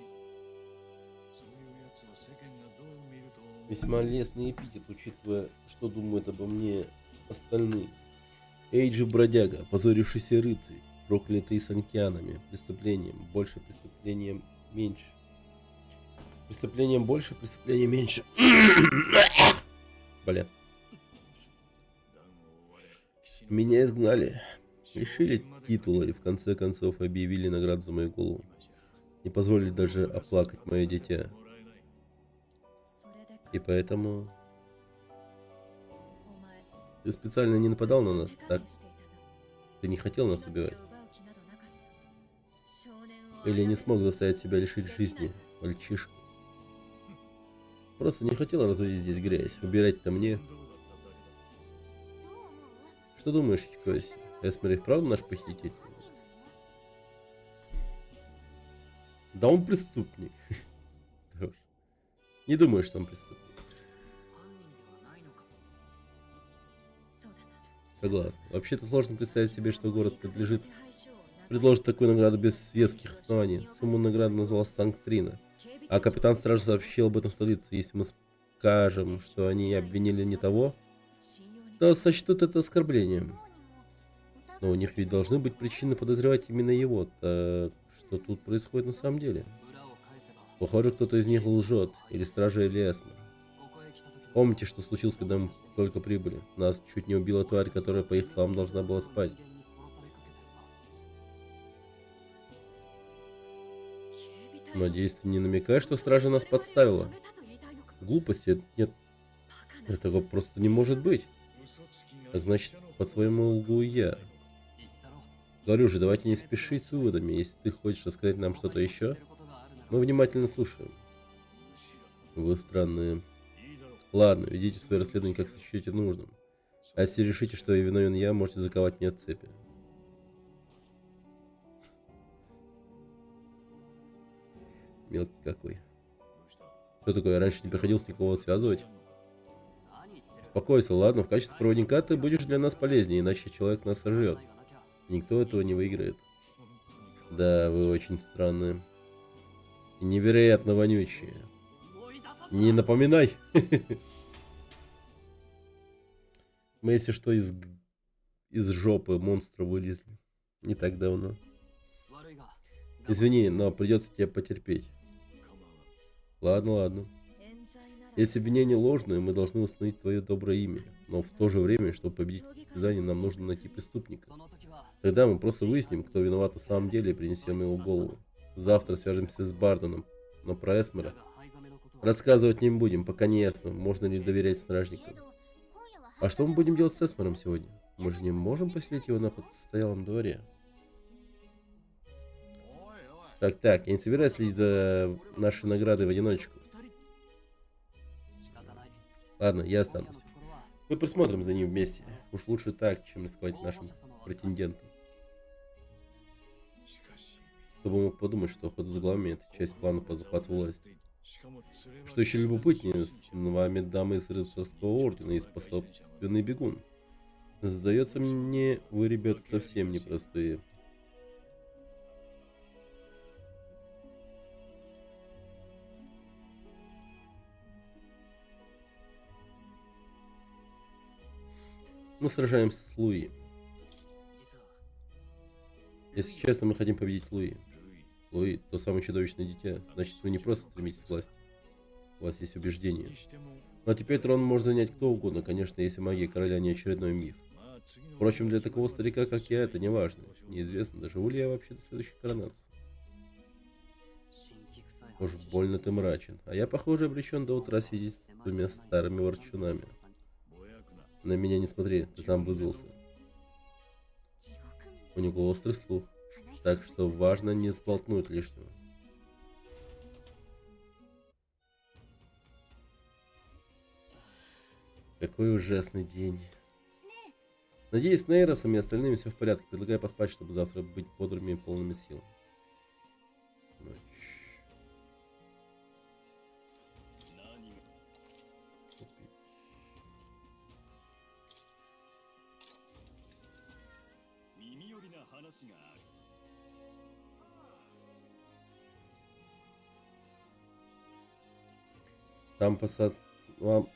そういうやつを世間がどう見ると思う Весьма лестный эпитет, учитывая, что думают обо мне остальные. Эйджи бродяга, позорившийся рыцарь, проклятый санкианами, преступлением меньше. Преступлением больше, преступлением меньше. Бля. 断を追われ騎士の Меня изгнали. Лишили титула и в конце концов объявили награду за мою голову. Не позволили даже оплакать мое дитя. もらえない И поэтому お前 ты специально не нападал на нас, 手加 так? 減していたな。 Ты не хотел нас убивать. 命を奪う気などなかった少年を Или не 殺め смог заставить себя лишить жизни мальчишку. Просто не хотел разводить здесь грязь. Убирать-то мне. どうだっただけだ どう思う Что думаешь, Чикось? Эсмер и вправду наш похититель? 犯人なの Да он преступник. Да уж. Не думаю, что он преступник. 犯人ではないのか。そうだな。 Согласна. Вообще-то сложно представить себе, что город предложит такую награду без веских оснований. Сумму награды назвалась Санктрина. А капитан стражи сообщил об этом в столицу. Если мы скажем, что они обвинили не того, то сочтут это оскорблением. Но у них ведь должны быть причины подозревать именно его. Так что тут происходит на самом деле? 裏を返せば。 Похоже, кто-то из них лжет. Или стража, или Эсмер. ここへ来た時は。 Помните, что случилось, когда мы только прибыли? Нас чуть не убила тварь, которая, по их словам, должна была спать. Надеюсь, ты не намекаешь, что стража нас подставила? Глупости нет. Этого просто не может быть. 嘘つきが Так значит, 拙者の по-твоему, лгу я. 言ったろ。 Говорю же, давайте не спешить с выводами. Если ты хочешь рассказать нам что-то еще, мы внимательно слушаем. むしろ Вы странные. いいだろう Ладно, ведите свое расследование как сочтете нужным. А если решите, что виновен я, можете заковать меня в цепи. Мелкий какой. どうした Что такое, я раньше не приходилось никого связывать? 何言ってる。 Успокойся, ладно, в качестве проводника ты будешь для нас полезнее, иначе человек нас сожрет. Никто этого не выиграет. 本当に Да, вы очень странные. И невероятно вонючие. 思い出させ。 Не напоминай! Мы, если что, из жопы монстра вылезли. Не так давно. 悪いが。 Извини, но придется тебе потерпеть. 構わん Ладно, ладно. Если обвинения ложные, мы должны восстановить твое доброе имя. Но в то же время, чтобы победить в состязании, нам нужно найти преступника. Тогда мы просто выясним, кто виноват на самом деле, и принесем его голову. Завтра свяжемся с Барденом. Но про Эсмера рассказывать не будем, пока не ясно, можно ли доверять стражникам. А что мы будем делать с Эсмером сегодня? Мы же не можем поселить его на постоялом дворе. Так, я не собираюсь следить за нашей наградой в одиночку. Ладно, я останусь. Мы присмотрим за ним вместе. Уж лучше так, чем рисковать нашим претендентом. Кто бы мог подумать, что охота за главами — это часть плана по захвату власти. Что еще любопытнее, с вами дамы из рыцарского ордена и способственный бегун. Сдается мне, вы, ребята, совсем непростые. Мы сражаемся с Луи. Если честно, мы хотим победить Луи. Луи — то самое чудовищное дитя. Значит, вы не просто стремитесь к власти. У вас есть убеждения. Но теперь трон может занять кто угодно, конечно, если магия короля не очередной миф. Впрочем, для такого старика, как я, это не важно. Неизвестно, доживу ли я вообще до следующей коронации. Уж больно ты мрачен. А я, похоже, обречен до утра сидеть с двумя старыми ворчунами. На меня не смотри, ты сам вызвался. У него острый слух, так что важно не сболтнуть лишнего. Какой ужасный день. Надеюсь, с Нейросом и остальными все в порядке. Предлагаю поспать, чтобы завтра быть бодрыми и полными сил. Ночь.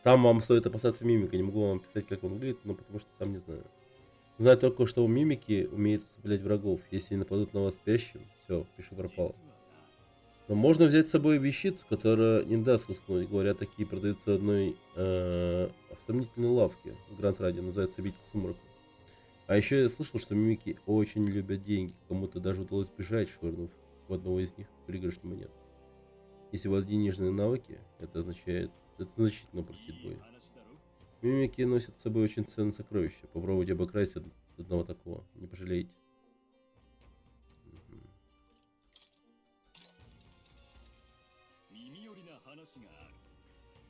Там вам стоит опасаться мимика. Не могу вам описать, как он выглядит, но потому что сам не знаю. Знаю только, что у мимики умеет усыплять врагов. Если нападут на вас спящим, все, пиши пропало. Но можно взять с собой вещицу, которая не даст уснуть. Говорят, такие продаются в одной сомнительной лавке в Гранд-Раде. Называется «Обитель сумрака». А еще я слышал, что мимики очень любят деньги. Кому-то даже удалось бежать, швырнув в одного из них пригоршню монет. Если у вас денежные навыки, это значительно упростит бой. Мимики носят с собой очень ценные сокровища. Попробуйте обокрасть одного такого. Не пожалеете.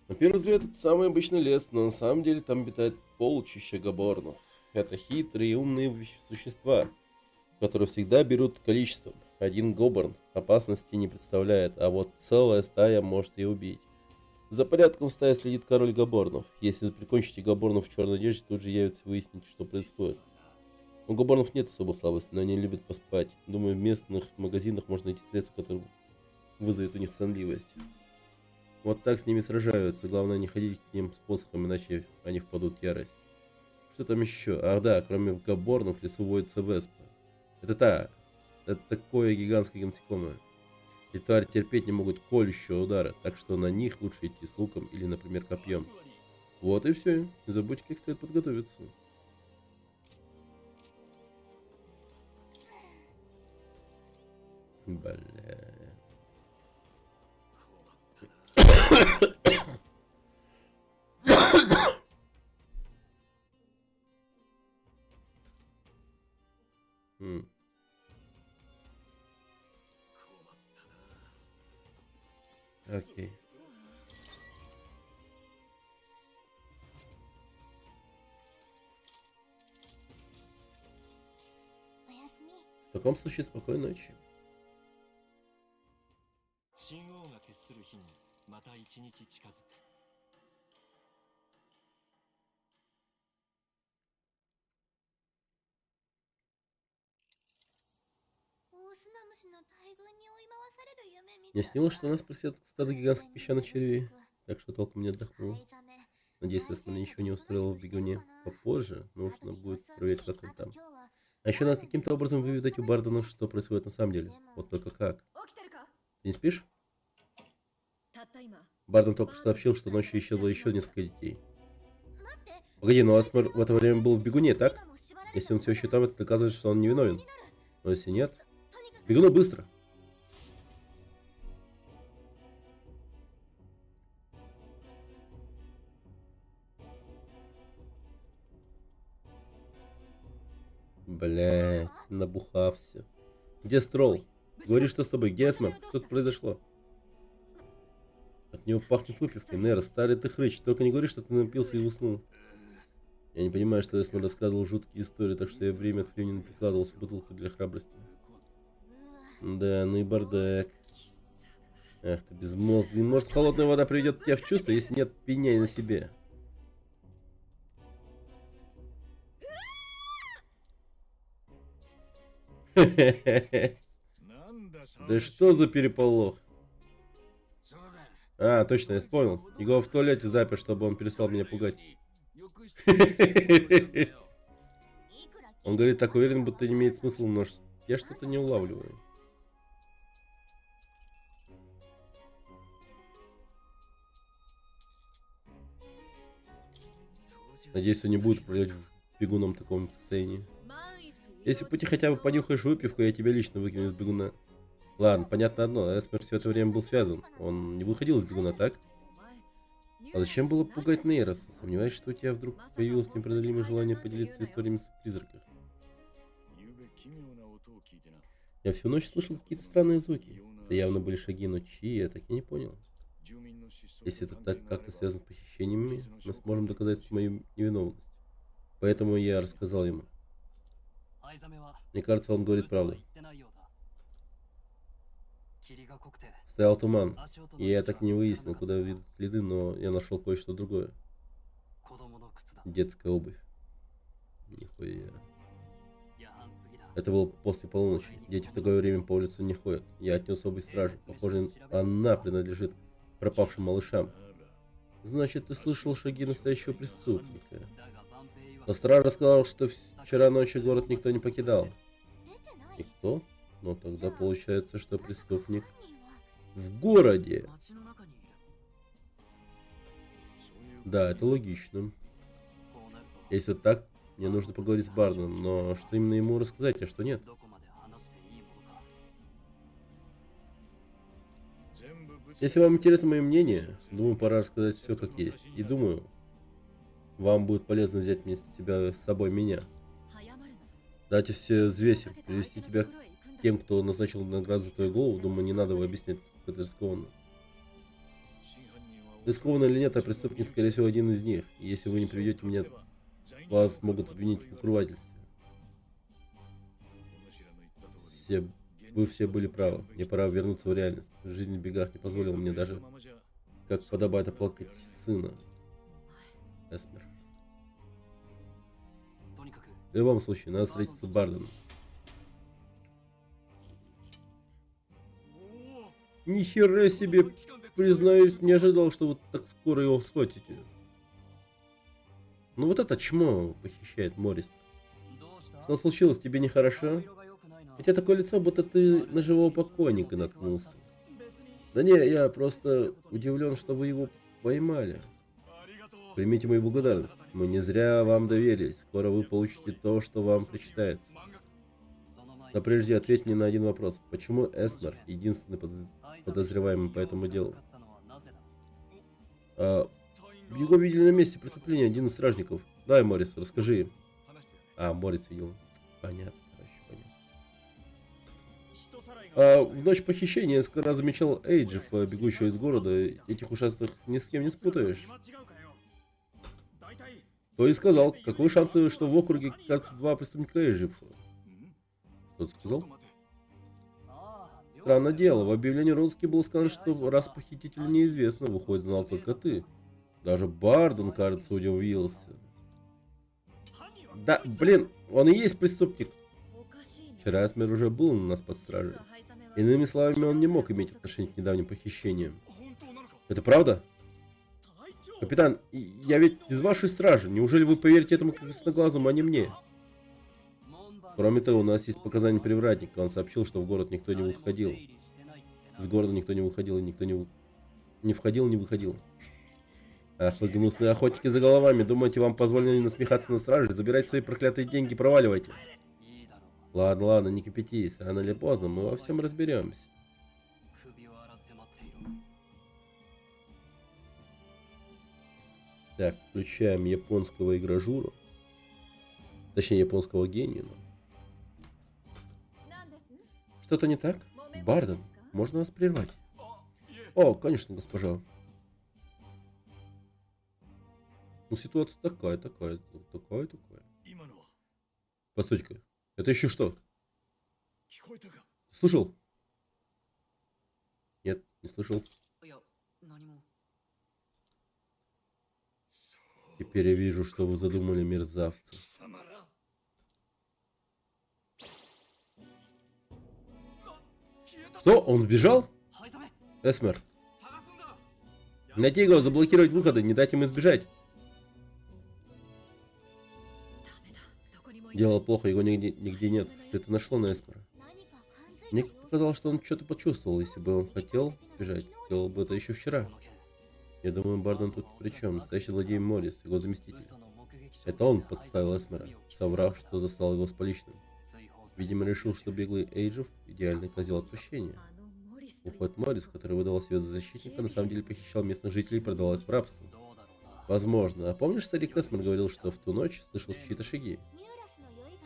На первый взгляд, это самый обычный лес, но на самом деле там обитает полчища габорнов. Это хитрые и умные существа, которые всегда берут количеством. Один гоборн опасности не представляет, а вот целая стая может и убить. За порядком в стае следит король габорнов. Если прикончите габорнов в черной одежде, тут же явится выяснить, что происходит. У габорнов нет особой слабости, но они любят поспать. Думаю, в местных магазинах можно найти средства, которые вызовут у них сонливость. Вот так с ними сражаются. Главное не ходить к ним с посохом, иначе они впадут в ярость. Что там еще? Ах да, кроме габорнов в лесу водится веспа. Это такое гигантское насекомое. И твари терпеть не могут колющего удара, так что на них лучше идти с луком или, например, копьем. Вот и все. Не забудьте, как стоит подготовиться. Бля. Окей. В таком случае спокойной ночи. 神王が決する日にまた一日近づく。Мне снилось, что нас преследует стадо гигантских песчаных червей, так что толком не отдохнул. Надеюсь, если меня ничего не устроило в бегуне попозже, нужно будет проверить, как он там. А еще надо каким-то образом выведать у Бардена, что происходит на самом деле. Вот только как. Ты не спишь? Барден только что сообщил, что ночью исчезло еще несколько детей. 待って Погоди, но Эсмер в это время был в бегуне, так? 今も縛られる Если он все еще там, это доказывает, что он невиновен. になる Но если нет, とにかく бегуну быстро. Блять, набухався. Где Строл? Говори, что с тобой? Где Эсмер? Что тут произошло? От него пахнет выпивкой. Нера, старый ты хрыч. Только не говори, что ты напился и уснул. Я не понимаю, что Эсмер рассказывал жуткие истории, так что я время от времени прикладывался бутылку для храбрости. Да, ну и бардак. Ах ты безмозглый. Может, холодная вода приведет тебя в чувство, если нет, пеняй на себе. Да что за переполох? А, точно, я вспомнил. Его в туалете запер, чтобы он перестал меня пугать. Он говорит так уверен, будто не имеет смысла, но я что-то не улавливаю. Надеюсь, он не будет управлять бегуном в таком состоянии. Если пути хотя бы понюхаешь выпивку, я тебя лично выкину из бегуна. Ладно, понятно одно, Эсмер все это время был связан. Он не выходил из бегуна, так? А зачем было пугать Нейроса? Сомневаюсь, что у тебя вдруг появилось непреодолимое желание поделиться историями с призраками. Я всю ночь слышал какие-то странные звуки. Это явно были шаги, но чьи, я так и не понял. Если это так как-то связано с похищениями, мы сможем доказать мою невиновность. Поэтому я рассказал ему. Мне кажется, он говорит правду. Стоял туман, и я так и не выяснил, куда ведут следы, но я нашел кое-что другое. Детская обувь. Нихуя. Это было после полуночи. Дети в такое время по улице не ходят. Я отнес обувь стражи. Похоже, она принадлежит пропавшим малышам. Значит, ты слышал шаги настоящего преступника. Но страж рассказал, что вчера ночью город никто не покидал. 出てない Никто? Ну тогда получается, что преступник в городе. Да, это логично. Если так, мне нужно поговорить с Барденом, но что именно ему рассказать, а что нет? Если вам интересно мое мнение, думаю, пора рассказать все как есть. И думаю, вам будет полезно взять мне с собой меня. Дайте все взвесим, привести тебя к тем, кто назначил награду за твою голову. Думаю, не надо объяснять, сколько это рискованно. Рискованно или нет, а преступник, скорее всего, один из них. И если вы не приведете меня, вас могут обвинить в укрывательстве. Вы все были правы. Мне пора вернуться в реальность. Жизнь в бегах не позволила мне даже, как подобает, оплакать сына. Эсмер. В любом случае, надо встретиться с Барденом. Нихера себе, признаюсь, не ожидал, что вы так скоро его схватите. Ну вот это чмо похищает Моррис. Что случилось, тебе нехорошо? У тебя такое лицо, будто ты на живого покойника наткнулся. Да не, я просто удивлен, что вы его поймали. Примите мою благодарность. Мы не зря вам доверились. Скоро вы получите то, что вам причитается. Но прежде ответь мне на один вопрос. Почему Эсмер единственный подозреваемый по этому делу? Его видели на месте преступления один из стражников. Дай, Моррис, расскажи им. А, Моррис видел. Понятно. В ночь похищения я несколько раз замечал Эйджифа, бегущего из города. Этих ушастых ни с кем не спутаешь. То и сказал, каковы шансы, что в округе, кажется, два преступника Эйджифа? Что ты сказал? Странное дело, в объявлении розыски было сказано, что раз похитителю неизвестно, выходит, знал только ты. Даже Барден, кажется, удивился. Да, блин, он и есть преступник. Вчера Эсмер уже был у нас под стражей. Иными словами, он не мог иметь отношение к недавним похищениям. Это правда? Капитан, я ведь из вашей стражи. Неужели вы поверите этому красноглазому, а не мне? Кроме того, у нас есть показания привратника. Он сообщил, что в город никто не выходил. Из города никто не выходил и никто не... Не входил, не выходил. Ах, вы гнусные охотники за головами. Думаете, вам позволено насмехаться на страже? Забирайте свои проклятые деньги, проваливайте. Ладно, ладно, не кипятись. Рано или поздно мы во всем разберемся. Так, включаем японского игражура. Точнее, японского гения. Что-то не так? Барден, можно вас прервать? О, конечно, госпожа. Ну, ситуация такая. Постойте-ка, это еще что? Слышал? Нет, не слышал. Теперь я вижу, что вы задумали, мерзавцы. Что? Он сбежал? Эсмер. Найти его, заблокировать выходы, не дать им избежать. Дело плохо, его нигде нет. Что это нашло на Эсмера? Мне показалось, что он что-то почувствовал. Если бы он хотел сбежать, сделал бы это еще вчера. Я думаю, Барден тут ни при чем. Настоящий злодей Моррис, его заместитель. Это он подставил Эсмера, соврав, что застал его с поличным. Видимо, решил, что беглый Эйджев – идеальный козел отпущения. Уход Моррис, который выдавал себя за защитника, на самом деле похищал местных жителей и продавал их в рабство. Возможно. А помнишь, старик Эсмер говорил, что в ту ночь слышал чьи-то шаги?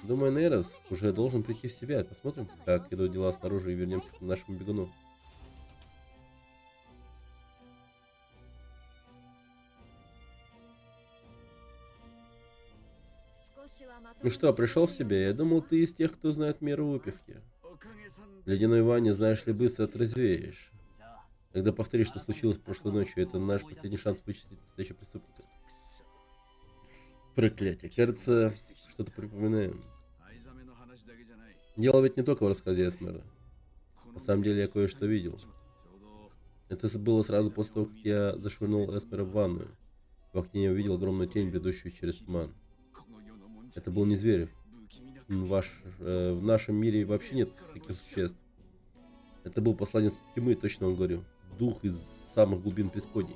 Думаю, Нейрос уже должен прийти в себя. Посмотрим, как идут дела снаружи, и вернемся к нашему бегуну. Ну что, пришел в себя? Я думал, ты из тех, кто знает меру выпивки. В ледяной ванне, знаешь ли, быстро отрезвеешь. Когда повторишь, что случилось прошлой ночью, это наш последний шанс вычислить настоящего преступника. Проклятие. Кажется, что-то припоминаем. Дело ведь не только в рассказе Эсмера. На самом деле я кое-что видел. Это было сразу после того, как я зашвырнул Эсмера в ванную. В окне я увидел огромную тень, бредущую через туман. Это был не зверь. В нашем мире вообще нет таких существ. Это был посланец тьмы, точно он говорил. Дух из самых глубин преисподней.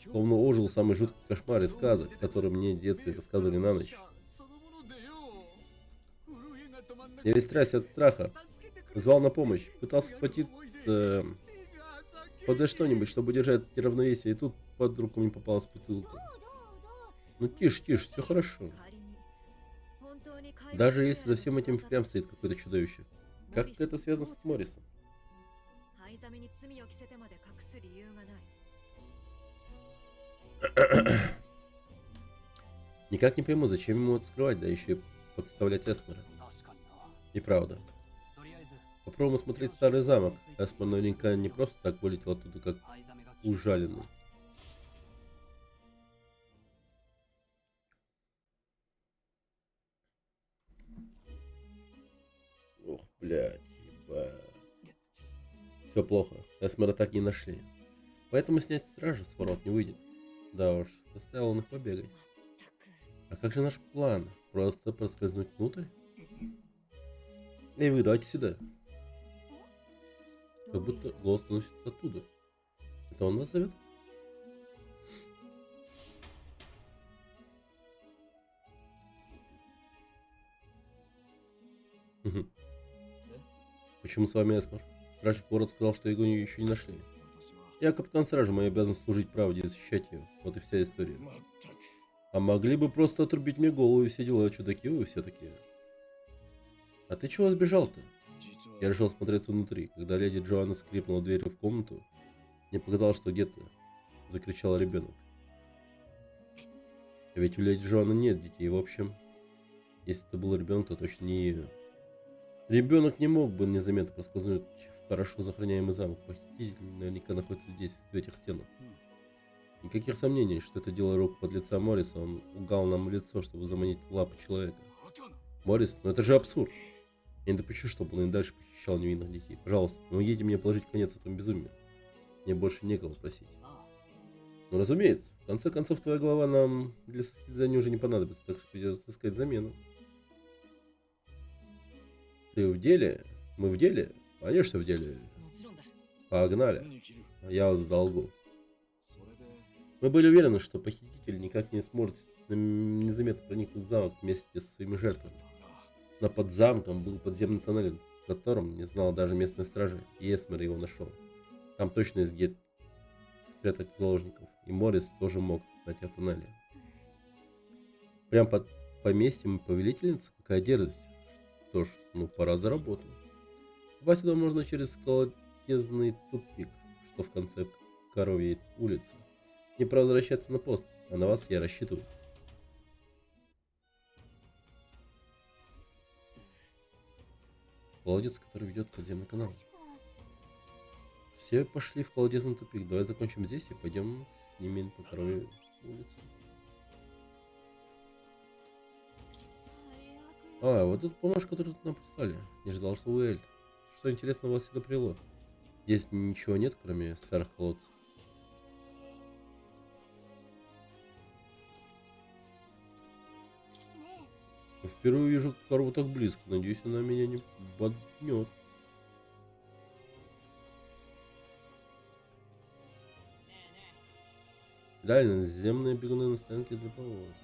Словно ожил самый жуткий кошмар из сказок, которые мне в детстве рассказывали на ночь. Я весь трясся от страха. Звал на помощь. Пытался схватиться под что-нибудь, чтобы держать равновесие. И тут под руку мне попалась бутылка. Ну тише, тише, все хорошо. Даже если за всем этим впрямь стоит какое-то чудовище. Как это связано с Моррисом? Никак не пойму, зачем ему это скрывать, да еще и подставлять Эсмера. Неправда. Попробуем осмотреть старый замок. Эсмер наверняка не просто так вылетел оттуда, как ужаленный. Ох, блядь, ебать. Все плохо. Эсмера так и не нашли. Поэтому снять стражу с ворот не выйдет. Да уж, заставил он их побегать. А как же наш план? Просто проскользнуть внутрь? Эй, вы, давайте сюда. Как будто голос доносится оттуда. Это он нас зовет? Почему с вами Эсмер? Стражник ворот сказал, что его еще не нашли. Я капитан стражи, моя обязанность служить правде и защищать ее. Вот и вся история. А могли бы просто отрубить мне голову и все дела, чудаки вы все такие. А ты чего сбежал-то? Я решил смотреться внутри. Когда леди Джоанна скрипнула дверью в комнату, мне показалось, что где-то закричал ребенок. А ведь у леди Джоанны нет детей. В общем, если это был ребенок, то точно не ее. Ребенок не мог бы незаметно проскользнуть в хорошо захороняемый замок. Похититель наверняка находится здесь, в этих стенах. Никаких сомнений, что это дело рук подлеца Морриса. Он лгал нам в лицо, чтобы заманить в лапы человека. Моррис, ну это же абсурд. Я не допущу, чтобы он и дальше похищал невинных детей. Пожалуйста, помогите мне положить конец этому безумию. Мне больше некого просить. Ну, разумеется. В конце концов, твоя голова нам для состязания уже не понадобится, так что придется искать замену. Ты в деле? Мы в деле? Конечно, в деле. Погнали. Я вас с долгу. Мы были уверены, что похититель никак не сможет незаметно проникнуть в замок вместе со своими жертвами. Но под замком был подземный тоннель, в котором не знала даже местная стража, и Эсмер его нашел. Там точно есть где спрятать заложников, и Моррис тоже мог знать о тоннеле. Прям под поместьем повелительницы? Какая дерзость. Что ж, ну пора за работу. Попасть сюда можно через колодезный тупик, что в конце Коровьей улицы. Не пора возвращаться на пост, а на вас я рассчитываю. Колодец, который ведет в подземный канал. 確か Все пошли в колодезный тупик. Давай закончим здесь и пойдем с ними по Коровьей улице. 最悪 Вот тут помощь, которую нам прислали. Не ждал, что вы Эльд. Что интересного вас сюда привело? Здесь ничего нет, кроме старых колодцев. ね Я впервые вижу корову так близко. Надеюсь, она меня не боднет. Далее наземные бегуны на стоянке для повозок.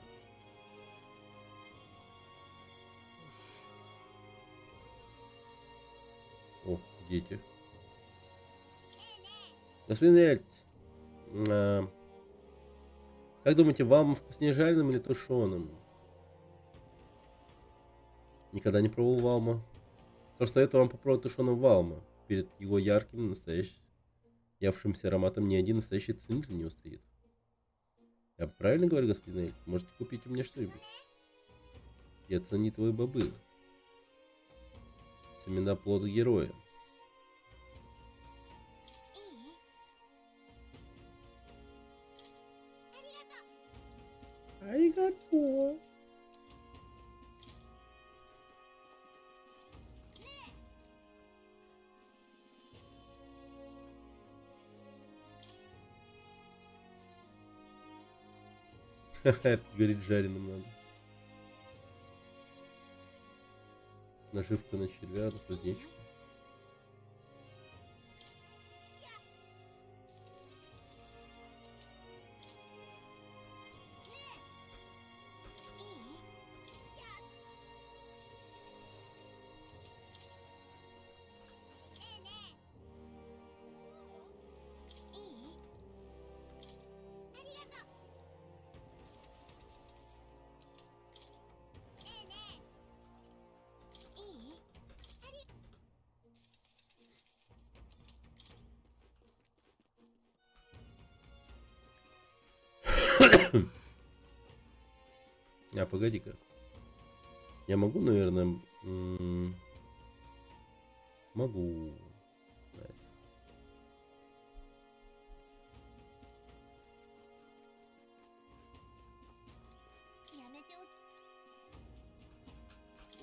О, дети. Господин Эльд, как думаете, вам вкуснее жареным или тушеным? Никогда не пробовал валма. То, что это вам попробовать тушеным валма. Перед его ярким, настоящим, явшимся ароматом ни один настоящий ценитель не устоит. Я правильно говорю, господин Эльд? Можете купить у меня что-нибудь? Я ценитовые бобы. Семена плода героя. いい Аригато. Ха-ха, говорит, жареным надо. Наживка на червя, на кузнечика. Погоди-ка. Я могу, наверное... Могу. Nice.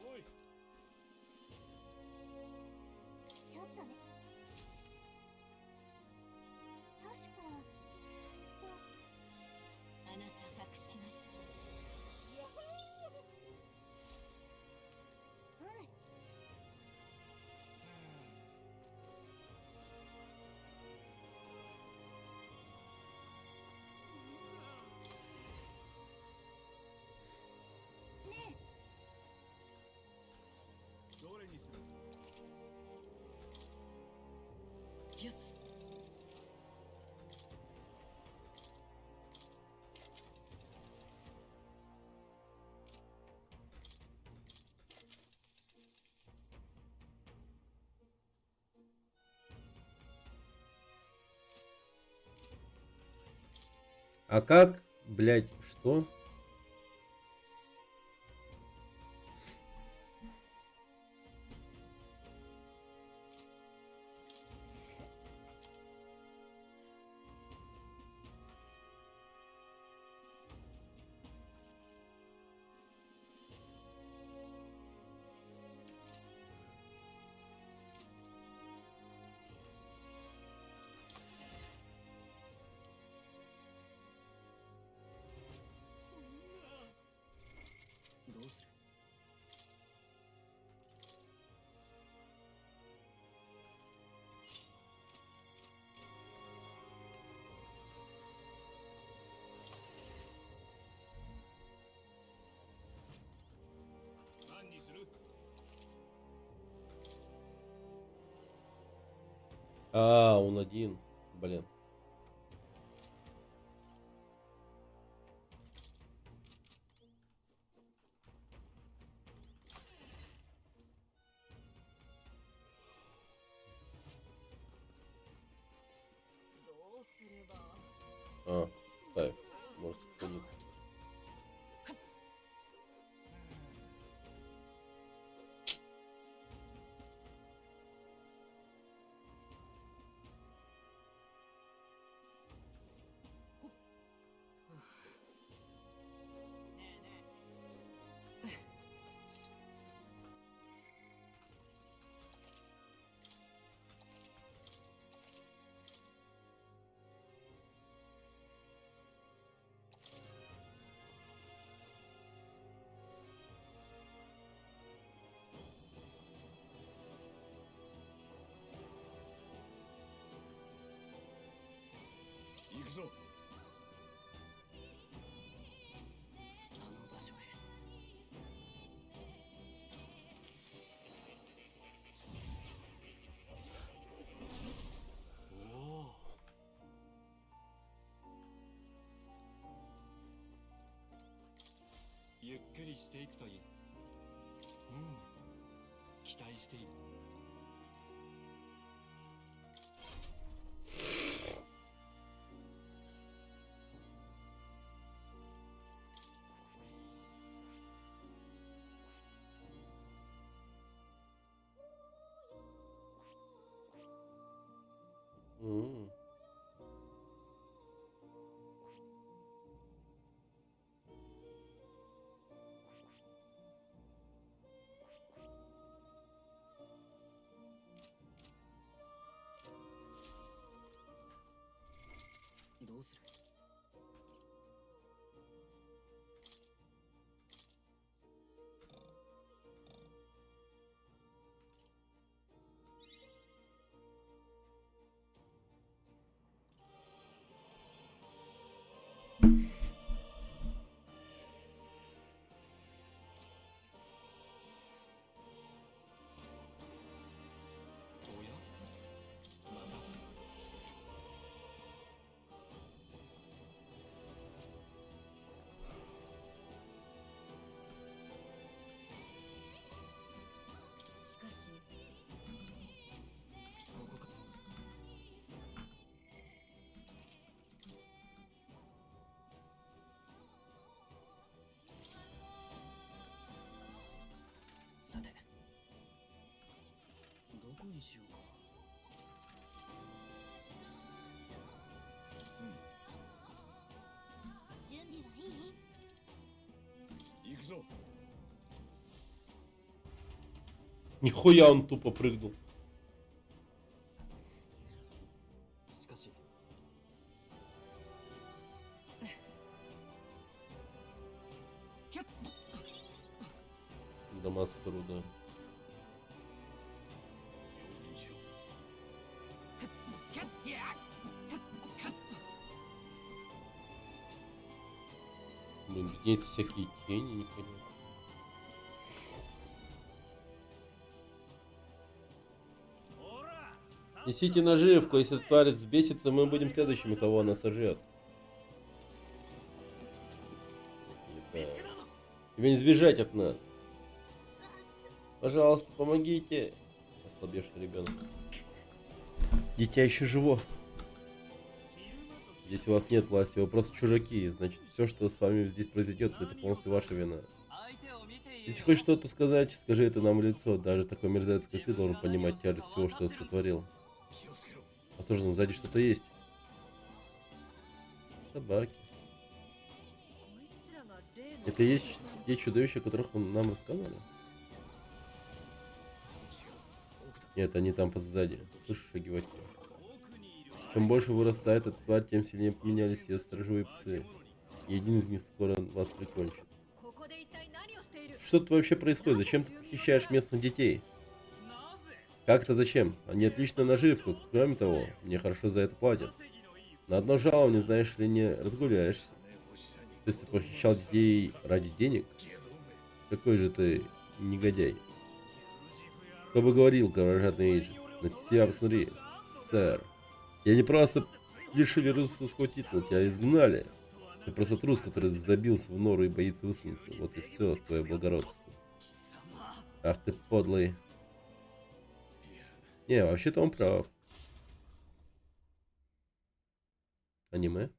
Ой, ちょっとね確かあなた隠しました。うん ね どれにする？ よし。 А как, блядь, что? А, он один. Блин. А, ставь. Может сохраниться.行くぞ。あの場所へ。ゆっくりしていくといい。期待している。М. М. どうする？おや？また。しかし、ここか。さて、どこにしようか。準備はいい？行くぞ。 Нихуя он тупо прыгнул. しかし、 Дамаскару, да. 用心しろ。 Блин, где эти всякие тени, не понимаю. Несите наживку, если тварь взбесится, мы будем следующими, кого она сожрет. Ебать. Тебе не сбежать от нас. Пожалуйста, помогите. Ослабевший ребенок. Дитя еще живо. Здесь у вас нет власти, вы просто чужаки. Значит, все, что с вами здесь произойдет, это полностью ваша вина. Если хочешь что-то сказать, скажи это нам в лицо. Даже такой мерзавец, как ты, должен понимать тяжесть всего, что сотворил. 気をつけろ。 Осторожно, сзади что-то есть. Собаки. こいつらが例の Это и есть те чудовища, о которых нам рассказывали? 違う。奥だ。 Нет, они там позади. Слышишь шаги во тьме? Чем больше вырастает эта тварь, тем сильнее поменялись ее сторожевые псы. И один из них скоро вас прикончит. ここで一体何をしている？ Что тут вообще происходит? Зачем ты похищаешь местных детей? Как это зачем? Они отличная наживка. Кроме того, мне хорошо за это платят. На одно жалование, знаешь ли, не разгуляешься. 金欲しさに То есть ты похищал детей ради денег? ゲドめ。 Какой же ты негодяй. Кто бы говорил, кровожадный Эйджи. На тебя посмотри. сэр. Я не просто лишили русского титула, тебя изгнали. Ты просто трус, который забился в нору и боится высунуться. Вот и все, твое благородство. Ах ты подлый. Не, вообще-то он прав. Аниме?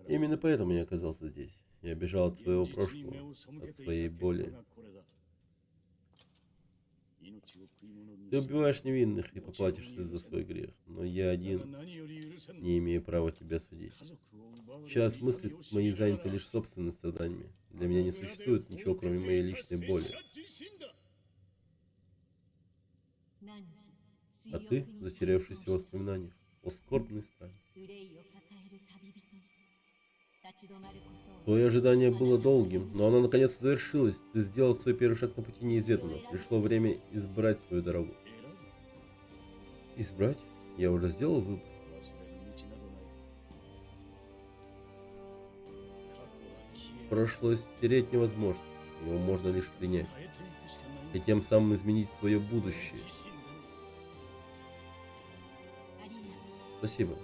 Именно поэтому я оказался здесь. Я бежал от своего прошлого, от своей боли. Ты убиваешь невинных и поплатишься за свой грех, но я один не имею права тебя судить. Сейчас мысли мои заняты лишь собственными страданиями. Для меня не существует ничего, кроме моей личной боли. А ты, затерявшийся в воспоминаниях, о скорбный странник. Твое ожидание было долгим, но оно наконец завершилось. Ты сделал свой первый шаг на пути неизведанного. Пришло время избрать свою дорогу. Избрать? Я уже сделал выбор. Прошлое стереть невозможно. Его можно лишь принять. И тем самым изменить свое будущее. Спасибо.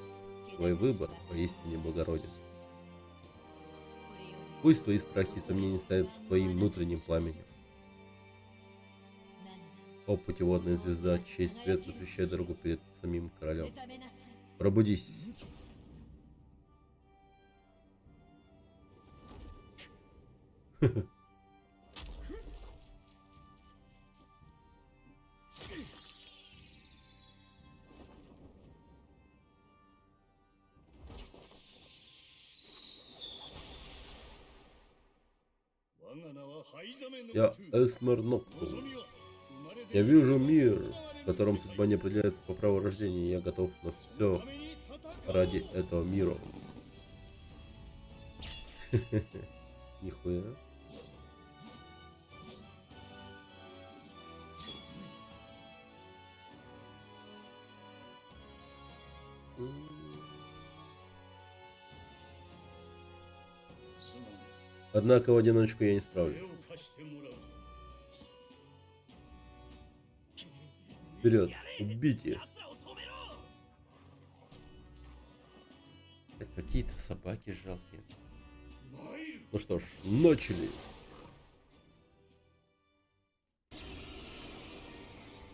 Твой выбор поистине благороден. Пусть твои страхи и сомнения станут твоим внутренним пламенем. О, путеводная звезда, чей свет освещает дорогу перед самим королем. Пробудись. Я Эсмер Ноктурн. Я вижу мир, в котором судьба не определяется по праву рождения, и я готов на все ради этого мира. Нихуя. Однако в одиночку я не справлюсь. Вперед, убейте! Какие-то собаки жалкие. Ну что ж, начали!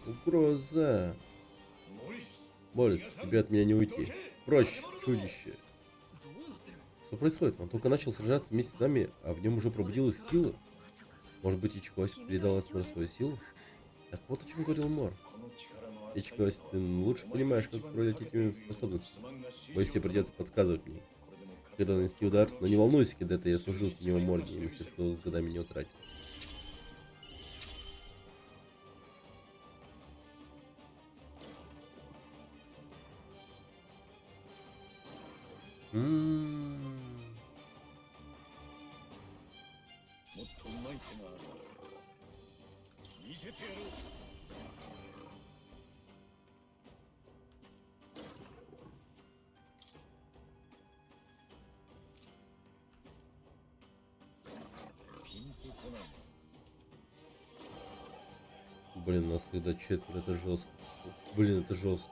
Угроза! Морис, тебе от меня не уйти. Прочь, чудище! Что происходит? Он только начал сражаться вместе с нами, а в нем уже пробудилась сила. Может быть, Ичикоси передал Эсмеру свою силу? Так вот о чем говорил Мор. Ичикоси, ты лучше понимаешь, как управлять этими способностями. Боюсь, тебе придется подсказывать мне, когда нанести удар. Но не волнуйся, Кидетта, я служил в теневом морге, и мастерство с годами не утратил. Блин, у нас когда четверо, это жестко. Блин, это жестко.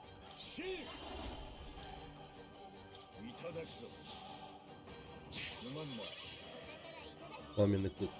Пламенный клык.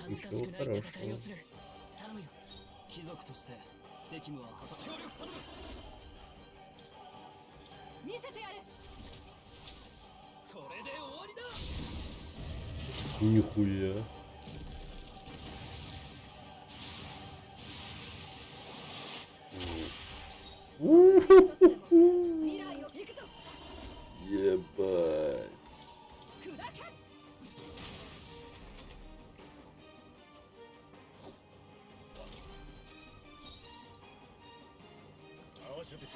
Ничего хорошего. 頼むよ。貴族として責務は果た協力頼む。見せてやる。これで終わりだ。 Нихуя. Ебать. 合わせてくれ。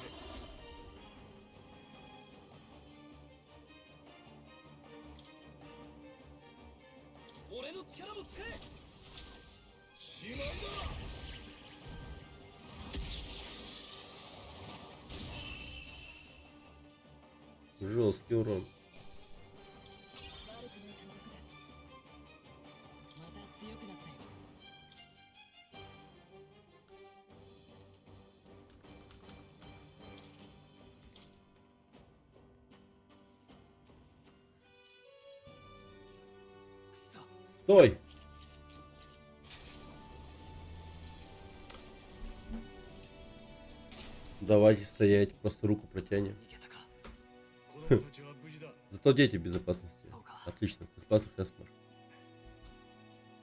俺の力も使え。しまいだ。 Жесткий урон. 悪くない感覚だ。また強くなったよ。 Стой! Давайте стоять, просто руку протянем. 子供たちは無事だ。 Зато дети в безопасности. Отлично, ты спас их, Эсмер.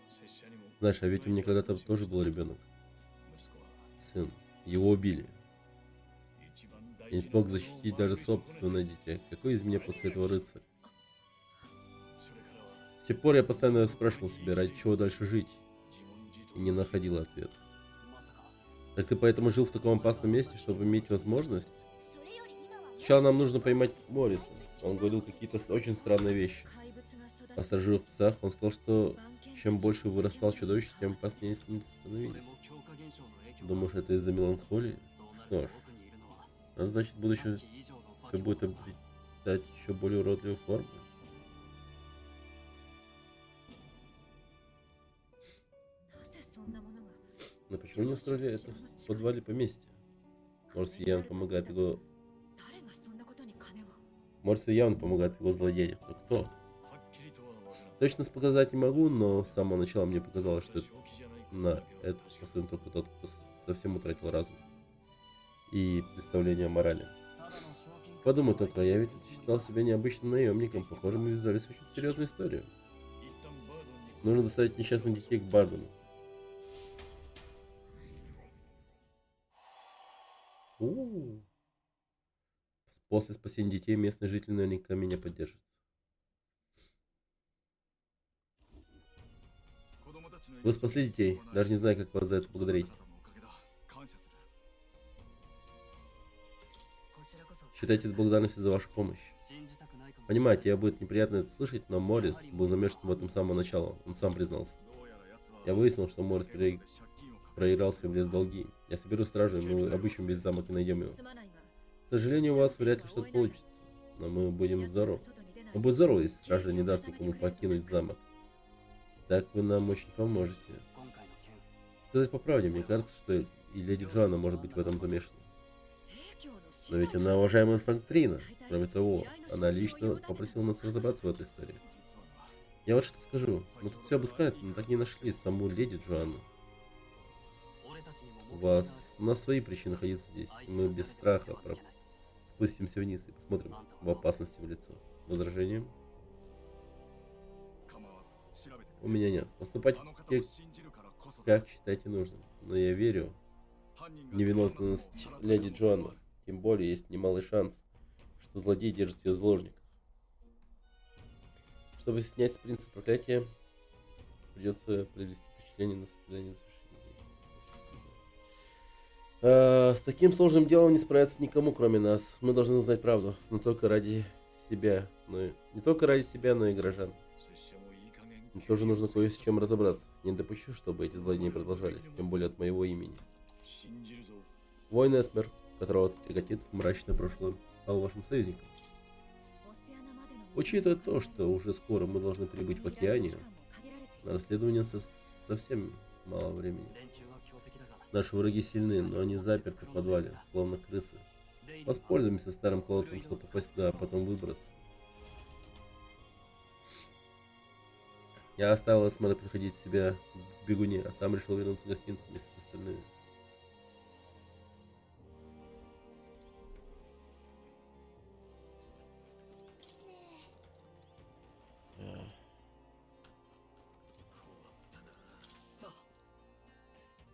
拙者にも Знаешь, а ведь у меня когда-то тоже был ребенок. 息子は Сын. Его убили. 一番大 Я не 事な смог ものを защитить 悪 даже い損ねて собственное дитя. Какой из меня после этого рыцарь? それからは С тех пор я постоянно спрашивал себя, ради чего дальше жить, 自問自答 и не находил ответ. まさか Так ты поэтому жил в таком опасном месте, чтобы иметь возможность? それより今は Сначала нам нужно поймать Морриса. Он говорил какие-то очень странные вещи. 怪物が育 О сторожевых псах он сказал, что чем больше вырастал чудовище, тем опаснее становились. Думаешь, это из-за меланхолии? Что ж, а значит, в будущем все будет обретать еще более уродливую форму. Но почему не устроили это в подвале поместья? Может, явно помогает его... Может, явно помогает его злодеям. Но кто? はっきりとは分からん。 Точно показать не могу, но с самого начала мне показалось, что 正気じゃないか на это способен только тот, кто совсем утратил разум и представление о морали. Подумай только, я ведь считал себя необычным наемником. Похоже, мы ввязались в очень серьезную историю. 一旦バードンに Нужно доставить несчастных детей к Бардону. У-у-у. После спасения детей местные жители наверняка меня поддержат. 子供たちの Вы спасли детей, даже не знаю, как вас за это благодарить. あなたのおかげだ。感謝する。 Считайте это благодарностью за вашу помощь. Понимаете, я будет неприятно это слышать, но Моррис был замешан в этом с самого начала. Он сам признался. どうやら奴は Я выяснил, что Моррис 借金を抱 проигрался и влез в долги. Я соберу стражу, и мы обыщем весь замок и найдем его. К сожалению, у вас вряд ли что-то получится, но мы будем здоровы. Но будет здорово, если стража не даст никому покинуть замок. Так вы нам очень поможете. Сказать по правде, мне кажется, что и леди Джоанна может быть в этом замешана. Но ведь она уважаемая Санктрина. Кроме того, она лично попросила нас разобраться в этой истории. Я вот что скажу. Мы тут все обыскали, но так не нашли саму леди Джоанну. У нас свои причины находиться здесь. И мы без страха спустимся вниз и посмотрим в опасности в лицо. Возражением? 構わん。調べてくれ。 У меня нет. Поступайте あの方を так, 信じるからこそだ。 как считаете нужным. Но я верю 犯人 в が невиновность леди Джоанны. Тем более есть немалый шанс, что злодей держит ее в заложниках. Чтобы снять с принца проклятия, придется произвести впечатление на состязание завершения. С таким сложным делом не справиться никому, кроме нас. Мы должны узнать правду, но только ради себя, не только ради себя, но и горожан. 拙者もいい加減 Мне тоже нужно кое с чем разобраться. Не допущу, чтобы эти злодеяния продолжались, тем более от моего имени. 信じるぞ。 Воин Эсмер, которого тяготит мрачное прошлое, стал вашим союзником. Учитывая то, что уже скоро мы должны прибыть в Океанию, на расследование совсем мало времени. Наши враги сильны, но они заперты в подвале, словно крысы. Воспользуемся старым колодцем, чтобы попасть туда, а потом выбраться. Я оставил Эсмера приходить в себя в бегуне, а сам решил вернуться в гостиницу вместе с остальными.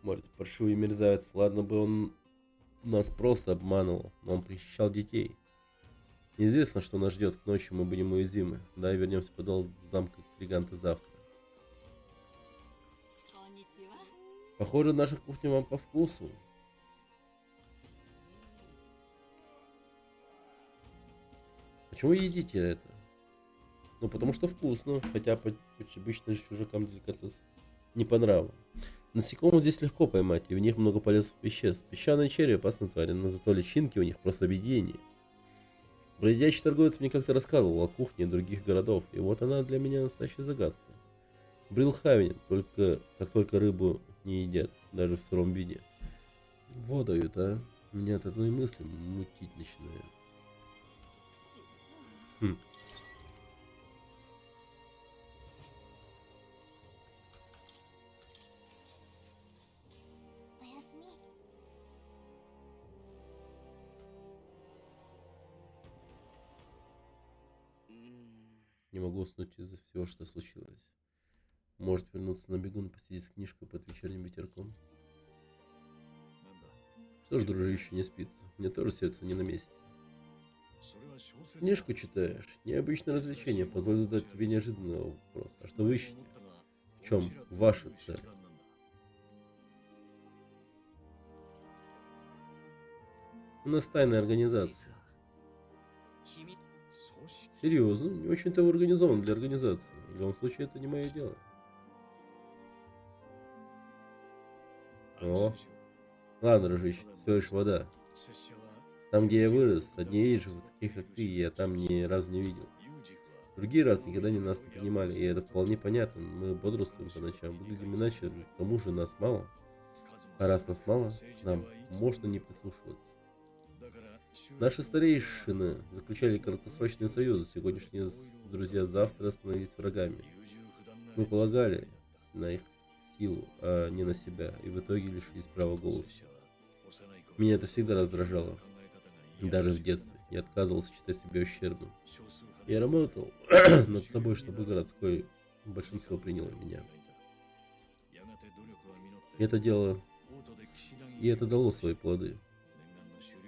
Может, паршивый мерзавец. Ладно бы он нас просто обманывал, но он прищищал детей. Неизвестно, что нас ждет. К ночи мы будем уязвимы. Давай вернемся в подвал замка Криганта завтра. こんにちは。 Похоже, наша кухня вам по вкусу. Почему вы едите это? Ну, потому что вкусно, хотя обычно чужакам деликатес не по нраву. Насекомых здесь легко поймать, и в них много полезных веществ. Песчаные черви опасны твари, но зато личинки у них просто объединение. Бродячий торговец мне как-то рассказывал о кухне других городов, и вот она для меня настоящая загадка. Брилхавен, как только рыбу не едят, даже в сыром виде. Вот дают, а? Меня от одной мысли мутить начинает. Хм. Не могу уснуть из-за всего, что случилось. Может вернуться на бегун, посидеть с книжкой под вечерним ветерком. Что ж, дружище, не спится. Мне тоже сердце не на месте. Книжку читаешь? Необычное развлечение. Позволь задать тебе неожиданный вопрос. А что вы ищете? В чем ваша цель? У нас тайная организация. Серьезно? Не очень-то организован для организации. В любом случае, это не мое дело. О. Ладно, дружище, всего лишь вода. Там, где я вырос, одни эйджев, таких как ты, я там ни разу не видел. Другие раз никогда нас не принимали, и это вполне понятно. Мы бодрствуем по ночам, выглядим иначе, к тому же нас мало. А раз нас мало, нам можно не прислушиваться. Наши старейшины заключали краткосрочные союзы. Сегодняшние друзья завтра становились врагами. Мы полагали на их силу, а не на себя, и в итоге лишились права голоса. Меня это всегда раздражало. Даже в детстве. Я отказывался считать себя ущербным. Я работал над собой, чтобы городское большинство приняло меня. И это дало свои плоды.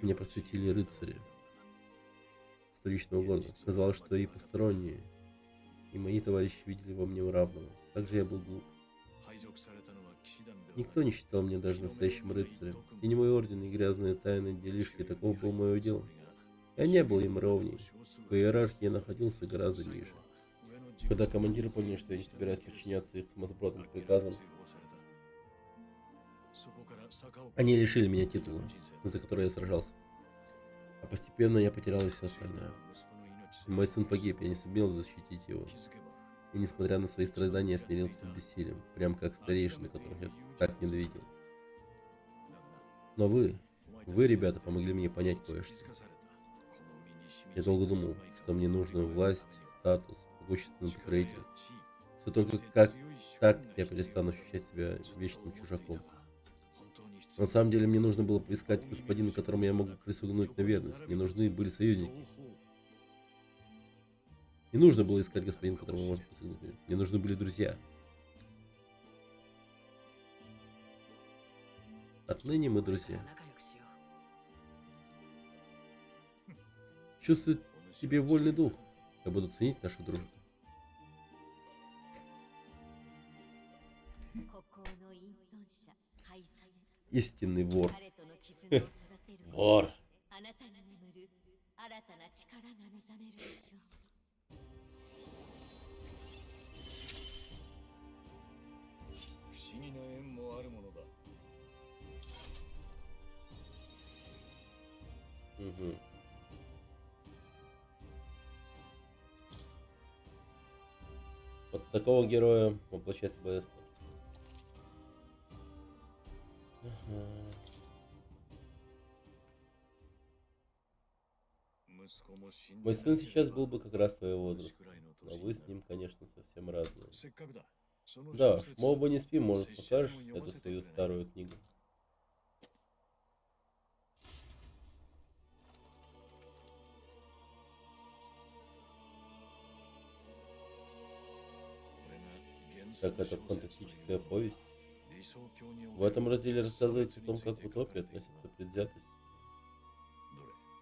Меня просветили рыцари столичного города. Казалось, что и посторонние, и мои товарищи видели во мне равного. Также я был глуп. Никто не считал меня даже настоящим рыцарем. Теневой орден и грязные тайны делишки, такого было мое дело. Я не был им ровней. По иерархии я находился гораздо ниже. Когда командиры поняли, что я не собираюсь подчиняться их сумасбродным приказам, они лишили меня титула, за который я сражался. А постепенно я потерял и все остальное. Мой сын погиб, я не сумел защитить его. И несмотря на свои страдания, я смирился с бессилием, прям как старейшины, которых я так ненавидел. Но вы, ребята, помогли мне понять кое-что. Я долго думал, что мне нужна власть, статус, могущественный покровитель. Что только так я перестану ощущать себя вечным чужаком. На самом деле мне нужно было поискать господина, которому я мог присягнуть на верность. Мне нужны были союзники. Не нужно было искать господина, которому можно присягнуть. Мне нужны были друзья. Отныне мы друзья. Чувствую в тебе вольный дух. Я буду ценить нашу дружбу. Истинный вор. Вор. Угу. Вот такого героя воплощается БСП. Мой сын сейчас был бы как раз твоего возраста, но вы с ним, конечно, совсем разные. Да уж, мы оба не спим, может, покажешь эту свою старую книгу? Как это фантастическая повесть. В этом разделе рассказывается о том, как в утопии относятся к предвзятости.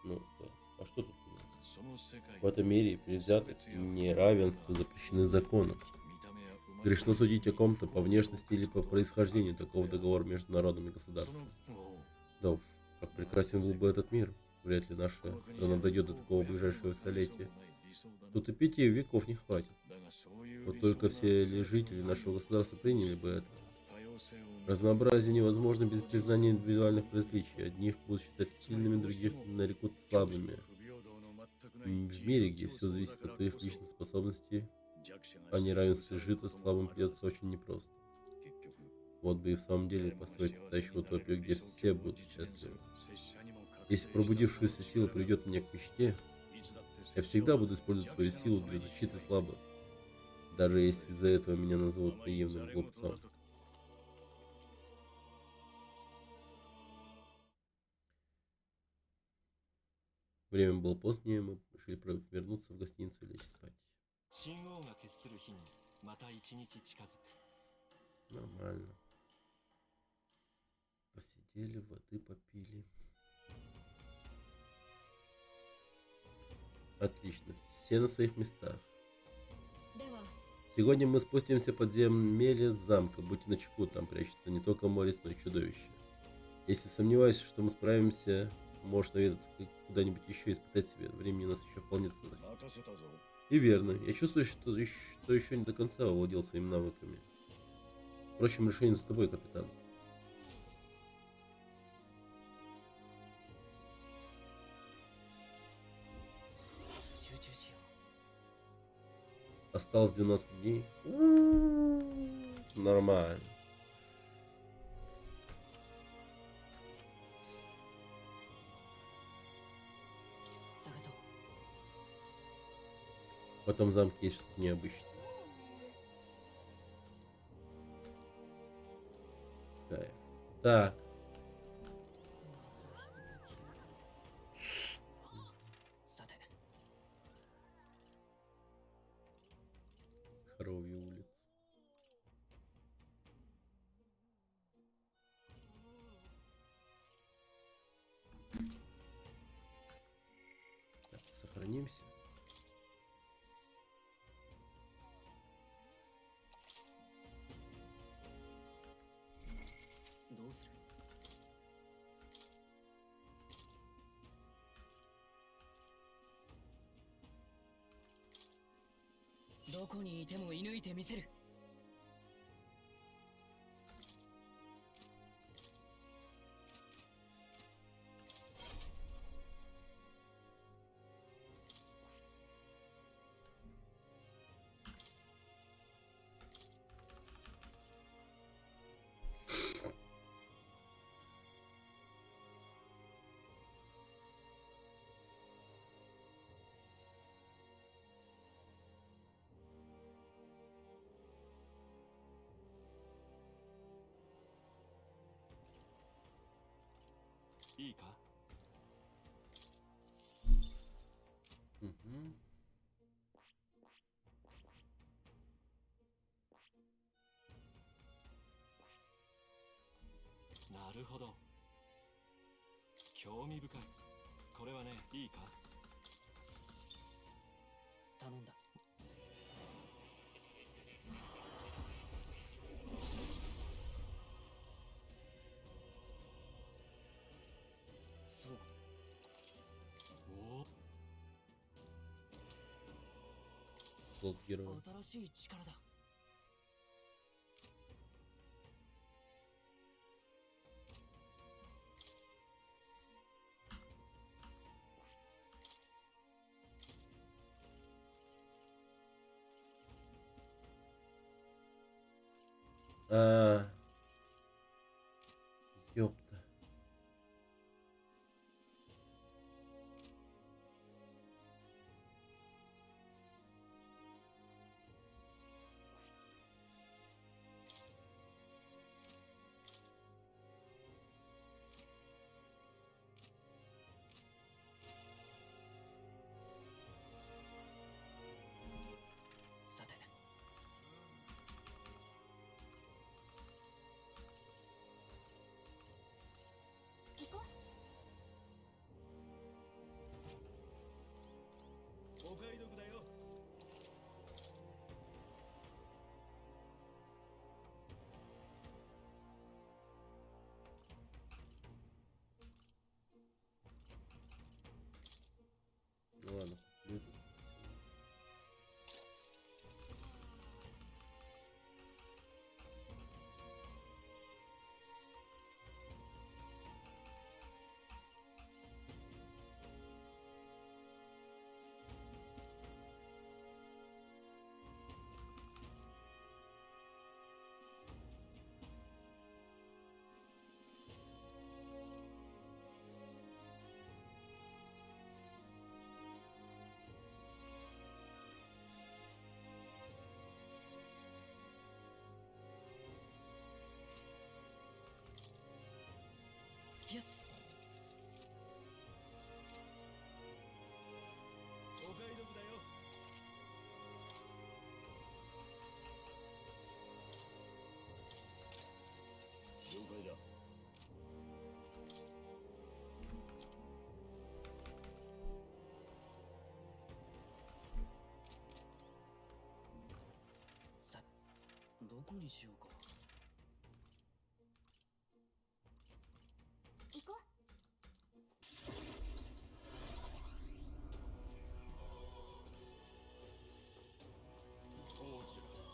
Ну, да. А что тут у нас? В этом мире предвзятость и неравенство запрещены законом. Грешно судить о ком-то по внешности или по происхождению такого договора между народом и государством. Да уж, как прекрасен был бы этот мир. Вряд ли наша страна дойдет до такого ближайшего столетия. Тут и 5 веков не хватит. Вот только все ли жители нашего государства приняли бы это? Разнообразие невозможно без признания индивидуальных различий. Одних будут считать сильными, других нарекут слабыми. В мире, где все зависит от их личных способностей, а неравенство жито, слабым придется очень непросто. Вот бы и в самом деле построить настоящую утопию, где все будут счастливы. Если пробудившаяся сила приведет меня к мечте, я всегда буду использовать свою силу для защиты слабых, даже если из-за этого меня назовут наивным глупцом. Время было позднее, мы решили вернуться в гостиницу и лечь спать. Нормально. Посидели, воды попили. Отлично, все на своих местах. Сегодня мы спустимся в подземелье замка. Будьте начеку, там прячется не только Морис, но и чудовище. Если сомневаюсь, что мы справимся, можешь наведаться куда-нибудь еще и испытать себя. Времени у нас еще вполне достаточно. И верно. Я чувствую, что еще не до конца овладел своими навыками. Впрочем, решение за тобой, капитан. Осталось 12 дней. Нормально. В этом замке есть что-то необычное. Кайф. Так. Коровьи улицы. Так, сохранимся. Угу. Слот героя. Ёпта. こにしようか。行こう。王子が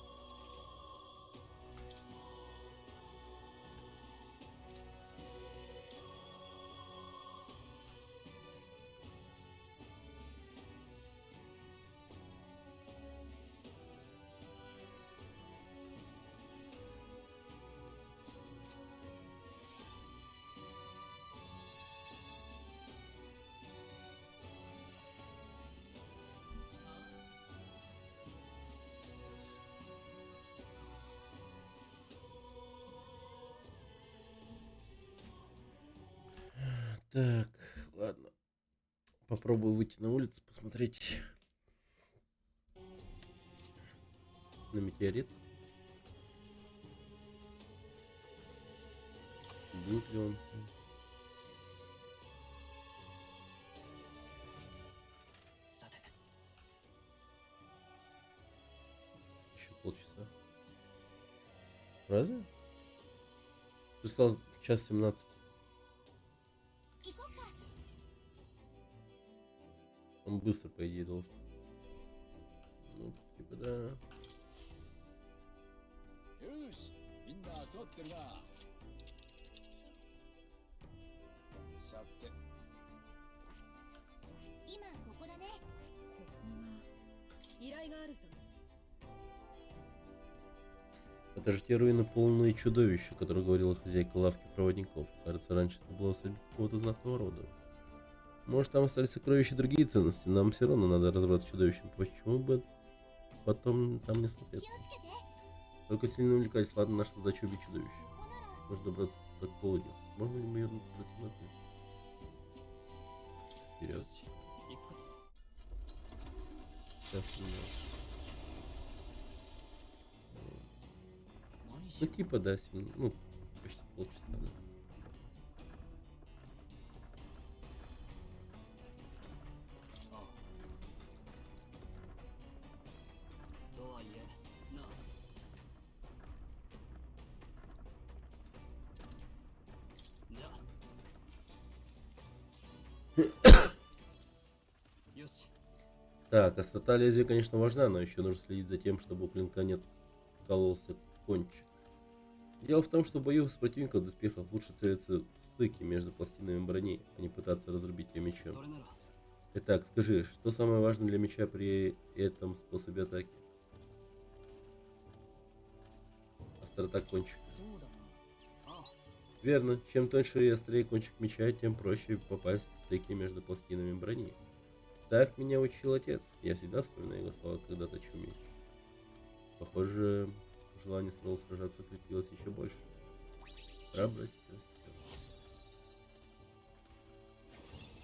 Так, ладно. Попробую выйти на улицу, посмотреть на метеорит. Будет ли он? Еще полчаса. Разве? Осталось час 17. 行こうか。 Он быстро, по идее, должен. Ну, типа, да. よし、みんな集まってるな。さて、今ここだね。ここが依頼があるぞ。 Это же те руины полные чудовища, которые говорила хозяйка лавки проводников. Кажется, раньше это было усадьба какого-то знатного рода. Может, там остались сокровища и другие ценности. Нам все равно надо разобраться с чудовищем. Почему бы потом там не 気を смотреться? つけて。 Только сильно увлекались. Ладно, наша задача убить чудовище. ここなら Можно добраться до полудня. Можно ли мы вернуться до темноты? よ Вперед. し行くか。 Сейчас у меня. 何し Ну, よう。 типа, да, 7, ну, почти полчаса, да. ああ。とはいえ、なあ。じゃあ。よし。 Так, острота лезвия, конечно, важна, но еще нужно следить за тем, чтобы у клинка не откололся кончик. Дело в том, что в бою с противником в доспехах лучше целиться в стыки между пластинами брони, а не пытаться разрубить ее мечом. それなら。 Итак, скажи, что самое важное для меча при этом способе атаки? Острота кончика. そうだな。ああ。 Верно, чем тоньше и острее кончик меча, тем проще попасть в стыки между пластинами брони. Так меня учил отец. Я всегда вспоминаю его слова, когда точу меч. Похоже, желание снова сражаться укрепилось еще больше. Храбрость растет.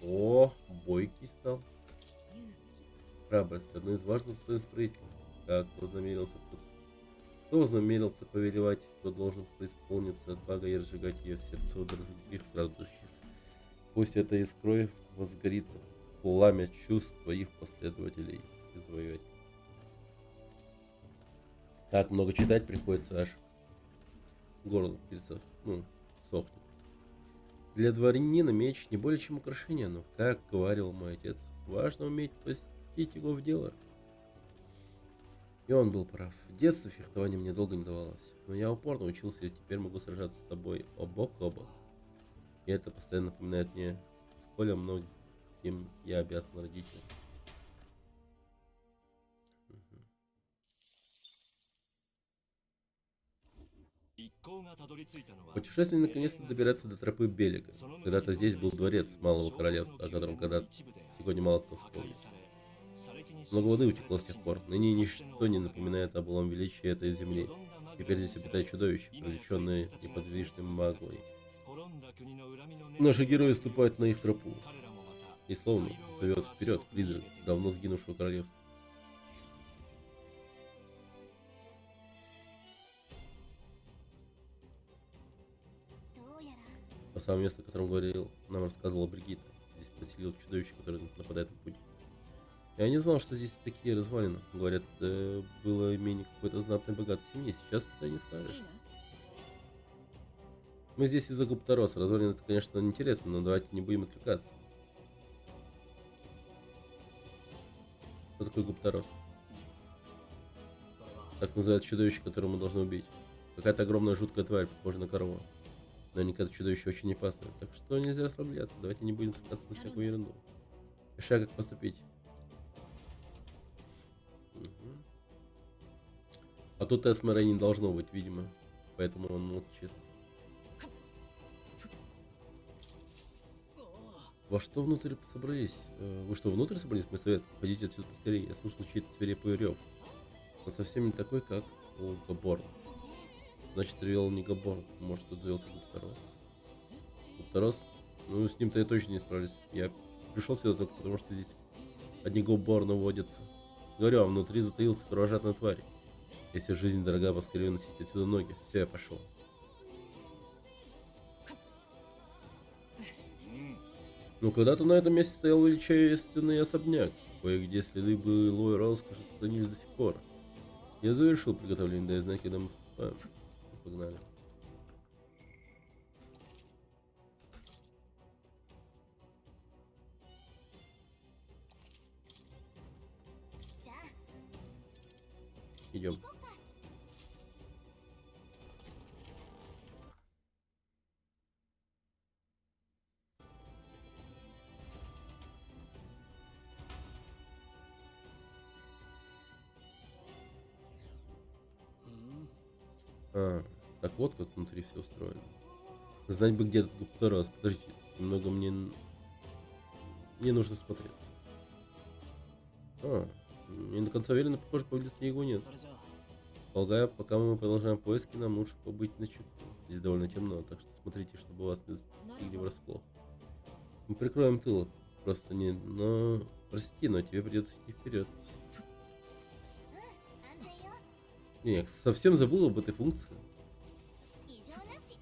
О, бойкий стал. Храбрость — одно из важных достоинств правителя. Кто вознамерился повелевать, кто должен преисполниться отвагой и разжигать ее в сердце других страждущих. Пусть этой искрой возгорится пламя чувств твоих последователей и завоевателей. Так много читать приходится, аж горло сохнет. Для дворянина меч не более чем украшение, но, как говорил мой отец, важно уметь пустить его в дело. И он был прав. В детстве фехтование мне долго не давалось, но я упорно учился и теперь могу сражаться с тобой бок о бок. И это постоянно напоминает мне, сколь многим я обязан родителям. Путешественник наконец-то добирается до тропы Белика. Когда-то здесь был дворец Малого Королевства, о котором когда-то сегодня мало кто вспомнит. Много воды утекло с тех пор. Ныне ничто не напоминает о былом величии этой земли. Теперь здесь обитает чудовище, привлеченное неподвижным магой. Наши герои ступают на их тропу. И словно зовет вперед призрак давно сгинувшего королевства. По самому месту, о котором нам рассказывала Бригитта. Здесь поселилось чудовище, которое нападает на путь. Я не знал, что здесь такие развалины. Говорят, было имение какой-то знатной богатой семьи. Сейчас ты не скажешь. いいな Мы здесь из-за Гуптароса. Развалины это, конечно, интересно, но давайте не будем отвлекаться. Что такое Гуптарос? それは Так называют чудовище, которое мы должны убить. Какая-то огромная жуткая тварь, похожая на корову. Наверняка это чудовище очень опасное. Так что нельзя расслабляться. Давайте не будем отвлекаться на всякую ерунду. Решай, как поступить. Мгм. А тут Эсмера не должно быть, видимо. Поэтому он молчит. Во что внутрь собрались? Вы что, внутрь собрались, мой совет? Уходите отсюда поскорее. Я слышал чей-то свирепый рев. Он совсем не такой, как у Габорн. Значит, ревел не Габорн. Может, тут завелся Гуптарос? Гуптарос? Ну, с ним-то я точно не справлюсь. Я пришел сюда только потому, что здесь одни Габорны водятся. Говорю, а внутри затаился кровожадная тварь. Если жизнь дорога, поскорее носить отсюда ноги. Все, я пошел. Ну, когда-то на этом месте стоял величественный особняк. Кое-где следы былой роскоши сохранились до сих пор. Я завершил приготовление, дай знать, когда мы вступаем. Погнали. Идем. 行こっか。 А, так вот как внутри все устроено. Знать бы, где этот Гуптарос. Подождите, немного мне нужно смотреться. Не до конца уверенно, похоже, поблизости его нет. それじゃあ Полагаю, пока мы продолжаем поиски, нам лучше побыть начеку. Здесь довольно темно, так что смотрите, чтобы вас не застигли врасплох. Мы прикроем тыл. Просто не... Но... Прости, но тебе придется идти вперед. 安全よ。 Не, я совсем забыл об этой функции. 異常なし。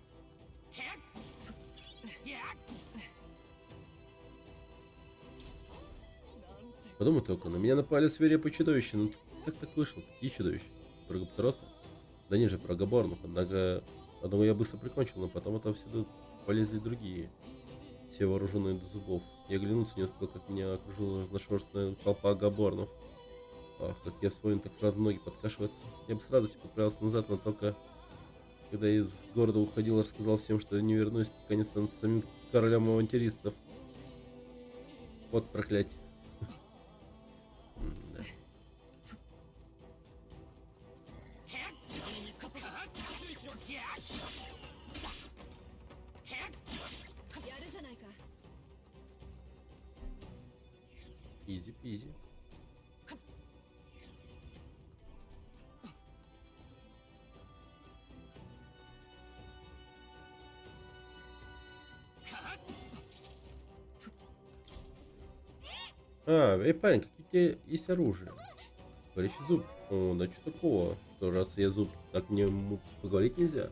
Подумай только, на меня напали свирепые чудовища. Ну как так вышло? Какие чудовища? Про Гуптароса? Да нет же, про Габорнов. Однако, одного я быстро прикончил, но потом отовсюду полезли другие. Все вооруженные до зубов. Я оглянулся, не успел, как меня окружила разношерстная толпа Габорнов. Ах, как я вспомнил, так сразу ноги подкашиваются. Я бы с радостью поправился назад, но только когда из города уходил, рассказал всем, что не вернусь, пока не стану самим королем авантюристов. Вот проклятие. Да. やるじゃないか Изи пизи. Эй, парень, какие у тебя есть оружие? Горячий зуб. О, да что такого? Что, раз я зуб, так мне поговорить нельзя?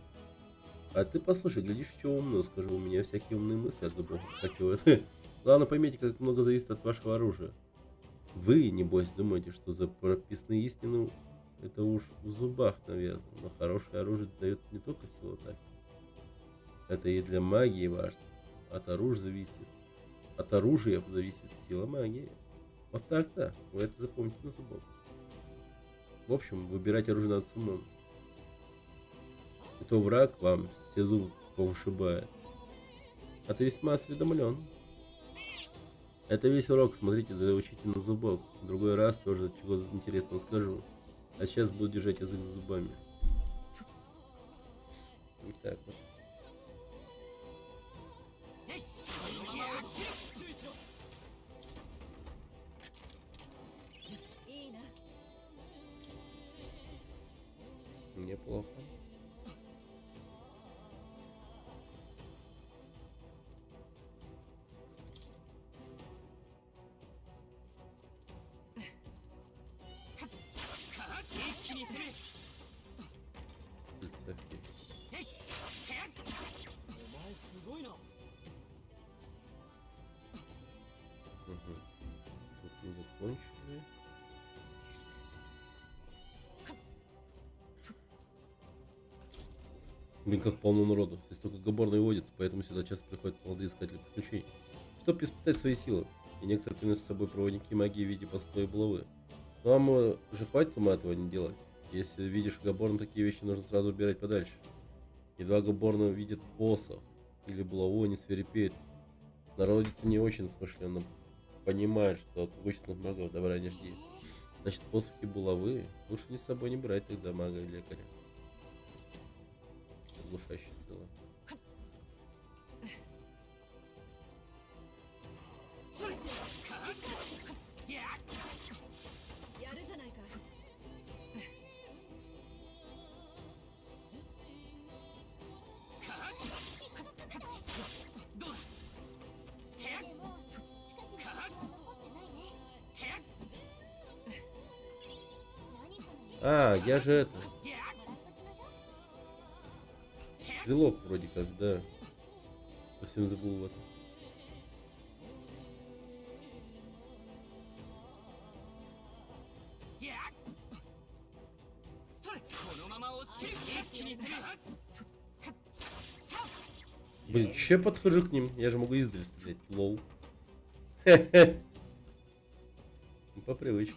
А ты послушай, глядишь, что умно, скажи, у меня всякие умные мысли от зубов отскакивают. Главное, поймите, как много зависит от вашего оружия. Вы, небось, думаете, что за прописные истины это уж в зубах навязано, но хорошее оружие дает не только силу атаки. Это и для магии важно. От оружия зависит сила магии. Вот так-то, вы это запомните на зубок. В общем, выбирать оружие надо с умом. И то враг вам все зубы повышибает. А ты весьма осведомлен. Это весь урок, смотрите, заучите на зубок. В другой раз тоже чего интересного скажу. А сейчас буду держать язык за зубами. Вот так вот. Неплохо. Лица. Блин, как полно народу. Здесь только габорные водятся, поэтому сюда часто приходят молодые искатели приключений, чтобы испытать свои силы. И некоторые приносят с собой проводники магии в виде посоха и булавы. Но вам же хватит ума этого не делать. Если видишь габорн, такие вещи нужно сразу убирать подальше. Едва габорны видят посох или булаву, они свирепеют. Народица не очень смышленно понимает, что от могущественных магов добра не жди. Значит, посохи булавы лучше ни с собой не брать тогда мага и лекаря. Оглушающая стрела. やるじゃないか。でも近くには残ってないね。何かの А, я же это. もらっときましょう。 Стрелок вроде как, да. Совсем забыл об этом. Блин, че я подхожу к ним? Я же могу издали стрелять. Лоу. Ну, по привычке.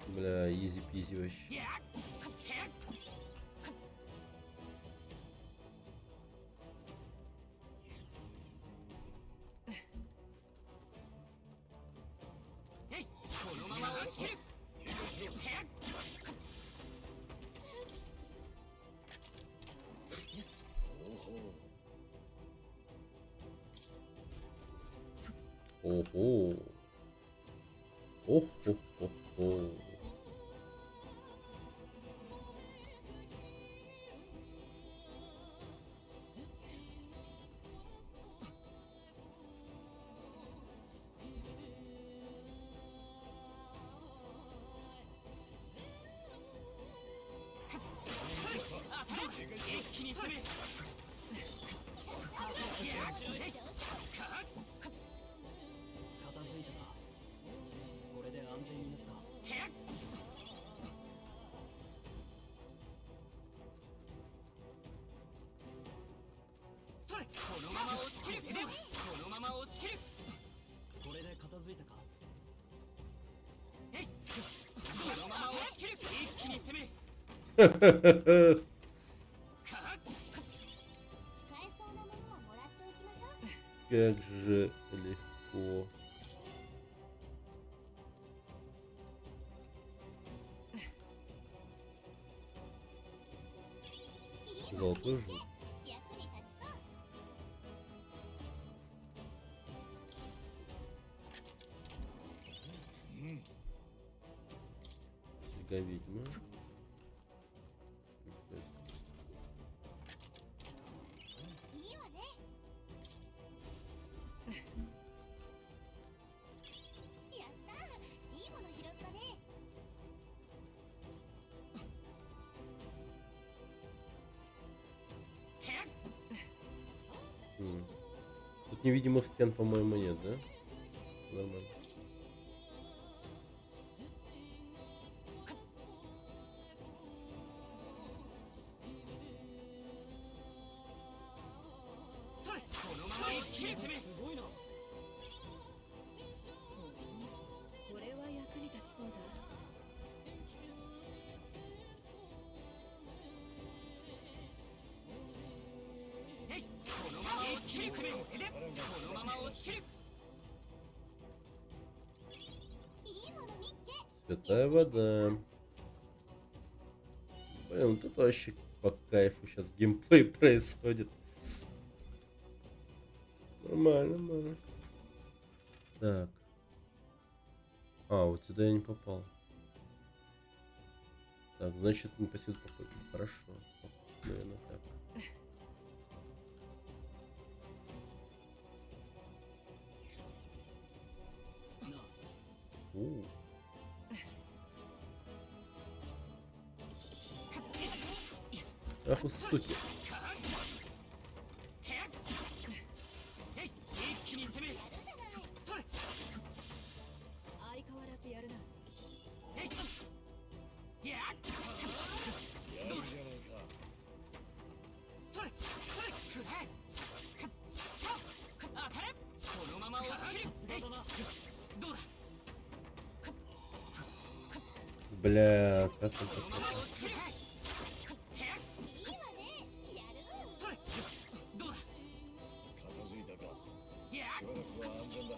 Бля, изи-пизи вообще. Ого. Ох-ох-ох-ох. Ха-ха-ха-ха. 使えそうなものはもらっておきましょう。 Как же легко. Золотой жук. 役に立ちそう。 Фига ведьма. Ничего себе. いいわね。やったー、いいもの拾ったね。 Тут невидимых стен, по-моему, нет, да? Нормально. Святая вода. Блин, тут вообще по кайфу сейчас геймплей происходит. Нормально, нормально. Так. А, вот сюда я не попал. Так, значит, мы по сюда попали. Хорошо. Наверное, так. Ах вы суки. 一気に攻める。それ。相変わらずやるな。いや。やるじゃないか。それ。それ。くらえ。当たれ。このまま押し切る。どうだ。 Бля, как это? 片付いたか。しばらくは安全だ。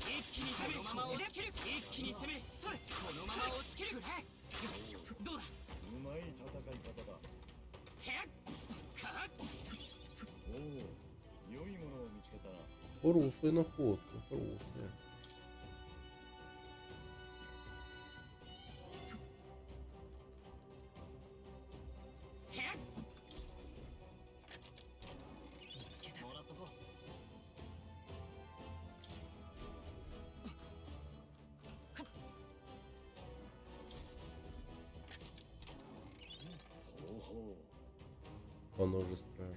一気に攻める。このまま押し切る。一気に攻める。それ。このまま押し切る。よし。どうだ。うまい戦い方だ。てっ。かっ。おお、良いものを見つけたな。 Хорошая находка, хорошая. Он уже страж.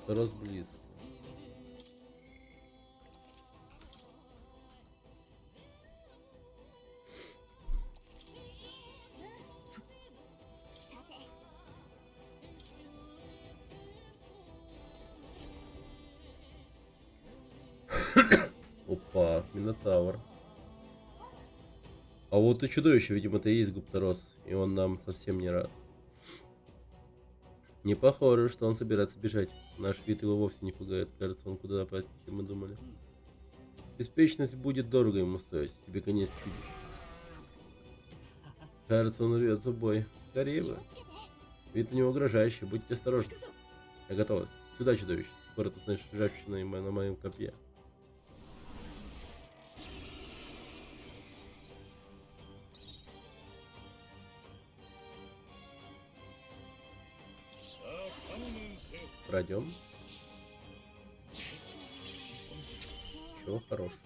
Раз близко. Опа, Минотавр. А вот и чудовище, видимо, это и есть Гупторос, и он нам совсем не рад. Не похоже, что он собирается бежать. Наш вид его вовсе не пугает. Кажется, он куда опаснее, чем мы думали. Беспечность будет дорого ему стоить. Тебе конец, чудище. Кажется, он рвется в бой. Скорее бы. Вид у него угрожающий. Будьте осторожны. Я готов. Сюда, чудовище. Скоро ты станешь ржавчиной на моем копье. Пройдем. Чего хорошего.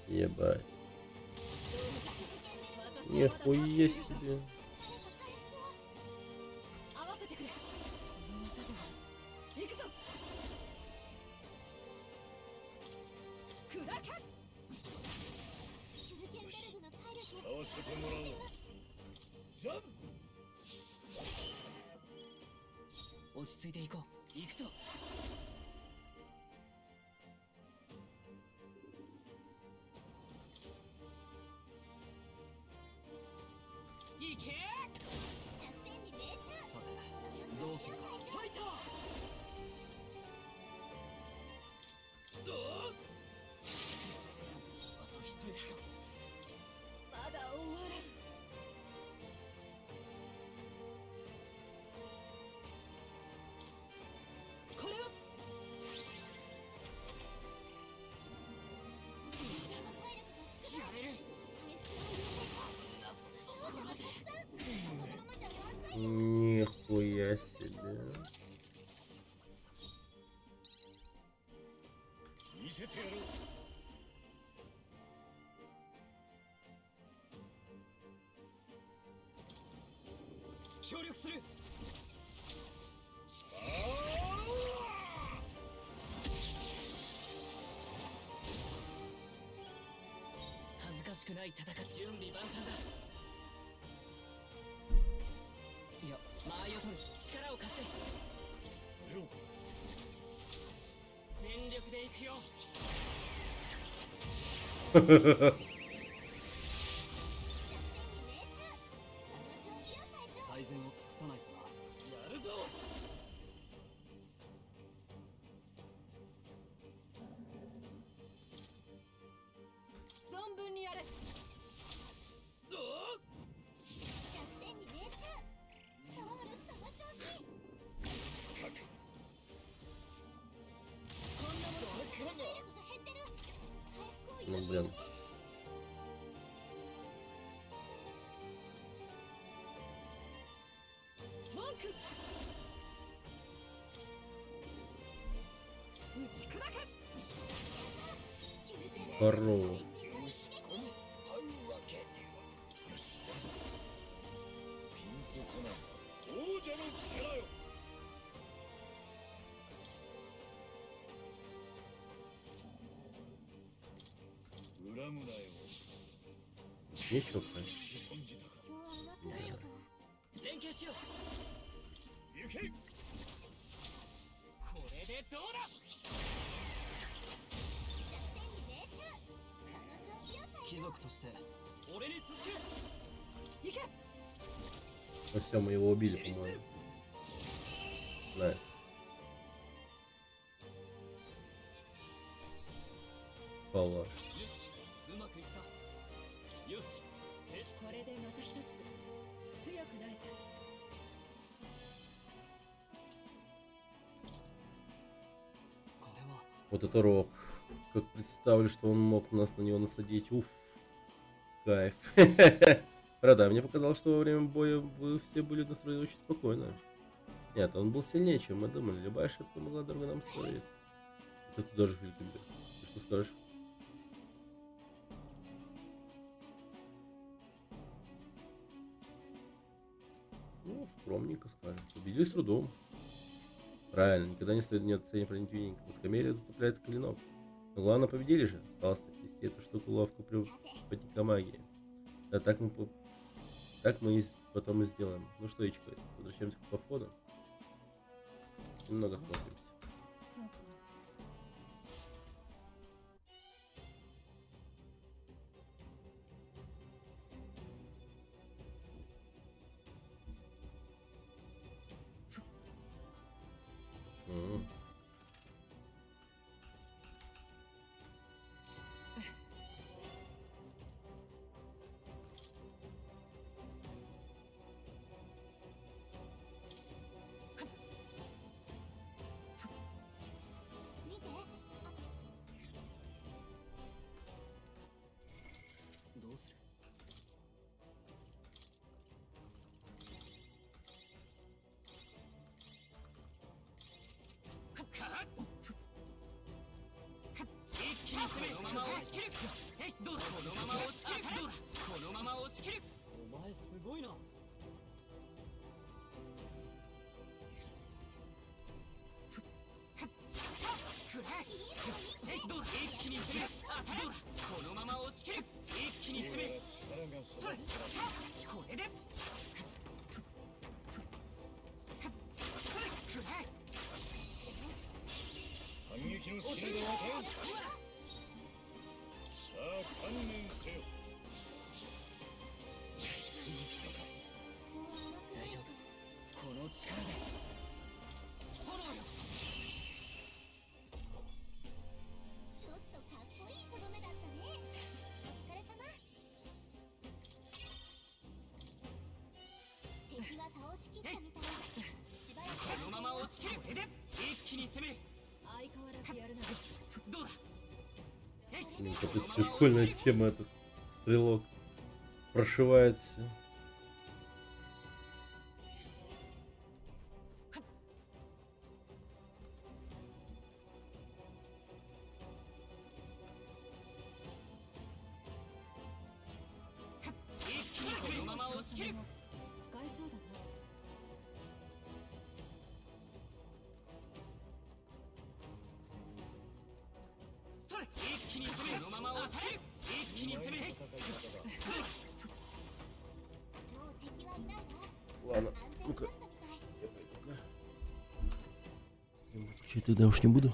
Ебать. Нихуя себе. 見せてやろう。協力する。恥ずかしくない戦い。準備万端だ。いや、間合いを取る。力を貸して。了解。全力で行くよ。最善を尽くさないとな。やるぞ。存分にやれ。100点に命中。ストロールその調子。深く。こんなものは体力が減ってる。回復を Ну 許す блин. 文句。打ち砕け。 Хорош. ピンココナン、王者の力よ。恨むなよ。 Нечего сказать. 存じたか。そう思ったのか。連携しよう。行け。これでどうだ。 100点に命中。その調子よ隊貴長。族として俺に続け。行け。 Ну все, мы его убили, по-моему. Найс. Пала. よし、うまくいった。よし、これでまた一つ強くなれた。 これは Вот это рок. Как представлю, что он мог нас на него насадить. Уф. Кайф. Правда, мне показалось, что во время боя вы все были настроены очень спокойно. Нет, он был сильнее, чем мы думали. Любая ошибка могла дорого нам стоить. Это ты тоже, Хилькинберг. Ты что скажешь? Ну, скромненько скажем. Победили с трудом. Правильно, никогда не стоит недооценивать противника. Высокомерие заступляет клинок. Но главное, победили же. Осталось отнести эту штуку ловко преподника магии. Да, так мы потом и сделаем. Ну что, Ичка, возвращаемся к походу. Немного смотримся. そうか。 М. Блин, капец, прикольная тема этот стрелок. Прошивает все. キル。使えそうだな。それ一気に攻める。このまま押せる。一気に攻める。もう敵はいないわ。 Ладно, 安全 ну-ка, だったみたい。 я пойду-ка. Стрим выключать тогда уж не буду.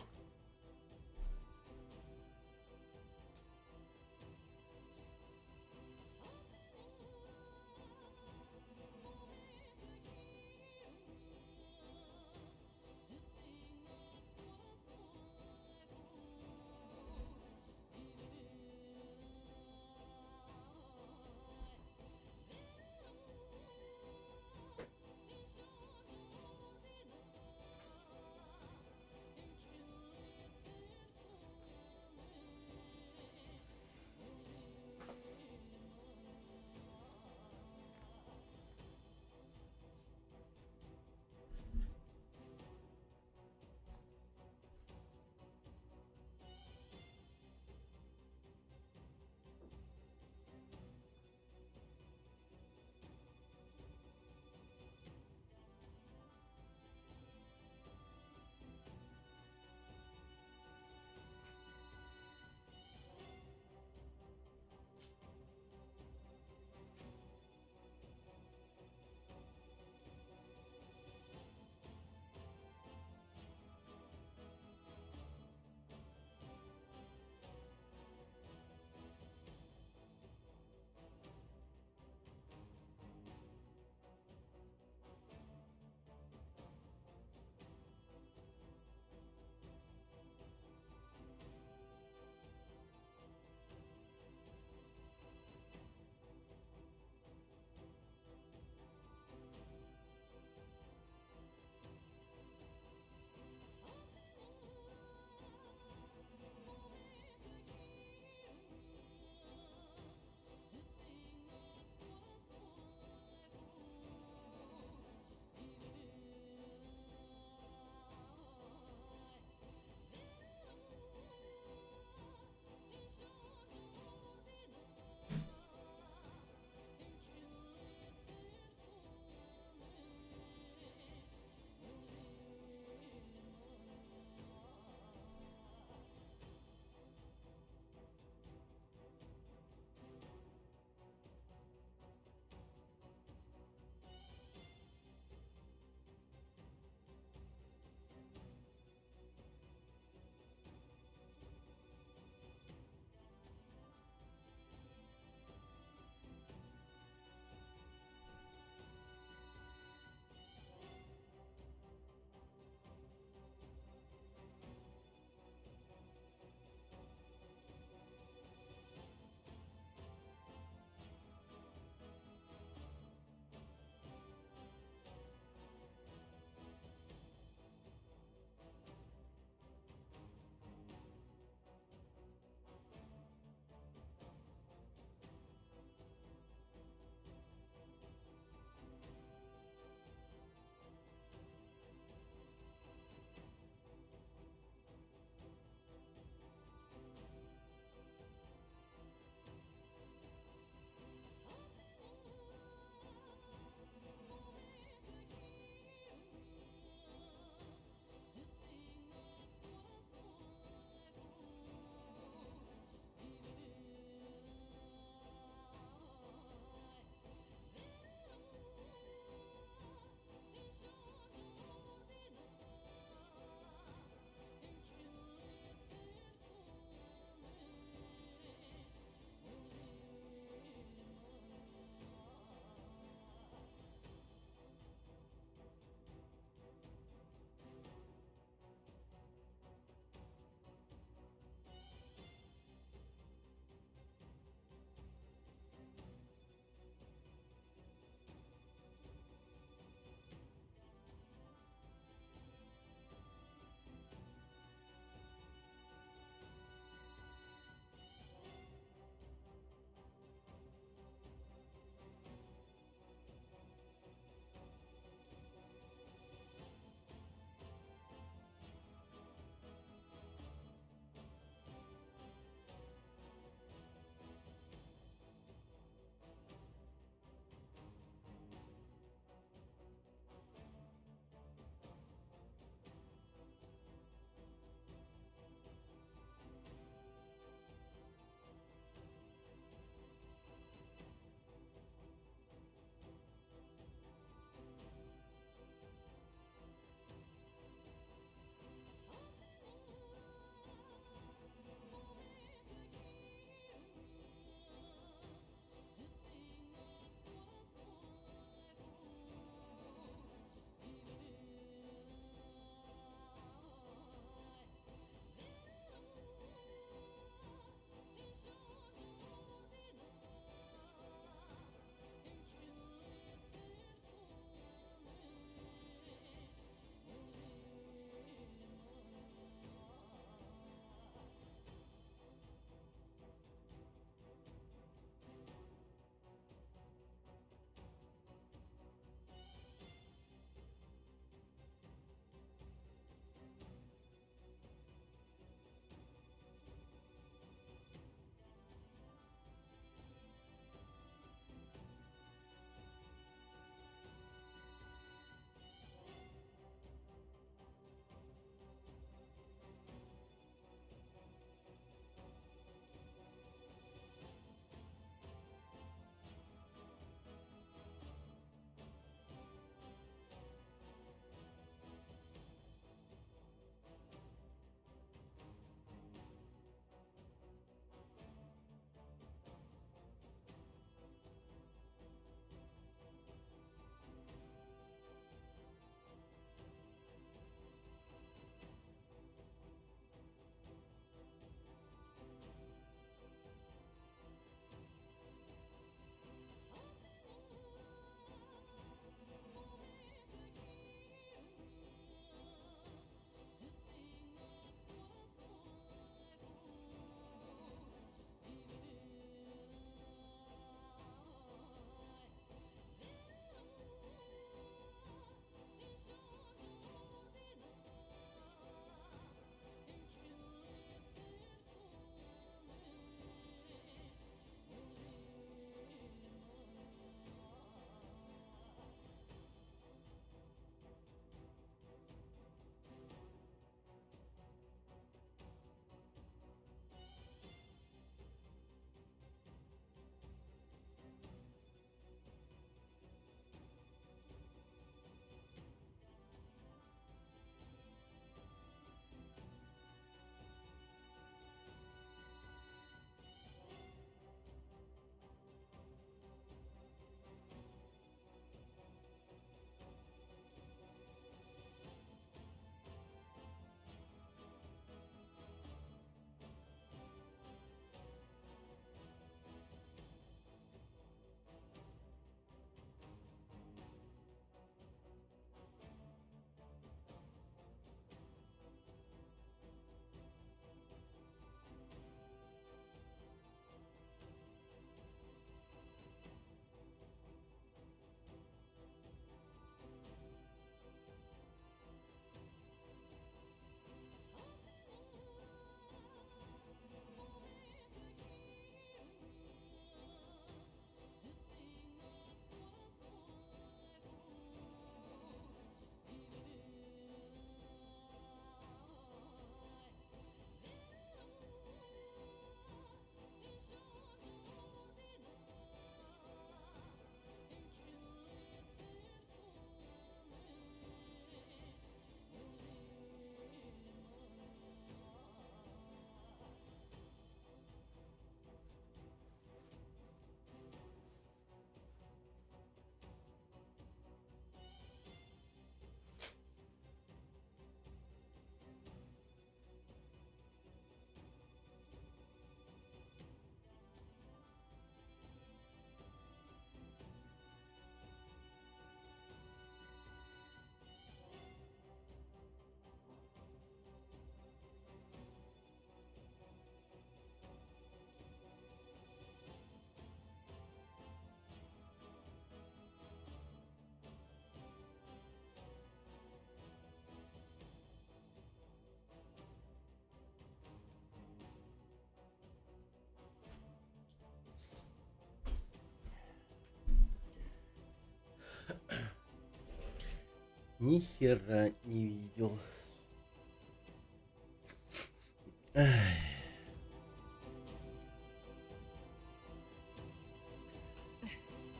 Ни хера не видел.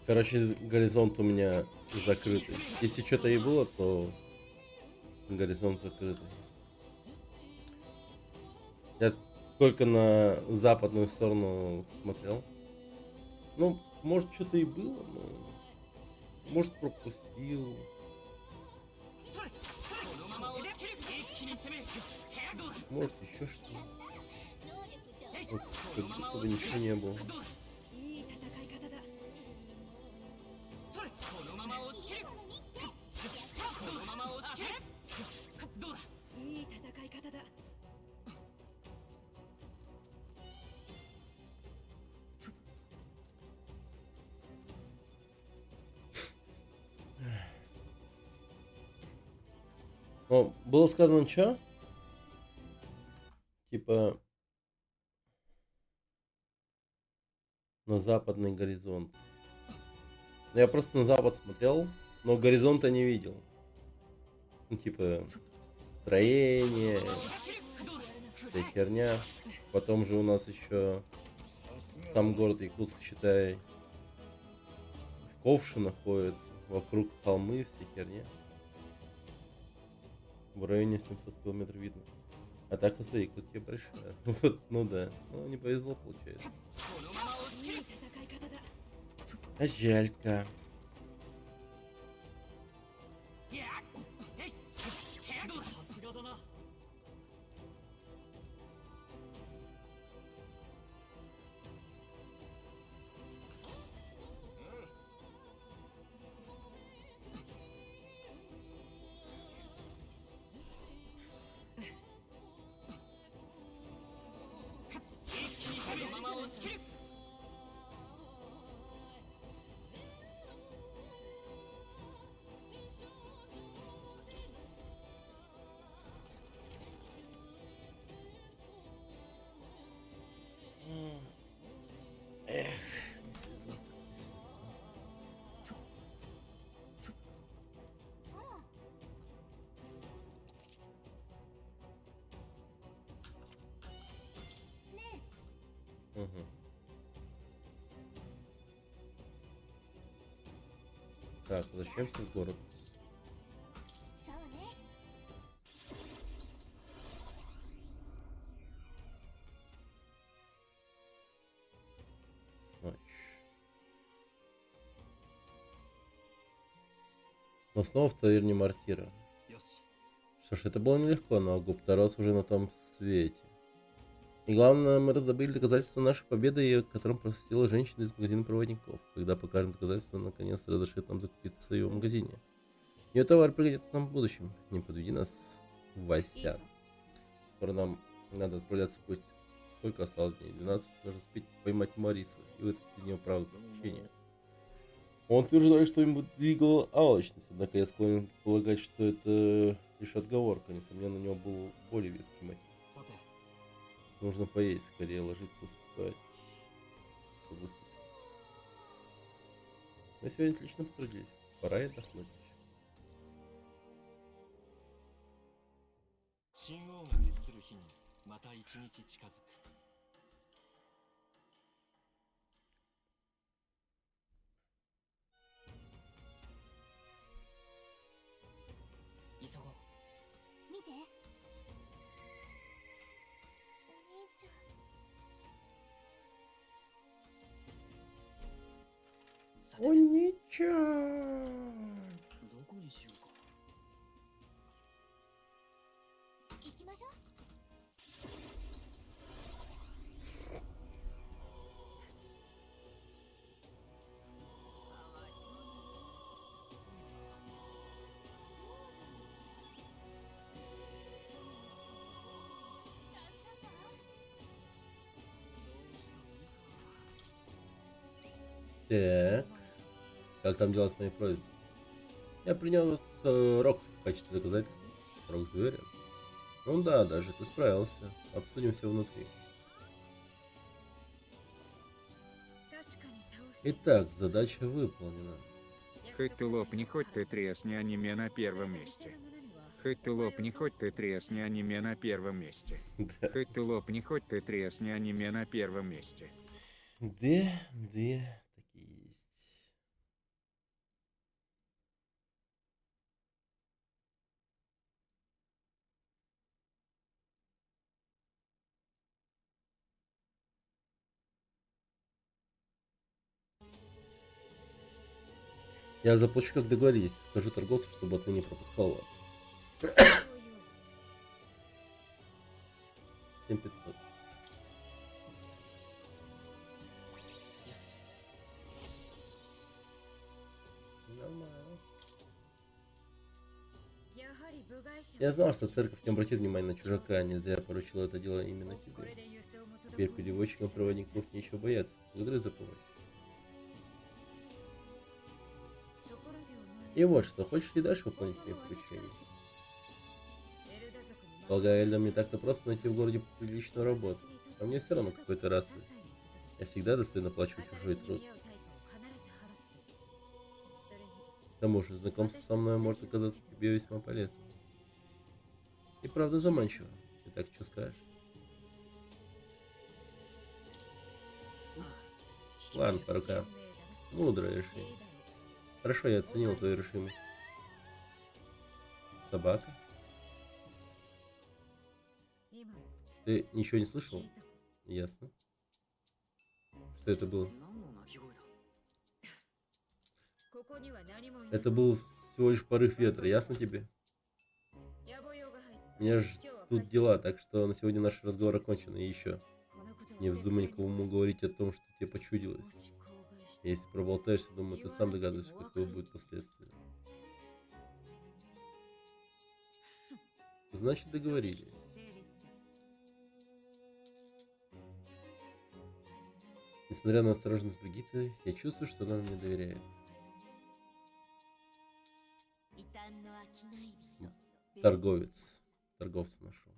Короче, горизонт у меня закрытый. Если что-то и было, то горизонт закрытый. Я только на западную сторону смотрел. Ну, может, что-то и было, но... Может, пропустил. Может, еще что. Вот, как будто бы ничего не было. いい戦い方だ。いい戦い方だ。 Ну, было сказано, что? Типа на западный горизонт. Я просто на запад смотрел, но горизонта не видел. Ну, типа строение, вся херня. Потом же у нас еще сам город Якутск, считай, в ковше находится. Вокруг холмы, вся херня. В районе 700 километров видно. А так на Якутия большая. Вот, ну да. Ну, не повезло, получается. А жалька. Эх, не свезло, не свезло. ね Угу. Так, возвращаемся в город. そうね Ночь. Но снова в таверне Мартира. よし。 Что ж, это было нелегко, но Гуптарос уже на том свете. И главное, мы раздобыли доказательства нашей победы, и которым просветила женщина из магазина проводников. Когда покажем доказательства, наконец разрешит нам закупиться в ее магазине. Ее товар пригодится нам в будущем. Не подведи нас, Вася. Скоро нам надо отправляться в путь. Сколько осталось дней? 12. Нужно успеть поймать Мариса и вытащить из него правду приключения. Он утверждает, что им двигала алчность, однако я склонен полагать, что это лишь отговорка. Несомненно, у него был более веский мотив. さて、 Нужно поесть, скорее ложиться спать. Чтобы выспаться. Мы сегодня отлично потрудились. Пора и отдохнуть. 神王が決する日にまた一日近づく。 急ごう。 見てお兄ちゃん さて、 ничего. どこにしようか。 行きましょう Так. Как там дела с моей просьбой? Я принял рог в качестве доказательства. Рог зверя. Ну да, даже ты справился. Обсудим все внутри. 確かに倒して Итак, задача выполнена. Хоть ты лопни, хоть ты тресни, аниме на первом месте. Хоть ты лопни, хоть ты тресни, аниме на первом месте. Да. Хоть ты лопни, хоть ты тресни, аниме на первом месте. Да, да, такие есть. Я заплачу, как договорились. Скажу торговцу, чтобы отныне не пропускал вас. 7500. よし Нормально. やはり部外者 Я знал, что церковь не обратит внимания на чужака, не зря поручила это дело именно これ тебе. で輸送も滞 Теперь переводчикам проводников нечего бояться. Благодарю за помощь. ところでお前 И вот что, хочешь ли дальше выполнить мои поручения? エルダ族に Полагаю, Эльдам не так-то просто найти в городе приличную работу. А мне все равно какой-то расы. Я всегда достойно плачу чужой труд. К тому же, знакомство со мной может оказаться тебе весьма полезным. И правда заманчиво. Ты так что скажешь? Ладно, по рукам. Мудрое решение. Хорошо, я оценил твою решимость. Собака? Ты ничего не слышал? Ясно. Что это было? 何の鳴き声だ Это был всего лишь порыв ветра, ясно тебе? У меня же тут дела, так что на сегодня наш разговор окончен. И еще, не вздумай никому говорить о том, что тебе почудилось. Если проболтаешься, думаю, ты сам догадываешься, какое будет последствие. Значит, договорились. Несмотря на осторожность Бригитты, я чувствую, что она мне доверяет. Торговец. Торговца нашел.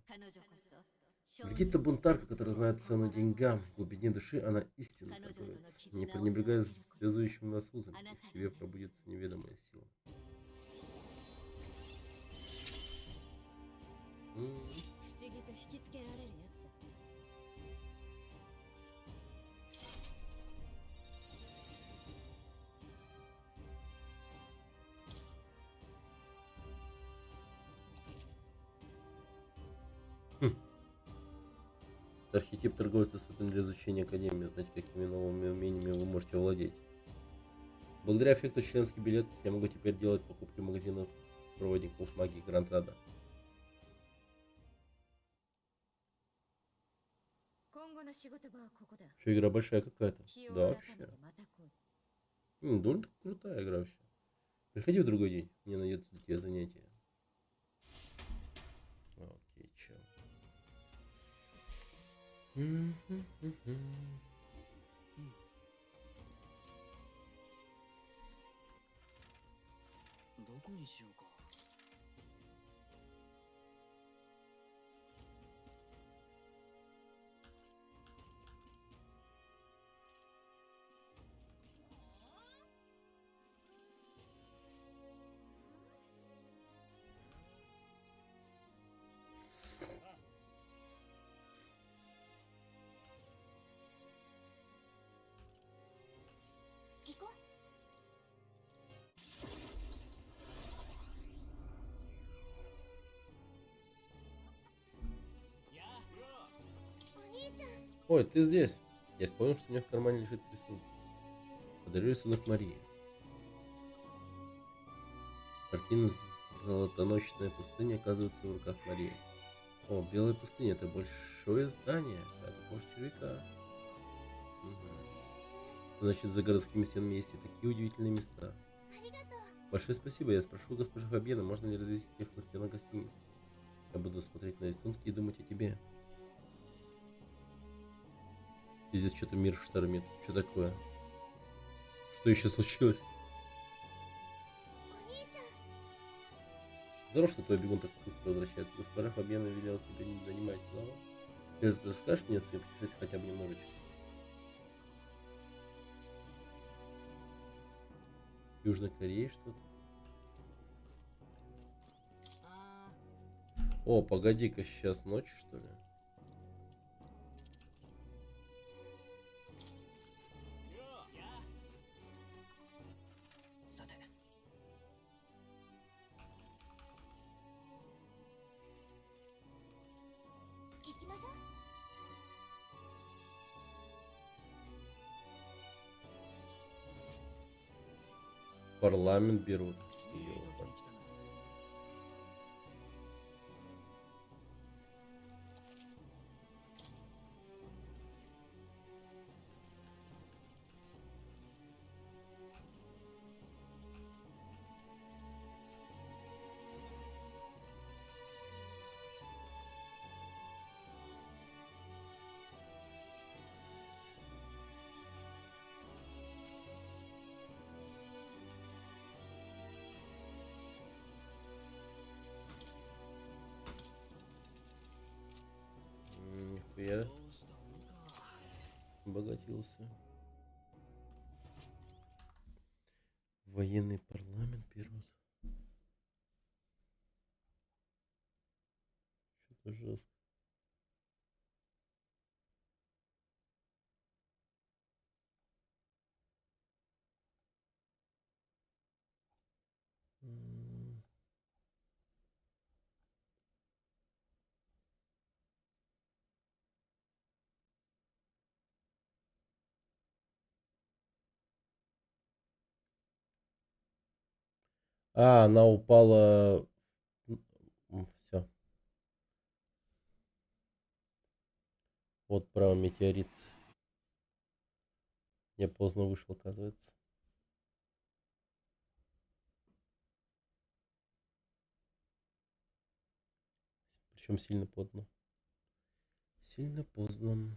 Бригитта бунтарка, которая знает цену деньгам. В глубине души она истинный торговец. Не пренебрегая связующими нас узами, в тебе пробудится неведомая сила. Архетип торговца доступен для изучения Академии. Знаете, какими новыми умениями вы можете владеть. Благодаря эффекту членский билет я могу теперь делать покупки в магазинах проводников магии Грантрада. Что, игра большая какая-то? Да, вообще. Довольно крутая игра вообще. Приходи в другой день, мне найдется для тебя занятие. Окей, чел. どこにしようか 行こう。 お兄ちゃん。 Ой, ты здесь. Я вспомнил, что у меня в кармане лежит рисунок. Подарю рисунок Марии. Картина «Золотоносная пустыня» оказывается в руках Марии. О, белая пустыня — это большое здание. Это похоже червяка. Значит, за городскими стенами есть и такие удивительные места. Большое спасибо. Я спрошу госпожи Фабьена, можно ли развесить их на стенах гостиницы. Я буду смотреть на рисунки и думать о тебе. И здесь что-то мир штормит. Что такое? Что еще случилось? Здорово, что твой бегун так быстро возвращается. Госпожа Фабьена велела тебя не занимать, но... Ты расскажешь мне о своем путешествии хотя бы немножечко? Южной Кореи что-то. О, погоди-ка, сейчас ночь, что ли? Парламент берут. Ёлка. Нихуя. Обогатился. Военный парламент берут. Что-то жестко. А, она упала. Все. Вот право метеорит. Я поздно вышел, оказывается. Причем сильно поздно. Сильно поздно.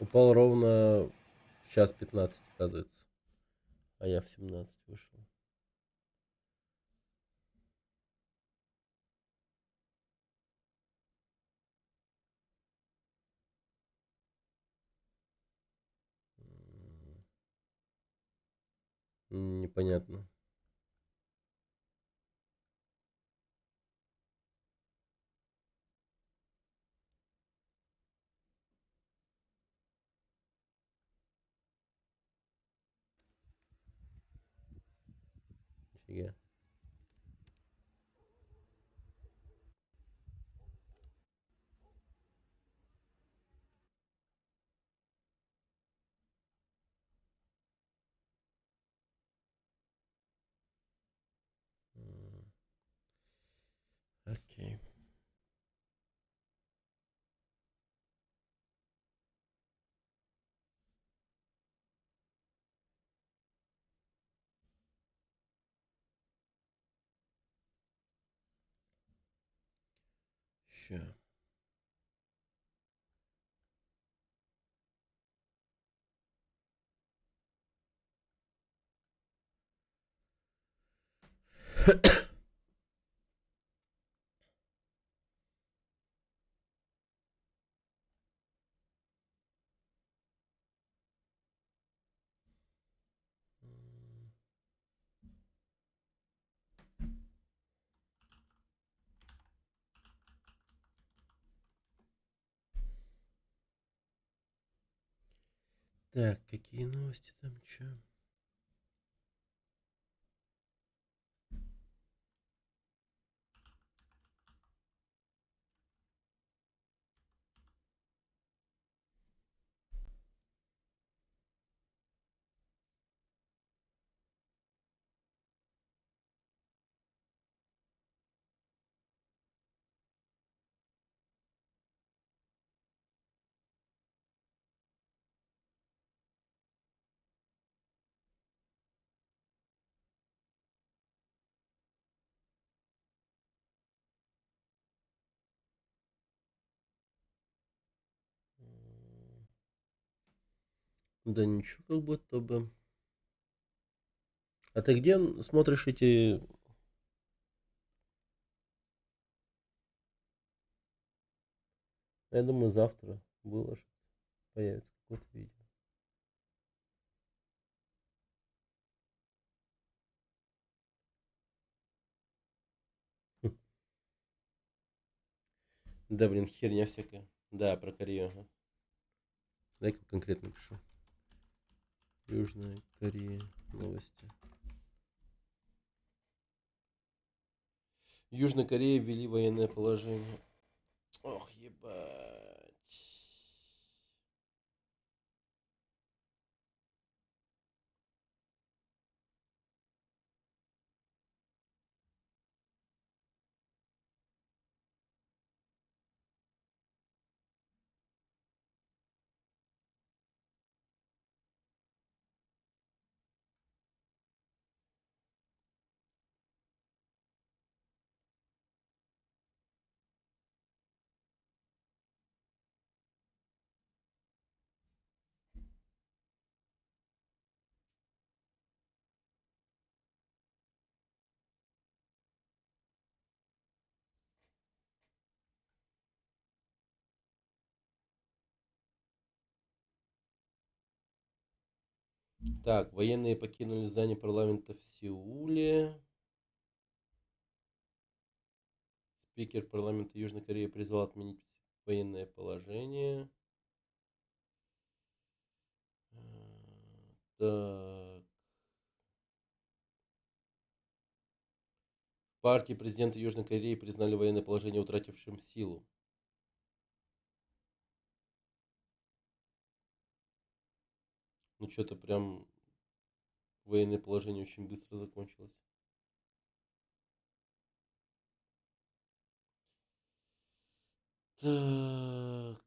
Упал ровно в час 15, оказывается. А я в 17 вышел. Непонятно. Нифига. Окей. Ща. Так, какие новости там, чё? Да ничего, как будто бы. А ты где смотришь эти... Я думаю, завтра выложат. Появится какое-то видео. Да, блин, херня всякая. Да, про Корею. Ага. Дай-ка конкретно пишу. Южная Корея. Новости. Южная Корея ввели военное положение. Ох, ебать. Так, военные покинули здание парламента в Сеуле. Спикер парламента Южной Кореи призвал отменить военное положение. Так. Партии президента Южной Кореи признали военное положение утратившим силу. Ну, что-то прям военное положение очень быстро закончилось. Так.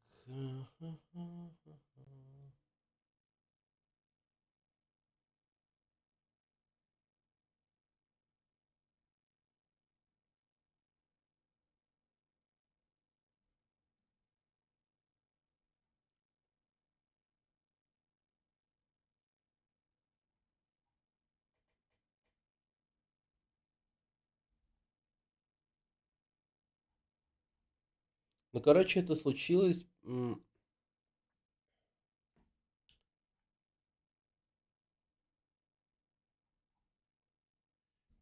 Ну, короче, это случилось.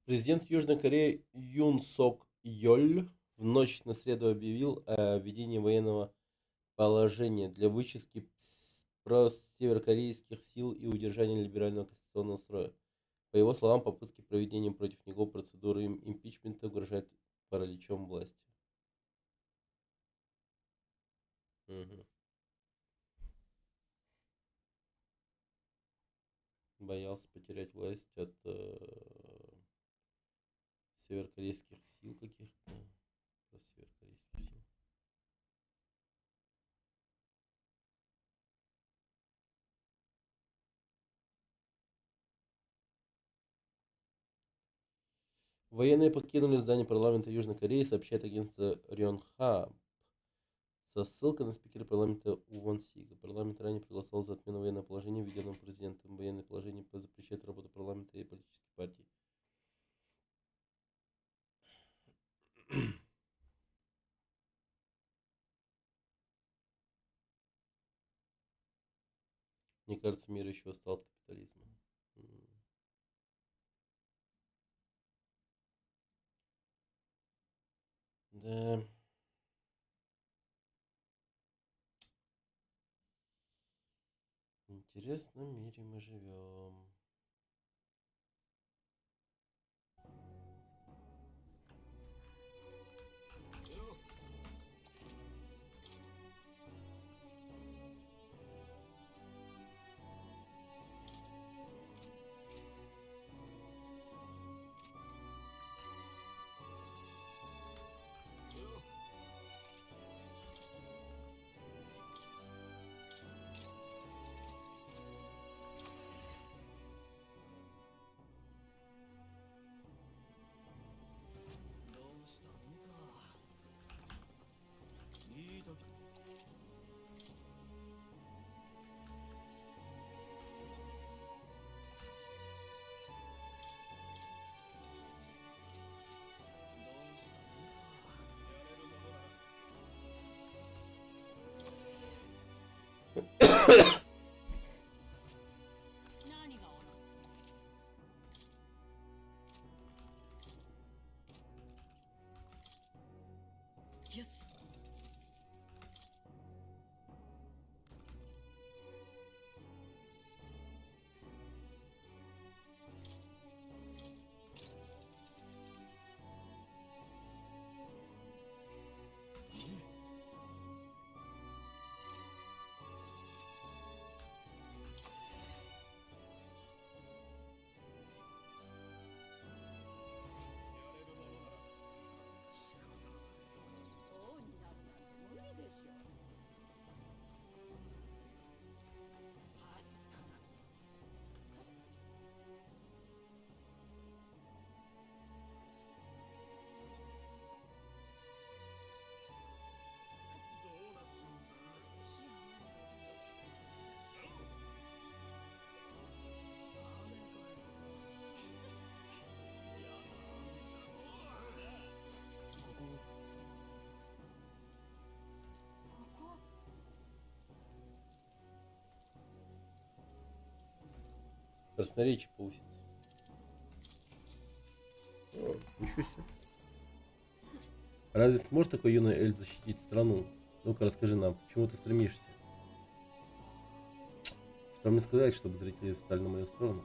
Президент Южной Кореи Юн Сок Йоль в ночь на среду объявил о введении военного положения для вычистки северокорейских сил и удержания либерального конституционного строя. По его словам, попытки проведения против него процедуры импичмента угрожают параличом власти. Угу. Боялся потерять власть от северокорейских сил каких-то. Северокорейских сил. Военные покинули здание парламента Южной Кореи, сообщает агентство Рёнхап. Со ссылкой на спикера парламента Вон Сига. Парламент ранее проголосовал за отмену военного положения, введенного президентом. Военное положение запрещает работу парламента и политических партий. Мне кажется, мир еще устал от капитализма. Да. В интересном мире мы живем. 何がおらんよし王になるなんて無理でしょパスタここ Красноречие повысится. О, ничего себе. Разве сможет такой юный эльф защитить страну? Ну-ка расскажи нам, к чему ты стремишься? Что мне сказать, чтобы зрители встали на мою сторону?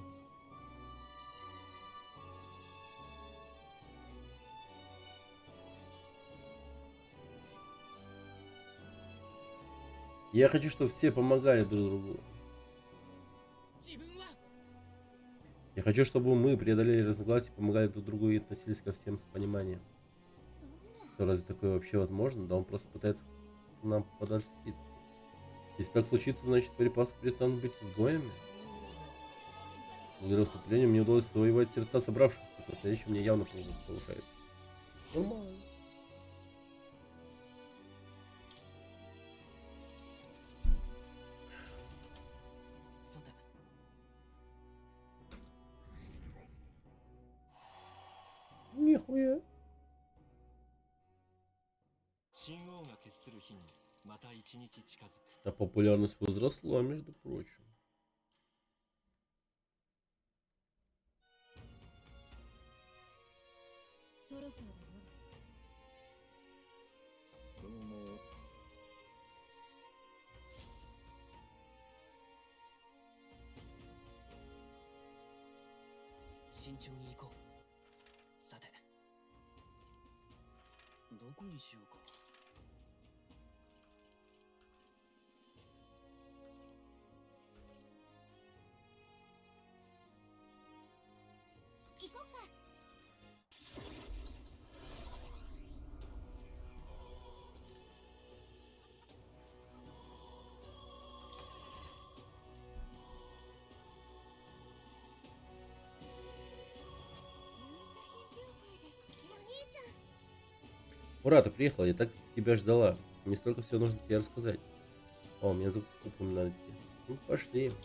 Я хочу, чтобы все помогали друг другу. 自分は Я хочу, чтобы мы преодолели разногласия, помогали друг другу и относились ко всем с пониманием. そんな Что, разве такое вообще возможно? Да он просто пытается нам подольститься. Если так случится, значит припасы перестанут быть изгоями. Благодаря выступлению мне удалось завоевать сердца собравшихся. Красноречие мне явно повышается. Нормально. Нихуя. 神王が決する日にまた一日近づく。 А популярность возросла, между прочим. そろそろだな。どうも。慎重に行こう。さて、どこにしようか。行こっか Ура, ты приехала, я так тебя ждала. Мне столько всего нужно тебе рассказать. О, меня за покупками надо идти. Ну, пошли. いいの お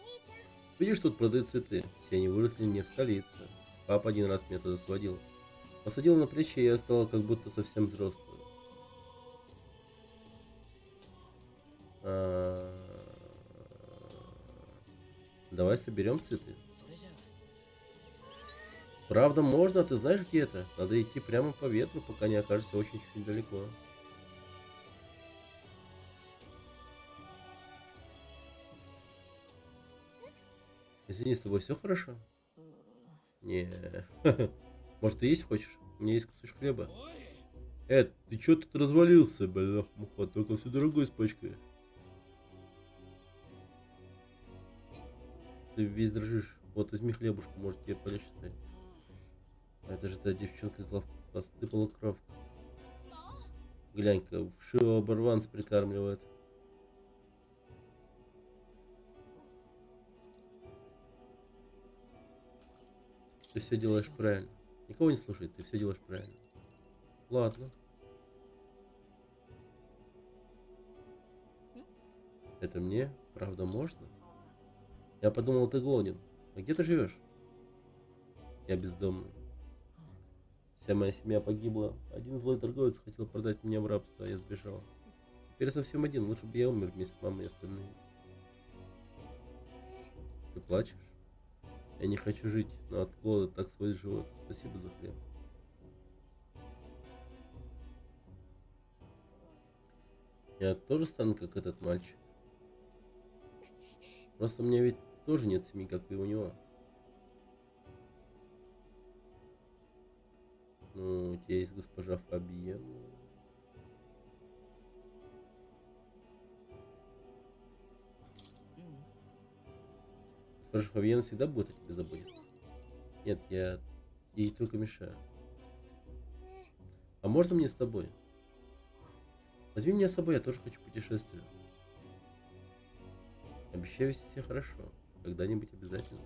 兄ちゃん Видишь, тут продают цветы. Все они выросли не в столице. Папа один раз меня туда сводил. Посадил на плечи, и я стала как будто совсем взрослой. Давай соберем цветы. それじゃあ Правда, можно, ты знаешь, где это? Надо идти прямо по ветру, пока не окажешься очень чуть далеко. Извини, с тобой все хорошо? Не. Может, ты есть хочешь? У меня есть кусочек хлеба. Ты чё тут развалился, бля, муха? Только всю дорогу испачкаешь. Ты весь дрожишь. Вот возьми хлебушку, может тебе полегче стать. А это же та девчонка из лавки посыпала кровь. Глянь-ка, вшивого оборванца прикармливает. Ты все делаешь правильно. Никого не слушай, ты все делаешь правильно. Ладно. Это мне? Правда, можно? Я подумал, ты голоден. А где ты живешь? Я бездомный. Вся моя семья погибла. Один злой торговец хотел продать меня в рабство, а я сбежал. Теперь совсем один. Лучше бы я умер вместе с мамой и остальными. Ты плачешь? Я не хочу жить, но от голода так сводит живот. Спасибо за хлеб. Я тоже стану как этот мальчик. Просто у меня ведь тоже нет семьи, как и у него. Ну, у тебя есть госпожа Фабиен. Госпожа Фабиен всегда будет о тебе заботиться. Нет, я ей только мешаю. А можно мне с тобой? Возьми меня с собой, я тоже хочу путешествовать. Обещаю вести себя хорошо. Когда-нибудь обязательно.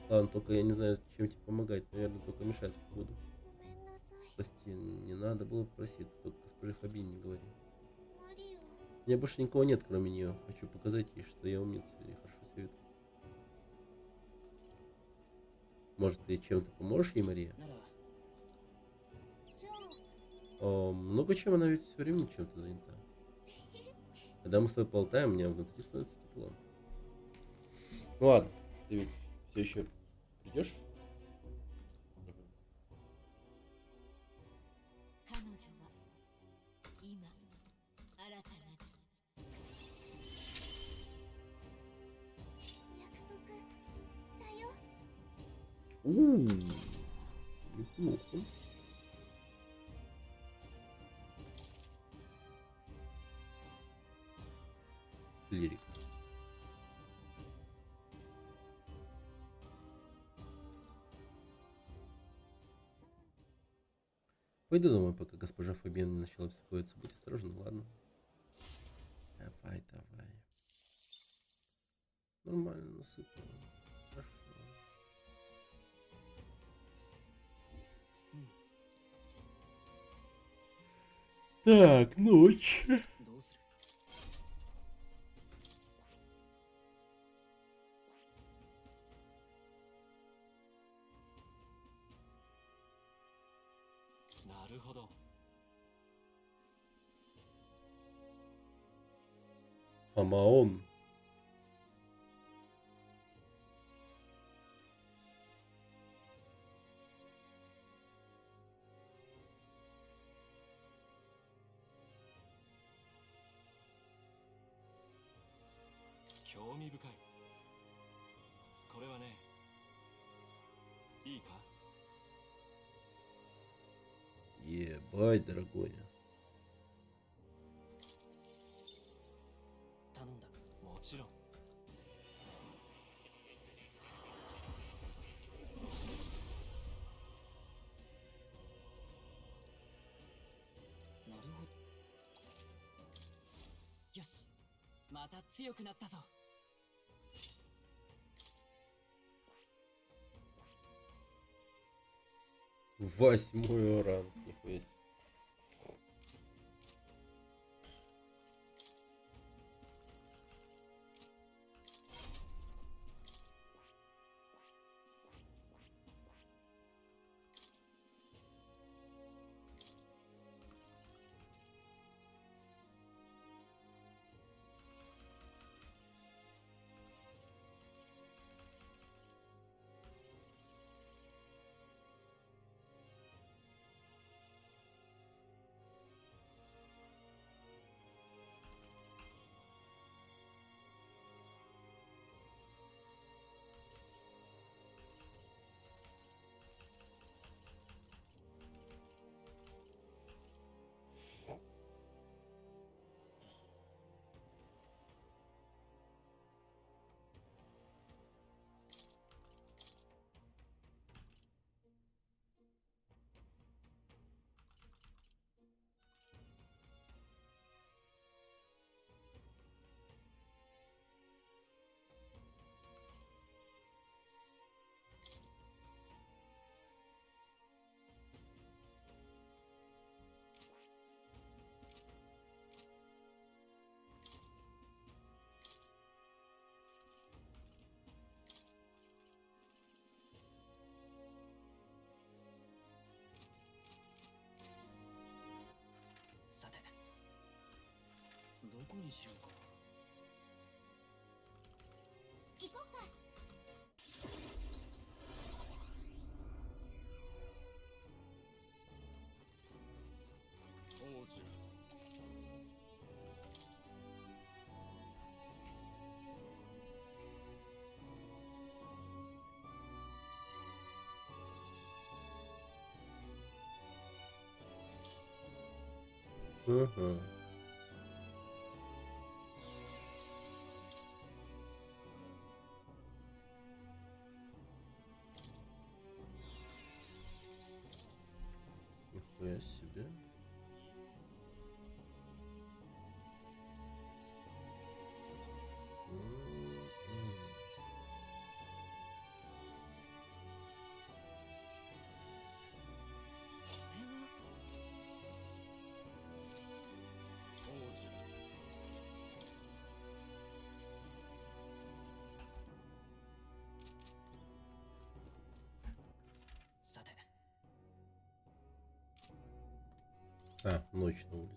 Ладно, только я не знаю, чем тебе помогать. Наверное, только мешать буду. Прости, не надо было просить. Только госпоже Фабине не говори. У меня больше никого нет, кроме нее. Хочу показать ей, что я умница и хорошо себя веду. Может, ты чем-то поможешь ей, Мария? Много чем, она ведь все время чем-то занята. Когда мы с тобой болтаем, у меня внутри становится тепло. Ну ладно, ты ведь все еще придешь? Неплохо. Лирик. Пойду домой, пока госпожа Фабиан не начала беспокоиться. Будь осторожна, ладно? Давай, давай. Нормально насыпал. Хорошо. Так, ночь. Фамаон. Ебать, дорогой. Восьмой ранг, нихуя себе. こにしようか。行こっか。王子。Ага. Нихуя себе. А, ночь на улице.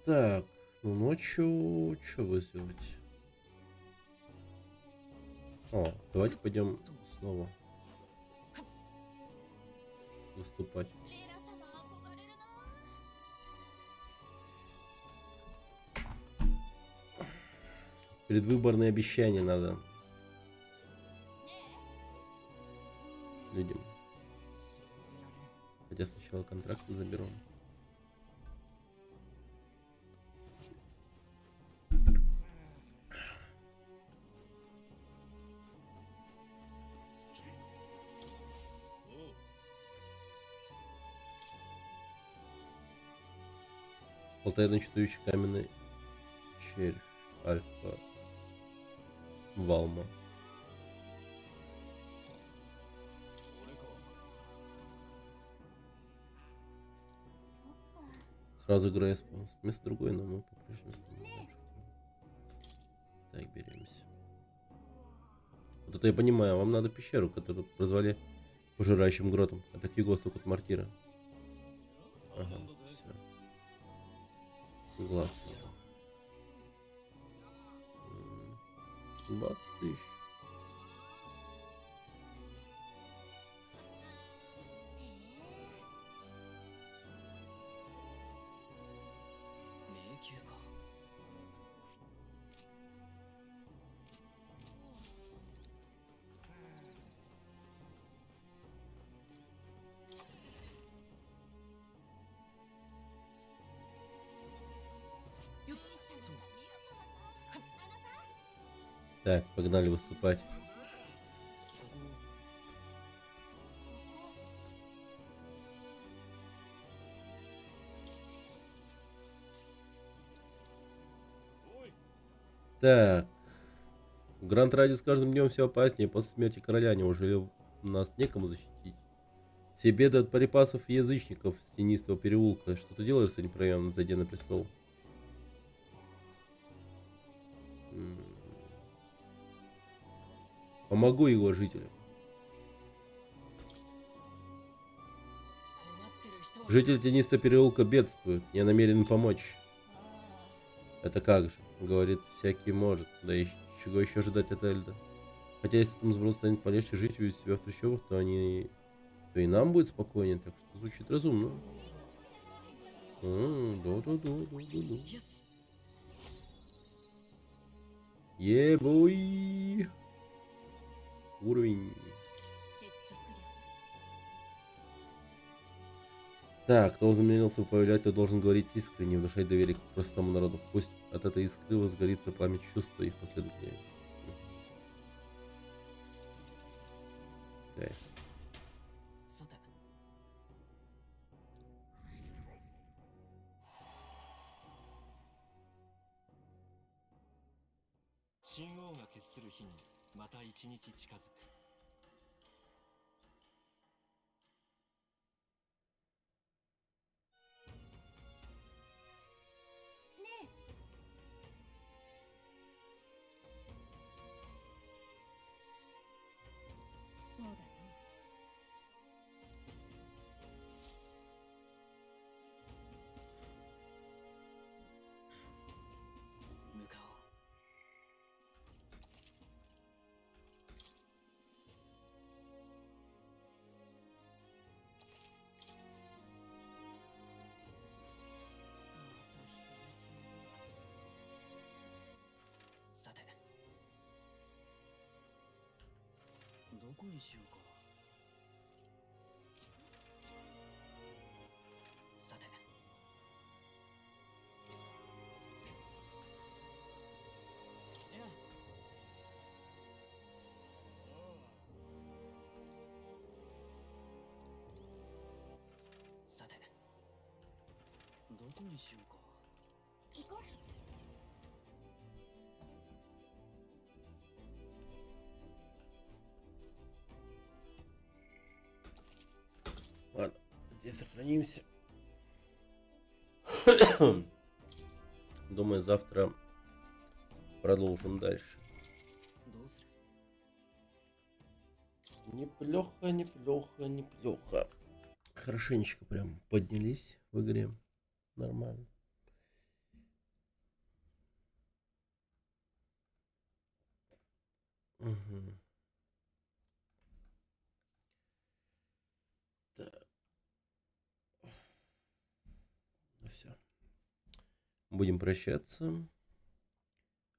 Так, ну ночью что вызвать? О, давайте пойдем снова выступать. Предвыборные обещания надо людям. Хотя сначала контракты заберу. Полтайный чудовище каменный червь. Альфа. Валма. Сразу играю вместо другой, но мы по-прежнему вспоминаем, что так, беремся. Вот это я понимаю, вам надо пещеру, которую прозвали пожирающим гротом. Это Хьюгоста от Мартира. Ага, все. Согласен. 20 тысяч. Так, погнали выступать. Так. Гранд Ради с каждым днем все опаснее. После смерти короля неужели нас некому защитить? Все беды от припасов и язычников с тенистого переулка. Что ты делаешь с этим проемом, зайдя на престол? Помогу его жителям. Жители тенистого переулка бедствуют. Я намерен помочь. Это как же? Говорит, всякий может. Да и чего еще ожидать от Эльда? Хотя если там сброс станет полегче жить у себя в трущобах, то и нам будет спокойнее. Так что звучит разумно. Да. Ебой. Уровень. Так, кто замерился появлять, то должен говорить искренне, внушать доверие к простому народу. Пусть от этой искры возгорится пламя чувства их последователей. Кайф. どこにしようか。さて。いや。さて。どこにしようか。行こう。Ладно, здесь сохранимся. Думаю, завтра продолжим дальше. どうする？ Неплохо, неплохо, неплохо. Хорошенечко прям поднялись в игре. Нормально. Угу. Так. Ну все. Будем прощаться.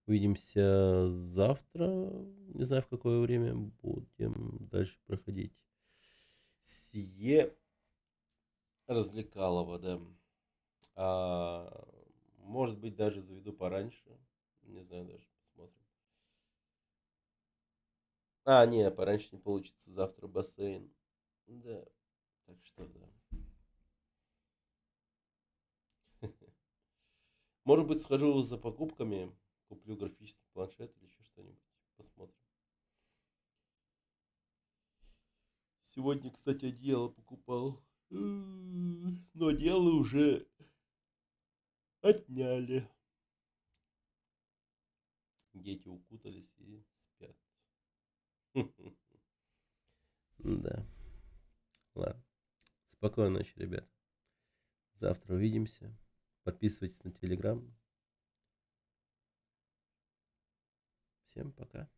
Увидимся завтра. Не знаю, в какое время будем дальше проходить. Сие развлекалово, да. Может быть, даже заведу пораньше. Не знаю, даже посмотрим. Не, пораньше не получится. Завтра бассейн. Да. Так что да. Может быть, схожу за покупками. Куплю графический планшет или еще что-нибудь. Посмотрим. Сегодня, кстати, одеяло покупал. Но одеяло уже отняли. Дети укутались и спят. Да. Ладно. Спокойной ночи, ребят. Завтра увидимся. Подписывайтесь на Телеграм. Всем пока.